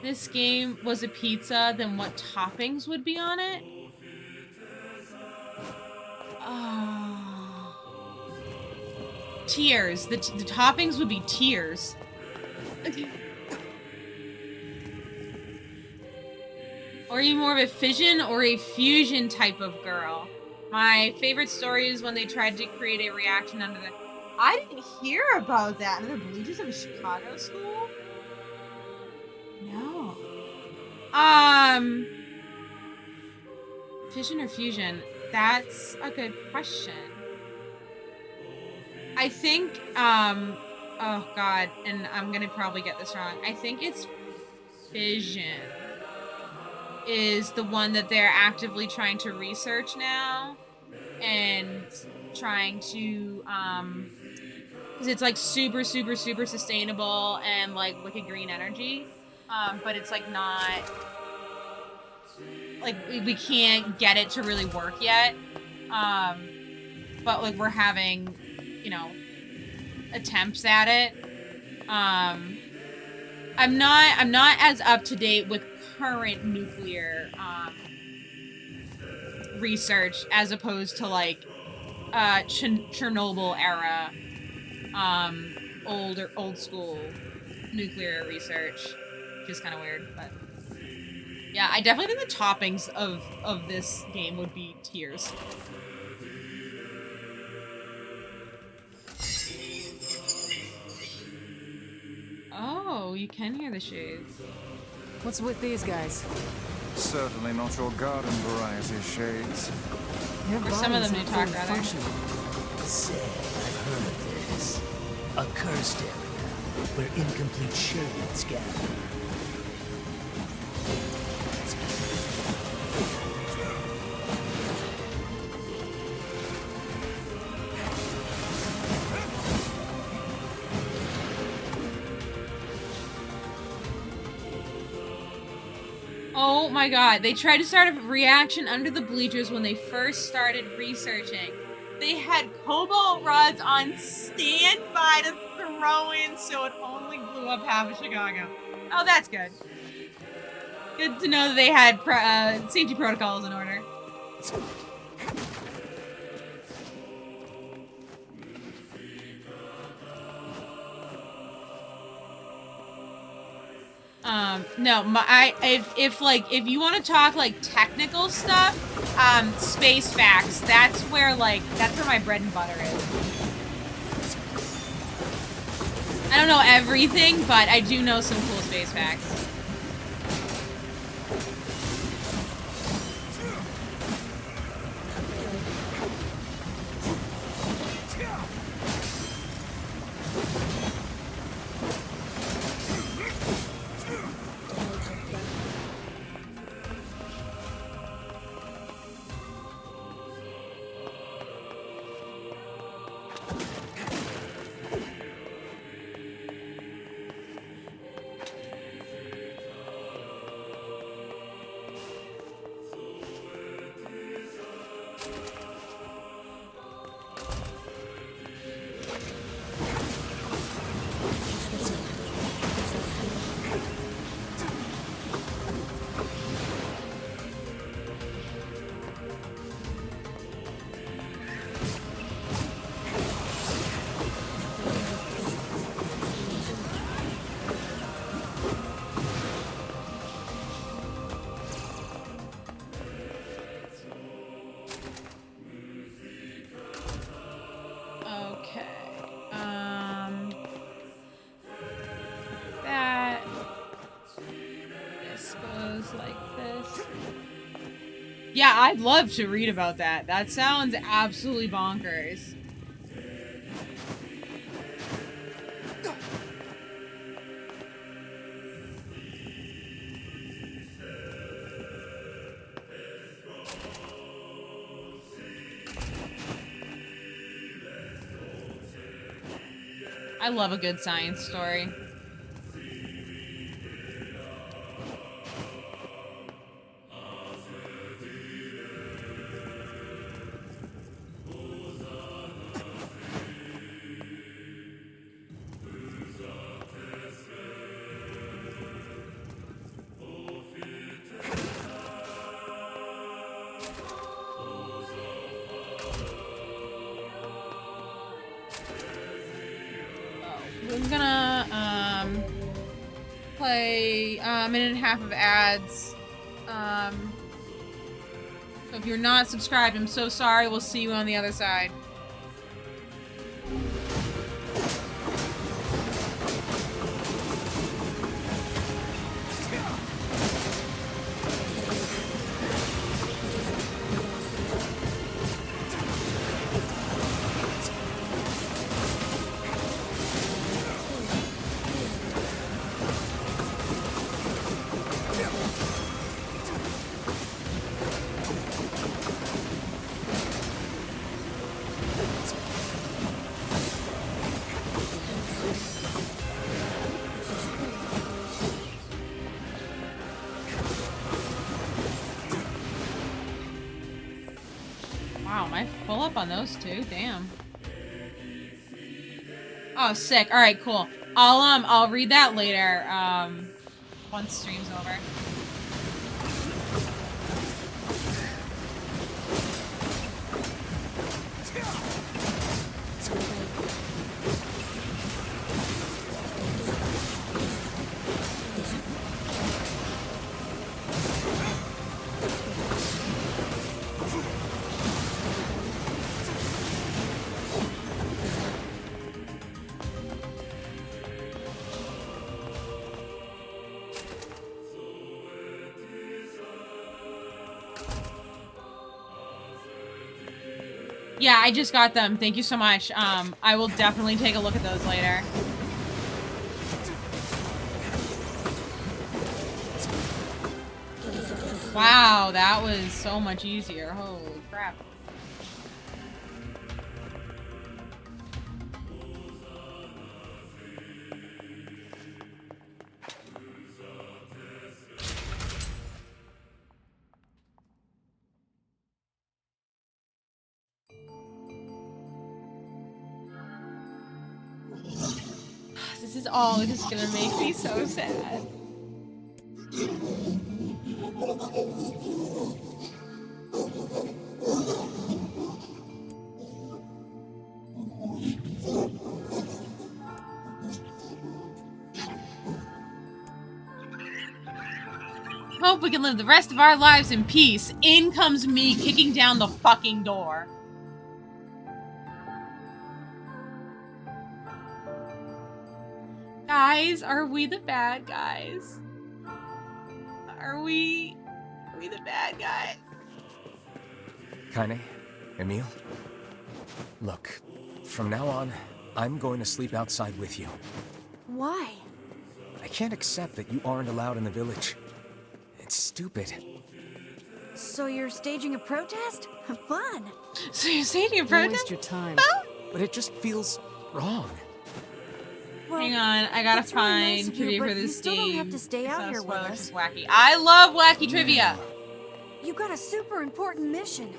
This game was a pizza, then what toppings would be on it? Tears. The toppings would be tears. you more of a fission or a fusion type of girl? My favorite story is when they tried to create a reaction under the... I didn't hear about that. Under the bleachers of a Chicago school? No. Fission or fusion? That's a good question. I think, oh god, and I'm gonna probably get this wrong. I think it's fission is the one that they're actively trying to research now and trying to, because it's like super, super, super sustainable and like wicked green energy. But it's like not, like we can't get it to really work yet. But like we're having, you know, attempts at it. I'm not as up to date with current nuclear research as opposed to like Chernobyl era old school nuclear research, which is kind of weird, but yeah, I definitely think the toppings of this game would be tears. Oh, you can hear the shades. What's with these guys? Certainly not your garden variety shades. Or some of them do talk, rather. Say, I've heard of this. A cursed area where incomplete shades gather. Oh my god, they tried to start a reaction under the bleachers when they first started researching. They had cobalt rods on standby to throw in so it only blew up half of Chicago. Oh, that's good. Good to know that they had safety protocols in order. No, if you want to talk like technical stuff, space facts, that's where my bread and butter is. I don't know everything, but I do know some cool space facts. Yeah, I'd love to read about that. That sounds absolutely bonkers. I love a good science story. I'm gonna play a minute and a half of ads If you're not subscribed, I'm so sorry. We'll see you on the other side. Wow, am I full up on those two? Damn. Oh, sick. All right, cool. I'll read that later. Once stream's over. Yeah, I just got them. Thank you so much. I will definitely take a look at those later. Wow, that was so much easier. Holy crap. This is all just gonna make me so sad. Hope we can live the rest of our lives in peace. In comes me kicking down the fucking door. Guys, are we the bad guys? Are we the bad guy? Kaine, Emil, look, from now on, I'm going to sleep outside with you. Why? I can't accept that you aren't allowed in the village. It's stupid. So you're staging a protest? Fun. So you're staging a protest? Waste your time. But it just feels wrong. Well, hang on, I gotta that's really find nice of you, trivia but for this you still game. don't have to stay It's out not a here with spoiler, us. it's just wacky. I love wacky trivia. You got a super important mission.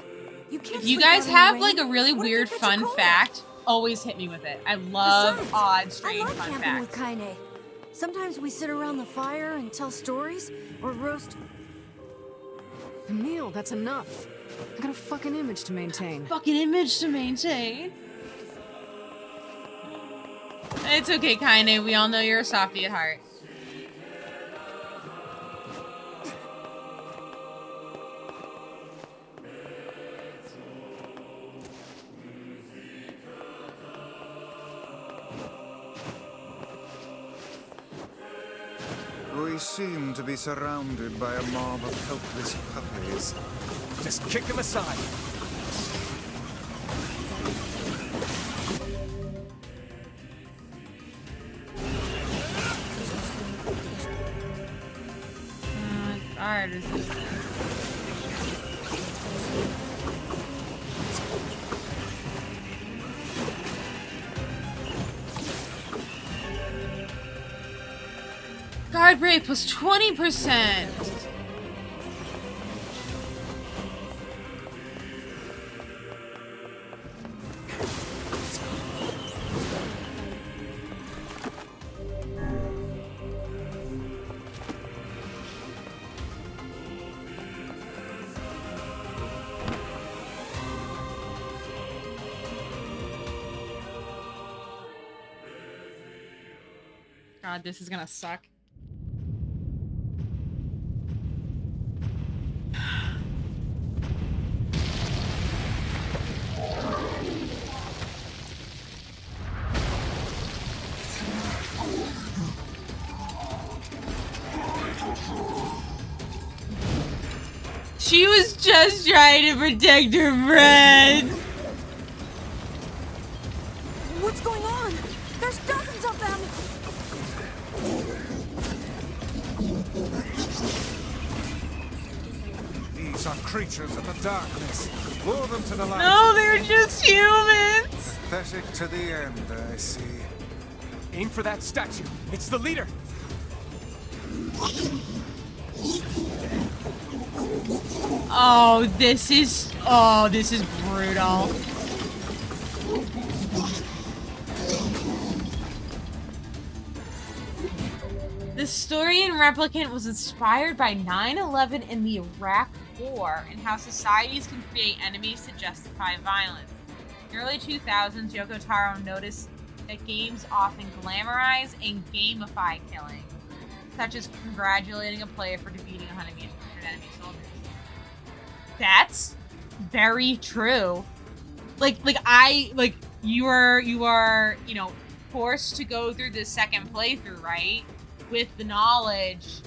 You can't. If you sleep guys out in the have rain. like a really What if weird you catch a fun cold? fact, always hit me with it. I love Besides, odd, I strange love fun camping facts. with Kaine. Sometimes we sit around the fire and tell stories, or roast. Emil, that's enough. I got a fucking image to maintain. Fucking image to maintain. It's okay, Kaine. We all know you're a softie at heart. We seem to be surrounded by a mob of helpless puppies. Just kick them aside. Guard resistance. Guard rate plus 20%. God, this is gonna suck. She was just trying to protect her friend. What's going on? There's dozens of them! These are creatures of the darkness. Lure them to the light. No, they're just humans. Pathetic to the end, I see. Aim for that statue. It's the leader. Oh, this is brutal. The story in Replicant was inspired by 9/11 and the Iraq War and how societies can create enemies to justify violence. In the early 2000s, Yoko Taro noticed that games often glamorize and gamify killing, such as congratulating a player for defeating 100 enemy soldiers. That's very true. You are, you know, forced to go through the second playthrough, right? With the knowledge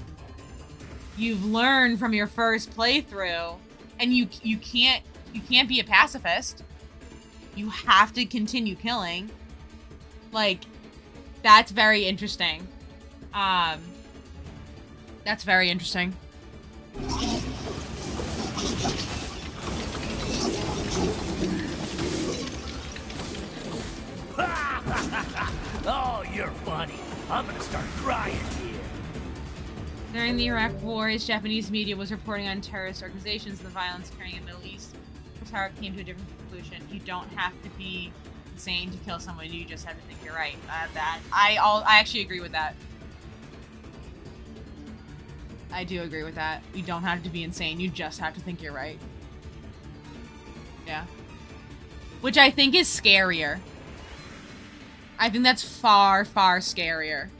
you've learned from your first playthrough, and you can't be a pacifist. You have to continue killing. Like, that's very interesting. That's very interesting. Oh, you're funny. I'm gonna start crying here. During the Iraq War, Japanese media was reporting on terrorist organizations and the violence occurring in the Middle East. Taro came to a different conclusion. You don't have to be insane to kill someone. You just have to think you're right. I actually agree with that. I do agree with that. You don't have to be insane. You just have to think you're right. Yeah. Which I think is scarier. I think that's far, far scarier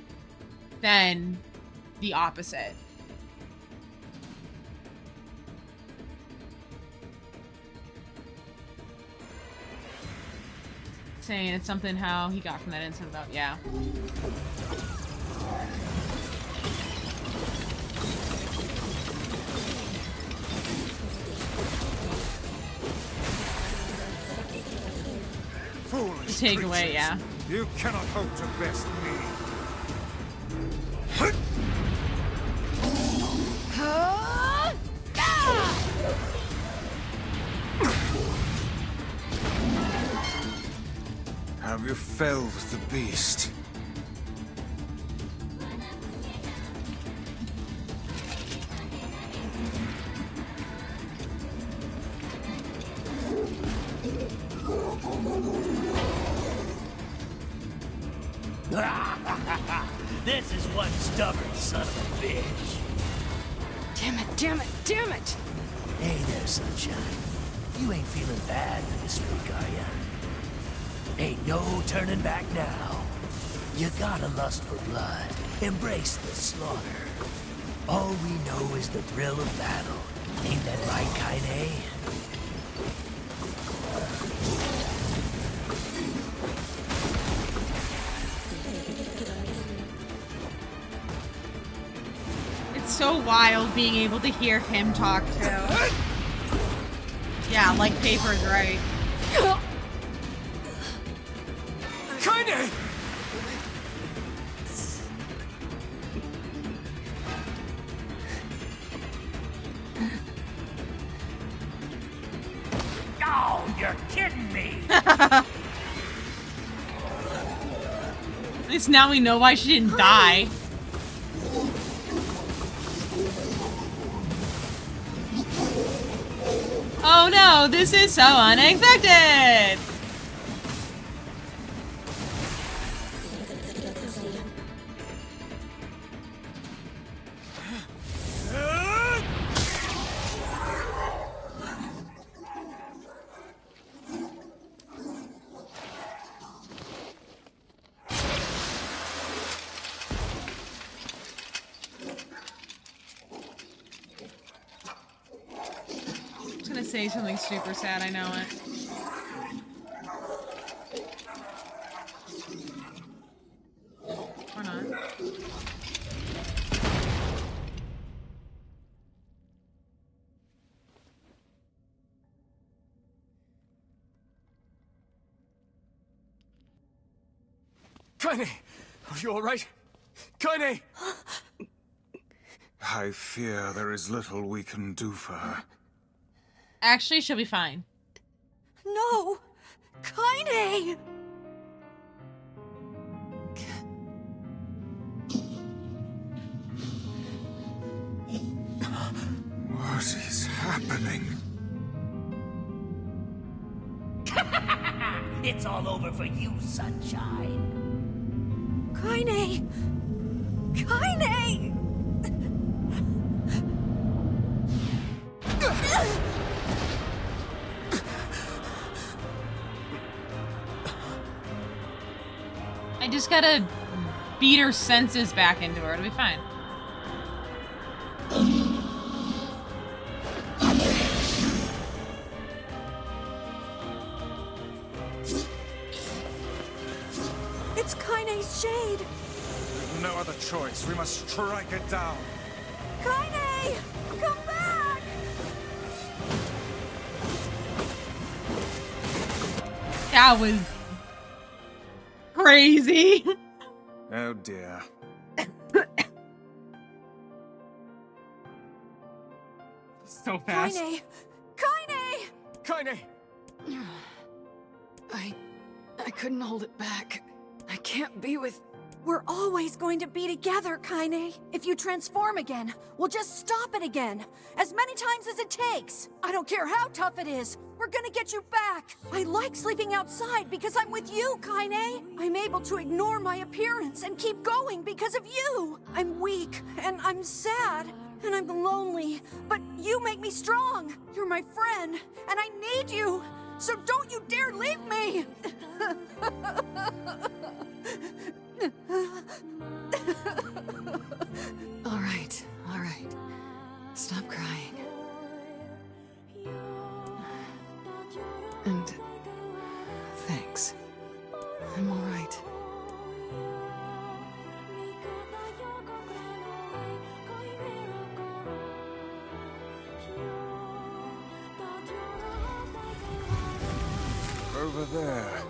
than the opposite. Saying it's something how he got from that incident about, yeah. Foolish Takeaway, creatures. yeah. You cannot hope to best me. Have you felled the beast? This is one stubborn son of a bitch. Damn it, damn it, damn it! Hey there, sunshine. You ain't feeling bad for this streak, are ya? Ain't no turning back now. You gotta lust for blood. Embrace the slaughter. All we know is the thrill of battle. Ain't that right, Kaine? It's so wild being able to hear him talk too. Yeah, like Paper's right. Kaine! Oh, you're kidding me! At least now we know why she didn't die. Oh no, this is so unexpected! Say something super sad, I know it. Or not. Kaine! Are you alright? Kaine! I fear there is little we can do for her. Actually, she'll be fine. No! Kaine! What is happening? It's all over for you, sunshine. Kaine! Kaine! I just gotta beat her senses back into her. It'll be fine. It's Kaine's shade! There's no other choice. We must strike it down. Kaine! Come back! That was crazy. Oh dear. So fast. Kaine! Kaine! Kaine! I couldn't hold it back. I can't be with... We're always going to be together, Kaine. If you transform again, we'll just stop it again. As many times as it takes. I don't care how tough it is. We're gonna get you back. I like sleeping outside because I'm with you, Kaine. I'm able to ignore my appearance and keep going because of you. I'm weak, and I'm sad, and I'm lonely. But you make me strong. You're my friend, and I need you. So don't you dare leave me! All right. Stop crying. And thanks. I'm all right. Over there.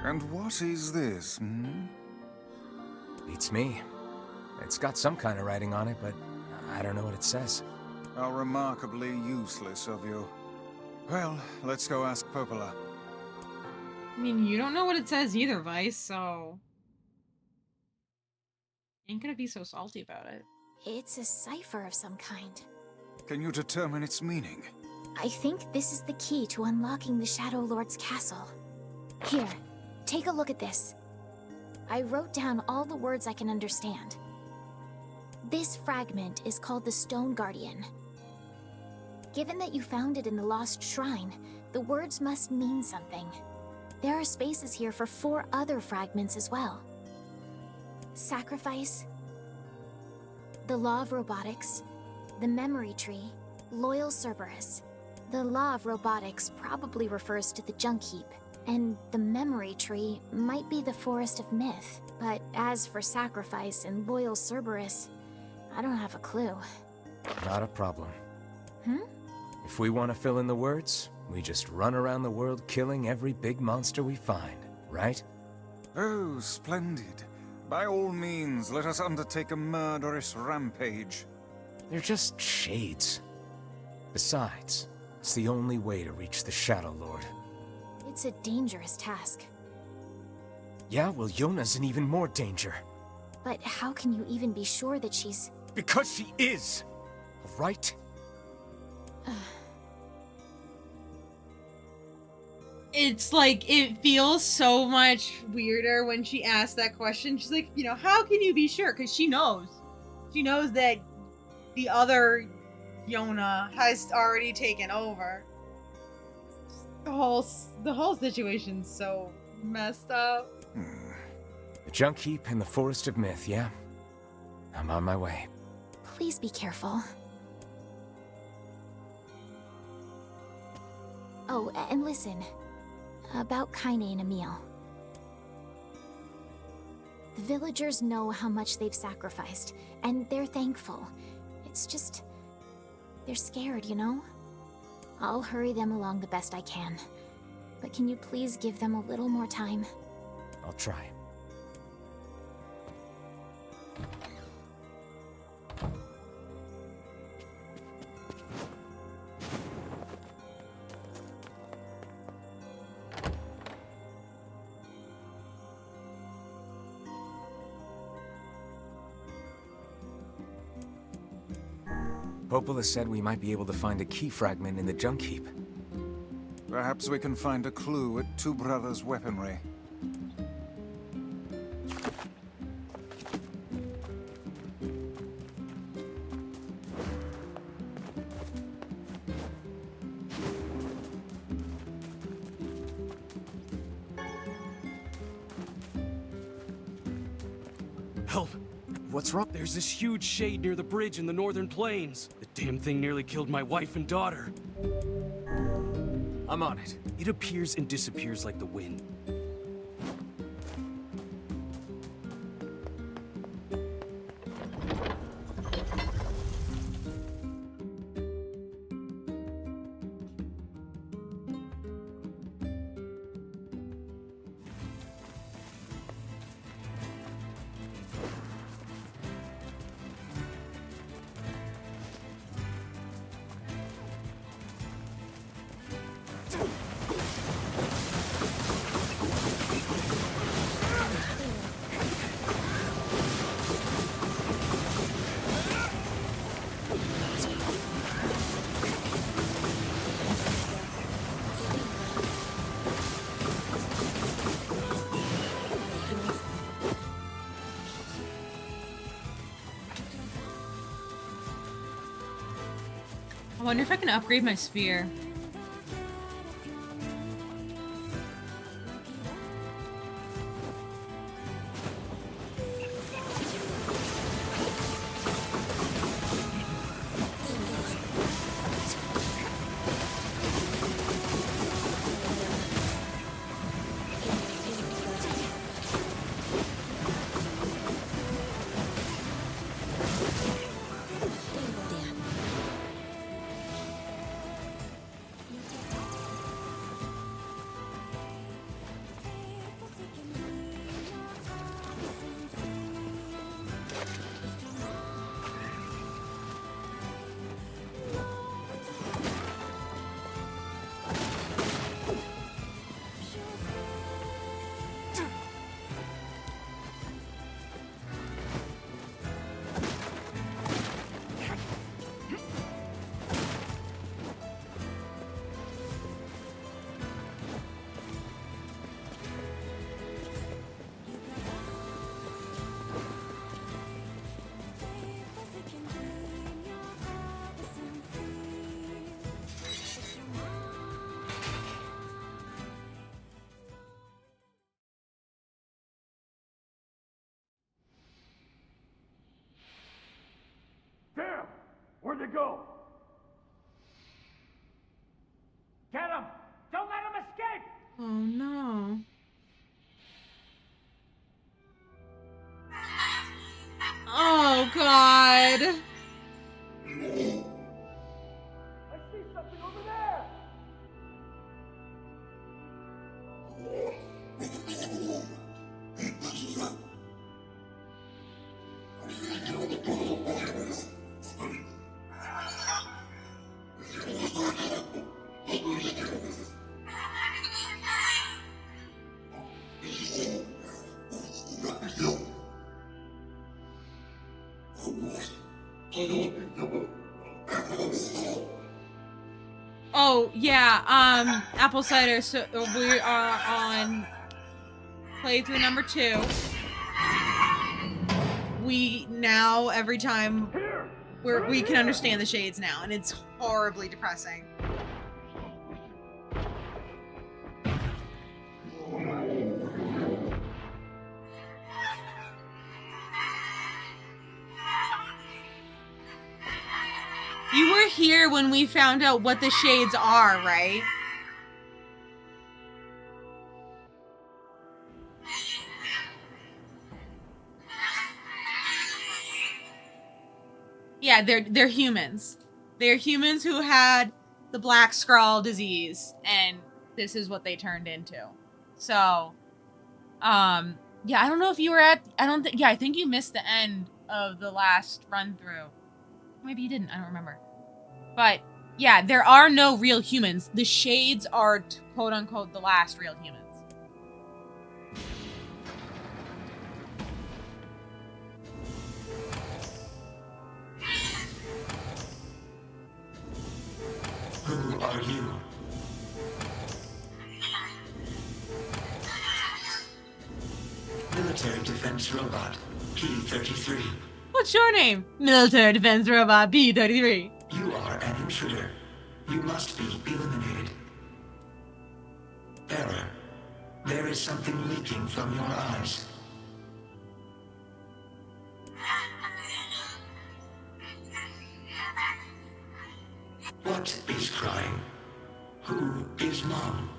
And what is this, Beats me. It's got some kind of writing on it, but I don't know what it says. How remarkably useless of you. Well, let's go ask Popola. I mean, you don't know what it says either, Vice, so... Ain't gonna be so salty about it. It's a cipher of some kind. Can you determine its meaning? I think this is the key to unlocking the Shadow Lord's castle. Here, take a look at this. I wrote down all the words I can understand. This fragment is called the Stone Guardian. Given that you found it in the Lost Shrine, the words must mean something. There are spaces here for 4 other fragments as well. Sacrifice, the Law of Robotics, the Memory Tree, Loyal Cerberus. The Law of Robotics probably refers to the Junk Heap, and the Memory Tree might be the Forest of Myth. But as for Sacrifice and Loyal Cerberus, I don't have a clue. Not a problem. Hmm? If we want to fill in the words, we just run around the world killing every big monster we find, right? Oh, splendid. By all means, let us undertake a murderous rampage. They're just shades. Besides, it's the only way to reach the Shadow Lord. It's a dangerous task. Yeah, well, Yona's in even more danger. But how can you even be sure that she's... Because she is! Right? It's like, it feels so much weirder when she asked that question. She's like, you know, how can you be sure? Because she knows. She knows that the other Yona has already taken over. The whole situation's so messed up. The Junk Heap and the Forest of Myth, yeah? I'm on my way. Please be careful. Oh, and listen. About Kaine and Emil. The villagers know how much they've sacrificed, and they're thankful. It's just... they're scared, you know? I'll hurry them along the best I can. But can you please give them a little more time? I'll try. Popola said we might be able to find a key fragment in the junk heap. Perhaps we can find a clue at Two Brothers' weaponry. Help! What's wrong? There's this huge shade near the bridge in the northern plains. The damn thing nearly killed my wife and daughter. I'm on it. It appears and disappears like the wind. I wonder if I can upgrade my spear. Damn! Where'd they go? Get him! Don't let him escape! Oh no. Oh god. I see something over there! Oh yeah, apple cider. So we are on playthrough number 2. We now every time we can understand the shades now, and it's horribly depressing. You were here when we found out what the shades are, right? Yeah, they're humans. They're humans who had the black scrawl disease, and this is what they turned into. So, yeah, I don't know if you were at. I think you missed the end of the last run through. Maybe you didn't. I don't remember. But yeah, there are no real humans. The Shades are quote unquote the last real humans. Who are you? Military defense robot, P-33. What's your name? Military Defense Robot P-33. You are an intruder. You must be eliminated. Error. There is something leaking from your eyes. What is crying? Who is Mom?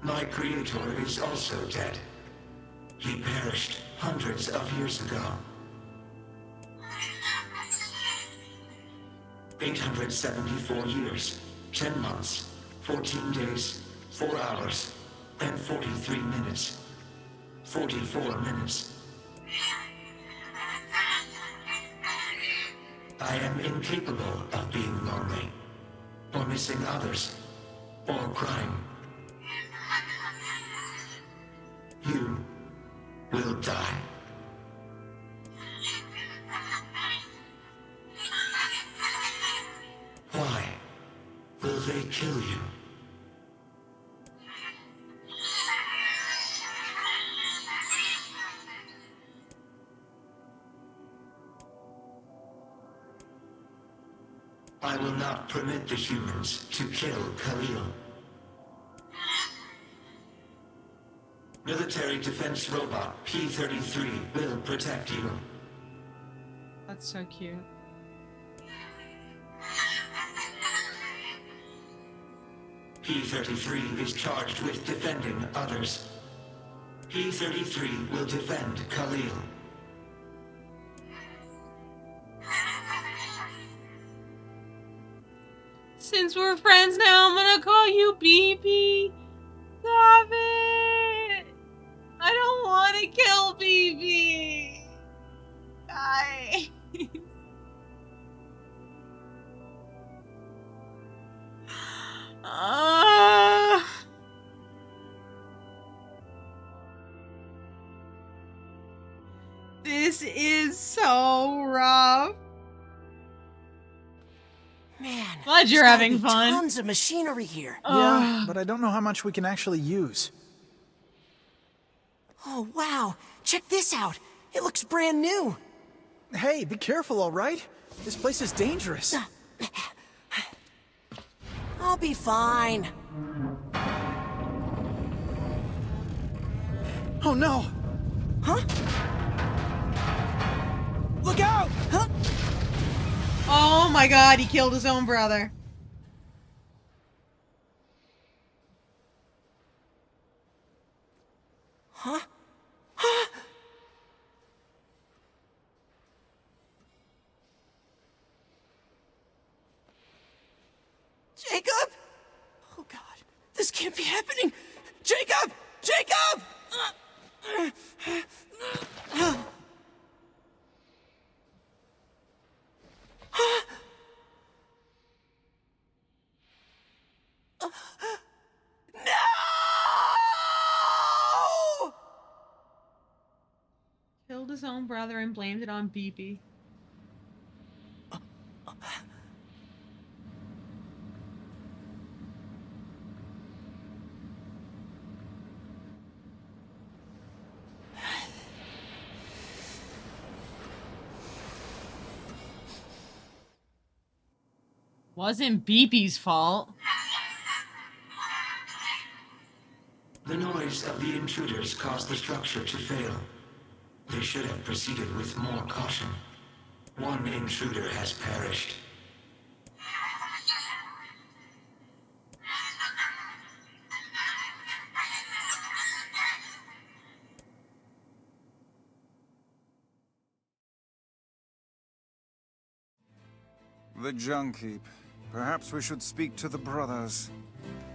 My creator is also dead. He perished hundreds of years ago. 874 years, 10 months, 14 days, 4 hours, and 43 minutes. 44 minutes. I am incapable of being lonely, or missing others, or crying. You will die. Why will they kill you? I will not permit the humans to kill Khalil. Military defense robot P-33 will protect you. That's so cute. P-33 is charged with defending others. P-33 will defend Khalil. Since we're friends now, I'm gonna call you BB. Stop it! I don't want to kill BB. Guys. This is so rough. Man, glad you're there's gotta having be fun. Tons of machinery here. Yeah, but I don't know how much we can actually use. Oh, wow. Check this out. It looks brand new. Hey, be careful, all right? This place is dangerous. I'll be fine. Oh, no. Huh? Look out! Huh? Oh my god, he killed his own brother. Huh? Huh? Jacob? Oh god, this can't be happening. Jacob! Jacob! No! Killed his own brother and blamed it on BB. Wasn't BB's fault. The noise of the intruders caused the structure to fail. They should have proceeded with more caution. One intruder has perished. The junk heap. Perhaps we should speak to the brothers.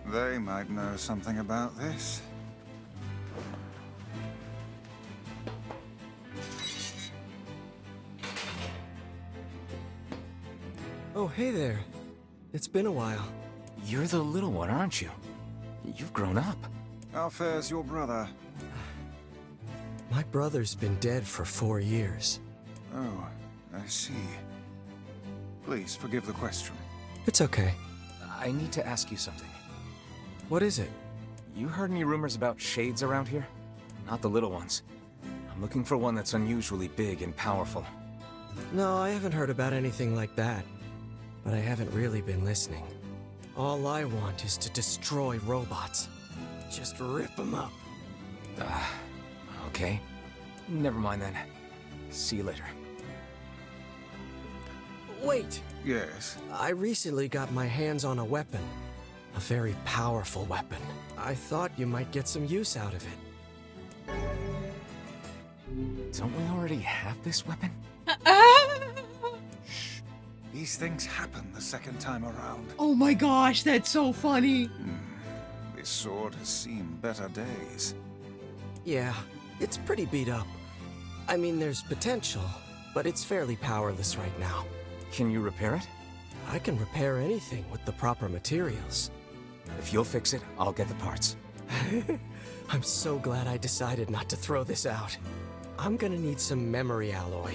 They might know something about this. Oh, hey there. It's been a while. You're the little one, aren't you? You've grown up. How fares your brother? My brother's been dead for 4 years. Oh, I see. Please forgive the question. It's okay. I need to ask you something. What is it? You heard any rumors about shades around here? Not the little ones. I'm looking for one that's unusually big and powerful. No, I haven't heard about anything like that. But I haven't really been listening. All I want is to destroy robots. Just rip them up. Okay. Never mind then. See you later. Wait! Yes? I recently got my hands on a weapon. A very powerful weapon. I thought you might get some use out of it. Don't we already have this weapon? Shh. These things happen the second time around. Oh my gosh, that's so funny. This sword has seen better days. Yeah, it's pretty beat up. I mean, there's potential, but it's fairly powerless right now. Can you repair it? I can repair anything with the proper materials. If you'll fix it, I'll get the parts. I'm so glad I decided not to throw this out. I'm gonna need some memory alloy.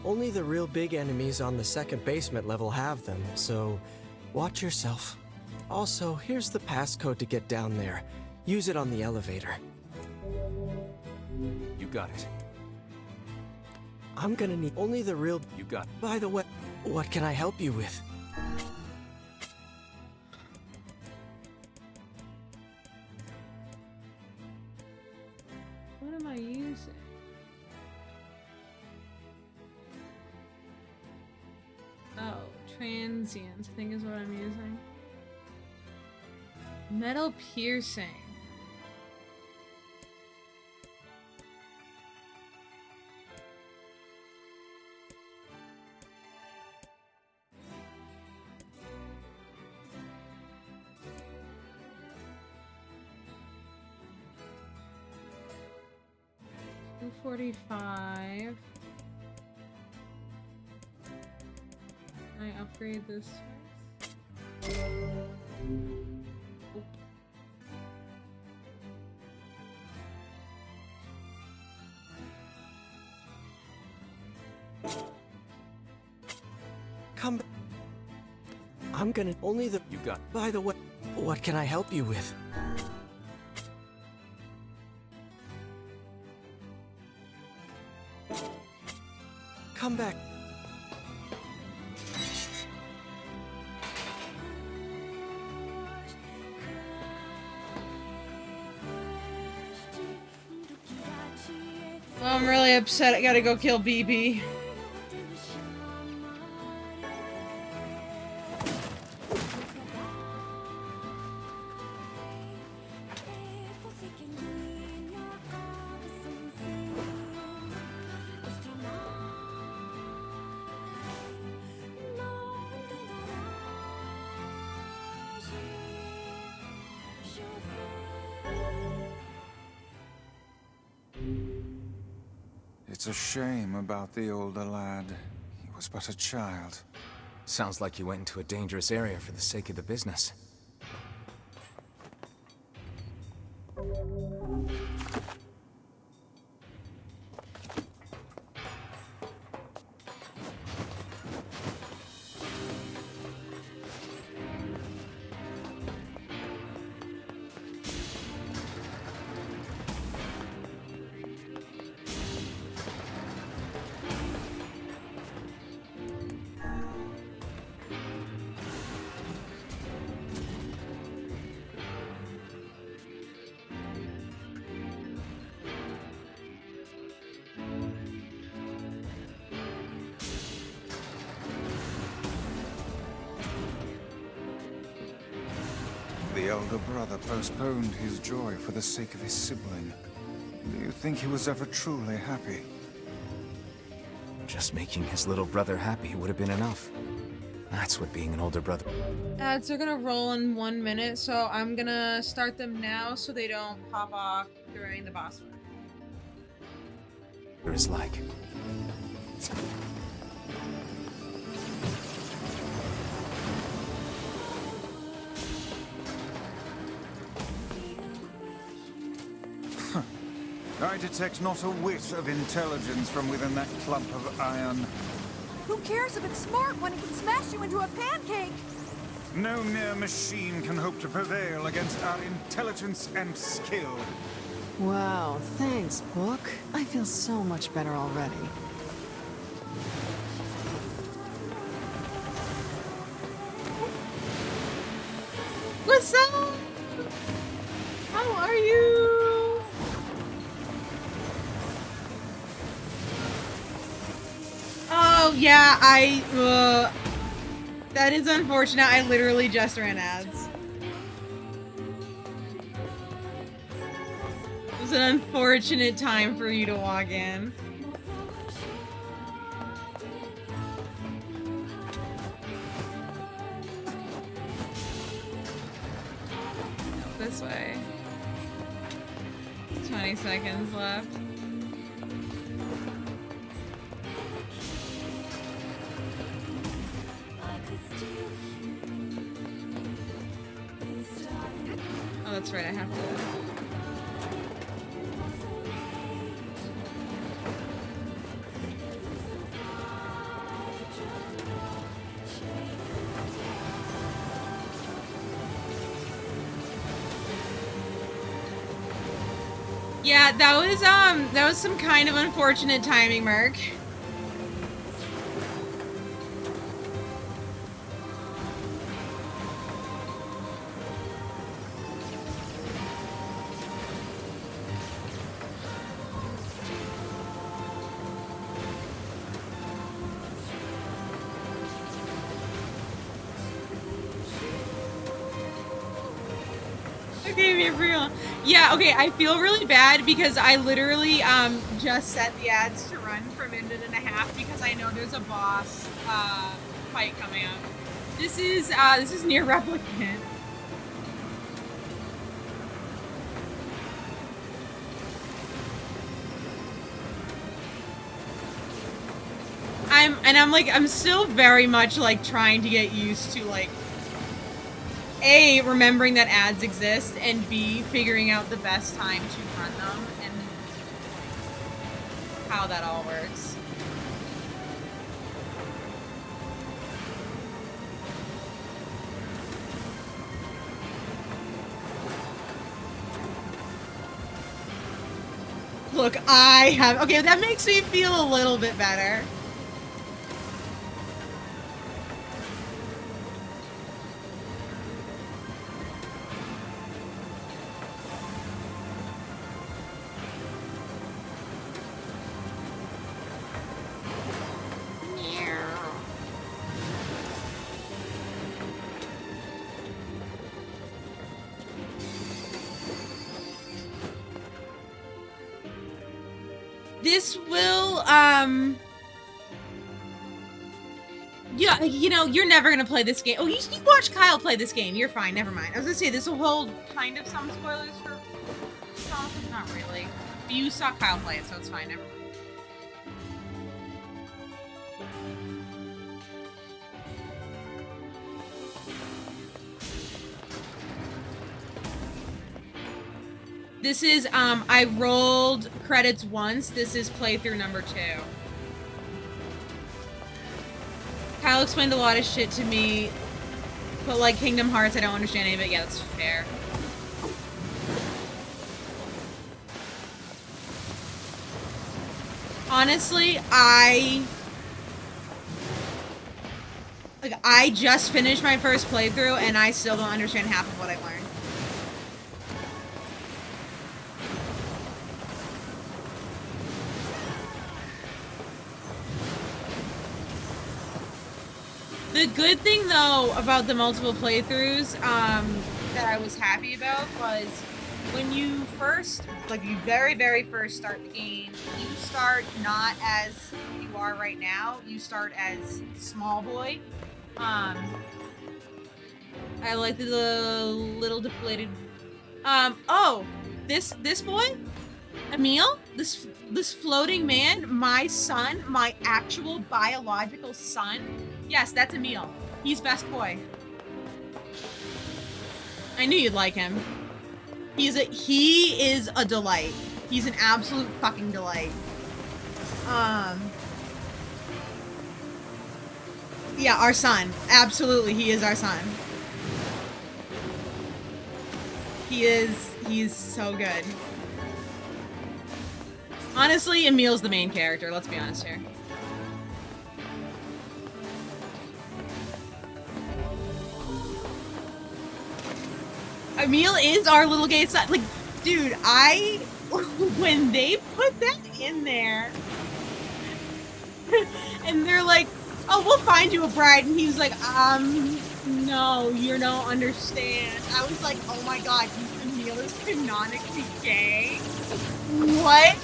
Only the real big enemies on the second basement level have them, so watch yourself. Also, here's the passcode to get down there. Use it on the elevator. You got it. I'm gonna need only the real... You got it. By the way, what can I help you with? What am I using? Oh, transient, I think is what I'm using. Metal piercing. $245. Can I upgrade this first? Come. I'm gonna only the... You got... By the way, what can I help you with? Come back. Oh, I'm really upset. I gotta go kill BB. It's a shame about the older lad. He was but a child. Sounds like you went into a dangerous area for the sake of the business. The elder brother postponed his joy for the sake of his sibling. Do you think he was ever truly happy? Just making his little brother happy would have been enough. That's what being an older brother Ads are gonna roll in 1 minute, so I'm gonna start them now so they don't pop off during the boss fight. is like. I detect not a whit of intelligence from within that clump of iron. Who cares if it's smart when it can smash you into a pancake? No mere machine can hope to prevail against our intelligence and skill. Wow, thanks, book. I feel so much better already. What's up? How are you? Oh, yeah, that is unfortunate. I literally just ran ads. It was an unfortunate time for you to walk in. This way. 20 seconds left. Oh, that's right, I have to. Yeah, that was some kind of unfortunate timing, Merc. Okay, for real. Yeah, okay, I feel really bad because I literally just set the ads to run for a minute and a half because I know there's a boss fight coming up. This is Nier Replicant. I'm still very much like trying to get used to like A, remembering that ads exist, and B, figuring out the best time to run them and how that all works. Look, okay, that makes me feel a little bit better. This will, yeah, you know, you're never gonna play this game. Oh, you watched Kyle play this game. You're fine, never mind. I was gonna say, this will hold kind of some spoilers for some, not really. But you saw Kyle play it, so it's fine, never mind. This is, I rolled credits once. This is playthrough number 2. Kyle explained a lot of shit to me, but like Kingdom Hearts, I don't understand any of it. Yeah, that's fair. Honestly, I just finished my first playthrough and I still don't understand half of what I learned. The good thing, though, about the multiple playthroughs that I was happy about was when you first, like, you very, very first start the game, you start not as you are right now. You start as small boy. I like the little deflated. Oh, this boy, Emil, this floating man, my son, my actual biological son. Yes, that's Emil. He's best boy. I knew you'd like him. He is a delight. He's an absolute fucking delight. Yeah, our son. Absolutely, he is our son. He's so good. Honestly, Emil's the main character, let's be honest here. Emil is our little gay son. Like, dude, when they put that in there, and they're like, oh, we'll find you a bride, and he was like, no, you don't understand. I was like, oh my god, Emil is canonically gay? What?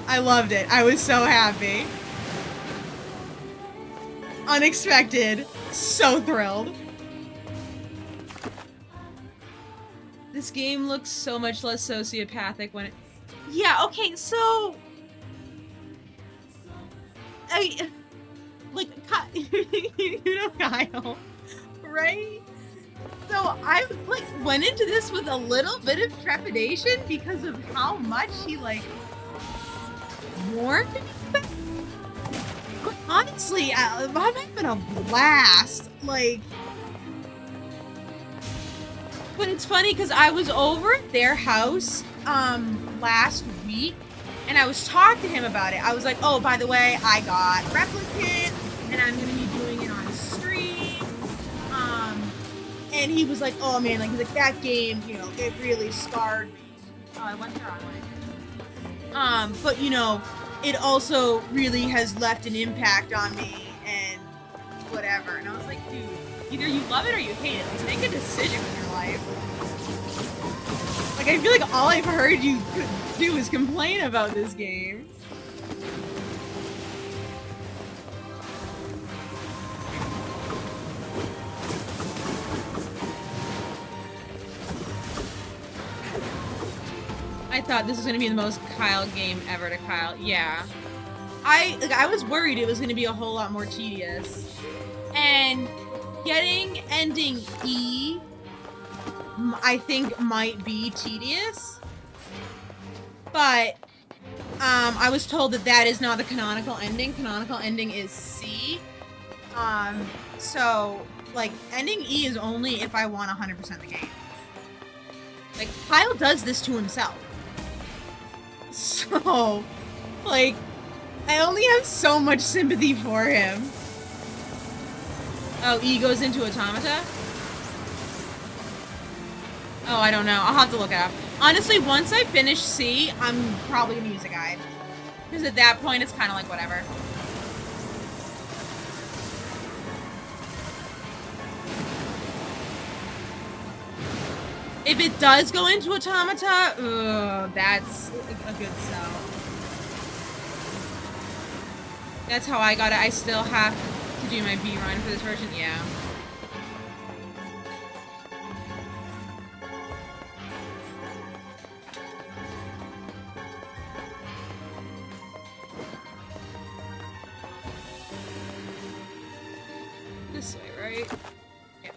I loved it. I was so happy. Unexpected. So thrilled. This game looks so much less sociopathic when it... Yeah, okay, so... like, you know Kyle, right? So I, like, went into this with a little bit of trepidation because of how much he, like, warned me. But honestly, I'm having a blast. Like... But it's funny because I was over at their house last week and I was talking to him about it. I was like, oh, by the way, I got Replicant and I'm gonna be doing it on stream. And he was like, oh man, like, he's like, that game, you know, it really scarred me. Oh, I went the wrong way. But you know, it also really has left an impact on me and whatever. And I was like, dude, either you love it or you hate it. Like, make a decision in your life. Like, I feel like all I've heard you do is complain about this game. I thought this was gonna be the most Kyle game ever to Kyle. Yeah. I was worried it was gonna be a whole lot more tedious. And getting ending E, I think, might be tedious. But I was told that that is not the canonical ending. Canonical ending is C. So, like, ending E is only if I want 100% of the game. Like, Kyle does this to himself. So, like, I only have so much sympathy for him. Oh, E goes into Automata? Oh, I don't know. I'll have to look it up. Honestly, once I finish C, I'm probably gonna use a guide. Because at that point, it's kind of like whatever. If it does go into Automata, that's a good sell. That's how I got it. I still have to do my B run for this version. Yeah. This way, right? Yeah.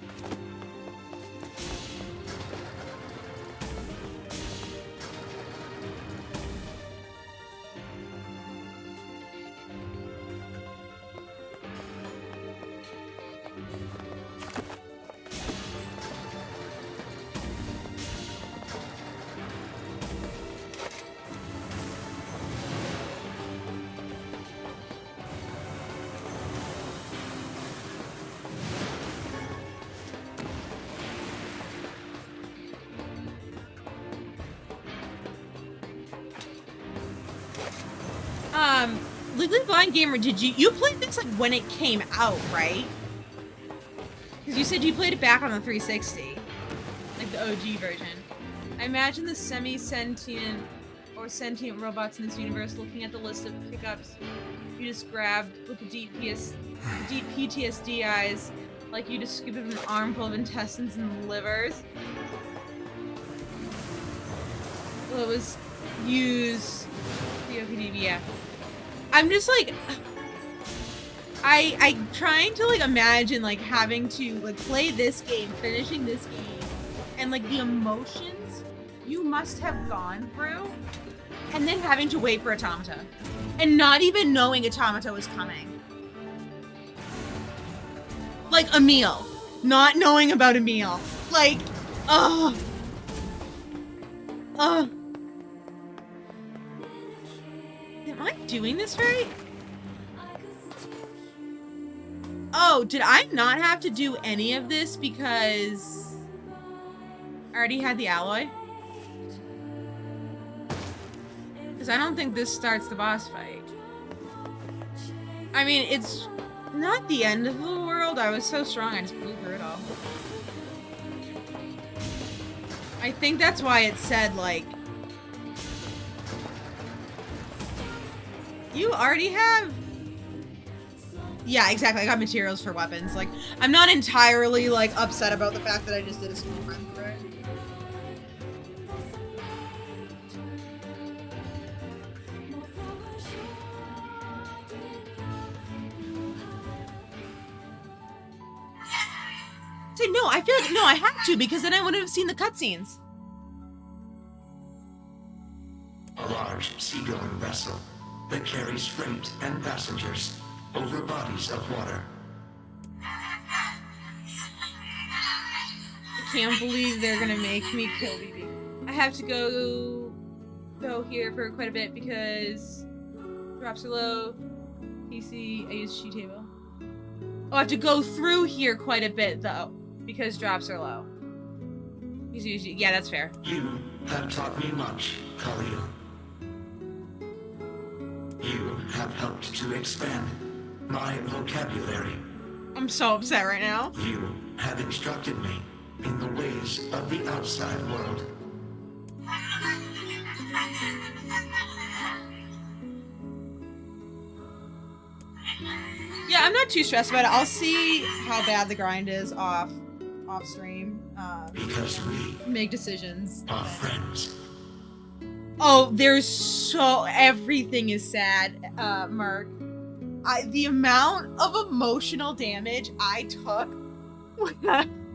Legally Blind Gamer, did you played this like when it came out, right? Because you said you played it back on the 360, like the OG version. I imagine the semi-sentient or sentient robots in this universe. Looking at the list of pickups you just grabbed with the deep PTSD eyes, like you just scooped up an armful of intestines and livers. Well, it was used. Yeah. I'm just like, I'm trying to like imagine like having to like play this game, finishing this game, and like the emotions you must have gone through, and then having to wait for Automata, and not even knowing Automata was coming. Like a meal, not knowing about a meal, like, Am I doing this right? Oh, did I not have to do any of this because I already had the alloy? Because I don't think this starts the boss fight. I mean, it's not the end of the world. I was so strong, I just blew through it all. I think that's why it said, like, you already have... Yeah, exactly. I got materials for weapons. Like, I'm not entirely, like, upset about the fact that I just did a small run for it. See, no, I feel like, no, I had to, because then I wouldn't have seen the cutscenes. A large seagoing vessel that carries freight and passengers over bodies of water. I can't believe they're gonna make me kill BB. I have to go here for quite a bit because drops are low. PC, I use sheet table. Oh, I have to go through here quite a bit though because drops are low. Yeah, that's fair. You have taught me much, Khalil. You have helped to expand my vocabulary. I'm so upset right now. You have instructed me in the ways of the outside world. Yeah, I'm not too stressed about it. I'll see how bad the grind is off stream. Because we make decisions. Are friends. Oh, everything is sad, Merc. The amount of emotional damage I took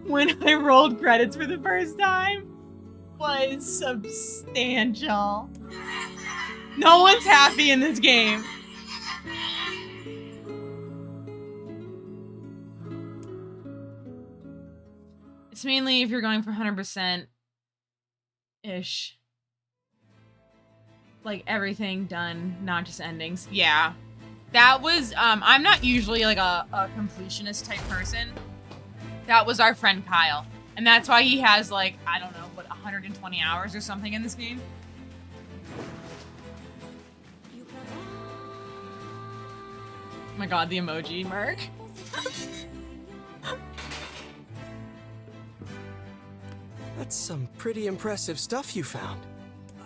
when I rolled credits for the first time was substantial. No one's happy in this game. It's mainly if you're going for 100%-ish. Like, everything done, not just endings. Yeah. That was, I'm not usually, like, a completionist type person. That was our friend Kyle. And that's why he has, like, I don't know, what, 120 hours or something in this game? Oh my god, the emoji, Merc. That's some pretty impressive stuff you found.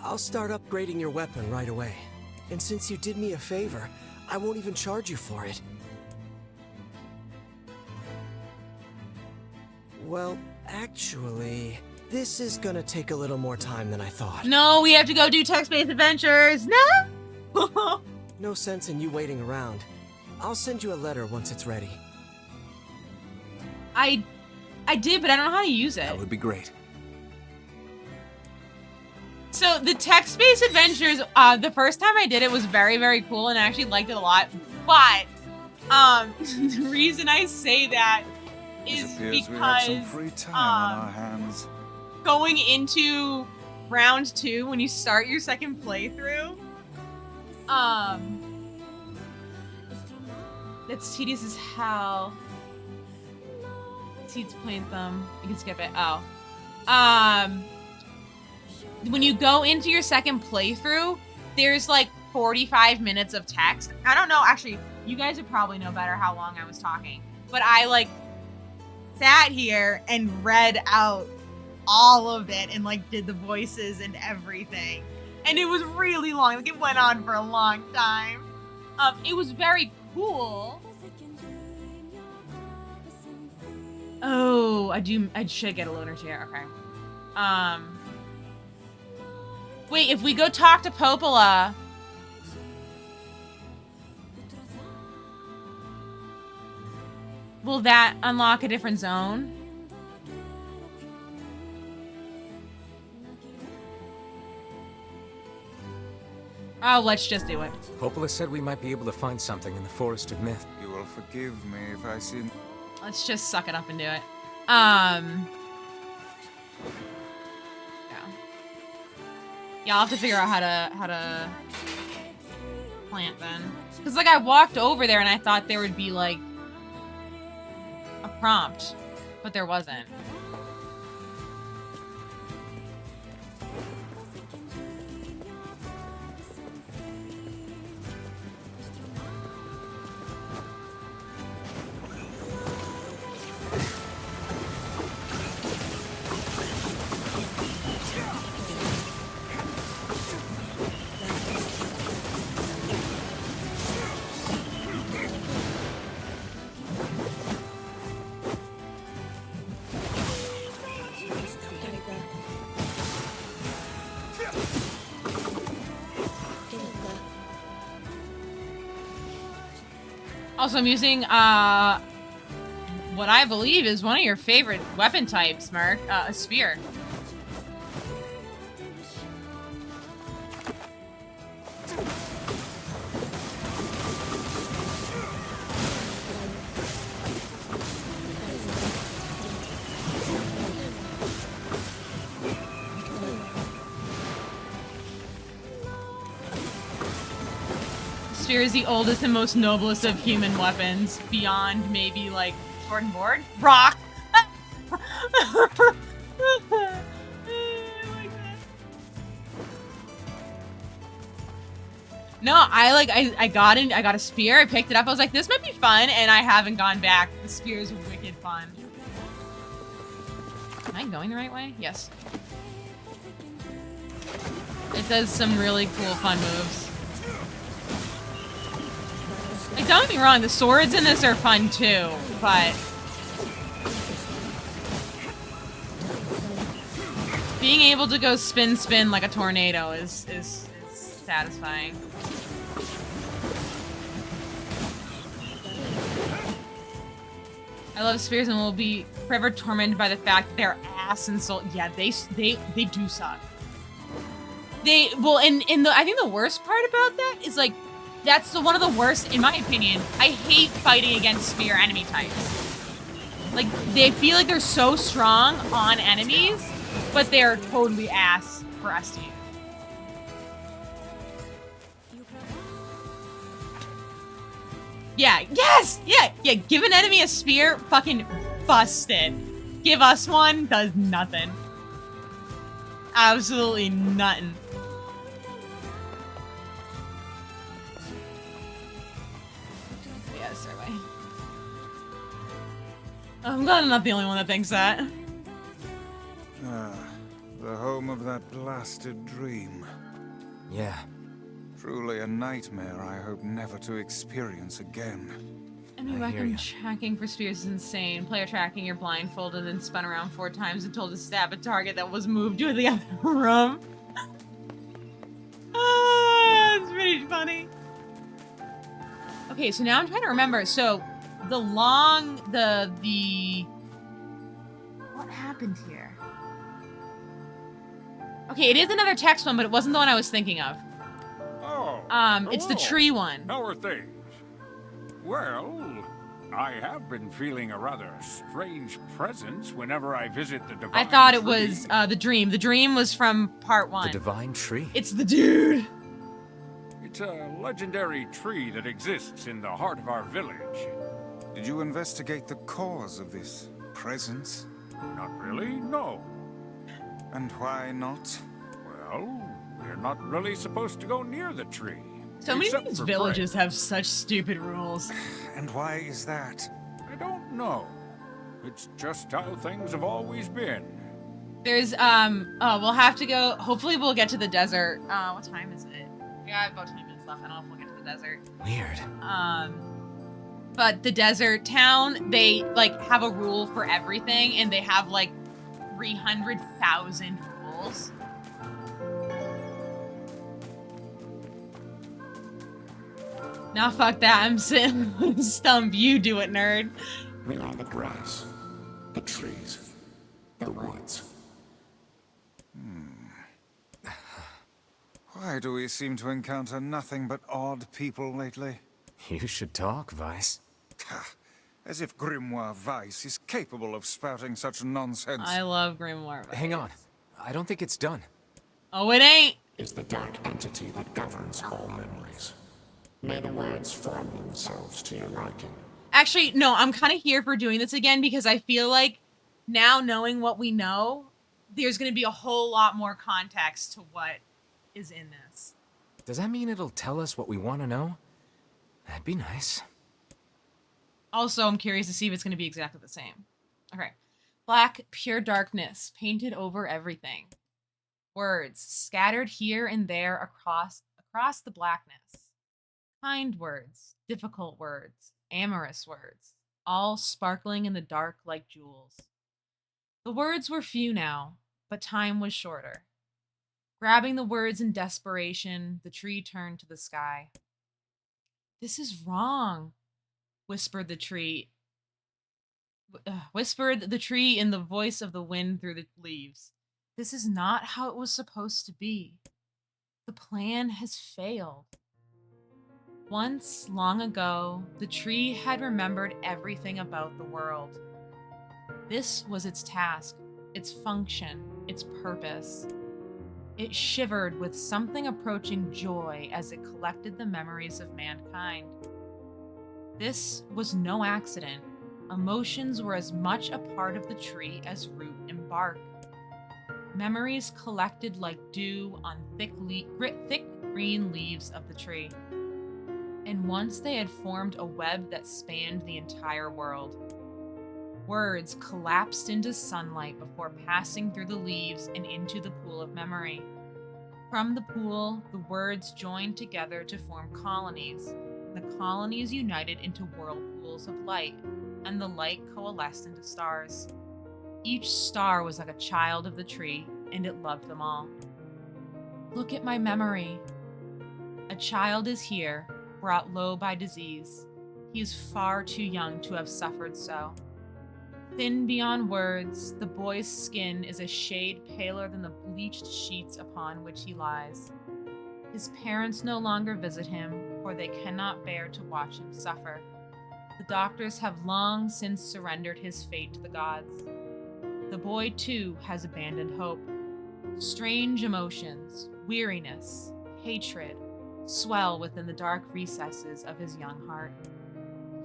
I'll start upgrading your weapon right away. And since you did me a favor, I won't even charge you for it. Well, actually, this is gonna take a little more time than I thought. No, we have to go do text-based adventures. No! No sense in you waiting around. I'll send you a letter once it's ready. I did, but I don't know how to use it. That would be great. So the text-based adventures, the first time I did it was very, very cool and I actually liked it a lot. But the reason I say that is because we have some free time on our hands. Going into round 2 when you start your second playthrough, it's tedious as hell. Seeds plain thumb. You can skip it. Oh. When you go into your second playthrough, there's like 45 minutes of text. I don't know, actually, you guys would probably know better how long I was talking. But I like sat here and read out all of it and like did the voices and everything. And it was really long. Like, it went on for a long time. It was very cool. Oh, I should get a loaner chair. Okay. Wait, if we go talk to Popola... Will that unlock a different zone? Oh, let's just do it. Popola said we might be able to find something in the Forest of Myth. You will forgive me if I seem... Let's just suck it up and do it. Yeah. Yeah, I'll have to figure out how to plant then. Because, like, I walked over there and I thought there would be, like, a prompt, but there wasn't. Also, I'm using, what I believe is one of your favorite weapon types, Merc, a spear. Spear is the oldest and most noblest of human weapons, beyond maybe like sword and board? Rock! No, I got a spear, I picked it up, I was like, this might be fun, and I haven't gone back. The spear is wicked fun. Am I going the right way? Yes. It does some really cool, fun moves. Like, don't get me wrong, the swords in this are fun too, but being able to go spin like a tornado is satisfying. I love spears and will be forever tormented by the fact that they're ass and soul. Yeah, they do suck. I think the worst part about that is like, that's one of the worst, in my opinion. I hate fighting against spear enemy types. Like, they feel like they're so strong on enemies, but they're totally ass for us to use. Yeah, yes! Yeah, give an enemy a spear, fucking busted. Give us one, does nothing. Absolutely nothing. I'm glad I'm not the only one that thinks that. Ah, the home of that blasted dream. Yeah. Truly a nightmare I hope never to experience again. Enemy weapon tracking for spears is insane. Player tracking, you're blindfolded and spun around 4 times and told to stab a target that was moved to the other room. It's pretty funny. Okay, so now I'm trying to remember. So, what happened here? Okay, it is another text one, but it wasn't the one I was thinking of. Oh. It's the tree one. How are things? Well, I have been feeling a rather strange presence whenever I visit the Divine I thought it Tree. was the dream. The dream was from part 1. The Divine Tree? It's the dude. It's a legendary tree that exists in the heart of our village. Did you investigate the cause of this presence? Not really, no. And why not? Well, we're not really supposed to go near the tree. So many of except these for villages prey. have such stupid rules. And why is that? I don't know. It's just how things have always been. There's, oh, we'll have to go. Hopefully we'll get to the desert. What time is it? We got about 20 minutes left. I don't know if we'll get to the desert. Weird. But the desert town, they, like, have a rule for everything, and they have, like, 300,000 rules. Now fuck that, I'm sitting on a stump. You do it, nerd. We are the grass, the trees, the woods. Why do we seem to encounter nothing but odd people lately? You should talk, Vice. As if Grimoire Weiss is capable of spouting such nonsense. I love Grimoire Weiss. Hang on. I don't think it's done. Oh, it ain't. Is the dark entity that governs all memories. May the words form themselves to your liking. Actually, no, I'm kind of here for doing this again because I feel like now knowing what we know, there's going to be a whole lot more context to what is in this. Does that mean it'll tell us what we want to know? That'd be nice. Also, I'm curious to see if it's going to be exactly the same. Okay. Black, pure darkness, painted over everything. Words, scattered here and there across the blackness. Kind words, difficult words, amorous words, all sparkling in the dark like jewels. The words were few now, but time was shorter. Grabbing the words in desperation, the tree turned to the sky. This is wrong, whispered the tree in the voice of the wind through the leaves. This is not how it was supposed to be. The plan has failed. Once, long ago, the tree had remembered everything about the world. This was its task, its function, its purpose. It shivered with something approaching joy as it collected the memories of mankind. This was no accident. Emotions were as much a part of the tree as root and bark. Memories collected like dew on thick green leaves of the tree. And once they had formed a web that spanned the entire world. Words collapsed into sunlight before passing through the leaves and into the pool of memory. From the pool, the words joined together to form colonies, and the colonies united into whirlpools of light, and the light coalesced into stars. Each star was like a child of the tree, and it loved them all. Look at my memory. A child is here, brought low by disease. He is far too young to have suffered so. Thin beyond words, the boy's skin is a shade paler than the bleached sheets upon which he lies. His parents no longer visit him, for they cannot bear to watch him suffer. The doctors have long since surrendered his fate to the gods. The boy, too, has abandoned hope. Strange emotions, weariness, hatred, swell within the dark recesses of his young heart.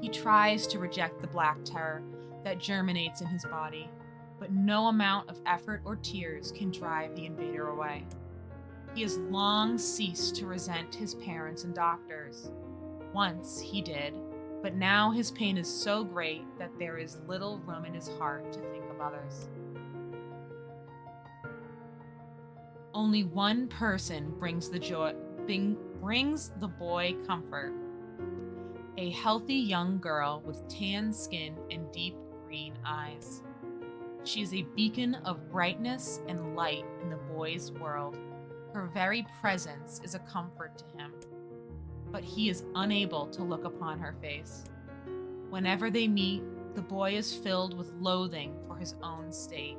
He tries to reject the black terror that germinates in his body, but no amount of effort or tears can drive the invader away. He has long ceased to resent his parents and doctors. Once he did, but now his pain is so great that there is little room in his heart to think of others. Only one person brings the boy comfort. A healthy young girl with tan skin and deep green eyes. She is a beacon of brightness and light in the boy's world. Her very presence is a comfort to him, but he is unable to look upon her face. Whenever they meet, the boy is filled with loathing for his own state.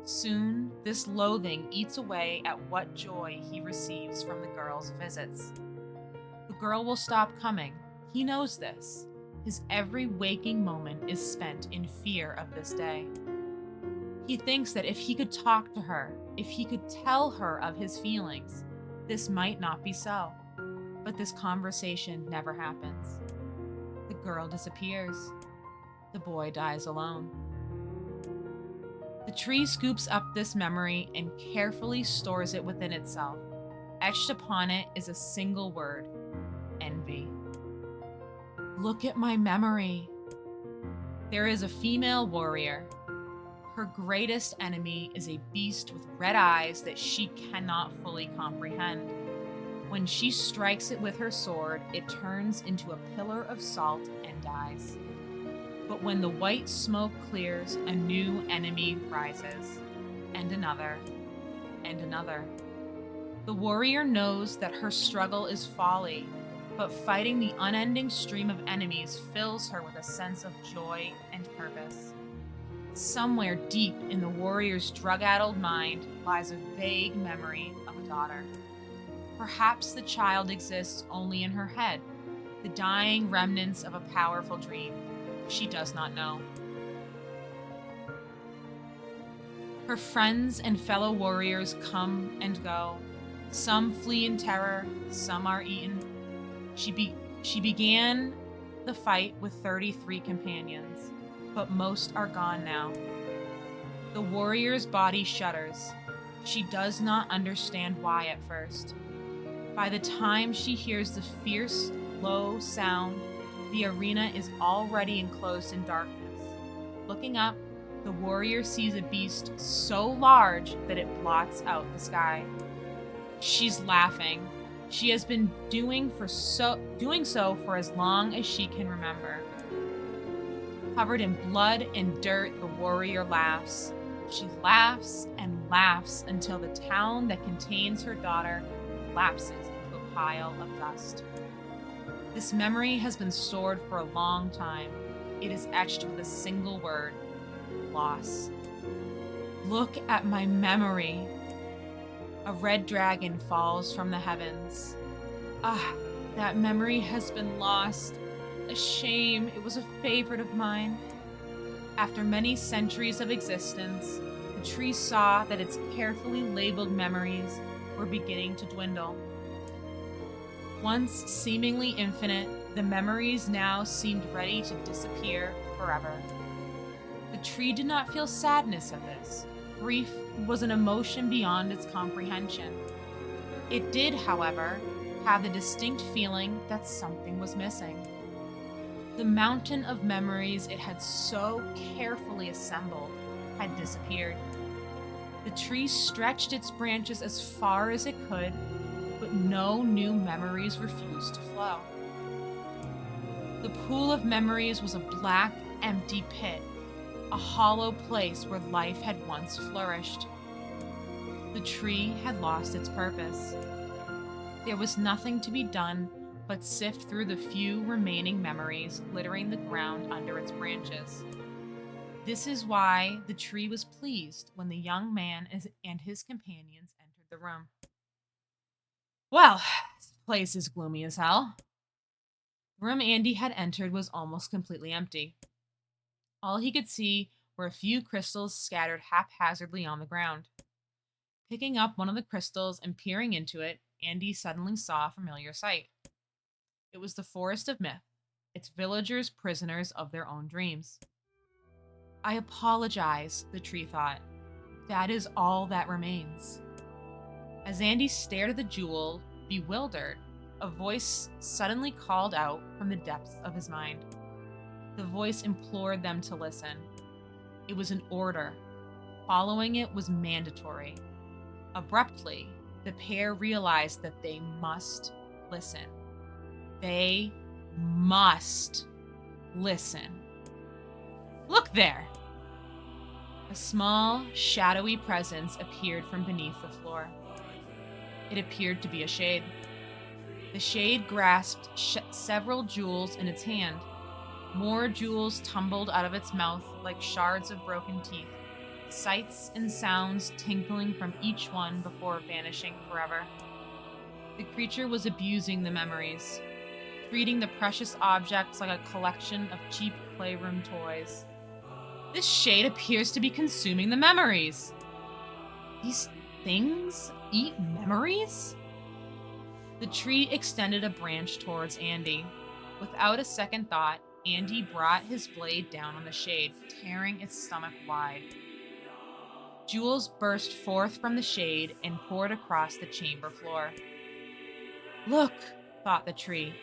Soon, this loathing eats away at what joy he receives from the girl's visits. The girl will stop coming. He knows this. His every waking moment is spent in fear of this day. He thinks that if he could talk to her, if he could tell her of his feelings, this might not be so. But this conversation never happens. The girl disappears. The boy dies alone. The tree scoops up this memory and carefully stores it within itself. Etched upon it is a single word: envy. Look at my memory. There is a female warrior. Her greatest enemy is a beast with red eyes that she cannot fully comprehend. When she strikes it with her sword, it turns into a pillar of salt and dies. But when the white smoke clears, a new enemy rises, and another, and another. The warrior knows that her struggle is folly, but fighting the unending stream of enemies fills her with a sense of joy and purpose. Somewhere deep in the warrior's drug-addled mind lies a vague memory of a daughter. Perhaps the child exists only in her head, the dying remnants of a powerful dream. She does not know. Her friends and fellow warriors come and go. Some flee in terror, some are eaten. She began the fight with 33 companions, but most are gone now. The warrior's body shudders. She does not understand why at first. By the time she hears the fierce, low sound, the arena is already enclosed in darkness. Looking up, the warrior sees a beast so large that it blots out the sky. She's laughing. She has been doing so for as long as she can remember. Covered in blood and dirt, the warrior laughs. She laughs and laughs until the town that contains her daughter collapses into a pile of dust. This memory has been stored for a long time. It is etched with a single word: loss. Look at my memory. A red dragon falls from the heavens. Ah, that memory has been lost. A shame, it was a favorite of mine. After many centuries of existence, the tree saw that its carefully labeled memories were beginning to dwindle. Once seemingly infinite, the memories now seemed ready to disappear forever. The tree did not feel sadness at this. Grief was an emotion beyond its comprehension. It did, however, have the distinct feeling that something was missing. The mountain of memories it had so carefully assembled had disappeared. The tree stretched its branches as far as it could, but no new memories refused to flow. The pool of memories was a black, empty pit, a hollow place where life had once flourished. The tree had lost its purpose. There was nothing to be done but sift through the few remaining memories littering the ground under its branches. This is why the tree was pleased when the young man and his companions entered the room. Well, this place is gloomy as hell. The room Andy had entered was almost completely empty. All he could see were a few crystals scattered haphazardly on the ground. Picking up one of the crystals and peering into it, Andy suddenly saw a familiar sight. It was the Forest of Myth, its villagers prisoners of their own dreams. I apologize, the tree thought. That is all that remains. As Andy stared at the jewel, bewildered, a voice suddenly called out from the depths of his mind. The voice implored them to listen. It was an order. Following it was mandatory. Abruptly, the pair realized that they must listen. They must listen. Look there! A small, shadowy presence appeared from beneath the floor. It appeared to be a shade. The shade grasped several jewels in its hand. More jewels tumbled out of its mouth like shards of broken teeth, sights and sounds tinkling from each one before vanishing forever. The creature was abusing the memories, treating the precious objects like a collection of cheap playroom toys. This shade appears to be consuming the memories. These things eat memories? The tree extended a branch towards Andy. Without a second thought, Andy brought his blade down on the shade, tearing its stomach wide. Jewels burst forth from the shade and poured across the chamber floor. Look, thought the tree.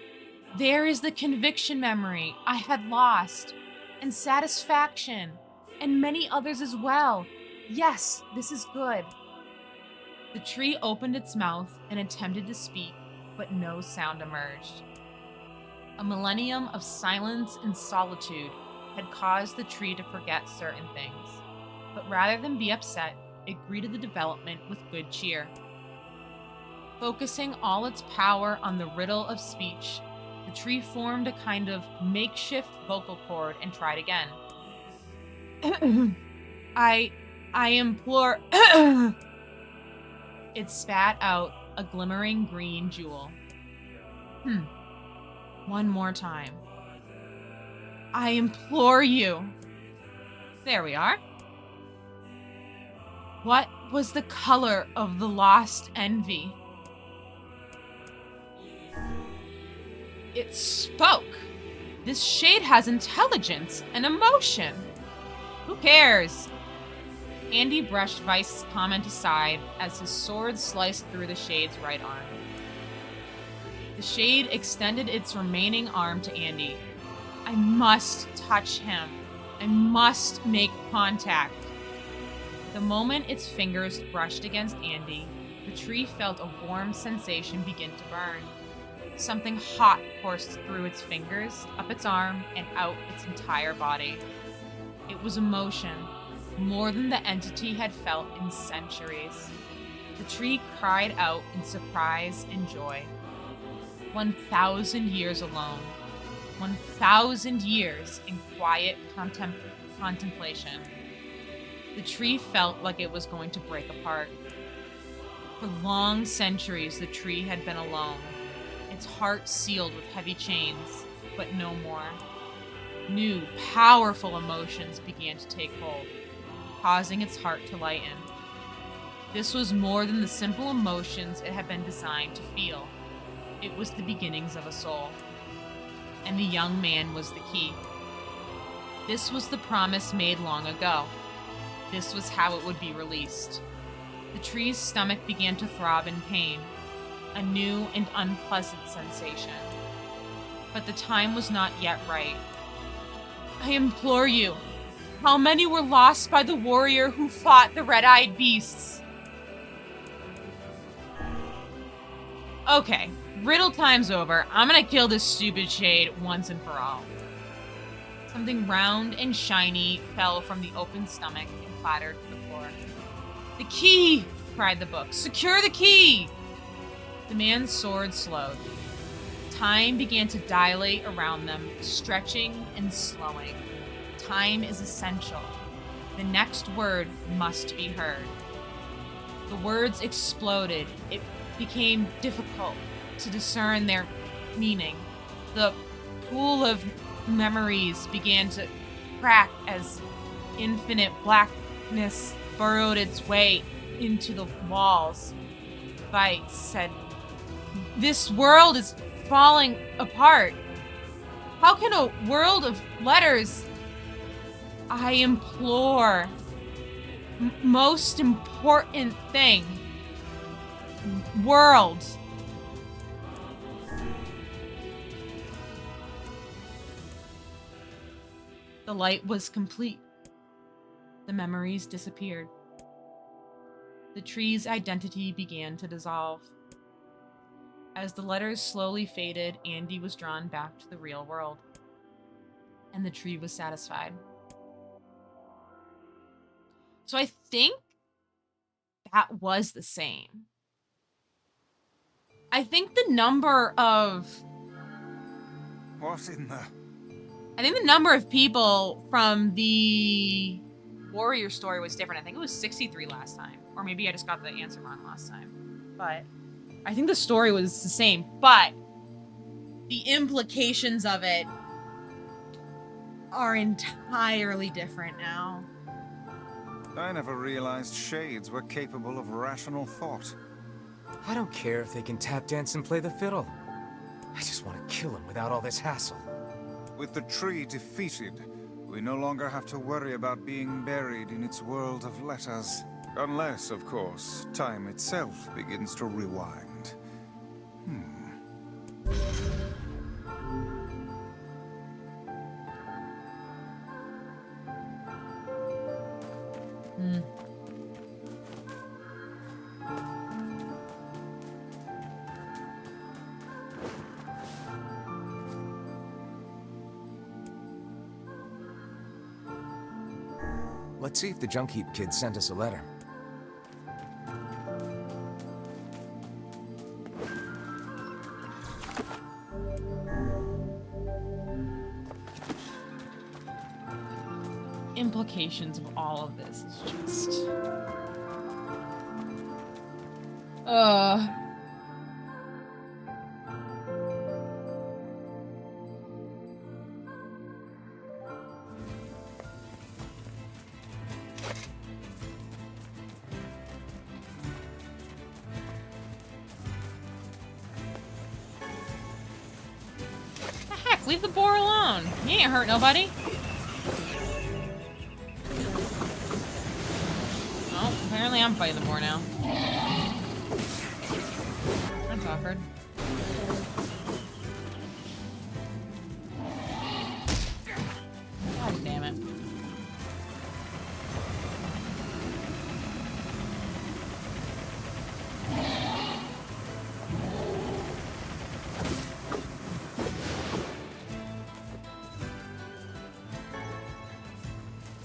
There is the conviction memory I had lost, and satisfaction. and many others as well. Yes, this is good. The tree opened its mouth and attempted to speak, but no sound emerged. A millennium of silence and solitude had caused the tree to forget certain things, but rather than be upset, it greeted the development with good cheer. Focusing all its power on the riddle of speech, the tree formed a kind of makeshift vocal cord and tried again. I implore. It spat out a glimmering green jewel. One more time. I implore you. There we are. What was the color of the lost envy? It spoke. This shade has intelligence and emotion. Who cares? Andy brushed Vice's comment aside as his sword sliced through the shade's right arm. The shade extended its remaining arm to Andy. I must touch him. I must make contact. The moment its fingers brushed against Andy, the tree felt a warm sensation begin to burn. Something hot coursed through its fingers, up its arm, and out its entire body. It was emotion, more than the entity had felt in centuries. The tree cried out in surprise and joy. 1,000 years alone. 1,000 years in quiet contemplation. The tree felt like it was going to break apart. For long centuries, the tree had been alone, its heart sealed with heavy chains, but no more. New, powerful emotions began to take hold, causing its heart to lighten. This was more than the simple emotions it had been designed to feel. It was the beginnings of a soul. And the young man was the key. This was the promise made long ago. This was how it would be released. The tree's stomach began to throb in pain, a new and unpleasant sensation. But the time was not yet right. I implore you, how many were lost by the warrior who fought the red-eyed beasts? Okay, riddle time's over. I'm gonna kill this stupid shade once and for all. Something round and shiny fell from the open stomach and clattered to the floor. The key! Cried the book. Secure the key! The man's sword slowed. Time began to dilate around them, stretching and slowing. Time is essential. The next word must be heard. The words exploded. It became difficult to discern their meaning. The pool of memories began to crack as infinite blackness burrowed its way into the walls. Vice said, "This world is falling apart. How can a world of letters... I implore... most important thing... world..." The light was complete. The memories disappeared. The tree's identity began to dissolve. As the letters slowly faded, Andy was drawn back to the real world. And the tree was satisfied. So I think that was the same. I think the number of... What in the... I think the number of people from the warrior story was different. I think it was 63 last time. Or maybe I just got the answer wrong last time. But I think the story was the same. But the implications of it are entirely different now. I never realized shades were capable of rational thought. I don't care if they can tap dance and play the fiddle. I just want to kill him without all this hassle. With the tree defeated, we no longer have to worry about being buried in its world of letters. Unless, of course, time itself begins to rewind. Hmm. Let's see if the Junk Heap kid sent us a letter. Implications of all of this is just... Ugh. The heck, leave the boar alone. He ain't hurt nobody. Oh, apparently I'm fighting the boar now. That's awkward. God damn it.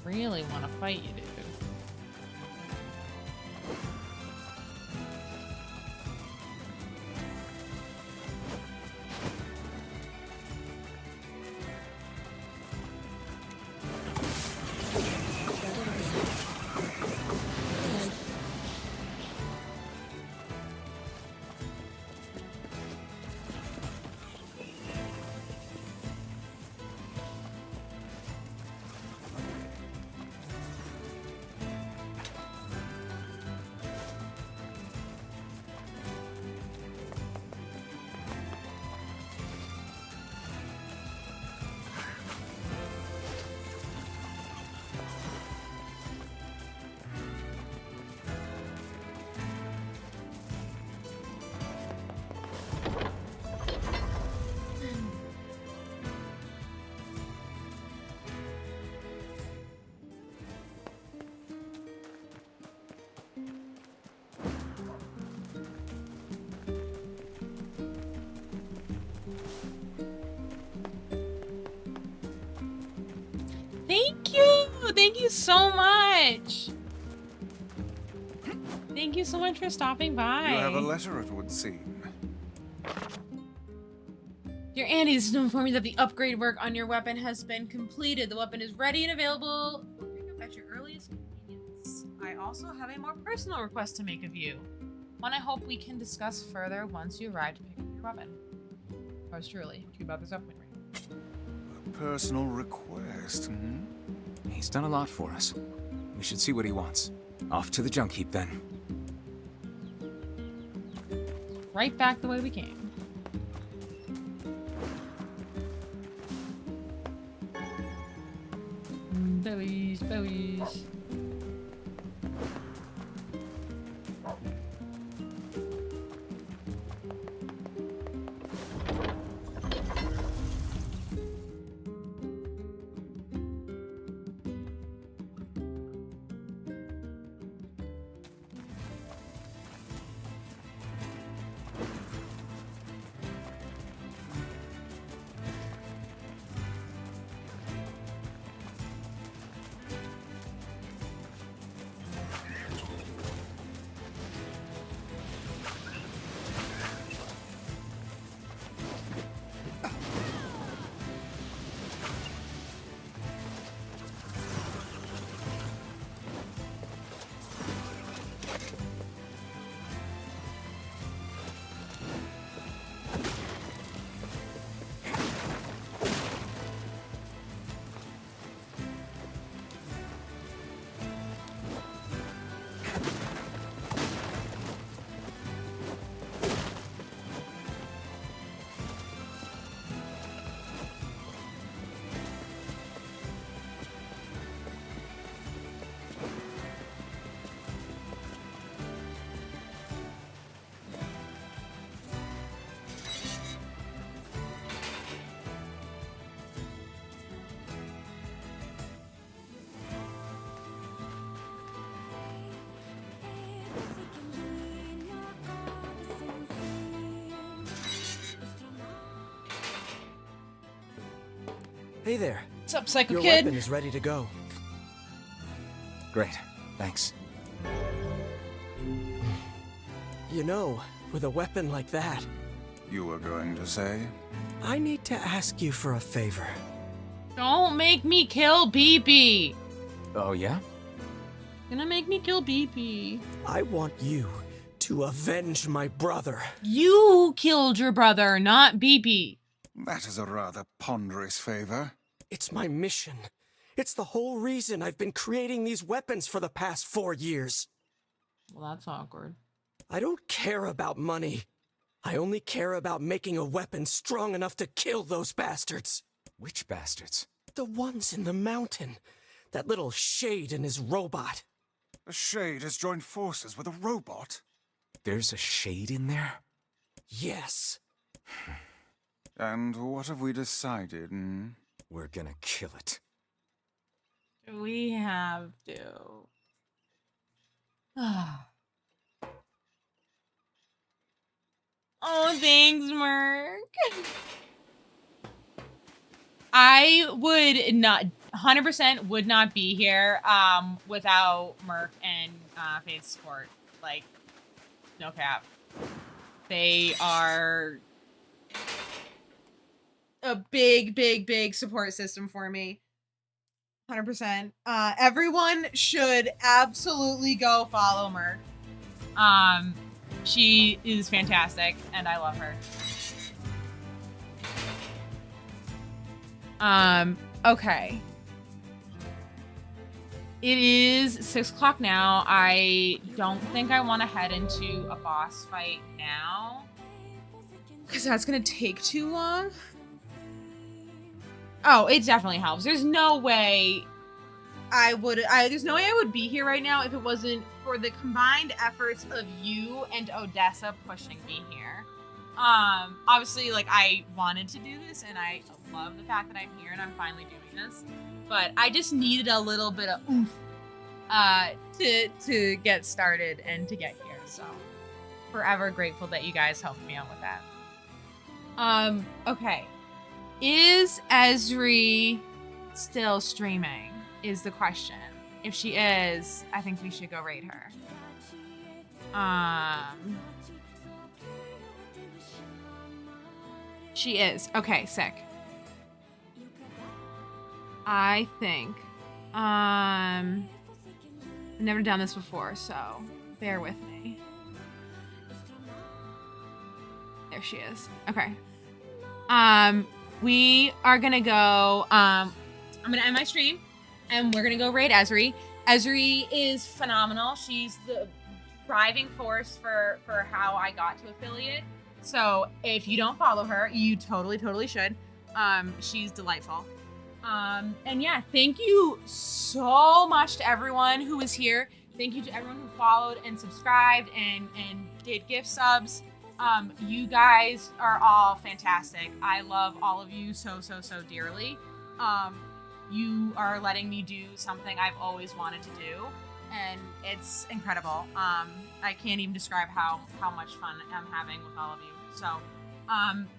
Really want to fight you, dude. Thank you! Thank you so much! Thank you so much for stopping by. You have a letter, it would seem. Dear Andy, this is to inform you that the upgrade work on your weapon has been completed. The weapon is ready and available for pickup at your earliest convenience. I also have a more personal request to make of you. One I hope we can discuss further once you arrive to pick up your weapon. Yours truly, to about this upgrade ring. A personal request, hmm? He's done a lot for us. We should see what he wants. Off to the Junk Heap, then. Right back the way we came. Bellies, bellies. Hey there. What's up, Psycho Your Kid? weapon is ready to go. Great, thanks. You know, with a weapon like that, You were going to say? I need to ask you for a favor. Don't make me kill BB. Oh, yeah? Gonna make me kill BB. I want you to avenge my brother. You killed your brother, not BB. That is a rather ponderous favor. It's my mission. It's the whole reason I've been creating these weapons for the past 4 years. Well, that's awkward. I don't care about money. I only care about making a weapon strong enough to kill those bastards. Which bastards? The ones in the mountain. That little Shade and his robot. The Shade has joined forces with a robot? There's a Shade in there? Yes. And what have we decided, hmm? We're gonna kill it. We have to. Oh, thanks, Merc. I would not, 100% would not be here without Merc and Faith's support. Like, no cap. They are a big, big, big support system for me. 100%. Everyone should absolutely go follow Merc. She is fantastic, and I love her. Okay. It is 6 o'clock now. I don't think I want to head into a boss fight now, because that's going to take too long. Oh, it definitely helps. There's no way there's no way I would be here right now if it wasn't for the combined efforts of you and Odessa pushing me here. Obviously, like, I wanted to do this, and I love the fact that I'm here and I'm finally doing this, but I just needed a little bit of oomph to get started and to get here. So, forever grateful that you guys helped me out with that. Okay. Is Esri still streaming? Is the question. If she is, I think we should go raid her. She is. Okay, sick. I think. I've never done this before, so bear with me. There she is. Okay. We are gonna go, I'm gonna end my stream, and we're gonna go raid Esri. Esri is phenomenal. She's the driving force for how I got to affiliate. So if you don't follow her, you totally should. She's delightful. And yeah, thank you so much to everyone who was here. Thank you to everyone who followed and subscribed and did gift subs. You guys are all fantastic. I love all of you so dearly. You are letting me do something I've always wanted to do, and it's incredible. I can't even describe how much fun I'm having with all of you. So,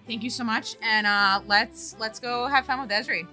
thank you so much, and let's go have fun with Esri.